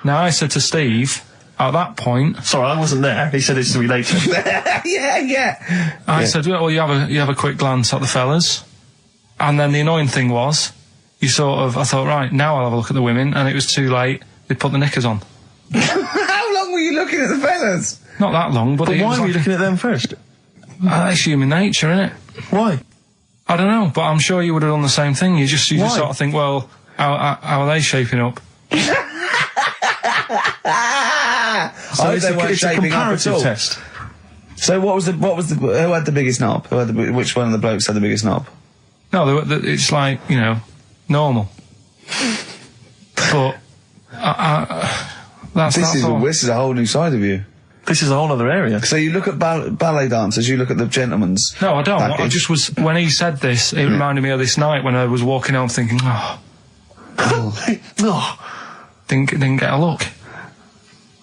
Now I said to Steve at that point. Sorry, I wasn't there. He said it's to be later. yeah. I said, well, you have a quick glance at the fellas, and then the annoying thing was. I thought, right, now I'll have a look at the women, and it was too late. They put the knickers on. How long were you looking at the fellas? Not that long, but why were you looking at them first? That's human nature, isn't it? Why? I don't know, but I'm sure you would have done the same thing. You just sort of think, well, how are they shaping up? So it's a comparative test. So who had the biggest knob? Which one of the blokes had the biggest knob? No, it's like, normal. But this is a whole new side of you. This is a whole other area. So you look at ballet dancers, you look at the gentleman's. No, I don't. package. I just was when he said this, it reminded me of this night when I was walking home thinking, didn't get a look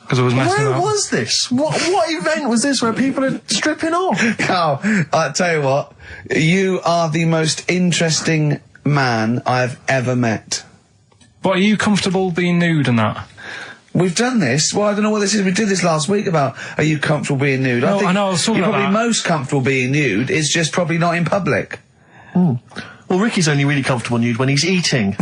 because I was messing Where up. was this? What event was this where people are stripping off? Carl, I tell you what, you are the most interesting man I've ever met. But are you comfortable being nude and that? We've done this. Well, I don't know what this is. We did this last week about, are you comfortable being nude? No, I think I know, I was talking you're about probably that. most comfortable being nude. It's just probably not in public. Well, Ricky's only really comfortable nude when he's eating.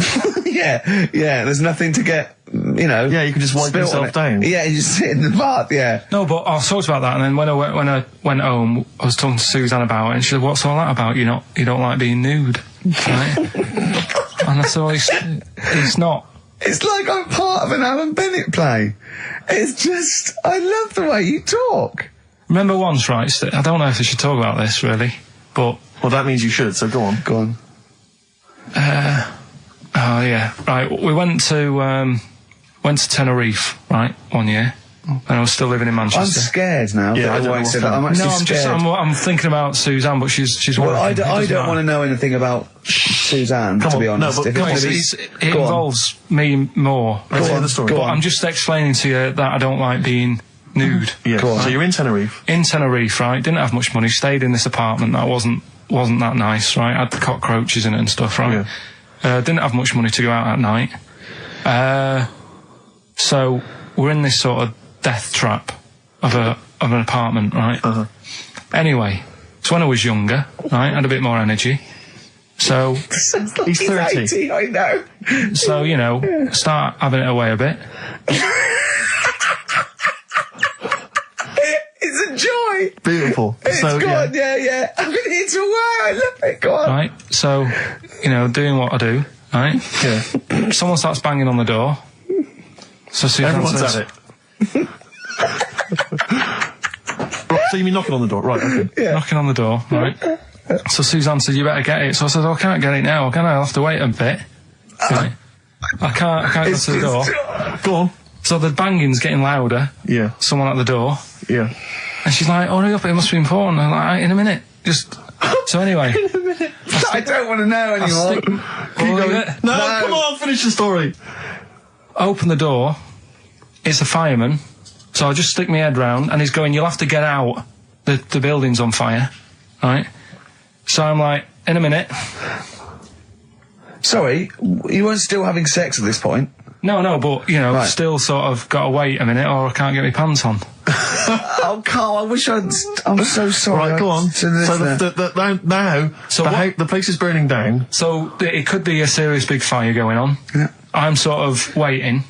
Yeah, there's nothing to get, Yeah, you can just wipe yourself down. Yeah, you just sit in the bath, yeah. No, but I talked about that, and then when I went home, I was talking to Suzanne about it, and she said, "What's all that about? You don't like being nude, right?" And I said, "Well, it's not." It's like I'm part of an Alan Bennett play. It's just, I love the way you talk. Remember once, right? I don't know if I should talk about this really, but well, that means you should. So go on. Go on. Oh yeah, right. We went to Tenerife, right, one year, and I was still living in Manchester. I'm scared now. Yeah, I don't know what's I'm actually scared. I'm thinking about Suzanne, but she's. Well, working. I don't want to know anything about Suzanne, to be honest. No, but it involves me more. Let's hear the story. But I'm just explaining to you that I don't like being nude. Yeah. So you're in Tenerife. In Tenerife, right? Didn't have much money. Stayed in this apartment that wasn't that nice, right? Had the cockroaches in it and stuff, right? Yeah. Didn't have much money to go out at night. So we're in this sort of death trap of an apartment, right? Anyway, so when I was younger, right, had a bit more energy. So he's 30. 80, I know. So start having it away a bit. It's a joy. Beautiful. It's so, good, yeah. I've been here to a while. I love it. Go on. Right. So, doing what I do, right? Yeah. Someone starts banging on the door. So Suzanne Everyone's says, at it. Right, so you mean knocking on the door, right? Okay. Yeah. Knocking on the door, right? So Suzanne said, "You better get it." So I said, "I can't get it now. Can I? I'll have to wait a bit." Right. I can't go to the door. Go on. So the banging's getting louder. Yeah. Someone at the door. Yeah. And she's like, "Hurry up! It must be important." I'm like, "In a minute." Just. So anyway. I don't want to know anymore. No, come on, finish the story. Open the door. It's a fireman. So I just stick my head round, and he's going, "You'll have to get out. The building's on fire." Right? So I'm like, "In a minute." Sorry, you weren't still having sex at this point? No, but, you know, Right. still sort of got to wait a minute or I can't get my pants on. Oh, Carl, I wish I'm so sorry. Right, go on. To the So listener. now, the place is burning down. So it could be a serious big fire going on. Yeah. I'm sort of waiting.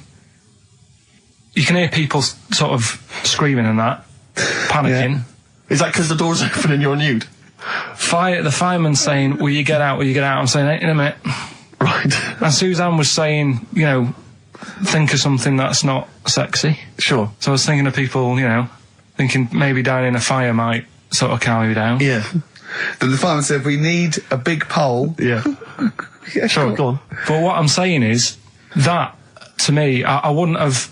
You can hear people sort of screaming and that, panicking. Yeah. Is that because the door's open and you're nude? The fireman's saying, will you get out, will you get out? I'm saying, in a minute. Right. And Suzanne was saying, you know, think of something that's not sexy. Sure. So I was thinking of people, you know, thinking maybe down in a fire might sort of calm you down. Yeah. Then the fireman said, we need a big pole. Yeah. Yeah, Sure, go on. But what I'm saying is that, to me, I wouldn't have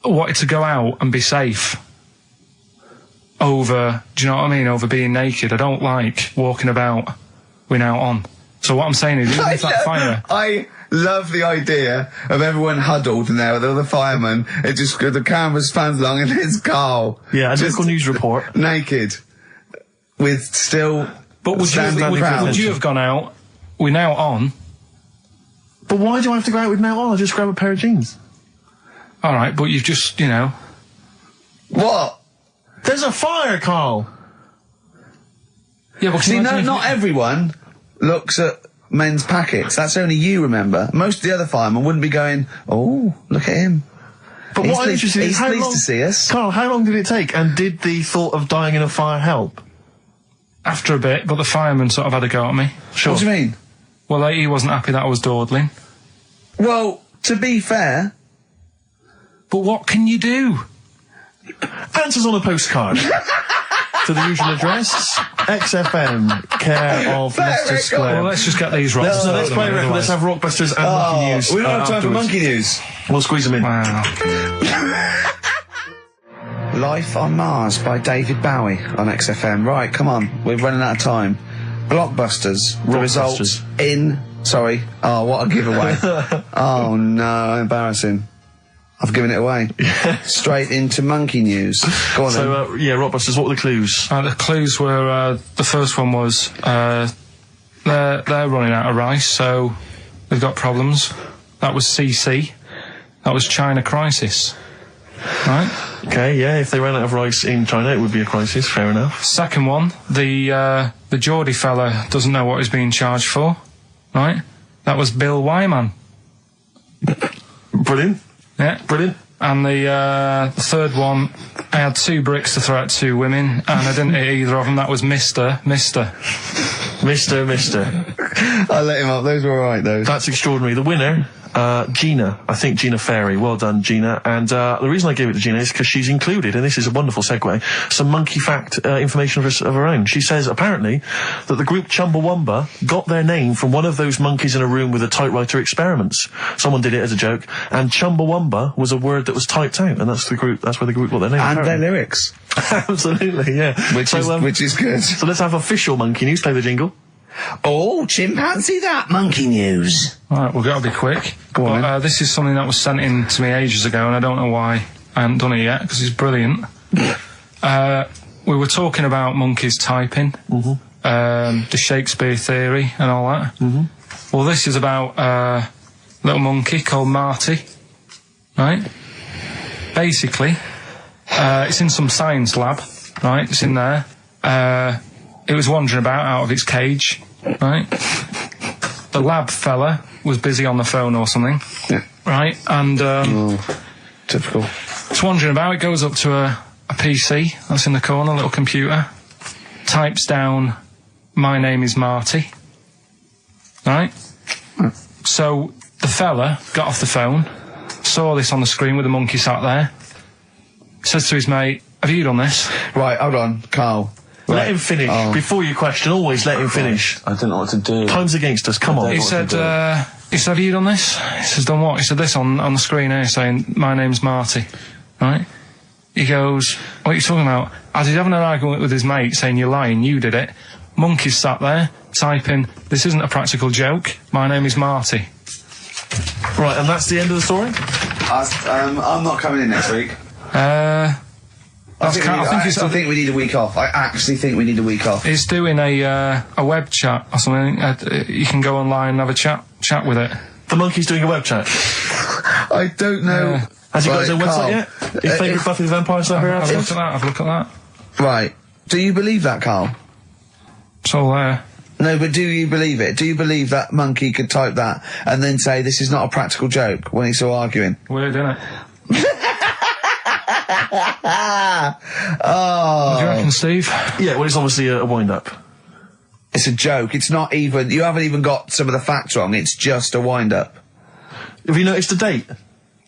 wanted to go out and be safe over, do you know what I mean, over being naked. I don't like walking about without on. So what I'm saying is, even if that fire... I love the idea of everyone huddled in there with all the firemen. It just, the camera spans along and there's Carl. Yeah, a just local news report. naked. With still... But would you have gone out, we're now on... But why do I have to go out with now on? I'll just grab a pair of jeans. Alright, but you've just, you know... What? There's a fire, Carl! Yeah, but see, not everyone looks at men's packets. That's only you, remember. Most of the other firemen wouldn't be going, oh, look at him. But what I'm interested in is he's pleased to see us. Carl, how long did it take? And did the thought of dying in a fire help? After a bit, but the fireman sort of had a go at me. Sure. What do you mean? Well, he wasn't happy that I was dawdling. Well, to be fair... But what can you do? Answers on a postcard. To the usual address, XFM, care of Leicester Square. Well, let's just get these right. Let's play a record. Let's have Rockbusters and Monkey News. We don't have time for afterwards. Monkey News. We'll squeeze them in. Wow. Life on Mars by David Bowie on XFM. Right, come on. We're running out of time. Blockbusters. The results in... Sorry. Oh, what a giveaway. Oh, no. Embarrassing. I've given it away. Straight into Monkey News. Go on then. So, yeah, Rockbusters, what were the clues? The clues were, the first one was, they're running out of rice, so they've got problems. That was CC. That was China crisis. Right? Okay, yeah, if they ran out of rice in China, it would be a crisis, fair enough. Second one, the Geordie fella doesn't know what he's being charged for. Right? That was Bill Wyman. Brilliant. Yeah. Brilliant. And the third one, I had 2 bricks to throw at 2 women, and I didn't hit either of them. That was Mister. I let him up. Those were alright, those. That's extraordinary. The winner, Gina. I think Gina Ferry. Well done, Gina. And the reason I gave it to Gina is because she's included, and this is a wonderful segue, some monkey fact information of her own. She says, apparently, that the group Chumbawamba got their name from one of those monkeys in a room with a typewriter experiments. Someone did it as a joke, and Chumbawamba was a word that was typed out, and that's where the group got their name. And their lyrics. Absolutely, yeah. Which is good. So let's have official Monkey News. Play the jingle. Oh, chimpanzee that Monkey News. Right, we've got to be quick. Go on, but, this is something that was sent in to me ages ago, and I don't know why I haven't done it yet, because it's brilliant. We were talking about monkeys typing, the Shakespeare theory and all that. Well, this is about a little monkey called Marty, right? Basically, it's in some science lab, right? It's in there. It was wandering about out of its cage, right? The lab fella was busy on the phone or something, right? And typical. It's wandering about. It goes up to a PC that's in the corner, a little computer, types down, "My name is Marty," right? So the fella got off the phone, saw this on the screen with the monkey sat there, says to his mate, "Have you done this?" Right, hold on, Carl. Let him finish. Before you question, always let him finish. I don't know what to do. Time's against us, come on. He said, "Have you done this?" He says, "Done what?" He said, "This on the screen here saying, 'My name's Marty.'" Right? He goes, "What are you talking about?" As he's having an argument with his mate saying, "You're lying, you did it," monkey's sat there, typing, "This isn't a practical joke. My name is Marty." Right, and that's the end of the story? I'm not coming in next week. I think we need a week off. I actually think we need a week off. It's doing a web chat or something. You can go online and have a chat with it. The monkey's doing a web chat. I don't know. Has he got his own website yet? His favourite Buffy the Vampire Slayer Have a look at that. Have a look at that. Right. Do you believe that, Carl? It's all there. No, but do you believe it? Do you believe that monkey could type that and then say this is not a practical joke when he's still arguing? Weird, isn't it? Oh. What do you reckon, Steve? Yeah, well, it's obviously a wind-up. It's a joke. It's not even... You haven't even got some of the facts wrong. It's just a wind-up. Have you noticed the date?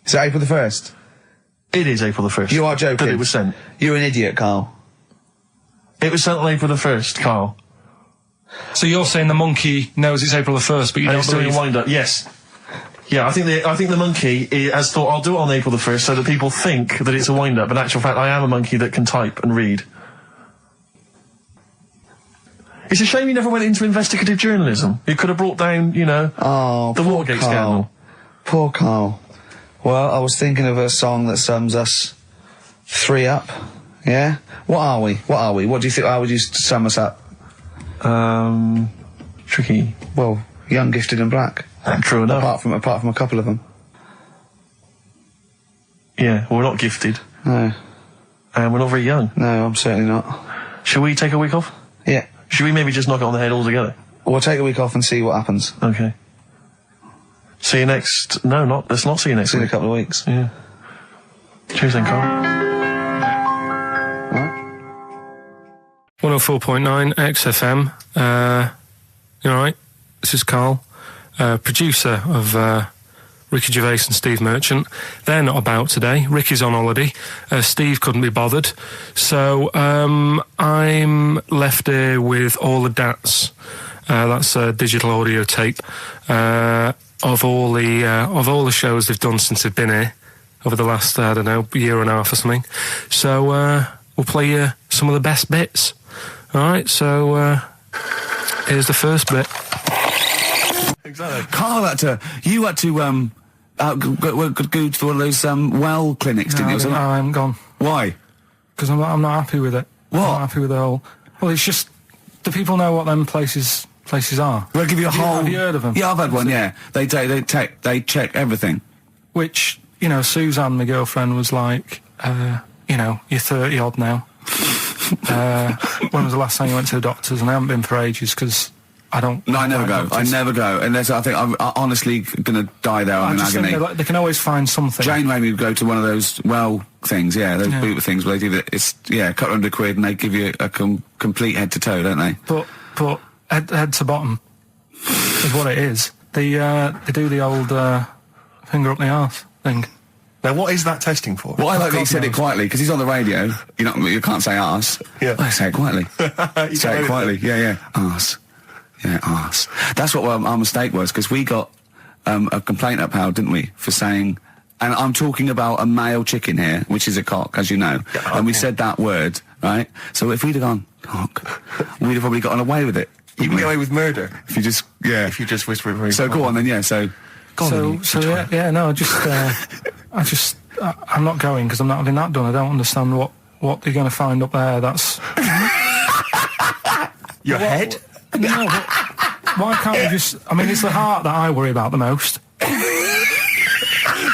Is it April the 1st? It is April the 1st. You are joking. That it was sent. You're an idiot, Carl. It was sent on April the 1st, Carl. So you're saying the monkey knows it's April the 1st, but you don't believe... doing a wind-up, yes. Yeah, I think the monkey has thought, I'll do it on April the 1st so that people think that it's a wind-up. In actual fact, I am a monkey that can type and read. It's a shame you never went into investigative journalism. You could have brought down, you know, the Watergate scandal. Poor Carl. Well, I was thinking of a song that sums us three up. Yeah? What are we? What do you think? How would you sum us up? Tricky. Well, young, gifted and black. True enough. Apart from a couple of them. Yeah, well, we're not gifted. No. And we're not very young. No, I'm certainly not. Shall we take a week off? Yeah. Should we maybe just knock it on the head altogether? We'll take a week off and see what happens. Okay. See you next... No, let's not see you next week. See you in a couple of weeks. Yeah. Cheers then, Carl. 104.9 XFM. You alright? This is Carl, producer of Ricky Gervais and Steve Merchant. They're not about today. Ricky's on holiday. Steve couldn't be bothered. So I'm left here with all the DATs. That's a digital audio tape of all the shows they've done since they've been here over the last, I don't know, year and a half or something. So we'll play you some of the best bits. Alright, so here's the first bit. Exactly. Carl you had to go to one of those well clinics, didn't you? No, I haven't gone. Why? Because I'm not happy with it. What? I'm not happy with the whole... Well, it's just... Do people know what them places are? They'll give you a whole... Have you heard of them? Yeah, I've had one, yeah. They check everything. Which, you know, Suzanne, my girlfriend, was like, you know, you're 30-odd now. When was the last time you went to the doctors? And I haven't been for ages, because... I never go. I never go. Unless I think I'm honestly going to die there in agony. They can always find something. Jane made me go to one of those things, those boot things where they do it's couple £100 and they give you a complete head to toe, don't they? But head to bottom is what it is. They do the old finger up the arse thing. Now, what is that testing for? Well, I like that he said it quietly, because he's on the radio. You can't say arse. Yeah. I say it quietly. Say it quietly. Yeah. Arse. Yeah, arse. That's what our mistake was, because we got a complaint upheld, didn't we, for saying... And I'm talking about a male chicken here, which is a cock, as you know. Yeah, and we said that word, right? So if we'd have gone, cock, we'd have probably gotten away with it. You can get away with murder. If you just, If you just whisper it very So quietly. go on then, I'm not going, because I'm not having that done. I don't understand what they're going to find up there. That's... Your head? No, but why can't we just... I mean, it's the heart that I worry about the most.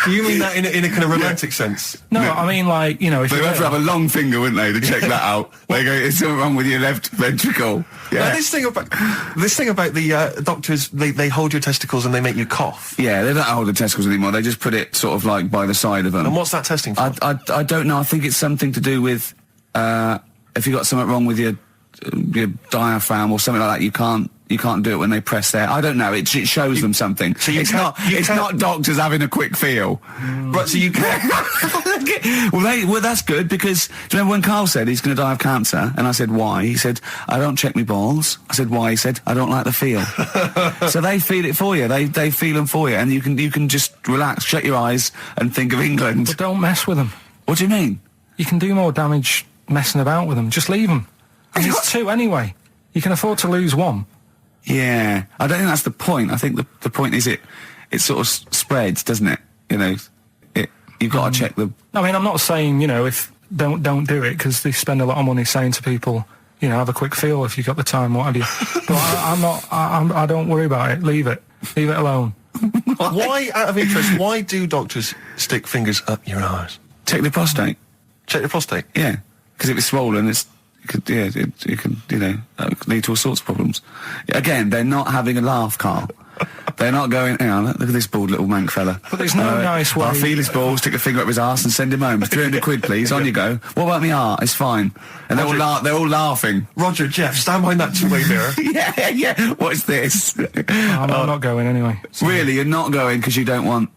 Do you mean that in a kind of romantic sense? No, I mean, like, you know... If they'd have to have a long finger, wouldn't they, to check that out? They go, it's something wrong with your left ventricle. Yeah. Now, this thing about the doctors, they hold your testicles and they make you cough. Yeah, they don't hold the testicles anymore. They just put it sort of like by the side of them. And what's that testing for? I don't know. I think it's something to do with if you got something wrong with your diaphragm or something like that, you can't do it when they press there. I don't know. It shows them something. So it's not doctors having a quick feel. Right, so you can't... well, that's good, because do you remember when Carl said he's going to die of cancer? And I said, why? He said, I don't check my balls. I said, why? He said, I don't like the feel. So they feel it for you. They feel them for you, and you can just relax, shut your eyes and think of England. But don't mess with them. What do you mean? You can do more damage messing about with them. Just leave them. And there's two anyway. You can afford to lose one. Yeah, I don't think that's the point. I think the point is it sort of spreads, doesn't it? You know, you've got to check the... I mean, I'm not saying, you know, if don't do it because they spend a lot of money saying to people, you know, have a quick feel if you got the time, what have you. But I don't worry about it. Leave it alone. Why, out of interest, why do doctors stick fingers up your arse? Check the prostate. Check the prostate? Yeah, because if it's swollen, it could lead to all sorts of problems. Again, they're not having a laugh, Carl. They're not going, hang on, look at this bald little mank fella. But there's no nice way. I'll feel his balls, stick a finger up his arse and send him home. 300 quid, please, on you go. What about me art? It's fine. And they're all laughing. Roger, Jeff, stand behind that two-way mirror. yeah. What's this? I'm not going anyway. So. Really? You're not going because you don't want...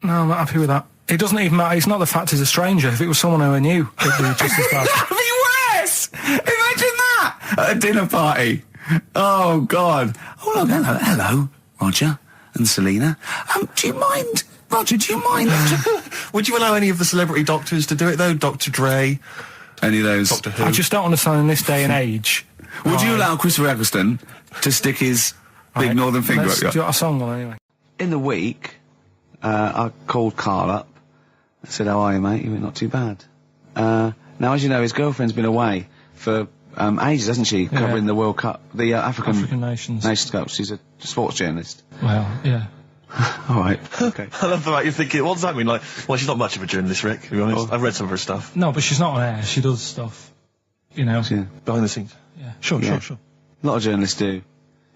No, I'm not happy with that. It doesn't even matter. It's not the fact he's a stranger. If it was someone who I knew, it'd be just as bad. That'd be worse! Imagine that! At a dinner party. Oh, God. Oh, look, hello, Roger and Selena. Do you mind... Roger, do you mind... Would you allow any of the celebrity doctors to do it, though? Dr. Dre? Any of those? Doctor Who? I just don't understand in this day and age. Would you allow Christopher Eccleston to stick his big northern finger up your... Do you got a song on, anyway? In the week, I called Karl up. I said, how are you, mate? He went, not too bad. Now, as you know, his girlfriend's been away for ages, hasn't she? Yeah. Covering the World Cup, the African Nations Cup. She's a sports journalist. Well, yeah. All right. Okay. I love the fact you're thinking, what does that mean? Like, well, she's not much of a journalist, Rick, to be honest. I've read some of her stuff. No, but she's not on air. She does stuff, you know. Yeah. Behind the scenes. Yeah. Sure. A lot of journalists do.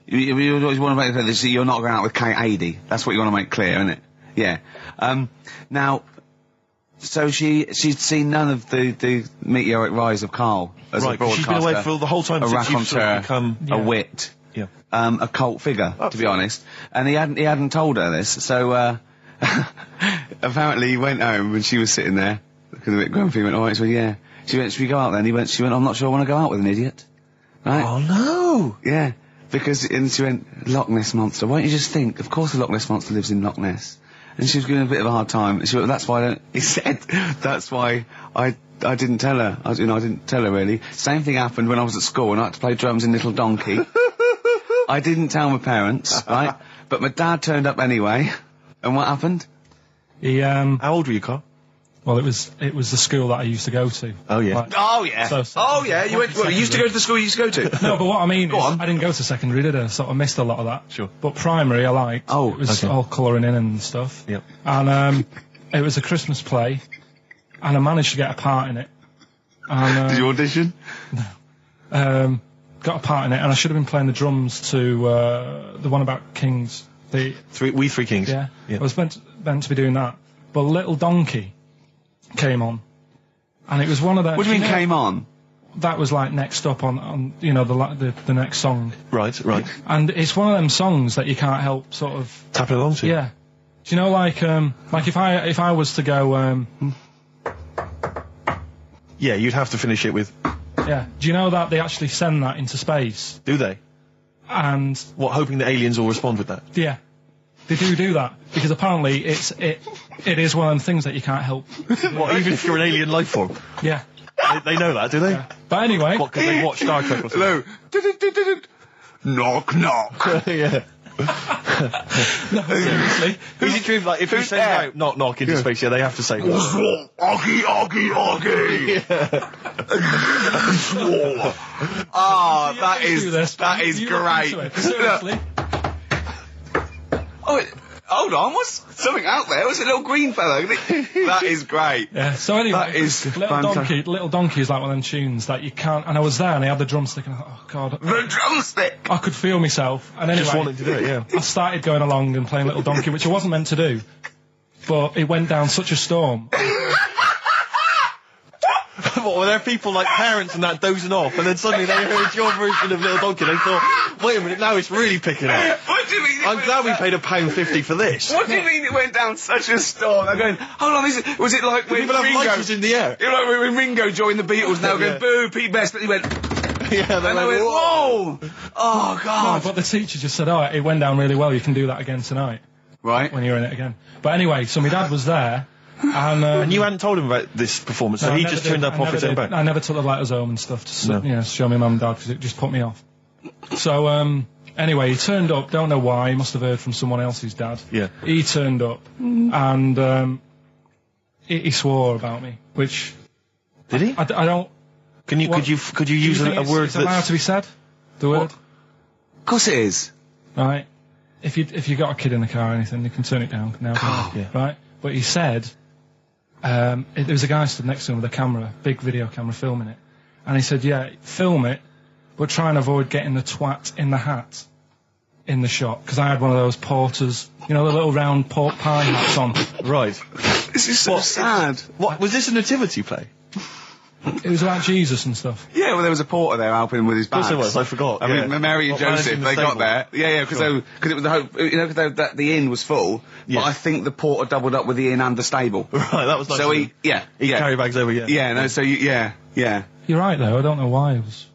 You always want to make clear that you're not going out with Kate Adie. That's what you want to make clear, isn't it? Yeah. Now, so she'd seen none of the meteoric rise of Karl as a broadcaster. She's been away for the whole time since you've sort of become... a wit. Yeah. A cult figure, to be honest. And he hadn't told her this, so, apparently he went home and she was sitting there, looking a bit grumpy, he went, alright, so yeah. She went, should we go out then? She went, I'm not sure I want to go out with an idiot. Right? Oh, no! Yeah. And she went, Loch Ness Monster. Why don't you just think, of course the Loch Ness Monster lives in Loch Ness. And she was giving a bit of a hard time. She went, that's why I didn't tell her. I didn't tell her really. Same thing happened when I was at school and I had to play drums in Little Donkey. I didn't tell my parents, right? But my dad turned up anyway. And what happened? He, How old were you, Carl? Well, it was the school that I used to go to. Oh, yeah. Like, Oh, yeah. You used to go to the school you used to go to? No, but what I mean is, I didn't go to secondary, did I? Sort of missed a lot of that. Sure. But primary, I liked. Oh, it was all colouring in and stuff. Yep. And it was a Christmas play, and I managed to get a part in it. And, did you audition? No. Got a part in it, and I should have been playing the drums to the one about Kings. We Three Kings. Yeah. I was meant to be doing that, but Little Donkey came on, and it was one of those... What do you mean came on? That was like next up on the next song. Right. And it's one of them songs that you can't help sort of tapping along to. Yeah. Do you know, like if I was to go yeah, you'd have to finish it with... Yeah. Do you know that they actually send that into space? Do they? And... What, hoping that aliens will respond with that? Yeah. They do that. Because apparently it is one of them things that you can't help. What, even if you're an alien life form? Yeah. They know that, do they? Yeah. But anyway... What, because they watch Star Trek or something? Hello. Knock, knock. Yeah. No, seriously. Is it true, like, if you send out knock, knock into space, they have to say... Oggy, oggy. Oh, that is great. Seriously. Oh, hold on, what's something out there? What's a little green fellow? That is great. Yeah, so anyway, that is Little Donkey is like one of them tunes that you can't... And I was there and I had the drumstick and I thought, oh, God. The drumstick! I could feel myself. And anyway... Just wanting to do it, yeah. I started going along and playing Little Donkey, which I wasn't meant to do. But it went down such a storm. What, were there people like parents and that dozing off, and then suddenly they heard your version of Little Donkey, and they thought, wait a minute, now it's really picking up. What do you mean? I'm glad we paid £1.50 for this. What do you mean it went down such a storm? They're going, hold on, was it like when People have Ringo... lighters in the air. You know, like when Ringo joined the Beatles, now going, boo, Pete Best, but he went... Yeah, they went, whoa! Oh, God. No, but the teacher just said, oh, it went down really well, you can do that again tonight. Right. When you're in it again. But anyway, so my dad was there... And you hadn't told him about this performance, so he just turned up off his own back? I never took the letters home and stuff to show my mum and dad, because it just put me off. So, anyway, he turned up, don't know why, he must have heard from someone else's dad. Yeah. He turned up, and he swore about me, which Did he? I don't. Could you use Do you think a word it's allowed that's... to be said? The word? Of course it is. Right. If you got a kid in the car or anything, you can turn it down now. Yeah. Right. But he said, there was a guy stood next to him with a camera, big video camera, filming it, and he said, "Yeah, film it, but try and avoid getting the twat in the hat in the shot, because I had one of those porters, you know, the little round pork pie hats on." Right. This is so sad. What was this a nativity play? It was about Jesus and stuff. Yeah, well, there was a porter there helping him with his bags. Of course it was, I forgot. I mean, Mary and Joseph, they got there. Yeah, because it was the hope, you know, because the inn was full. Yeah. But I think the porter doubled up with the inn and the stable. Right, that was nice. So of he him. yeah, He carry bags over, yeah. Yeah, no, so yeah. You're right though. I don't know why I was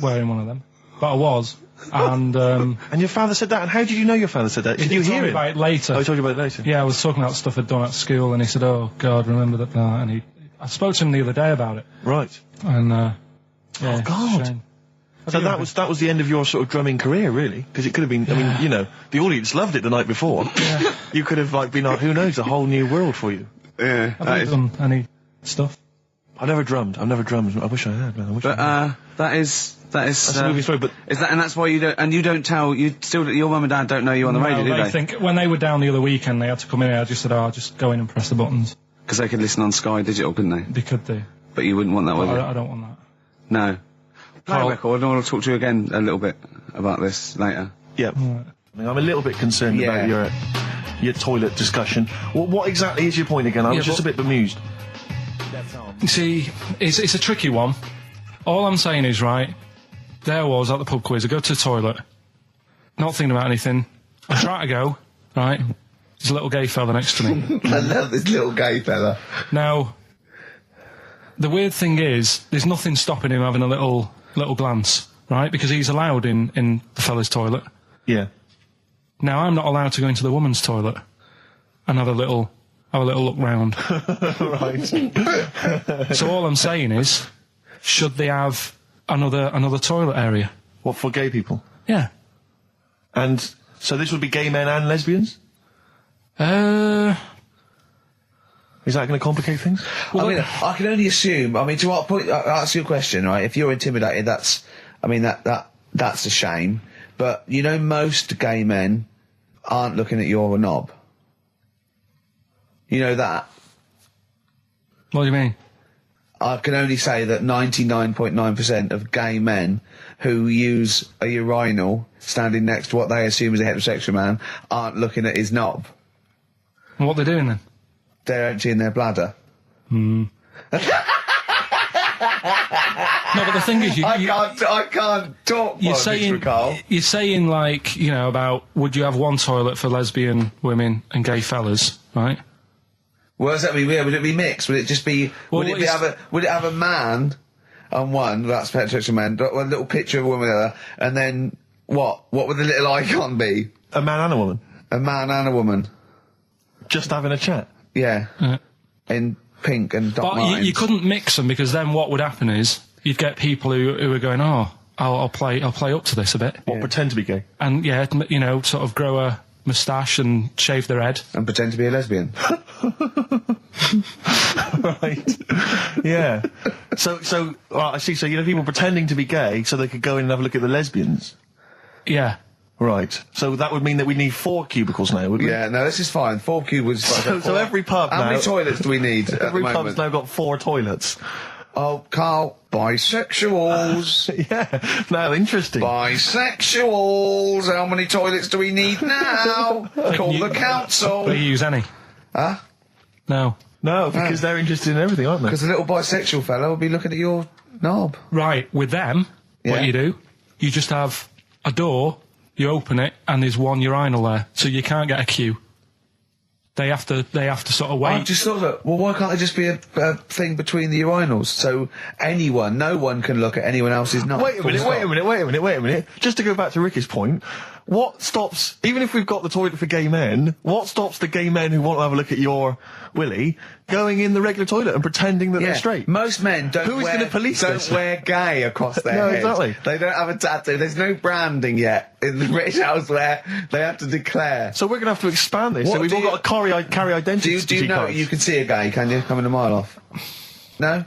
wearing one of them, but I was. And And your father said that, and how did you know your father said that? Did you he told hear me it? about it later. Oh, he told you about it later? Yeah, I was talking about stuff I'd done at school, and he said, "Oh God, remember that?" And I spoke to him the other day about it. Right. And yeah, Oh, God. shame. So that was the end of your sort of drumming career, really? Because it could have been, I mean, you know, the audience loved it the night before. Yeah. You could have, like, been, who knows, a whole new world for you. Yeah. Have you done any stuff? I've never drummed. I wish I had, man. I wish I had. That's a movie story, but... Is that, and that's why you don't tell, your mum and dad don't know you on the radio, do they they? think, when they were down the other weekend, they had to come in, I just said, "Oh, just go in and press the buttons." Because they could listen on Sky Digital, couldn't they? They could do. But you wouldn't want that, would you? I don't want that. No. Play a record, and I want to talk to you again a little bit about this later. Yeah. Right. I mean, I'm a little bit concerned about your toilet discussion. What exactly is your point again? I was just a bit bemused. You see, it's a tricky one. All I'm saying is, right, there I was at the pub quiz, I go to the toilet, not thinking about anything, I try to go, right, there's a little gay fella next to me. I love this little gay fella. Now, the weird thing is, there's nothing stopping him having a little glance, right, because he's allowed in the fella's toilet. Yeah. Now, I'm not allowed to go into the woman's toilet and have a little look round. Right. So all I'm saying is, should they have another toilet area? What, for gay people? Yeah. And so this would be gay men and lesbians? Is that going to complicate things? Well, I mean, I can only assume. I mean, to what point? I'll ask you a question, right? If you're intimidated, that's a shame. But you know, most gay men aren't looking at your knob. You know that. What do you mean? I can only say that 99.9% of gay men who use a urinal standing next to what they assume is a heterosexual man aren't looking at his knob. And what they're doing then? They're emptying their bladder. No, but the thing is, I can't talk. You're saying like, you know, about would you have one toilet for lesbian women and gay fellas, right? What does that mean? Yeah, would it be mixed? Would it just be? Well, would it have a man on one? That's heterosexual man. One little picture of a woman, and then what? What would the little icon be? A man and a woman. A man and a woman. Just having a chat. Yeah. In pink and dot lines. But you couldn't mix them, because then what would happen is you'd get people who are going, "Oh, I'll play up to this a bit." What, pretend to be gay? And yeah, you know, sort of grow a moustache and shave their head and pretend to be a lesbian. Right. Yeah. So I see. So you know, people pretending to be gay so they could go in and have a look at the lesbians. Yeah. Right. So that would mean that we need 4 cubicles now, would we? Yeah. No, this is fine. 4 cubicles. So every pub How many toilets do we need? Every pub's now got 4 toilets. Oh, Carl, bisexuals. Yeah. No, interesting. Bisexuals. How many toilets do we need now? Call the council. Do you use any? Huh? No. No, because they're interested in everything, aren't they? Because the little bisexual fella will be looking at your knob. Right. With them, what you do, you just have a door, you open it, and there's one urinal there, so you can't get a queue. They have to sort of wait. I just thought that, well, why can't there just be a thing between the urinals, so no one can look at anyone else's knob? Wait a minute. Just to go back to Ricky's point, what stops, even if we've got the toilet for gay men, what stops the gay men who want to have a look at your willy going in the regular toilet and pretending that they're straight? Most men don't wear gay across their head. Exactly. They don't have a tattoo. There's no branding yet in the British house where they have to declare. So we're going to have to expand this. So we've all got to carry identity. Do you know you can see a gay, can you, coming a mile off? No?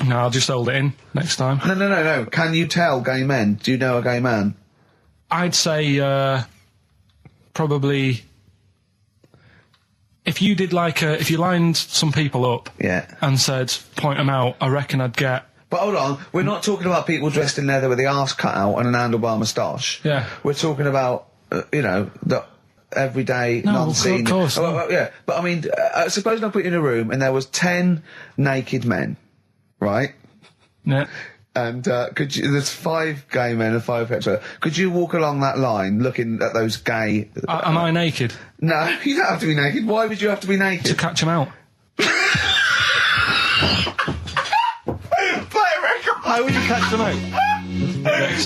No, I'll just hold it in next time. No. Can you tell gay men? Do you know a gay man? I'd say probably if you did if you lined some people up and said point them out, I reckon I'd get. But hold on, we're not talking about people dressed in leather with the arse cut out and an handlebar moustache. Yeah. We're talking about the everyday, non-seen. Of course. Yeah, but I mean, suppose I put you in a room and there was 10 naked men, right? Yeah. And there's 5 gay men and 5 hetero. Could you walk along that line looking at those gay... am I naked? No, you don't have to be naked. Why would you have to be naked? To catch them out. Play a record! How would you catch them out?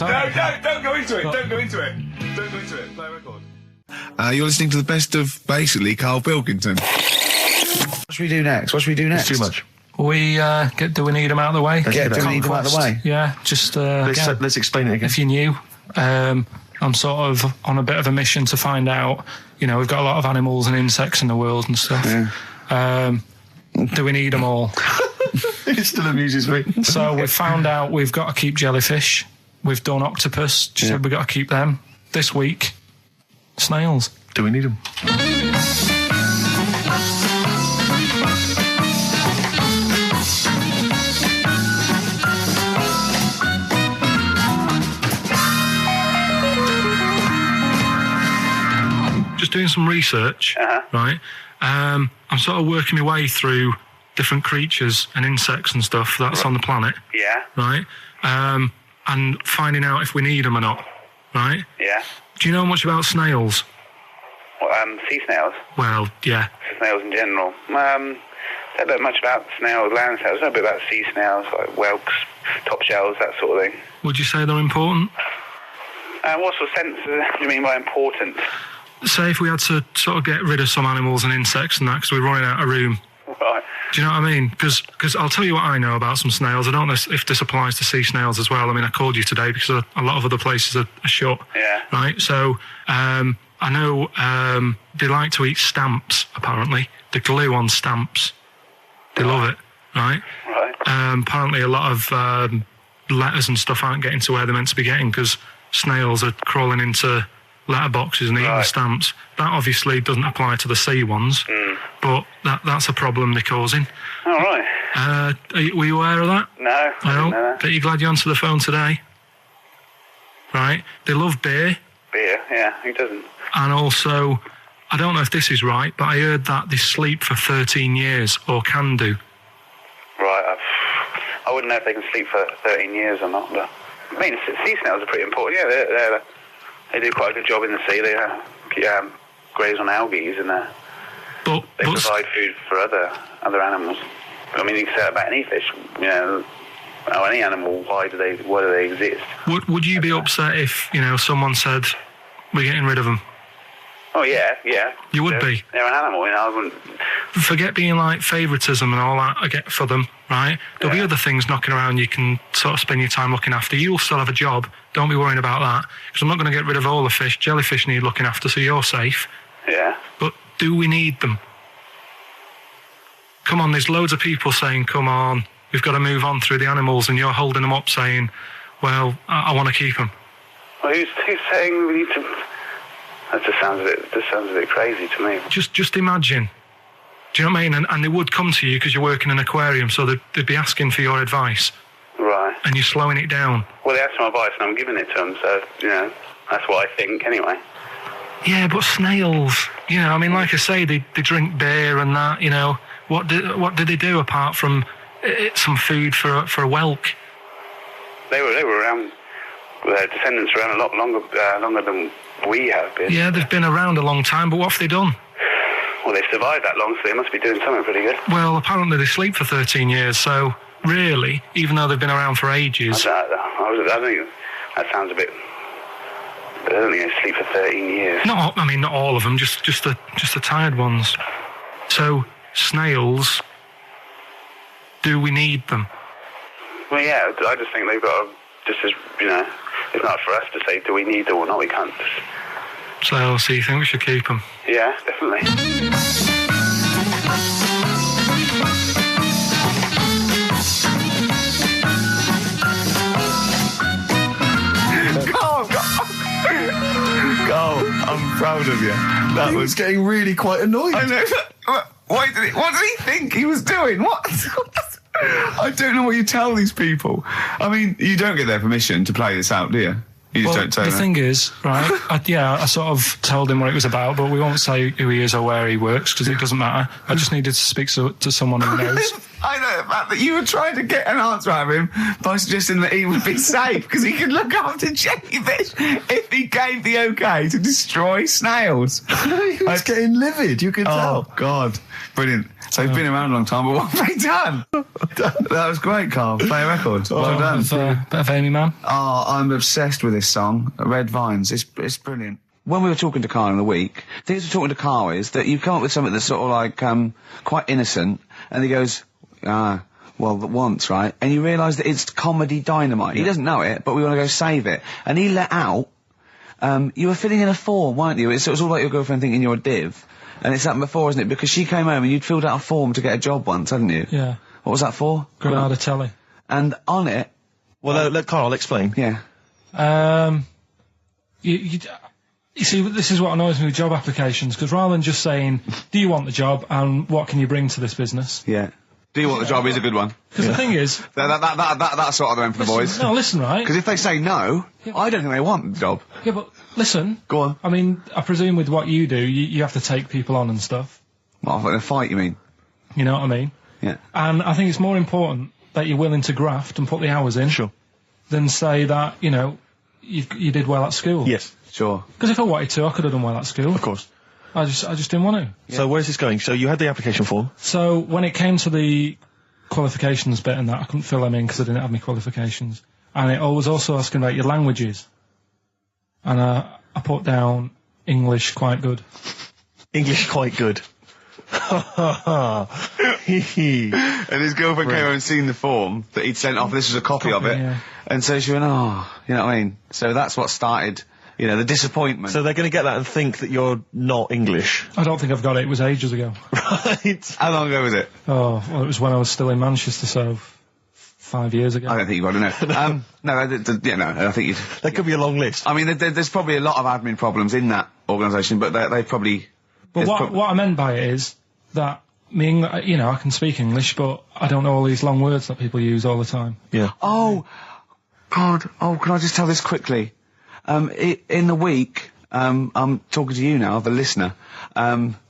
No, don't go into it. Don't go into it. Don't go into it. Play a record. You're listening to the best of, basically, Karl Pilkington. What should we do next? It's too much. Do we need them out of the way? Do we need them out of the way? Yeah, just let's explain it again. If you're new, I'm sort of on a bit of a mission to find out. We've got a lot of animals and insects in the world and stuff. Yeah. Do we need them all? It still amuses me. So we've found out we've got to keep jellyfish. We've done octopus. Said we've got to keep them. This week, snails. Do we need them? Just doing some research, right? I'm sort of working my way through different creatures and insects and stuff that's on the planet. Yeah. Right? And finding out if we need them or not. Right? Yeah. Do you know much about snails? Well, sea snails? Well, yeah. Snails in general. Don't know much about snails, land snails. I know a bit about sea snails, like whelks, top shells, that sort of thing. Would you say they're important? What sort of sense do you mean by important? Say if we had to sort of get rid of some animals and insects and that because we're running out of room. Right. Do you know what I mean? Because I'll tell you what I know about some snails. I don't know if this applies to sea snails as well. I mean, I called you today because a lot of other places are shut. Yeah. Right? So, I know they like to eat stamps, apparently. The glue on stamps. They love it, right? Right. Apparently a lot of letters and stuff aren't getting to where they're meant to be getting because snails are crawling into letterboxes and eating the stamps. That obviously doesn't apply to the sea ones, but that's a problem they're causing. All right. Were you aware of that? No, I didn't know that. Are you glad you answered the phone today? Right. They love beer. Beer, yeah, who doesn't? And also, I don't know if this is right, but I heard that they sleep for 13 years, or can do. Right, I wouldn't know if they can sleep for 13 years or not, but I mean, sea snails are pretty important. Yeah, they do quite a good job in the sea. They graze on algae and they provide food for other animals. I mean, you can say that about any fish, or any animal. Why do they exist? Would you be upset if someone said we're getting rid of them? Oh yeah. You would be. They're an animal, I wouldn't. Forget being like favouritism and all that I get for them, right? There'll be other things knocking around you can sort of spend your time looking after. You'll still have a job. Don't be worrying about that. Because I'm not going to get rid of all the fish. Jellyfish need looking after, so you're safe. Yeah. But do we need them? Come on, there's loads of people saying, come on, we've got to move on through the animals, and you're holding them up saying, well, I want to keep them. Well, who's saying we need to... That just sounds a bit crazy to me. Just imagine. Do you know what I mean? And they would come to you because you work in an aquarium, so they'd be asking for your advice. Right. And you're slowing it down. Well, they asked for my advice and I'm giving it to them, so, that's what I think anyway. Yeah, but snails, I mean, like I say, they drink beer and that, What did they do apart from some food for a whelk? They were around, their descendants were around a lot longer than we have been. Yeah, they've been around a long time, but what have they done? Well, they've survived that long, so they must be doing something pretty good. Well, apparently they sleep for 13 years, so really, even though they've been around for ages... I think that sounds a bit... I don't think they sleep for 13 years. Not all of them, just the tired ones. So, snails, do we need them? Well, yeah, I just think they've got to, it's not for us to say, do we need them or not, we can't. So you think we should keep them? Yeah, definitely. proud of you. That He was getting really quite annoyed. I know. What did he think he was doing? What? I don't know what you tell these people. I mean, you don't get their permission to play this out, do you? You just don't tell the them. thing is, right, I sort of told him what it was about, but we won't say who he is or where he works, because it doesn't matter. I just needed to speak to someone who knows. I know the fact that you were trying to get an answer out of him by suggesting that he would be safe, because he could look after jellyfish if he gave the okay to destroy snails. He was getting livid, you can tell. Oh, God. Brilliant. So he's been around a long time, but what have they done? That was great, Carl. Play a record. Well done. Bit of Amy Man. Oh, I'm obsessed with this song, Red Vines. It's brilliant. When we were talking to Carl in the week, the thing we were talking to Carl is that you come up with something that's sort of like quite innocent, and he goes, well, once, right? And you realise that it's comedy dynamite. He doesn't know it, but we want to go save it. And he let out, you were filling in a form, weren't you? It was all like your girlfriend thinking you're a div. And it's happened before, isn't it? Because she came home and you'd filled out a form to get a job once, hadn't you? Yeah. What was that for? Granada Telly. And on it... Well, let Carl explain. Yeah. You see, this is what annoys me with job applications, because rather than just saying, do you want the job and what can you bring to this business? Yeah. Do you want the job is a good one. Because the thing is... That's sort of the one for the boys. No, listen, right? Because if they say no, I don't think they want the job. Yeah, but listen. Go on. I mean, I presume with what you do, you have to take people on and stuff. What, in a fight, you mean? You know what I mean? Yeah. And I think it's more important that you're willing to graft and put the hours in. Sure. Than say that, you know, you did well at school. Yes. Sure. Because if I wanted to, I could have done well at school. Of course. I just didn't want to. Yeah. So where's this going? So you had the application form. So when it came to the qualifications bit and that, I couldn't fill them in because I didn't have any qualifications. And it was also asking about your languages. And I put down English quite good. English quite good. And his girlfriend came over and seen the form that he'd sent off. This was a copy of it. Yeah. And so she went, oh, you know what I mean? So that's what started, you know, the disappointment. So they're going to get that and think that you're not English. I don't think I've got it. It was ages ago. Right. How long ago was it? Oh, well, it was when I was still in Manchester, so 5 years ago. I don't think you've got to know. No, I think you'd... That could be a long list. I mean, there's probably a lot of admin problems in that organisation, but they probably... But what I meant by it is that, you know, I can speak English, but I don't know all these long words that people use all the time. Yeah. Oh, God. Oh, can I just tell this quickly? In the week, I'm talking to you now, the listener.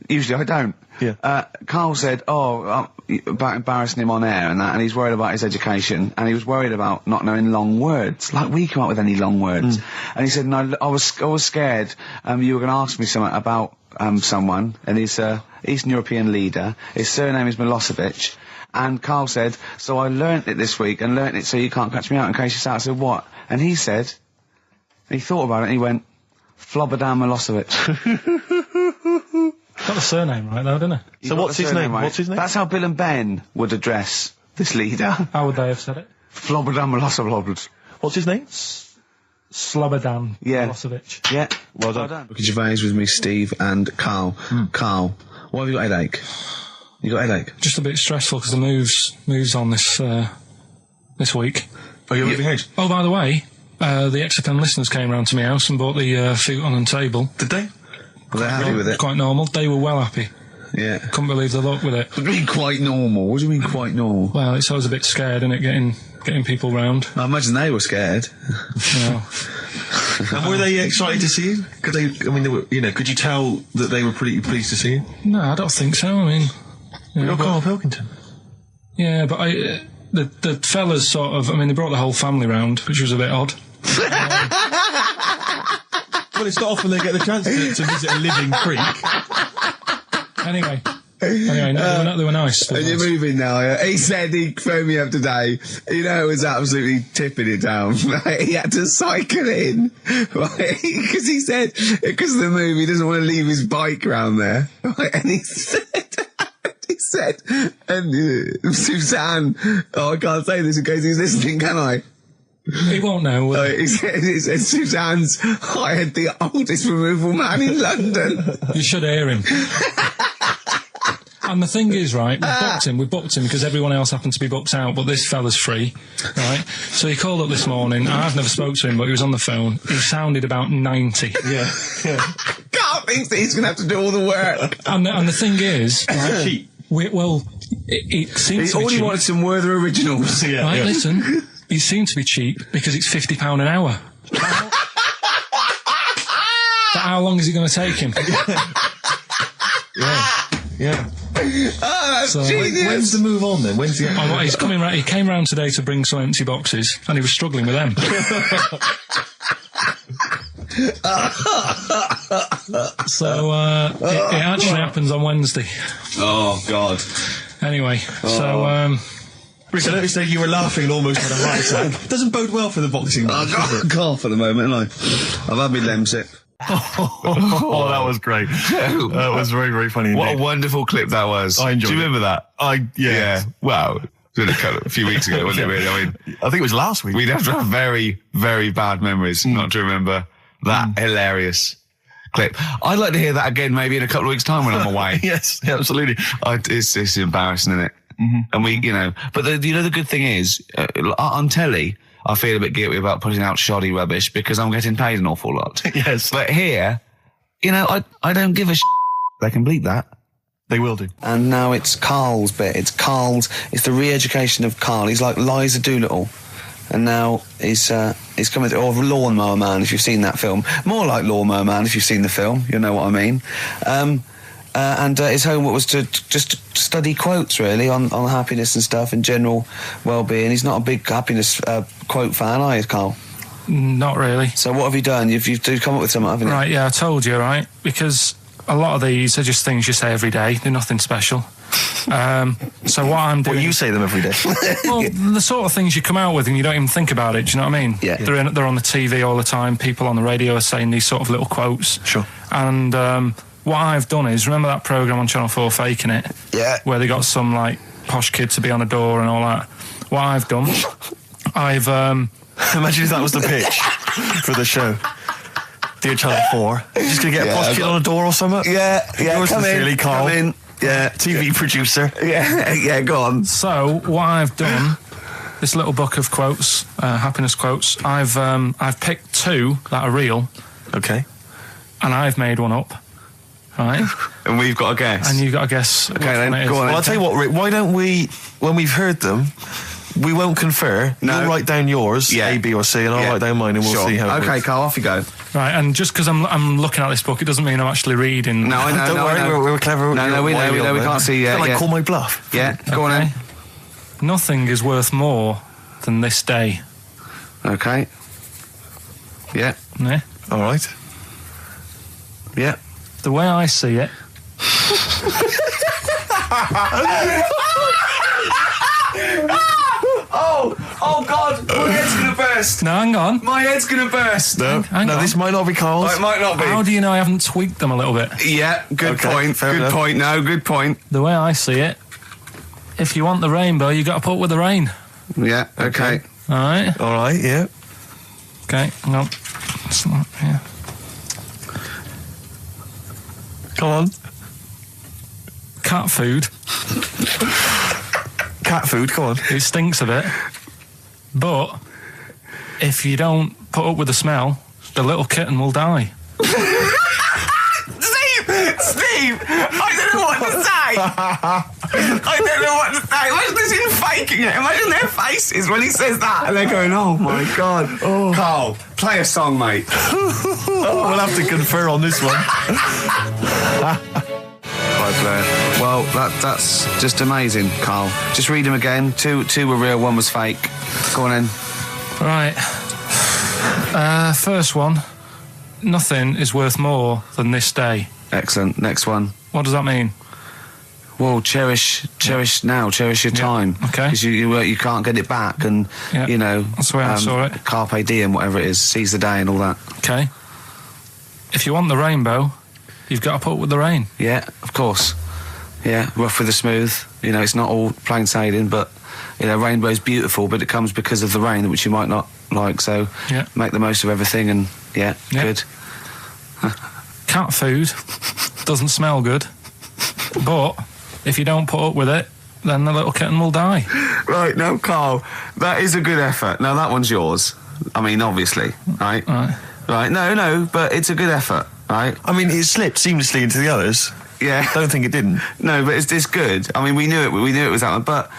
Usually I don't. Yeah. Carl said, about embarrassing him on air and that, and he's worried about his education, and he was worried about not knowing long words. Like, we come up with any long words. And he said, no, I was scared, you were going to ask me something about, someone, and he's Eastern European leader. His surname is Milosevic. And Carl said, so I learnt it this week, and learnt it so you can't catch me out in case you start. I said, what? And he said, he thought about it, and he went, Flobodan Milosevic. Got the surname right, though, didn't he? So what's his name? Right? What's his name? That's how Bill and Ben would address this leader. How would they have said it? Flobodan Milosevic. What's his name? Slobodan Milosevic. Yeah. Well done. Ricky Gervais with me, Steve and Carl. Carl, why have you got a headache? You got a headache? Just a bit stressful because the moves on this week. Oh, you're moving house? Oh, by the way, the XFM listeners came round to my house and bought the futon and table. Did they? Were they happy with it? Quite normal. They were well happy. Yeah. Couldn't believe the luck with it. What do you mean quite normal? What do you mean quite normal? Well, it's always a bit scared, isn't it, getting people round. I imagine they were scared. No. And were they excited to see you? Could they? I mean, they were, you know, could you tell that they were pretty pleased to see you? No, I don't think so. I mean, you're Karl Pilkington. Yeah, but the fellas sort of. I mean, they brought the whole family round, which was a bit odd. Well, it's not often they get the chance to visit a living creek. Anyway, no, they were nice. And you're moving now, yeah? He said he phoned me up today. You know, it was absolutely tipping it down. Right? He had to cycle in, right? Because he said, because of the move, he doesn't want to leave his bike round there. Right? And he said, and Suzanne, I can't say this in case he's listening, can I? He won't know. He said Suzanne's hired the oldest removal man in London. You should hear him. And the thing is, right, we booked him because everyone else happened to be booked out, but this fella's free, right? So he called up this morning. I've never spoke to him, but he was on the phone. He sounded about 90. Yeah. Can't thinks that he's going to have to do all the work. And the thing is, right, it seems to be all he cheap. wanted some Werther originals. Right, listen, it seems to be cheap because it's £50 an hour. But how long is it going to take him? Yeah. So, when's the move on then? When's the? he's coming round. He came round today to bring some empty boxes, and he was struggling with them. So it actually happens on Wednesday. Oh God. Anyway, so. Rick, I noticed that you were laughing and almost had a heart attack. Doesn't bode well for the boxing match, does it? Cough at the moment, haven't I? I've had my Lemsip. Oh, that was great. That was very, very funny. What indeed. a wonderful clip that was. I enjoyed Do you it. remember that? Yeah. Wow. It was a few weeks ago, wasn't it, really? I mean, I think it was last week. we'd have to have very, very bad memories not to remember that hilarious clip. I'd like to hear that again maybe in a couple of weeks' time when I'm away. Yes, absolutely. It's embarrassing, isn't it? And we, but the good thing is, on telly, I feel a bit guilty about putting out shoddy rubbish because I'm getting paid an awful lot. Yes. But here, I don't give a They can bleep that. They will do. And now it's Karl's bit. It's the re-education of Karl. He's like Liza Doolittle. And now he's coming through, or Lawnmower Man, if you've seen that film. More like Lawnmower Man, if you've seen the film. You know what I mean. And his homework was to just study quotes, really, on happiness and stuff and general well-being. He's not a big happiness quote fan, are you, Karl? Not really. So what have you done? You've come up with something, haven't you? Right, yeah, I told you, right? Because a lot of these are just things you say every day. They're nothing special. So what I'm doing... Well, you say them every day. Well, the sort of things you come out with and you don't even think about it, do you know what I mean? Yeah. They're on the TV all the time. People on the radio are saying these sort of little quotes. Sure. And what I've done is, remember that programme on Channel 4, Faking It? Yeah. Where they got some, posh kid to be on a door and all that. What I've done, I've... Imagine if that was the pitch for the show. Dear Channel 4, just going to get a posh kid on a door or something? Yeah, Yours come sincerely, in, Karl. come in. Yeah. TV producer. Yeah, go on. So, what I've done, this little book of quotes, happiness quotes, I've picked two that are real. Okay. And I've made one up. Right? And we've got a guess. And you've got to guess. Okay, then, go on. Well, I'll tell you what, Rick, why don't we, when we've heard them, we won't confer. No. You'll write down yours, A, B, or C, and I'll write down mine, and we'll see how it Okay, works. Karl, off you go. Right, and just because I'm looking at this book, it doesn't mean I'm actually reading. No, I know. Don't worry, we're clever. No, we know. We can't see. Like call my bluff. Yeah, go on then. Nothing is worth more than this day. Okay. Yeah. Yeah. All right. Yeah. The way I see it. Oh God! My head's gonna burst. No, hang on. My head's gonna burst. No, Hang on. this might not be Karl's. It might not be. How do you know I haven't tweaked them a little bit? Yeah, good Okay, point. fair Good enough. point. No, good point. The way I see it, if you want the rainbow, you got to put up with the rain. Yeah. Okay. All right. All right, yeah. Okay. Hang on. It's not, yeah. Come on. Cat food. Cat food, come on. It stinks a bit. But if you don't put up with the smell, the little kitten will die. Steve! I don't know what to say! I don't know what to say. Imagine this in faking it. Imagine their faces when he says that and they're going, oh my God. Oh. Karl, play a song, mate. We'll have to confer on this one. Well, that's just amazing, Karl. Just read them again. Two were real, one was fake. Go on in. Right. First one. Nothing is worth more than this day. Excellent. Next one. What does that mean? Well, cherish now, cherish your time. Okay. Because you can't get it back, and that's the way I saw it. Carpe diem, whatever it is, seize the day and all that. Okay. If you want the rainbow, you've got to put up with the rain. Yeah, of course. Yeah, rough with the smooth. It's not all plain sailing, but rainbow's beautiful, but it comes because of the rain, which you might not like. So make the most of everything, and good. Cat food doesn't smell good, but if you don't put up with it, then the little kitten will die. Right, no, Karl, that is a good effort. Now, that one's yours. I mean, obviously, right? Right. Right, no, but it's a good effort. right? I mean, it slipped seamlessly into the others. Yeah. Don't think it didn't. No, but it's good. I mean, we knew it was that one. But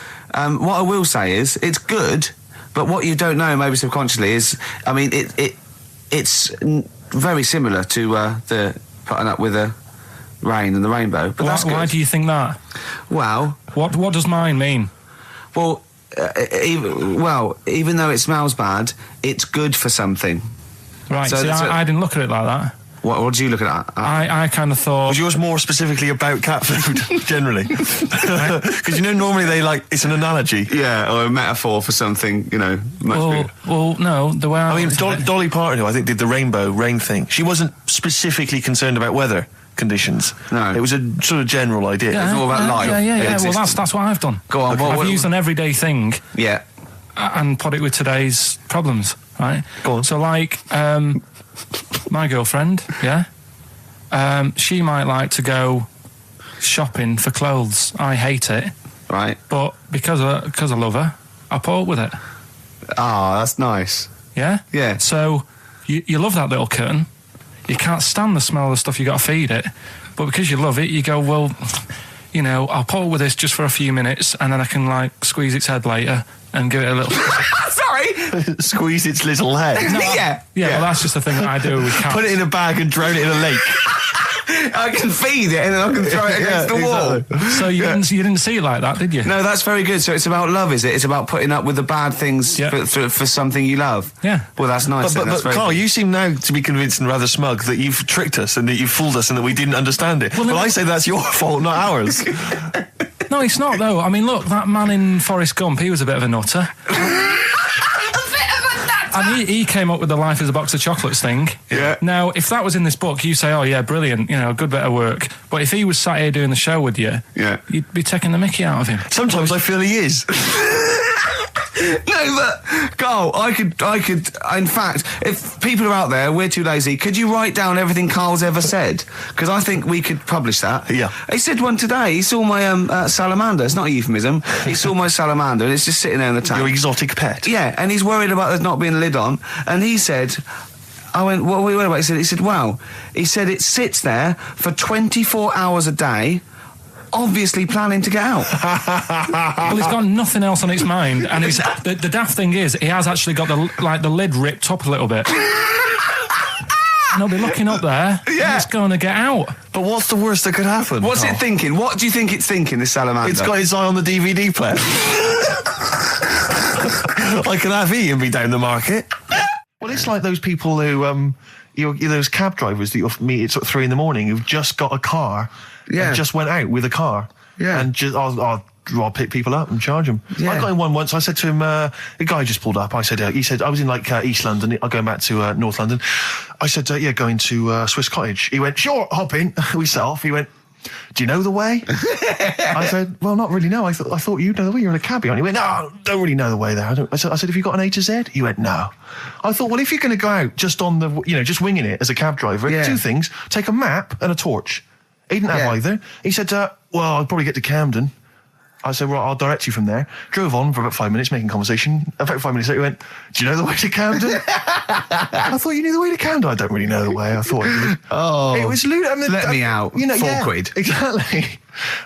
what I will say is, it's good. But what you don't know, maybe subconsciously, is, I mean, it's very similar to the putting up with the rain and the rainbow. But that's good. Why do you think that? Well, what does mine mean? Well, even though it smells bad, it's good for something. Right. So I didn't look at it like that. What do you look at? I kind of thought... Was yours more specifically about cat food, generally? Because, normally it's an analogy. Yeah, or a metaphor for something, much bigger. Well, no, the way I mean, Dolly Parton, who I think did the rainbow rain thing, she wasn't specifically concerned about weather conditions. No. It was a sort of general idea. It's all about life. Yeah. Well, that's what I've done. Go on. I've used an everyday thing. Yeah. And put it with today's problems, right? Go on. So, my girlfriend, she might like to go shopping for clothes. I hate it. Right. But because I love her, I put up with it. Ah, that's nice. Yeah? Yeah. So, you love that little kitten. You can't stand the smell of the stuff, you got to feed it. But because you love it, you go, well, I'll put up with this just for a few minutes, and then I can, squeeze its head later and give it a little... Sorry! Squeeze its little head. No, yeah. Well, that's just the thing that I do with cats. Put it in a bag and drown it in a lake. I can feed it and then I can throw it against the wall. Exactly. So you didn't see it like that, did you? No, that's very good. So it's about love, is it? It's about putting up with the bad things for something you love. Yeah. Well, that's nice. But Carl, you seem now to be convinced and rather smug that you've tricked us and that you've fooled us and that we didn't understand it. Well, I say that's your fault, not ours. No, it's not, though. I mean, look, that man in Forrest Gump, he was a bit of a nutter. And he came up with the life is a box of chocolates thing. Yeah. Now, if that was in this book, you say, oh, yeah, brilliant, good bit of work. But if he was sat here doing the show with you, you'd be taking the mickey out of him. Sometimes I feel he is. No, but Carl, I could. In fact, if people are out there, we're too lazy. Could you write down everything Carl's ever said? Because I think we could publish that. Yeah. He said one today. He saw my salamander. It's not a euphemism. He saw my salamander, and it's just sitting there in the tank. Your exotic pet. Yeah, and he's worried about there not being a lid on. And he said, I went, what are we worried about? He said, wow. He said it sits there for 24 hours a day, obviously planning to get out. Well, it's got nothing else on its mind, and it's the daft thing is, he has actually got the lid ripped up a little bit. And he'll be looking up there, and it's going to get out. But what's the worst that could happen? What's it thinking? What do you think it's thinking, this salamander? It's got its eye on the DVD player. I can have Ian be down the market. Well, it's like those people who, those cab drivers that you'll meet at sort of 3 a.m. who've just got a car. Yeah. And just went out with a car. Yeah. And just, I'll pick people up and charge them. Yeah. I got in one once. I said to him, a guy just pulled up. I said, he said, I was in East London. I'm going back to North London. I said, going to Swiss Cottage. He went, sure, hop in. We set off. He went, do you know the way? I said, well, not really, no. I thought you'd know the way. You're in a cabbie, aren't you? He went, no, don't really know the way there. I said, have you got an A to Z? He went, no. I thought, well, if you're going to go out just on the, just winging it as a cab driver, two things, take a map and a torch. He didn't have either. He said, well, I'll probably get to Camden. I said, well, I'll direct you from there. Drove on for about 5 minutes, making conversation. About 5 minutes later, he went, do you know the way to Camden? I thought you knew the way to Camden. I don't really know the way. I thought I did. Oh. It was lewd. Let me out. 4 quid. Exactly.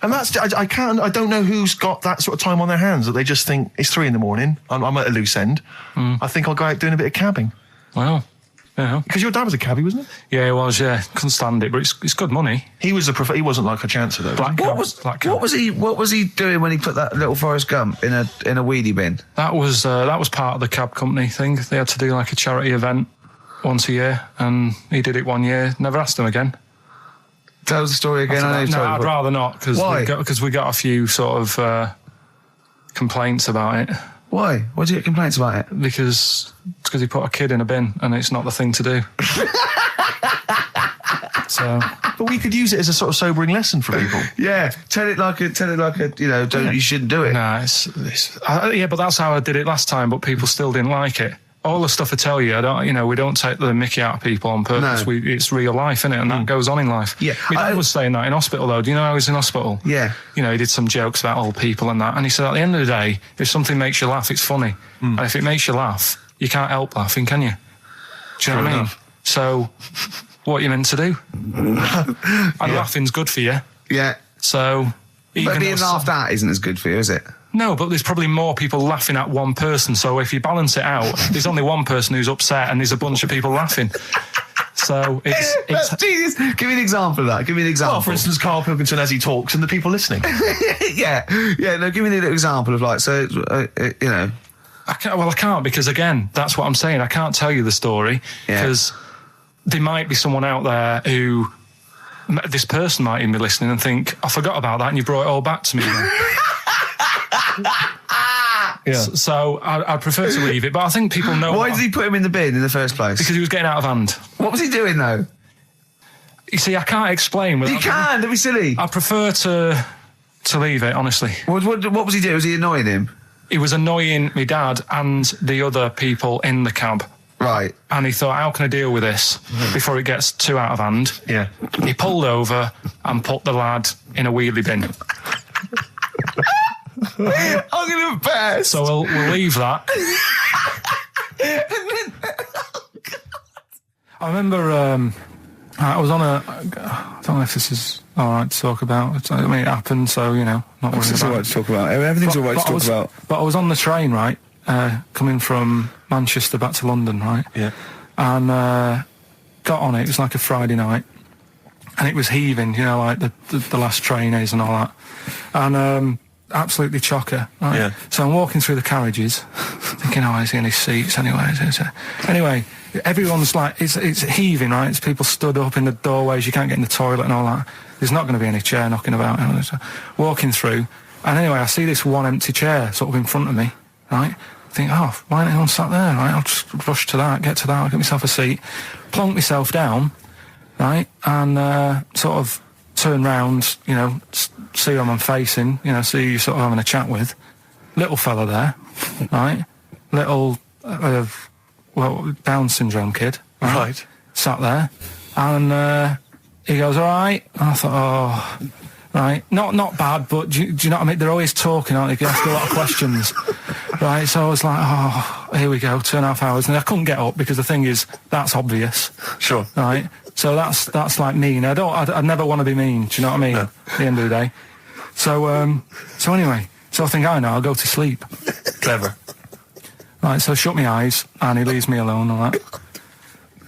And that's, I don't know who's got that sort of time on their hands that they just think it's 3 a.m. I'm at a loose end. I think I'll go out doing a bit of cabbing. Wow. Yeah. Because your dad was a cabbie, wasn't he? Yeah, he was. Yeah, couldn't stand it, but it's good money. He was he wasn't like a chancer though. What was he doing when he put that little Forrest Gump in a weedy bin? That was part of the cab company thing. They had to do like a charity event once a year, and he did it one year. Never asked him again. Tell the story again. I'd rather not, because we got a few sort of complaints about it. Why? Why did you get complaints about it? Because he put a kid in a bin, and it's not the thing to do. So, but we could use it as a sort of sobering lesson for people. Yeah, tell it like a you shouldn't do it. Nah, but that's how I did it last time. But people still didn't like it. All the stuff I tell you, we don't take the mickey out of people on purpose. No. It's real life, innit? And that goes on in life. Yeah. My dad was saying that in hospital, though. Do you know I was in hospital? Yeah. He did some jokes about old people and that. And he said, at the end of the day, if something makes you laugh, it's funny. And if it makes you laugh, you can't help laughing, can you? Do you know what I mean? So, what you're meant to do. And laughing's good for you. Yeah. So... But being laughed at isn't as good for you, is it? No, but there's probably more people laughing at one person, so if you balance it out, there's only one person who's upset and there's a bunch of people laughing. So it's That's genius. Give me an example of that. Give me an example. Well, for instance, Karl Pilkington as he talks and the people listening. yeah. No, give me an example of like, so, you know. I can't because, again, that's what I'm saying. I can't tell you the story because there might be someone out there who... This person might even be listening and think, I forgot about that and you brought it all back to me. So I'd prefer to leave it, but I think people know... Why did he put him in the bin in the first place? Because he was getting out of hand. What was he doing, though? You see, I can't explain. You can, don't be silly. I prefer to leave it, honestly. What was he doing? Was he annoying him? He was annoying my dad and the other people in the cab. Right. And he thought, how can I deal with this before it gets too out of hand? Yeah. He pulled over and put the lad in a wheelie bin. I'm going to embarrass. So we'll leave that. I remember I was on a... I don't know if this is all right to talk about. I mean, it happened, so, you know, not worried about it. It's all right to talk about. Everything's all right to talk about. But I was on the train, right, coming from Manchester back to London, right? Yeah. And got on it. It was like a Friday night. And it was heaving, you know, like the last train is and all that. And absolutely chocker, right? Yeah. So I'm walking through the carriages, thinking, oh, is he in his seats anyway? Anyway, everyone's like, it's heaving, right? It's people stood up in the doorways, you can't get in the toilet and all that. There's not going to be any chair knocking about. You know, so walking through, and anyway, I see this one empty chair sort of in front of me, right? I think, oh, why ain't anyone sat there, right? I'll just rush to that, get myself a seat, plonk myself down, right? And sort of turn round, you know, see who I'm facing, you know, see who you're sort of having a chat with. Little fella there, right? Little, Down syndrome kid, right? Sat there, and he goes, all right. And I thought, oh, right, not bad, but do you know what I mean? They're always talking, aren't they? They ask a lot of questions, right? So I was like, oh, here we go, 2.5 hours, and I couldn't get up because the thing is, that's obvious, sure, right? So that's like mean. I'd never want to be mean. Do you know what I mean? No. At the end of the day. So anyway, so I think I know. I'll go to sleep. Clever. Right, so I shut my eyes and he leaves me alone and all that.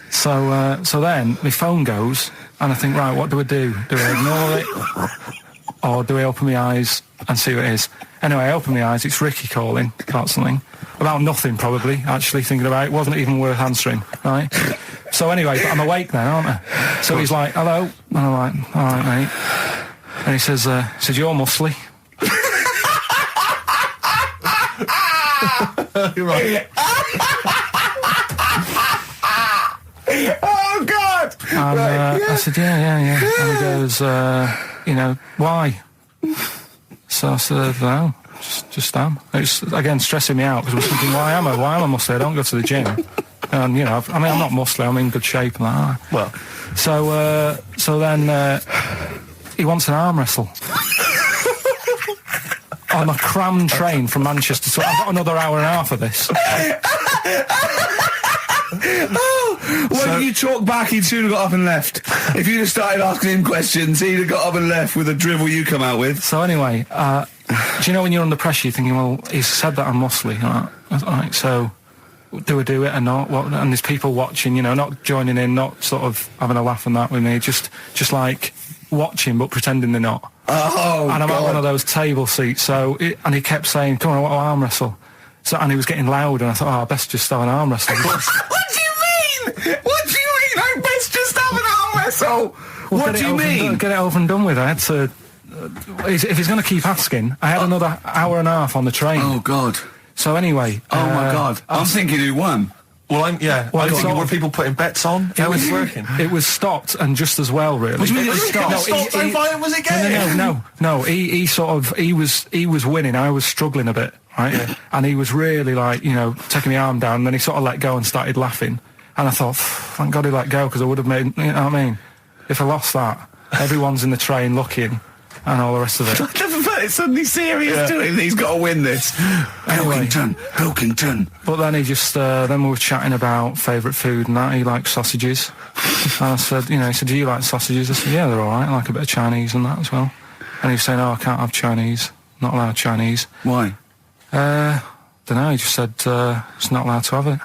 So then my phone goes and I think, right, what do? Do I ignore it? Or do I open my eyes and see what it is? Anyway, I open my eyes, it's Ricky calling about something. About nothing, probably, actually, thinking about it. It wasn't even worth answering, right? So anyway, but I'm awake then, aren't I? So he's like, hello? And I'm like, all right, mate. And he says, you're muscly. You're right. Oh, God! And I said, yeah. And he goes, you know, why? So I said, no, just am. It's, again, stressing me out because I was thinking, why am I muscly? I don't go to the gym. And, you know, I mean, I'm not muscly, I'm in good shape and that. Well. So then he wants an arm wrestle. On a crammed train from Manchester, so I've got another hour and a half of this. When you talk back, he'd soon have got up and left. If you'd have started asking him questions, he'd have got up and left with a drivel you come out with. So anyway, do you know when you're under pressure, you're thinking, well, he's said that I'm muscly, right? So do I do it or not? And there's people watching, you know, not joining in, not sort of having a laugh and that with me, just like watching but pretending they're not. Oh, and I'm God. at one of those table seats, and he kept saying, come on, I want to arm wrestle. So, and he was getting loud, and I thought, I best just have an arm wrestle. What do you mean? What do you mean? I best just have an arm wrestle? Well, what do you mean? Get it over and done with. I had to... if he's going to keep asking, I had another hour and a half on the train. Oh, God. So anyway... Oh, my God. I'm thinking who won. Well, were people putting bets on? It was working. It was stopped, and just as well, really. What do you mean it was stopped? Was it game? No. He was winning. I was struggling a bit, right? Yeah. And he was really like, you know, taking my arm down. And then he sort of let go and started laughing. And I thought, thank God he let go, because I would have made, you know what I mean? If I lost that, everyone's in the train looking, and all the rest of it. I've never It's suddenly serious to him. He's got to win this. Pilkington. But then he just, then we were chatting about favourite food and that. He likes sausages. And I said, he said, do you like sausages? I said, yeah, they're all right. I like a bit of Chinese and that as well. And he was saying, I can't have Chinese. Not allowed Chinese. Why? Don't know. He just said, it's not allowed to have it.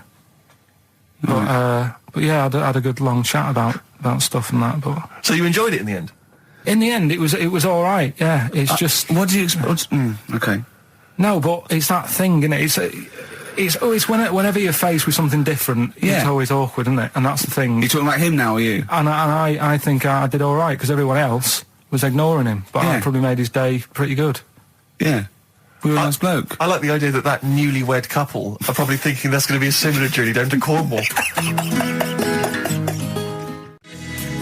But yeah, I had a good long chat about stuff and that. But so you enjoyed it in the end? In the end, it was all right. Yeah, it's just. What do you expect? Okay. No, but it's that thing, isn't it? It's whenever you're faced with something different, it's always awkward, isn't it? And that's the thing. You're talking about him now, are you? And I think I did all right because everyone else was ignoring him, but I probably made his day pretty good. Yeah. We were a nice bloke. I like the idea that newlywed couple are probably thinking that's going to be a similar journey down to Cornwall.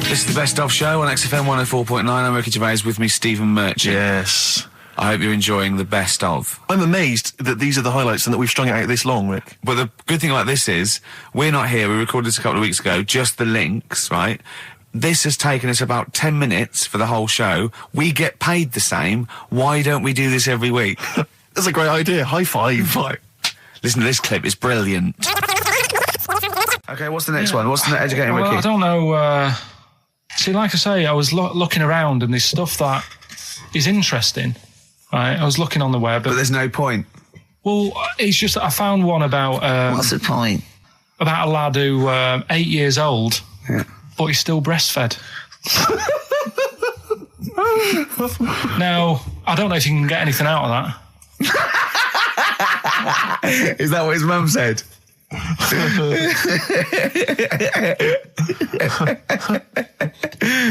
This is the Best Of Show on XFM 104.9. I'm Ricky Gervais, with me Stephen Merchant. Yes. I hope you're enjoying the Best Of. I'm amazed that these are the highlights and that we've strung it out this long, Rick. But the good thing about this is, we're not here, we recorded this a couple of weeks ago, just the links, right? This has taken us about 10 minutes for the whole show. We get paid the same. Why don't we do this every week? That's a great idea. High five. Listen to this clip. It's brilliant. Okay, what's the next one? What's the educating Ricky? I don't know. See, like I say, I was looking around and there's stuff that is interesting. Right? I was looking on the web. But there's no point. Well, it's just that I found one about... what's the point? About a lad who 8 years old... Yeah. But he's still breastfed. Now, I don't know if you can get anything out of that. Is that what his mum said?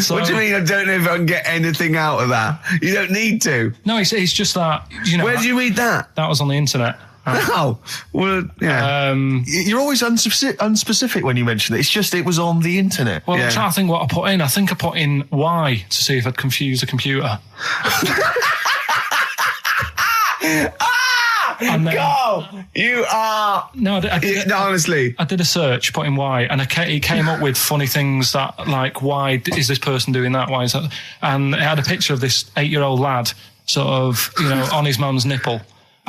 What do you mean I don't know if I can get anything out of that? You don't need to. No, it's just that, Where did you read that? That was on the internet. Oh, well, yeah. You're always unspecific when you mention it. It's just it was on the internet. Well, I'm trying to think what I put in. I think I put in Y to see if I'd confuse a computer. Go! You are... No, honestly. I did a search, put in Y, and it came up with funny things that, like, why is this person doing that? Why is that? And it had a picture of this 8-year-old lad, sort of, on his mum's nipple.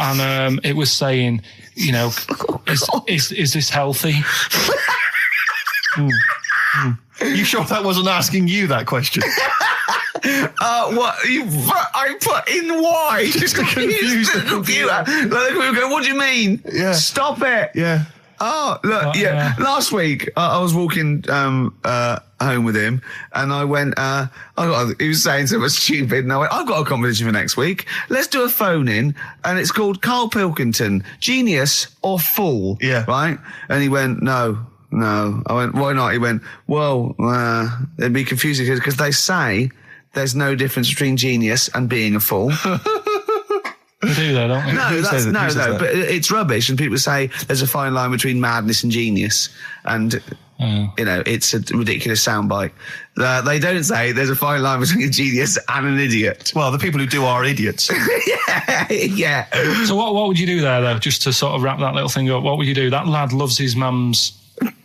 And it was saying, is this healthy? You sure that wasn't asking you that question? What? I put in Y just to confuse the computer. Like the computer go, what do you mean? Yeah. Stop it. Yeah. Oh, look, last week I was walking home with him and I went, he was saying something stupid and I went, I've got a competition for next week. Let's do a phone in and it's called Karl Pilkington, Genius or Fool. Yeah. Right? And he went, No. I went, why not? He went, well, it'd be confusing because they say there's no difference between genius and being a fool. They do that, don't they? No, but it's rubbish. And people say there's a fine line between madness and genius. And, it's a ridiculous soundbite. They don't say there's a fine line between a genius and an idiot. Well, the people who do are idiots. Yeah. So what would you do there, though, just to sort of wrap that little thing up? What would you do? That lad loves his mum's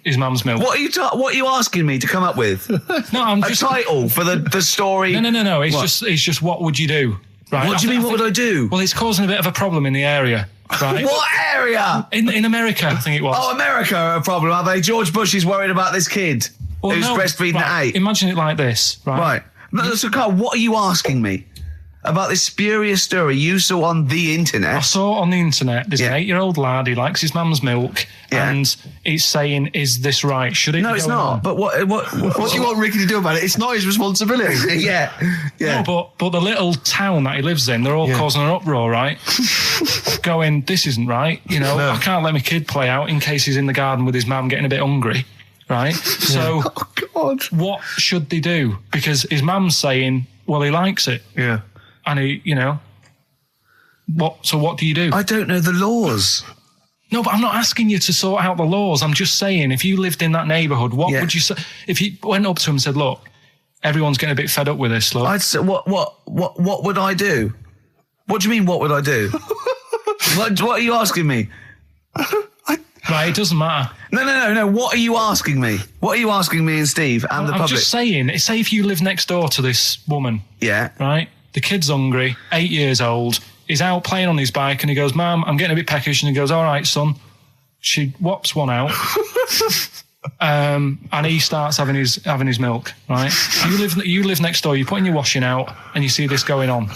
milk. What are you asking me to come up with? No, I'm just... A title for the story? No. It's just what would you do? Right? What do you mean, what would I do? Well, it's causing a bit of a problem in the area, right? What area? In America, I think it was. Oh, America are a problem, are they? George Bush is worried about this kid who's breastfeeding at 8. Imagine it like this, right? Right. So, Carl, what are you asking me? About this spurious story you saw on the internet? I saw it on the internet. There's an 8-year-old lad, he likes his mum's milk, and he's saying, is this right? Should it No, it's not. on? But what do you want Ricky to do about it? It's not his responsibility. Yeah. No, but the little town that he lives in, they're all causing an uproar, right? Going, this isn't right. I can't let my kid play out in case he's in the garden with his mum getting a bit hungry, right? So, oh, God. What should they do? Because his mum's saying, well, he likes it. Yeah. And he, what do you do? I don't know the laws. No, but I'm not asking you to sort out the laws. I'm just saying, if you lived in that neighbourhood, what would you say? If you went up to him and said, look, everyone's getting a bit fed up with this, look. I'd say, what would I do? What do you mean, what would I do? what are you asking me? Right, it doesn't matter. No. What are you asking me? What are you asking me and Steve and the public? I'm just saying, say if you live next door to this woman. Yeah. Right? The kid's hungry, 8 years old. He's out playing on his bike and he goes, Mum, I'm getting a bit peckish. And he goes, all right, son. She whops one out. And he starts having his milk, right? You live next door, you're putting your washing out and you see this going on.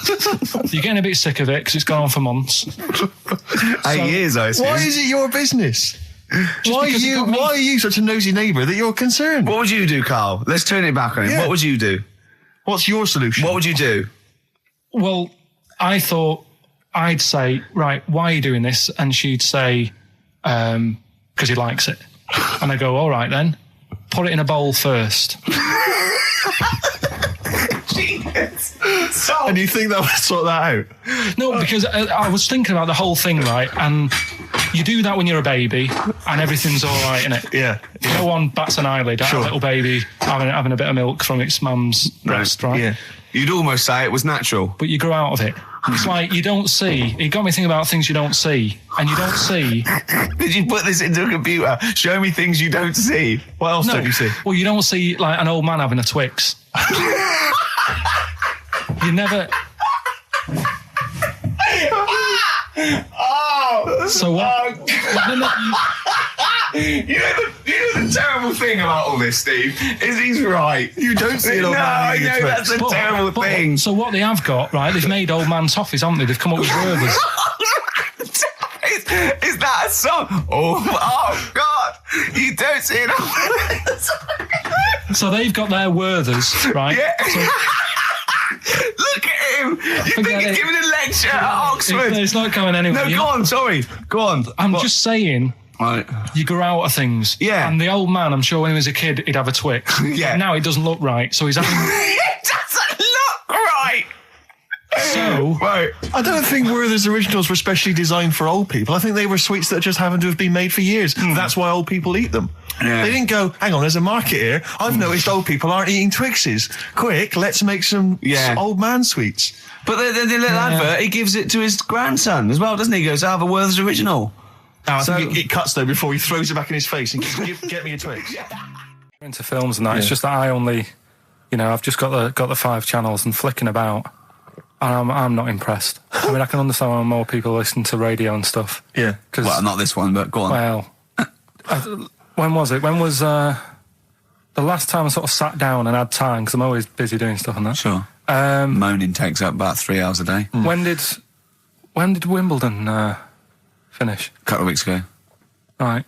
You're getting a bit sick of it because it's gone on for months. 8 years, I assume. Why is it your business? Why are you such a nosy neighbour that you're concerned? What would you do, Carl? Let's turn it back on him. Yeah. What would you do? What's your solution? What would you do? Well, I thought I'd say, right, why are you doing this? And she'd say, because he likes it. And I go, all right then, put it in a bowl first. And you think that would sort that out? No, because I was thinking about the whole thing, right? And you do that when you're a baby and everything's all right, innit? Yeah. No one bats an eyelid at a little baby having a bit of milk from its mum's breast, right? Yeah. You'd almost say it was natural. But you grow out of it. It's like you don't see. It got me thinking about things you don't see. And you don't see. Did you put this into a computer? Show me things you don't see. What else don't you see? Well, you don't see like an old man having a Twix. You never. So what? You know the terrible thing about all this, Steve, is he's right. You don't see an old man eating a Twix. That's a terrible thing. So what they have got, right, they've made old man toffees, haven't they? They've come up with Werther's. Is that a song? Oh God! You don't see it. So they've got their Werther's, right? Yeah. So, look at him! You think he's giving a lecture at Oxford? It's not going anywhere. No, go on, sorry. Go on. I'm just saying, right. You grow out of things. Yeah. And the old man, I'm sure when he was a kid, he'd have a Twix. Yeah. Now it doesn't look right, so he's having... It doesn't look right! So... Right. I don't think Werther's originals were specially designed for old people. I think they were sweets that just happened to have been made for years. That's why old people eat them. Yeah. They didn't go, hang on, there's a market here. I've noticed old people aren't eating Twixes. Quick, let's make some old man sweets. But the little advert, he gives it to his grandson as well, doesn't he? He goes, I have a Werther's original. I think it cuts, though, before he throws it back in his face and get me a Twix. Into films and that, it's just that I only... You know, I've just got the 5 channels and flicking about. And I'm not impressed. I mean, I can understand why more people listen to radio and stuff. Yeah. Well, not this one, but go on. Well, when was it? When was the last time I sort of sat down and had time? Because I'm always busy doing stuff and that. Sure. Moaning takes up about 3 hours a day. When did Wimbledon finish? A couple of weeks ago. Right.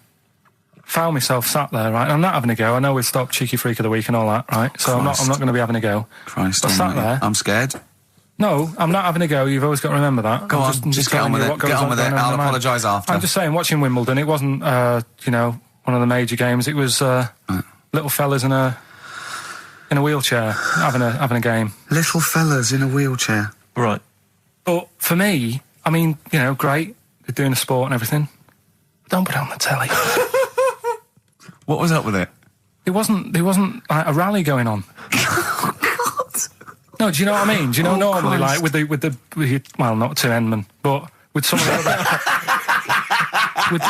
Found myself sat there, right? I'm not having a go. I know we've stopped Cheeky Freak of the Week and all that, right? So I'm not going to be having a go. Christ, I sat there. I'm scared. No, I'm not having a go. You've always got to remember that. Go on, just get on with it. Get on with it. I'll apologise after. I'm just saying, watching Wimbledon, it wasn't, one of the major games. It was little fellas in a wheelchair having a game. Little fellas in a wheelchair. Right. But for me, I mean, great. They're doing a sport and everything. Don't put it on the telly. What was up with it? There wasn't like a rally going on. No, do you know what I mean? Do you know normally, Christ. like with well, not Tim Enman, but with some of the other,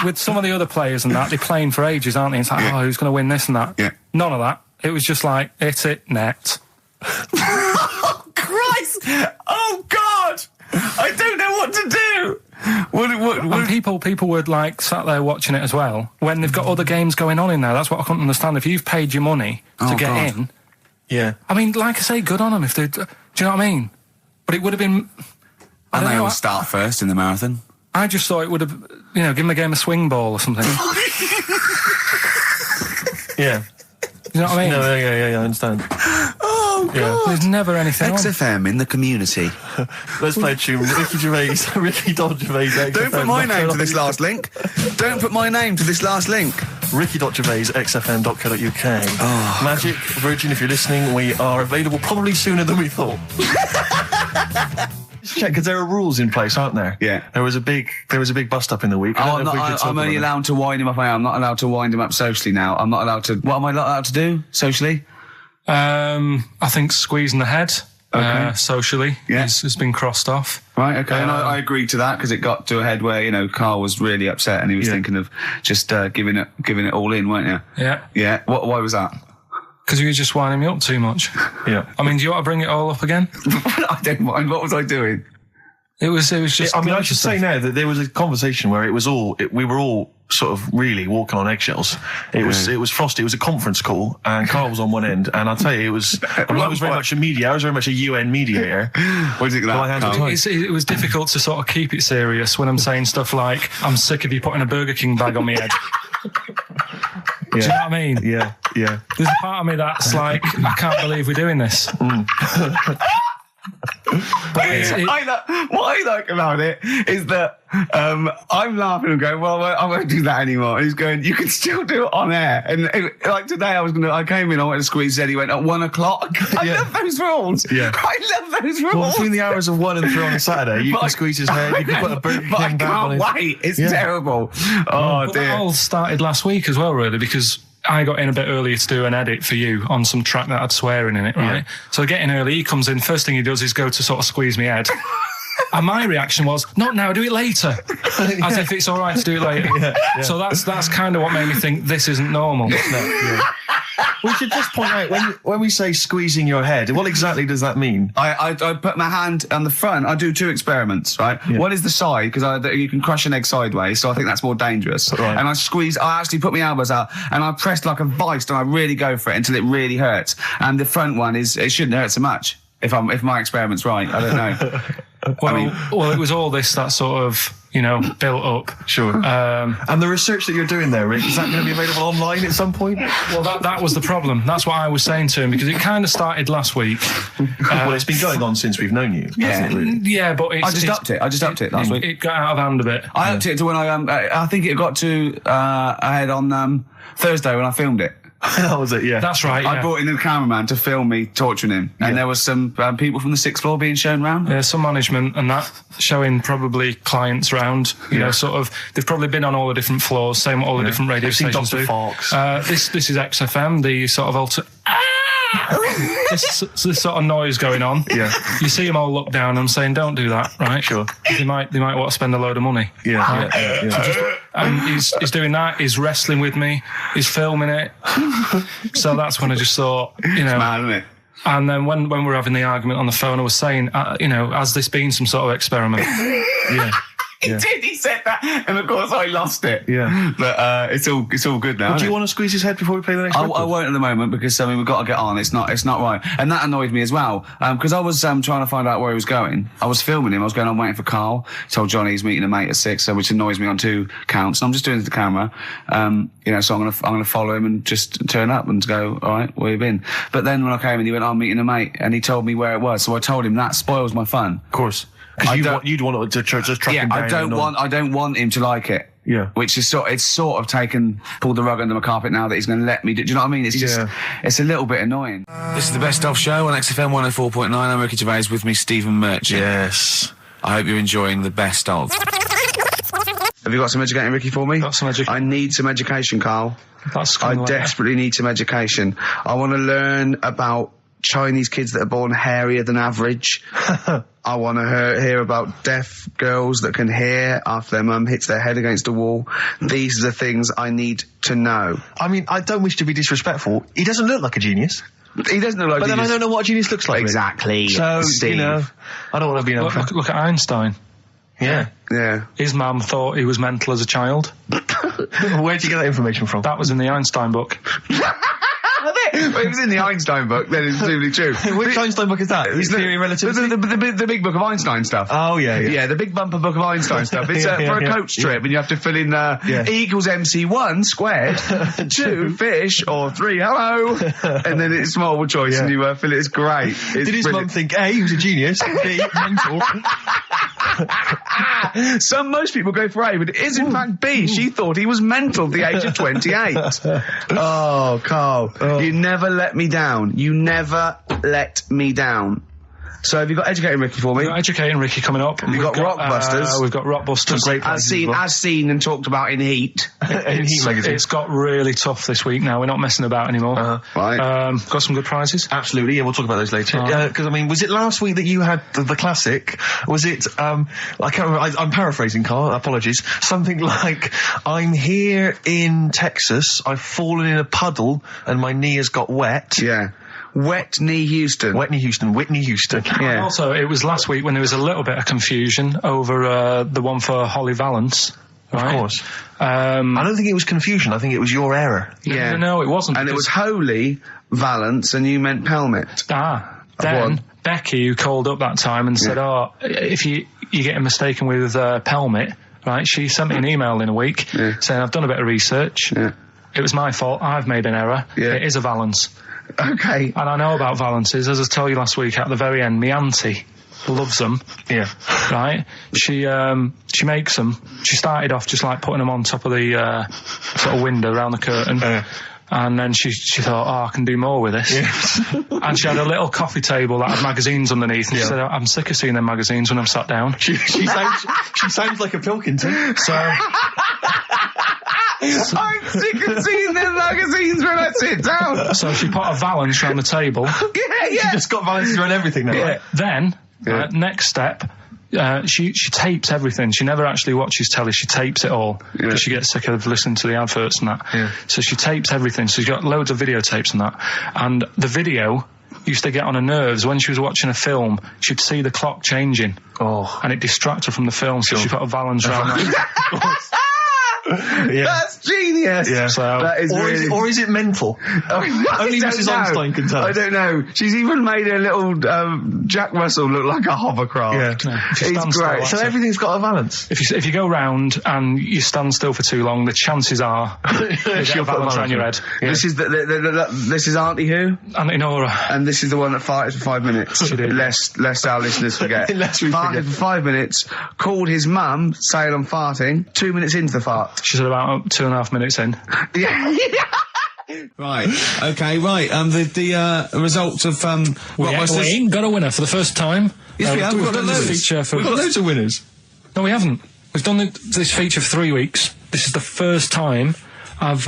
with some of the other players and that, they're playing for ages, aren't they? It's like, who's going to win this and that? Yeah. None of that. It was just like, hit it, net. Oh, Christ! Oh, God! I don't know what to do! And people were like sat there watching it as well when they've got other games going on in there. That's what I couldn't understand. If you've paid your money to get in, yeah. I mean, like I say, good on them if they. Do you know what I mean? But it would have been. And they all start first in the marathon. I just thought it would have, give them a game of swing ball or something. Yeah. You know what I mean? No, yeah, I understand. Oh, God. Yeah. There's never anything XFM in the community. Let's play a tune. Ricky Gervais, Ricky Gervais. Don't put my name to this last link. Don't put my name to this last link. Ricky.Gervais, xfm.co.uk. Oh. Magic, Virgin, if you're listening, we are available probably sooner than we thought. Just check, because there are rules in place, aren't there? Yeah. There was a big bust up in the week. I'm only allowed to wind him up. I'm not allowed to wind him up socially now. I'm not allowed to. What am I not allowed to do socially? I think squeezing the head socially has been crossed off. Right, okay. And I agreed to that because it got to a head where, Carl was really upset and he was thinking of just giving it all in, weren't you? Yeah. Yeah. Why was that? Because you were just winding me up too much. Yeah. I mean, do you want to bring it all up again? I don't mind. What was I doing? It was just. I mean, I should say now that there was a conversation where we were all sort of really walking on eggshells. It was frosty. It was a conference call, and Karl was on one end. And I'll tell you, I was very much a media. I was very much a UN mediator. What do you think of that? It was difficult to sort of keep it serious when I'm saying stuff like, "I'm sick of you putting a Burger King bag on my head." Do you know what I mean? Yeah. There's a part of me that's like, I can't believe we're doing this. What I like about it is that I'm laughing and going, well, I won't do that anymore. And he's going, you can still do it on air. And like today, I came in, I went to squeeze Eddie, went at 1 o'clock. I love those rules. Yeah. I love those rules. Well, between the hours of 1 and 3 on a Saturday, you can squeeze his head, you can put a Burger King back on his... I can't wait. It's terrible. Oh, but dear. That all started last week as well, really, because I got in a bit earlier to do an edit for you on some track that had swearing in it, right? Yeah. So I get in early, he comes in, first thing he does is go to sort of squeeze me head. And my reaction was, not now, do it later. As if it's all right to do it later. Yeah. So that's kind of what made me think this isn't normal. We should just point out, when we say squeezing your head, what exactly does that mean? I put my hand on the front. I do 2 experiments, right? Yeah. One is the side, because you can crush an egg sideways, so I think that's more dangerous. Right. And I actually put my elbows out, and I pressed like a vice, and I really go for it until it really hurts. And the front one it shouldn't hurt so much, if my experiment's right. I don't know. Well, it was all this that sort of, built up. Sure. And the research that you're doing there, Rick, is that going to be available online at some point? Well, that was the problem. That's what I was saying to him, because it kind of started last week. Well, it's been going on since we've known you. Yeah, yeah, but I just upped it last week. It got out of hand a bit. I upped it to when I think it got to ahead on Thursday when I filmed it. That was it, yeah. That's right, I brought in a cameraman to film me torturing him. And there was some people from the 6th floor being shown round. Yeah, some management and that, showing probably clients round. Sort of, they've probably been on all the different floors, same what all the different radio stations do. Fox. This is XFM, the sort of this sort of noise going on. Yeah. You see them all look down and saying, don't do that, right? Sure. They might want to spend a load of money. Yeah. Right? Yeah. And he's doing that, he's wrestling with me, he's filming it. So that's when I just thought, It's mad, isn't it? And then when we were having the argument on the phone, I was saying, has this been some sort of experiment? Yeah. He did. He said that, and of course I lost it. Yeah, but it's all good now. Do you want to squeeze his head before we play the next record? I won't at the moment, because we've got to get on. It's not right, and that annoyed me as well. Because I was trying to find out where he was going. I was filming him. I was going. I'm waiting for Karl. Told Johnny he's meeting a mate at 6, which annoys me on 2 counts. And I'm just doing it to the camera. So I'm gonna follow him and just turn up and go. All right, where you been? But then when I came in, he went, I'm meeting a mate, and he told me where it was. So I told him that spoils my fun. Of course. Because you'd want to just track him down. I don't want him to like it. Yeah. Which is pulled the rug under my carpet now that he's going to let me do. Do you know what I mean? It's just, it's a little bit annoying. This is the Best Of Show on XFM 104.9. I'm Ricky Gervais, with me Stephen Merchant. Yes. I hope you're enjoying the Best Of. Have you got some educating, Ricky, for me? Got some education. I need some education, Karl. I desperately need some education. I want to learn about Chinese kids that are born hairier than average. I want to hear about deaf girls that can hear after their mum hits their head against a wall. These are the things I need to know. I mean, I don't wish to be disrespectful. He doesn't look like a genius. He doesn't look like a genius. But then I don't know what a genius looks like. Exactly. So, Steve. I don't want to be an look at Einstein. Yeah. His mum thought he was mental as a child. Where'd you get that information from? That was in the Einstein book. Well, it was in the Einstein book, then it's presumably true. Which Einstein book is that? Theory of Relativity? The big book of Einstein stuff. Oh, yeah. Yeah, the big bumper book of Einstein stuff. It's for a coach trip, and you have to fill in E equals MC1 squared, 2 fish, or 3 hello, and then it's multiple choice, and you fill it. It's great. Did his mum think, A, he was a genius, B, mental? Most people go for A, but it is in fact B. She thought he was mental at the age of 28. Oh, Karl, you never let me down. You never let me down. So have you got Educating Ricky for me? We've got Educating Ricky coming up. We've got Rockbusters. We've got Rockbusters. Great As seen and talked about in Heat. In Heat magazine. It's got really tough this week now. We're not messing about anymore. Right. Got some good prizes. Absolutely, yeah, we'll talk about those later. Because, I mean, was it last week that you had the classic? Was it, I can't remember, I'm paraphrasing, Carl, apologies. Something like, I'm here in Texas, I've fallen in a puddle, and my knee has got wet. Yeah. Whitney Houston. Yeah. And also, it was last week when there was a little bit of confusion over the one for Holly Valance. Right? Of course. I don't think it was confusion. I think it was your error. Yeah. No, it wasn't. And it was Holy Valance, and you meant Pelmet. Then Becky, who called up that time and said, if you're getting mistaken with Pelmet, right, she sent me an email in a week saying, I've done a bit of research. Yeah. It was my fault. I've made an error. Yeah. It is a Valance. Okay. And I know about Valances. As I told you last week, at the very end, my auntie loves them. Yeah. Right? She makes them. She started off just like putting them on top of the sort of window around the curtain. And then she thought, I can do more with this. Yeah. And she had a little coffee table that had magazines underneath. And she said, I'm sick of seeing them magazines when I'm sat down. She sounds like a Pilkington. So... I'm sick of seeing them magazines when I sit down. So she put a Valance around the table. She just got Valances around everything now. Right? Then, next step, she tapes everything. She never actually watches telly. She tapes it all because she gets sick of listening to the adverts and that. Yeah. So she tapes everything. So she's got loads of videotapes and that. And the video used to get on her nerves. When she was watching a film, she'd see the clock changing. And it distracted her from the film. So she put a Valance around that. That's genius. Yeah. So that is or is it mental? Only Mrs. Einstein can tell. I don't know. She's even made a little Jack Russell look like a hovercraft. Yeah. It's great. So everything's got a Valance. If you go round and you stand still for too long, the chances are she'll put a Valance around your head. Yeah. This is this is Auntie who? Auntie Nora. And this is the one that farted for 5 minutes. She did. Lest our listeners forget. Farted for 5 minutes. Called his mum, saying I'm farting. 2 minutes into the fart. She said about 2.5 minutes in. Yeah. Right. Okay. Right. The results of we ain't got a winner for the first time. Yes, we have. We've done this feature for. We've got loads of winners. No, we haven't. We've done this feature for 3 weeks. This is the first time I've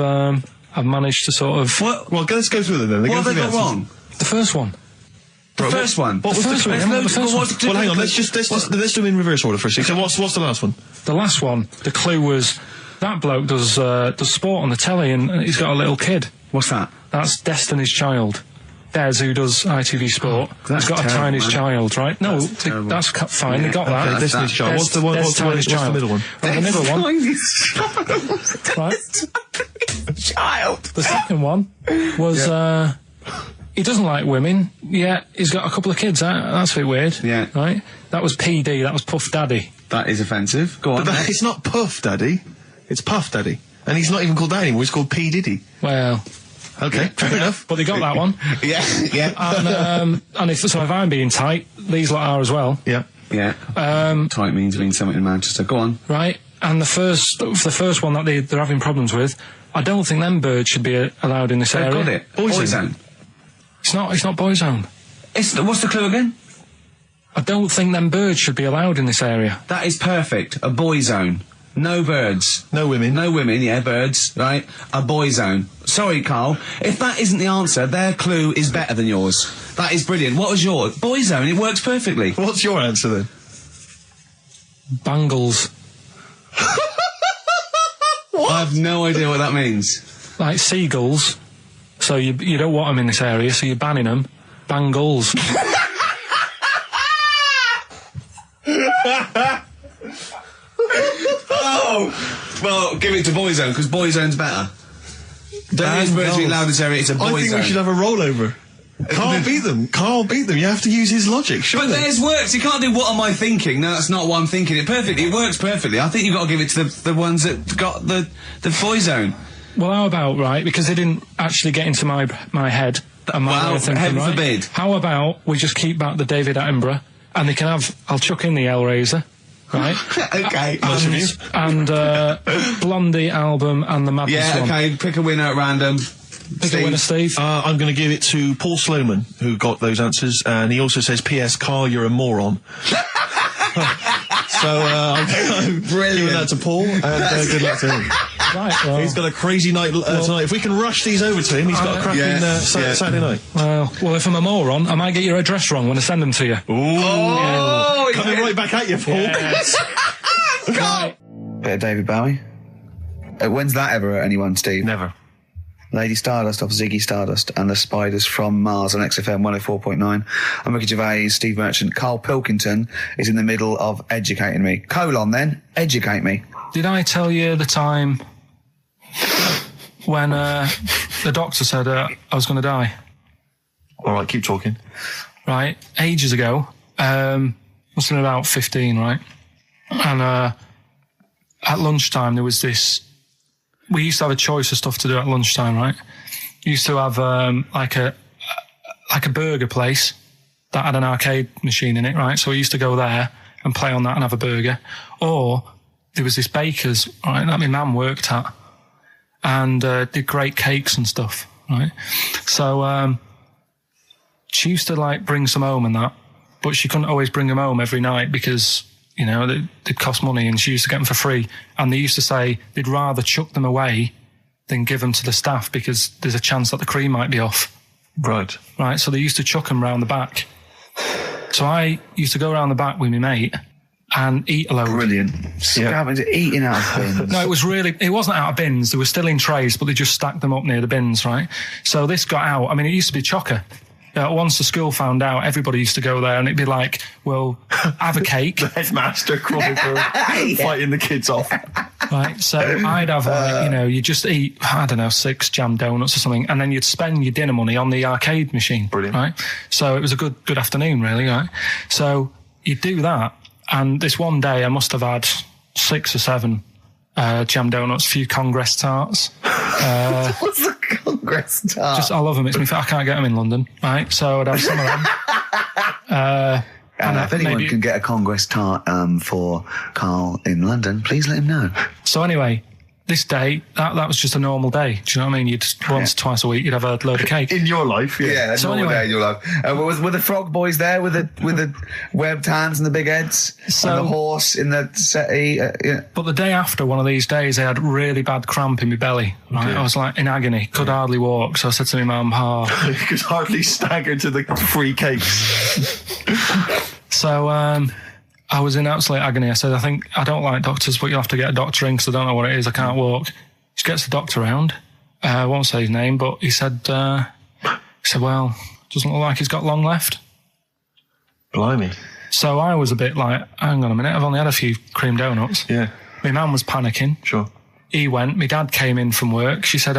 managed to sort of. Well, let's go through them then. What have they got wrong? The first one. The first one. What was the first one? Well, hang on. Let's do them in reverse order for a second. So what's the last one? The last one. The clue was that bloke does sport on the telly and he's got a little kid. What's that? That's Destiny's Child. Des, who does ITV Sport, has got a tiny child, right? No, that's fine. They got that. Destiny's Child. What's the middle one? Well, the middle one. Right. Child. The second one was. He doesn't like women, yet he's got a couple of kids. That's a bit weird. Yeah. Right? That was PD, that was Puff Daddy. That is offensive. Go on. But it's not Puff Daddy, it's Puff Daddy. And he's not even called that anymore, he's called P. Diddy. Well... Okay, fair enough. But they got that one. Yeah. And if I'm being tight, these lot are as well. Yeah. Yeah. Tight means something in Manchester. Go on. Right. And the first one that they're having problems with, I don't think them birds should be allowed in this area. Got it. Boyzone. It's not Boyzone. What's the clue again? I don't think them birds should be allowed in this area. That is perfect. A Boyzone. No birds. No women. No women, yeah, birds, right? A Boyzone. Sorry, Carl. If that isn't the answer, their clue is better than yours. That is brilliant. What was yours? Boyzone, it works perfectly. What's your answer then? Bangles. What? I have no idea what that means. Like seagulls. So you don't want them in this area, so you're banning them. Bangles. Oh! Well, give it to Boyzone, because Boyzone's better. Don't use birds being allowed in this area, it's a Boyzone. I think we should have a rollover. Carl beat them. Carl beat them. You have to use his logic, surely. But theirs works. You can't do what am I thinking. No, that's not what I'm thinking. It perfectly. It works perfectly. I think you've got to give it to the ones that got the Boyzone. Well, how about, right, because they didn't actually get into my head and my way of thinking, heaven right? forbid. How about we just keep back the David Attenborough and they can have, I'll chuck in the Hellraiser, right? Okay. And Blondie album and the Madness one. Yeah, okay, pick a winner at random. Pick a winner, Steve. I'm going to give it to Paul Sloman, who got those answers, and he also says, P.S. Carl, you're a moron. So I'm giving that to Paul, and good luck to him. Right, well. He's got a crazy night tonight. If we can rush these over to him, he's got a cracking Saturday night. Well, if I'm a moron, I might get your address wrong when I send them to you. Ooh. Coming right back at you, Paul. Yes. Right. Bit of David Bowie. When's that ever at anyone, Steve? Never. Lady Stardust off Ziggy Stardust and the Spiders from Mars on XFM 104.9. I'm Ricky Gervais, Steve Merchant. Karl Pilkington is in the middle of educating me. Educate me. Did I tell you the time when the doctor said I was going to die? All right, keep talking. Right, ages ago, must have been about 15, right? And at lunchtime there was this. We used to have a choice of stuff to do at lunchtime, right? We used to have like a burger place that had an arcade machine in it, right? So we used to go there and play on that and have a burger. Or there was this baker's, right, that my mum worked at, and did great cakes and stuff, right? So she used to like bring some home and that, but she couldn't always bring them home every night because, you know, they'd cost money, and she used to get them for free. And they used to say they'd rather chuck them away than give them to the staff because there's a chance that the cream might be off. Right. Right, so they used to chuck them round the back. So I used to go around the back with my mate and eat a load. Brilliant. Eating out of bins. No, it wasn't out of bins. They were still in trays, but they just stacked them up near the bins, right? So this got out. I mean, it used to be chocker. Once the school found out, everybody used to go there, and it'd be like, well, have a cake. The headmaster crawling through, fighting the kids off. Right, so I'd have, you just eat, 6 jam donuts or something, and then you'd spend your dinner money on the arcade machine. Brilliant. Right? So it was a good afternoon, really, right? So you'd do that, and this one day I must have had 6 or 7 jam donuts, a few Congress tarts. What's the Congress tart? I love them. I can't get them in London, right? So I'd have some of them. And if anyone can get a Congress tart for Karl in London, please let him know. So anyway, this day, that was just a normal day. Do you know what I mean? Twice a week, you'd have a load of cake. In your life, yeah. Yeah, so normal day in your life. Were the frog boys there with the webbed hands and the big heads? And the horse in the settee? But the day after one of these days, I had really bad cramp in my belly. Right? Okay. I was like in agony, could hardly walk. So I said to my mum, you could hardly stagger to the free cakes. So, I was in absolute agony. I said, I don't like doctors, but you'll have to get a doctor in because I don't know what it is. I can't walk. She gets the doctor round. I won't say his name, but he said, well, doesn't look like he's got long left. Blimey. So I was a bit like, hang on a minute, I've only had a few cream donuts. Yeah. My mum was panicking. Sure. He went. My dad came in from work. She said,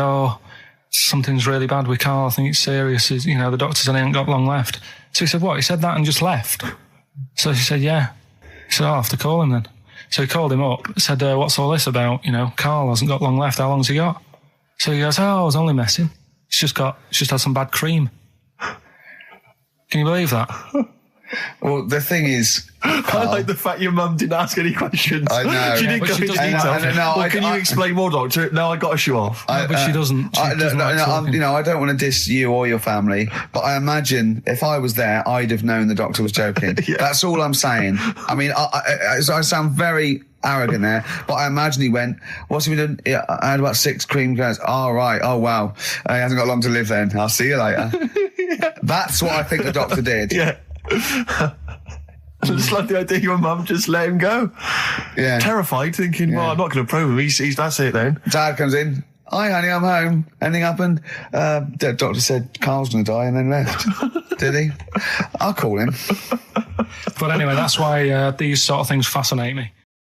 something's really bad with Karl. I think it's serious. The doctor said he ain't got long left. So he said, what? He said that and just left. So she said, yeah. He said, I'll have to call him then. So he called him up, said, what's all this about? Karl hasn't got long left. How long's he got? So he goes, I was only messing. It's just had some bad cream. Can you believe that? Well, the thing is, I like the fact your mum didn't ask any questions. I know. She didn't go into detail. Can you explain more, doctor? No, I got to show off. But she doesn't. I don't want to diss you or your family, but I imagine if I was there, I'd have known the doctor was joking. Yeah. That's all I'm saying. I mean, I sound very arrogant there, but I imagine he went, what's he been doing? I had about 6 cream cones. Oh, right. Oh, wow. He hasn't got long to live then. I'll see you later. Yeah. That's what I think the doctor did. Yeah. I just like the idea your mum just let him go. Yeah. Terrified, thinking, well, I'm not going to probe him. He's that's it then. Dad comes in. Hi, honey, I'm home. Anything happened? The doctor said Karl's going to die and then left. Did he? I'll call him. But anyway, that's why these sort of things fascinate me.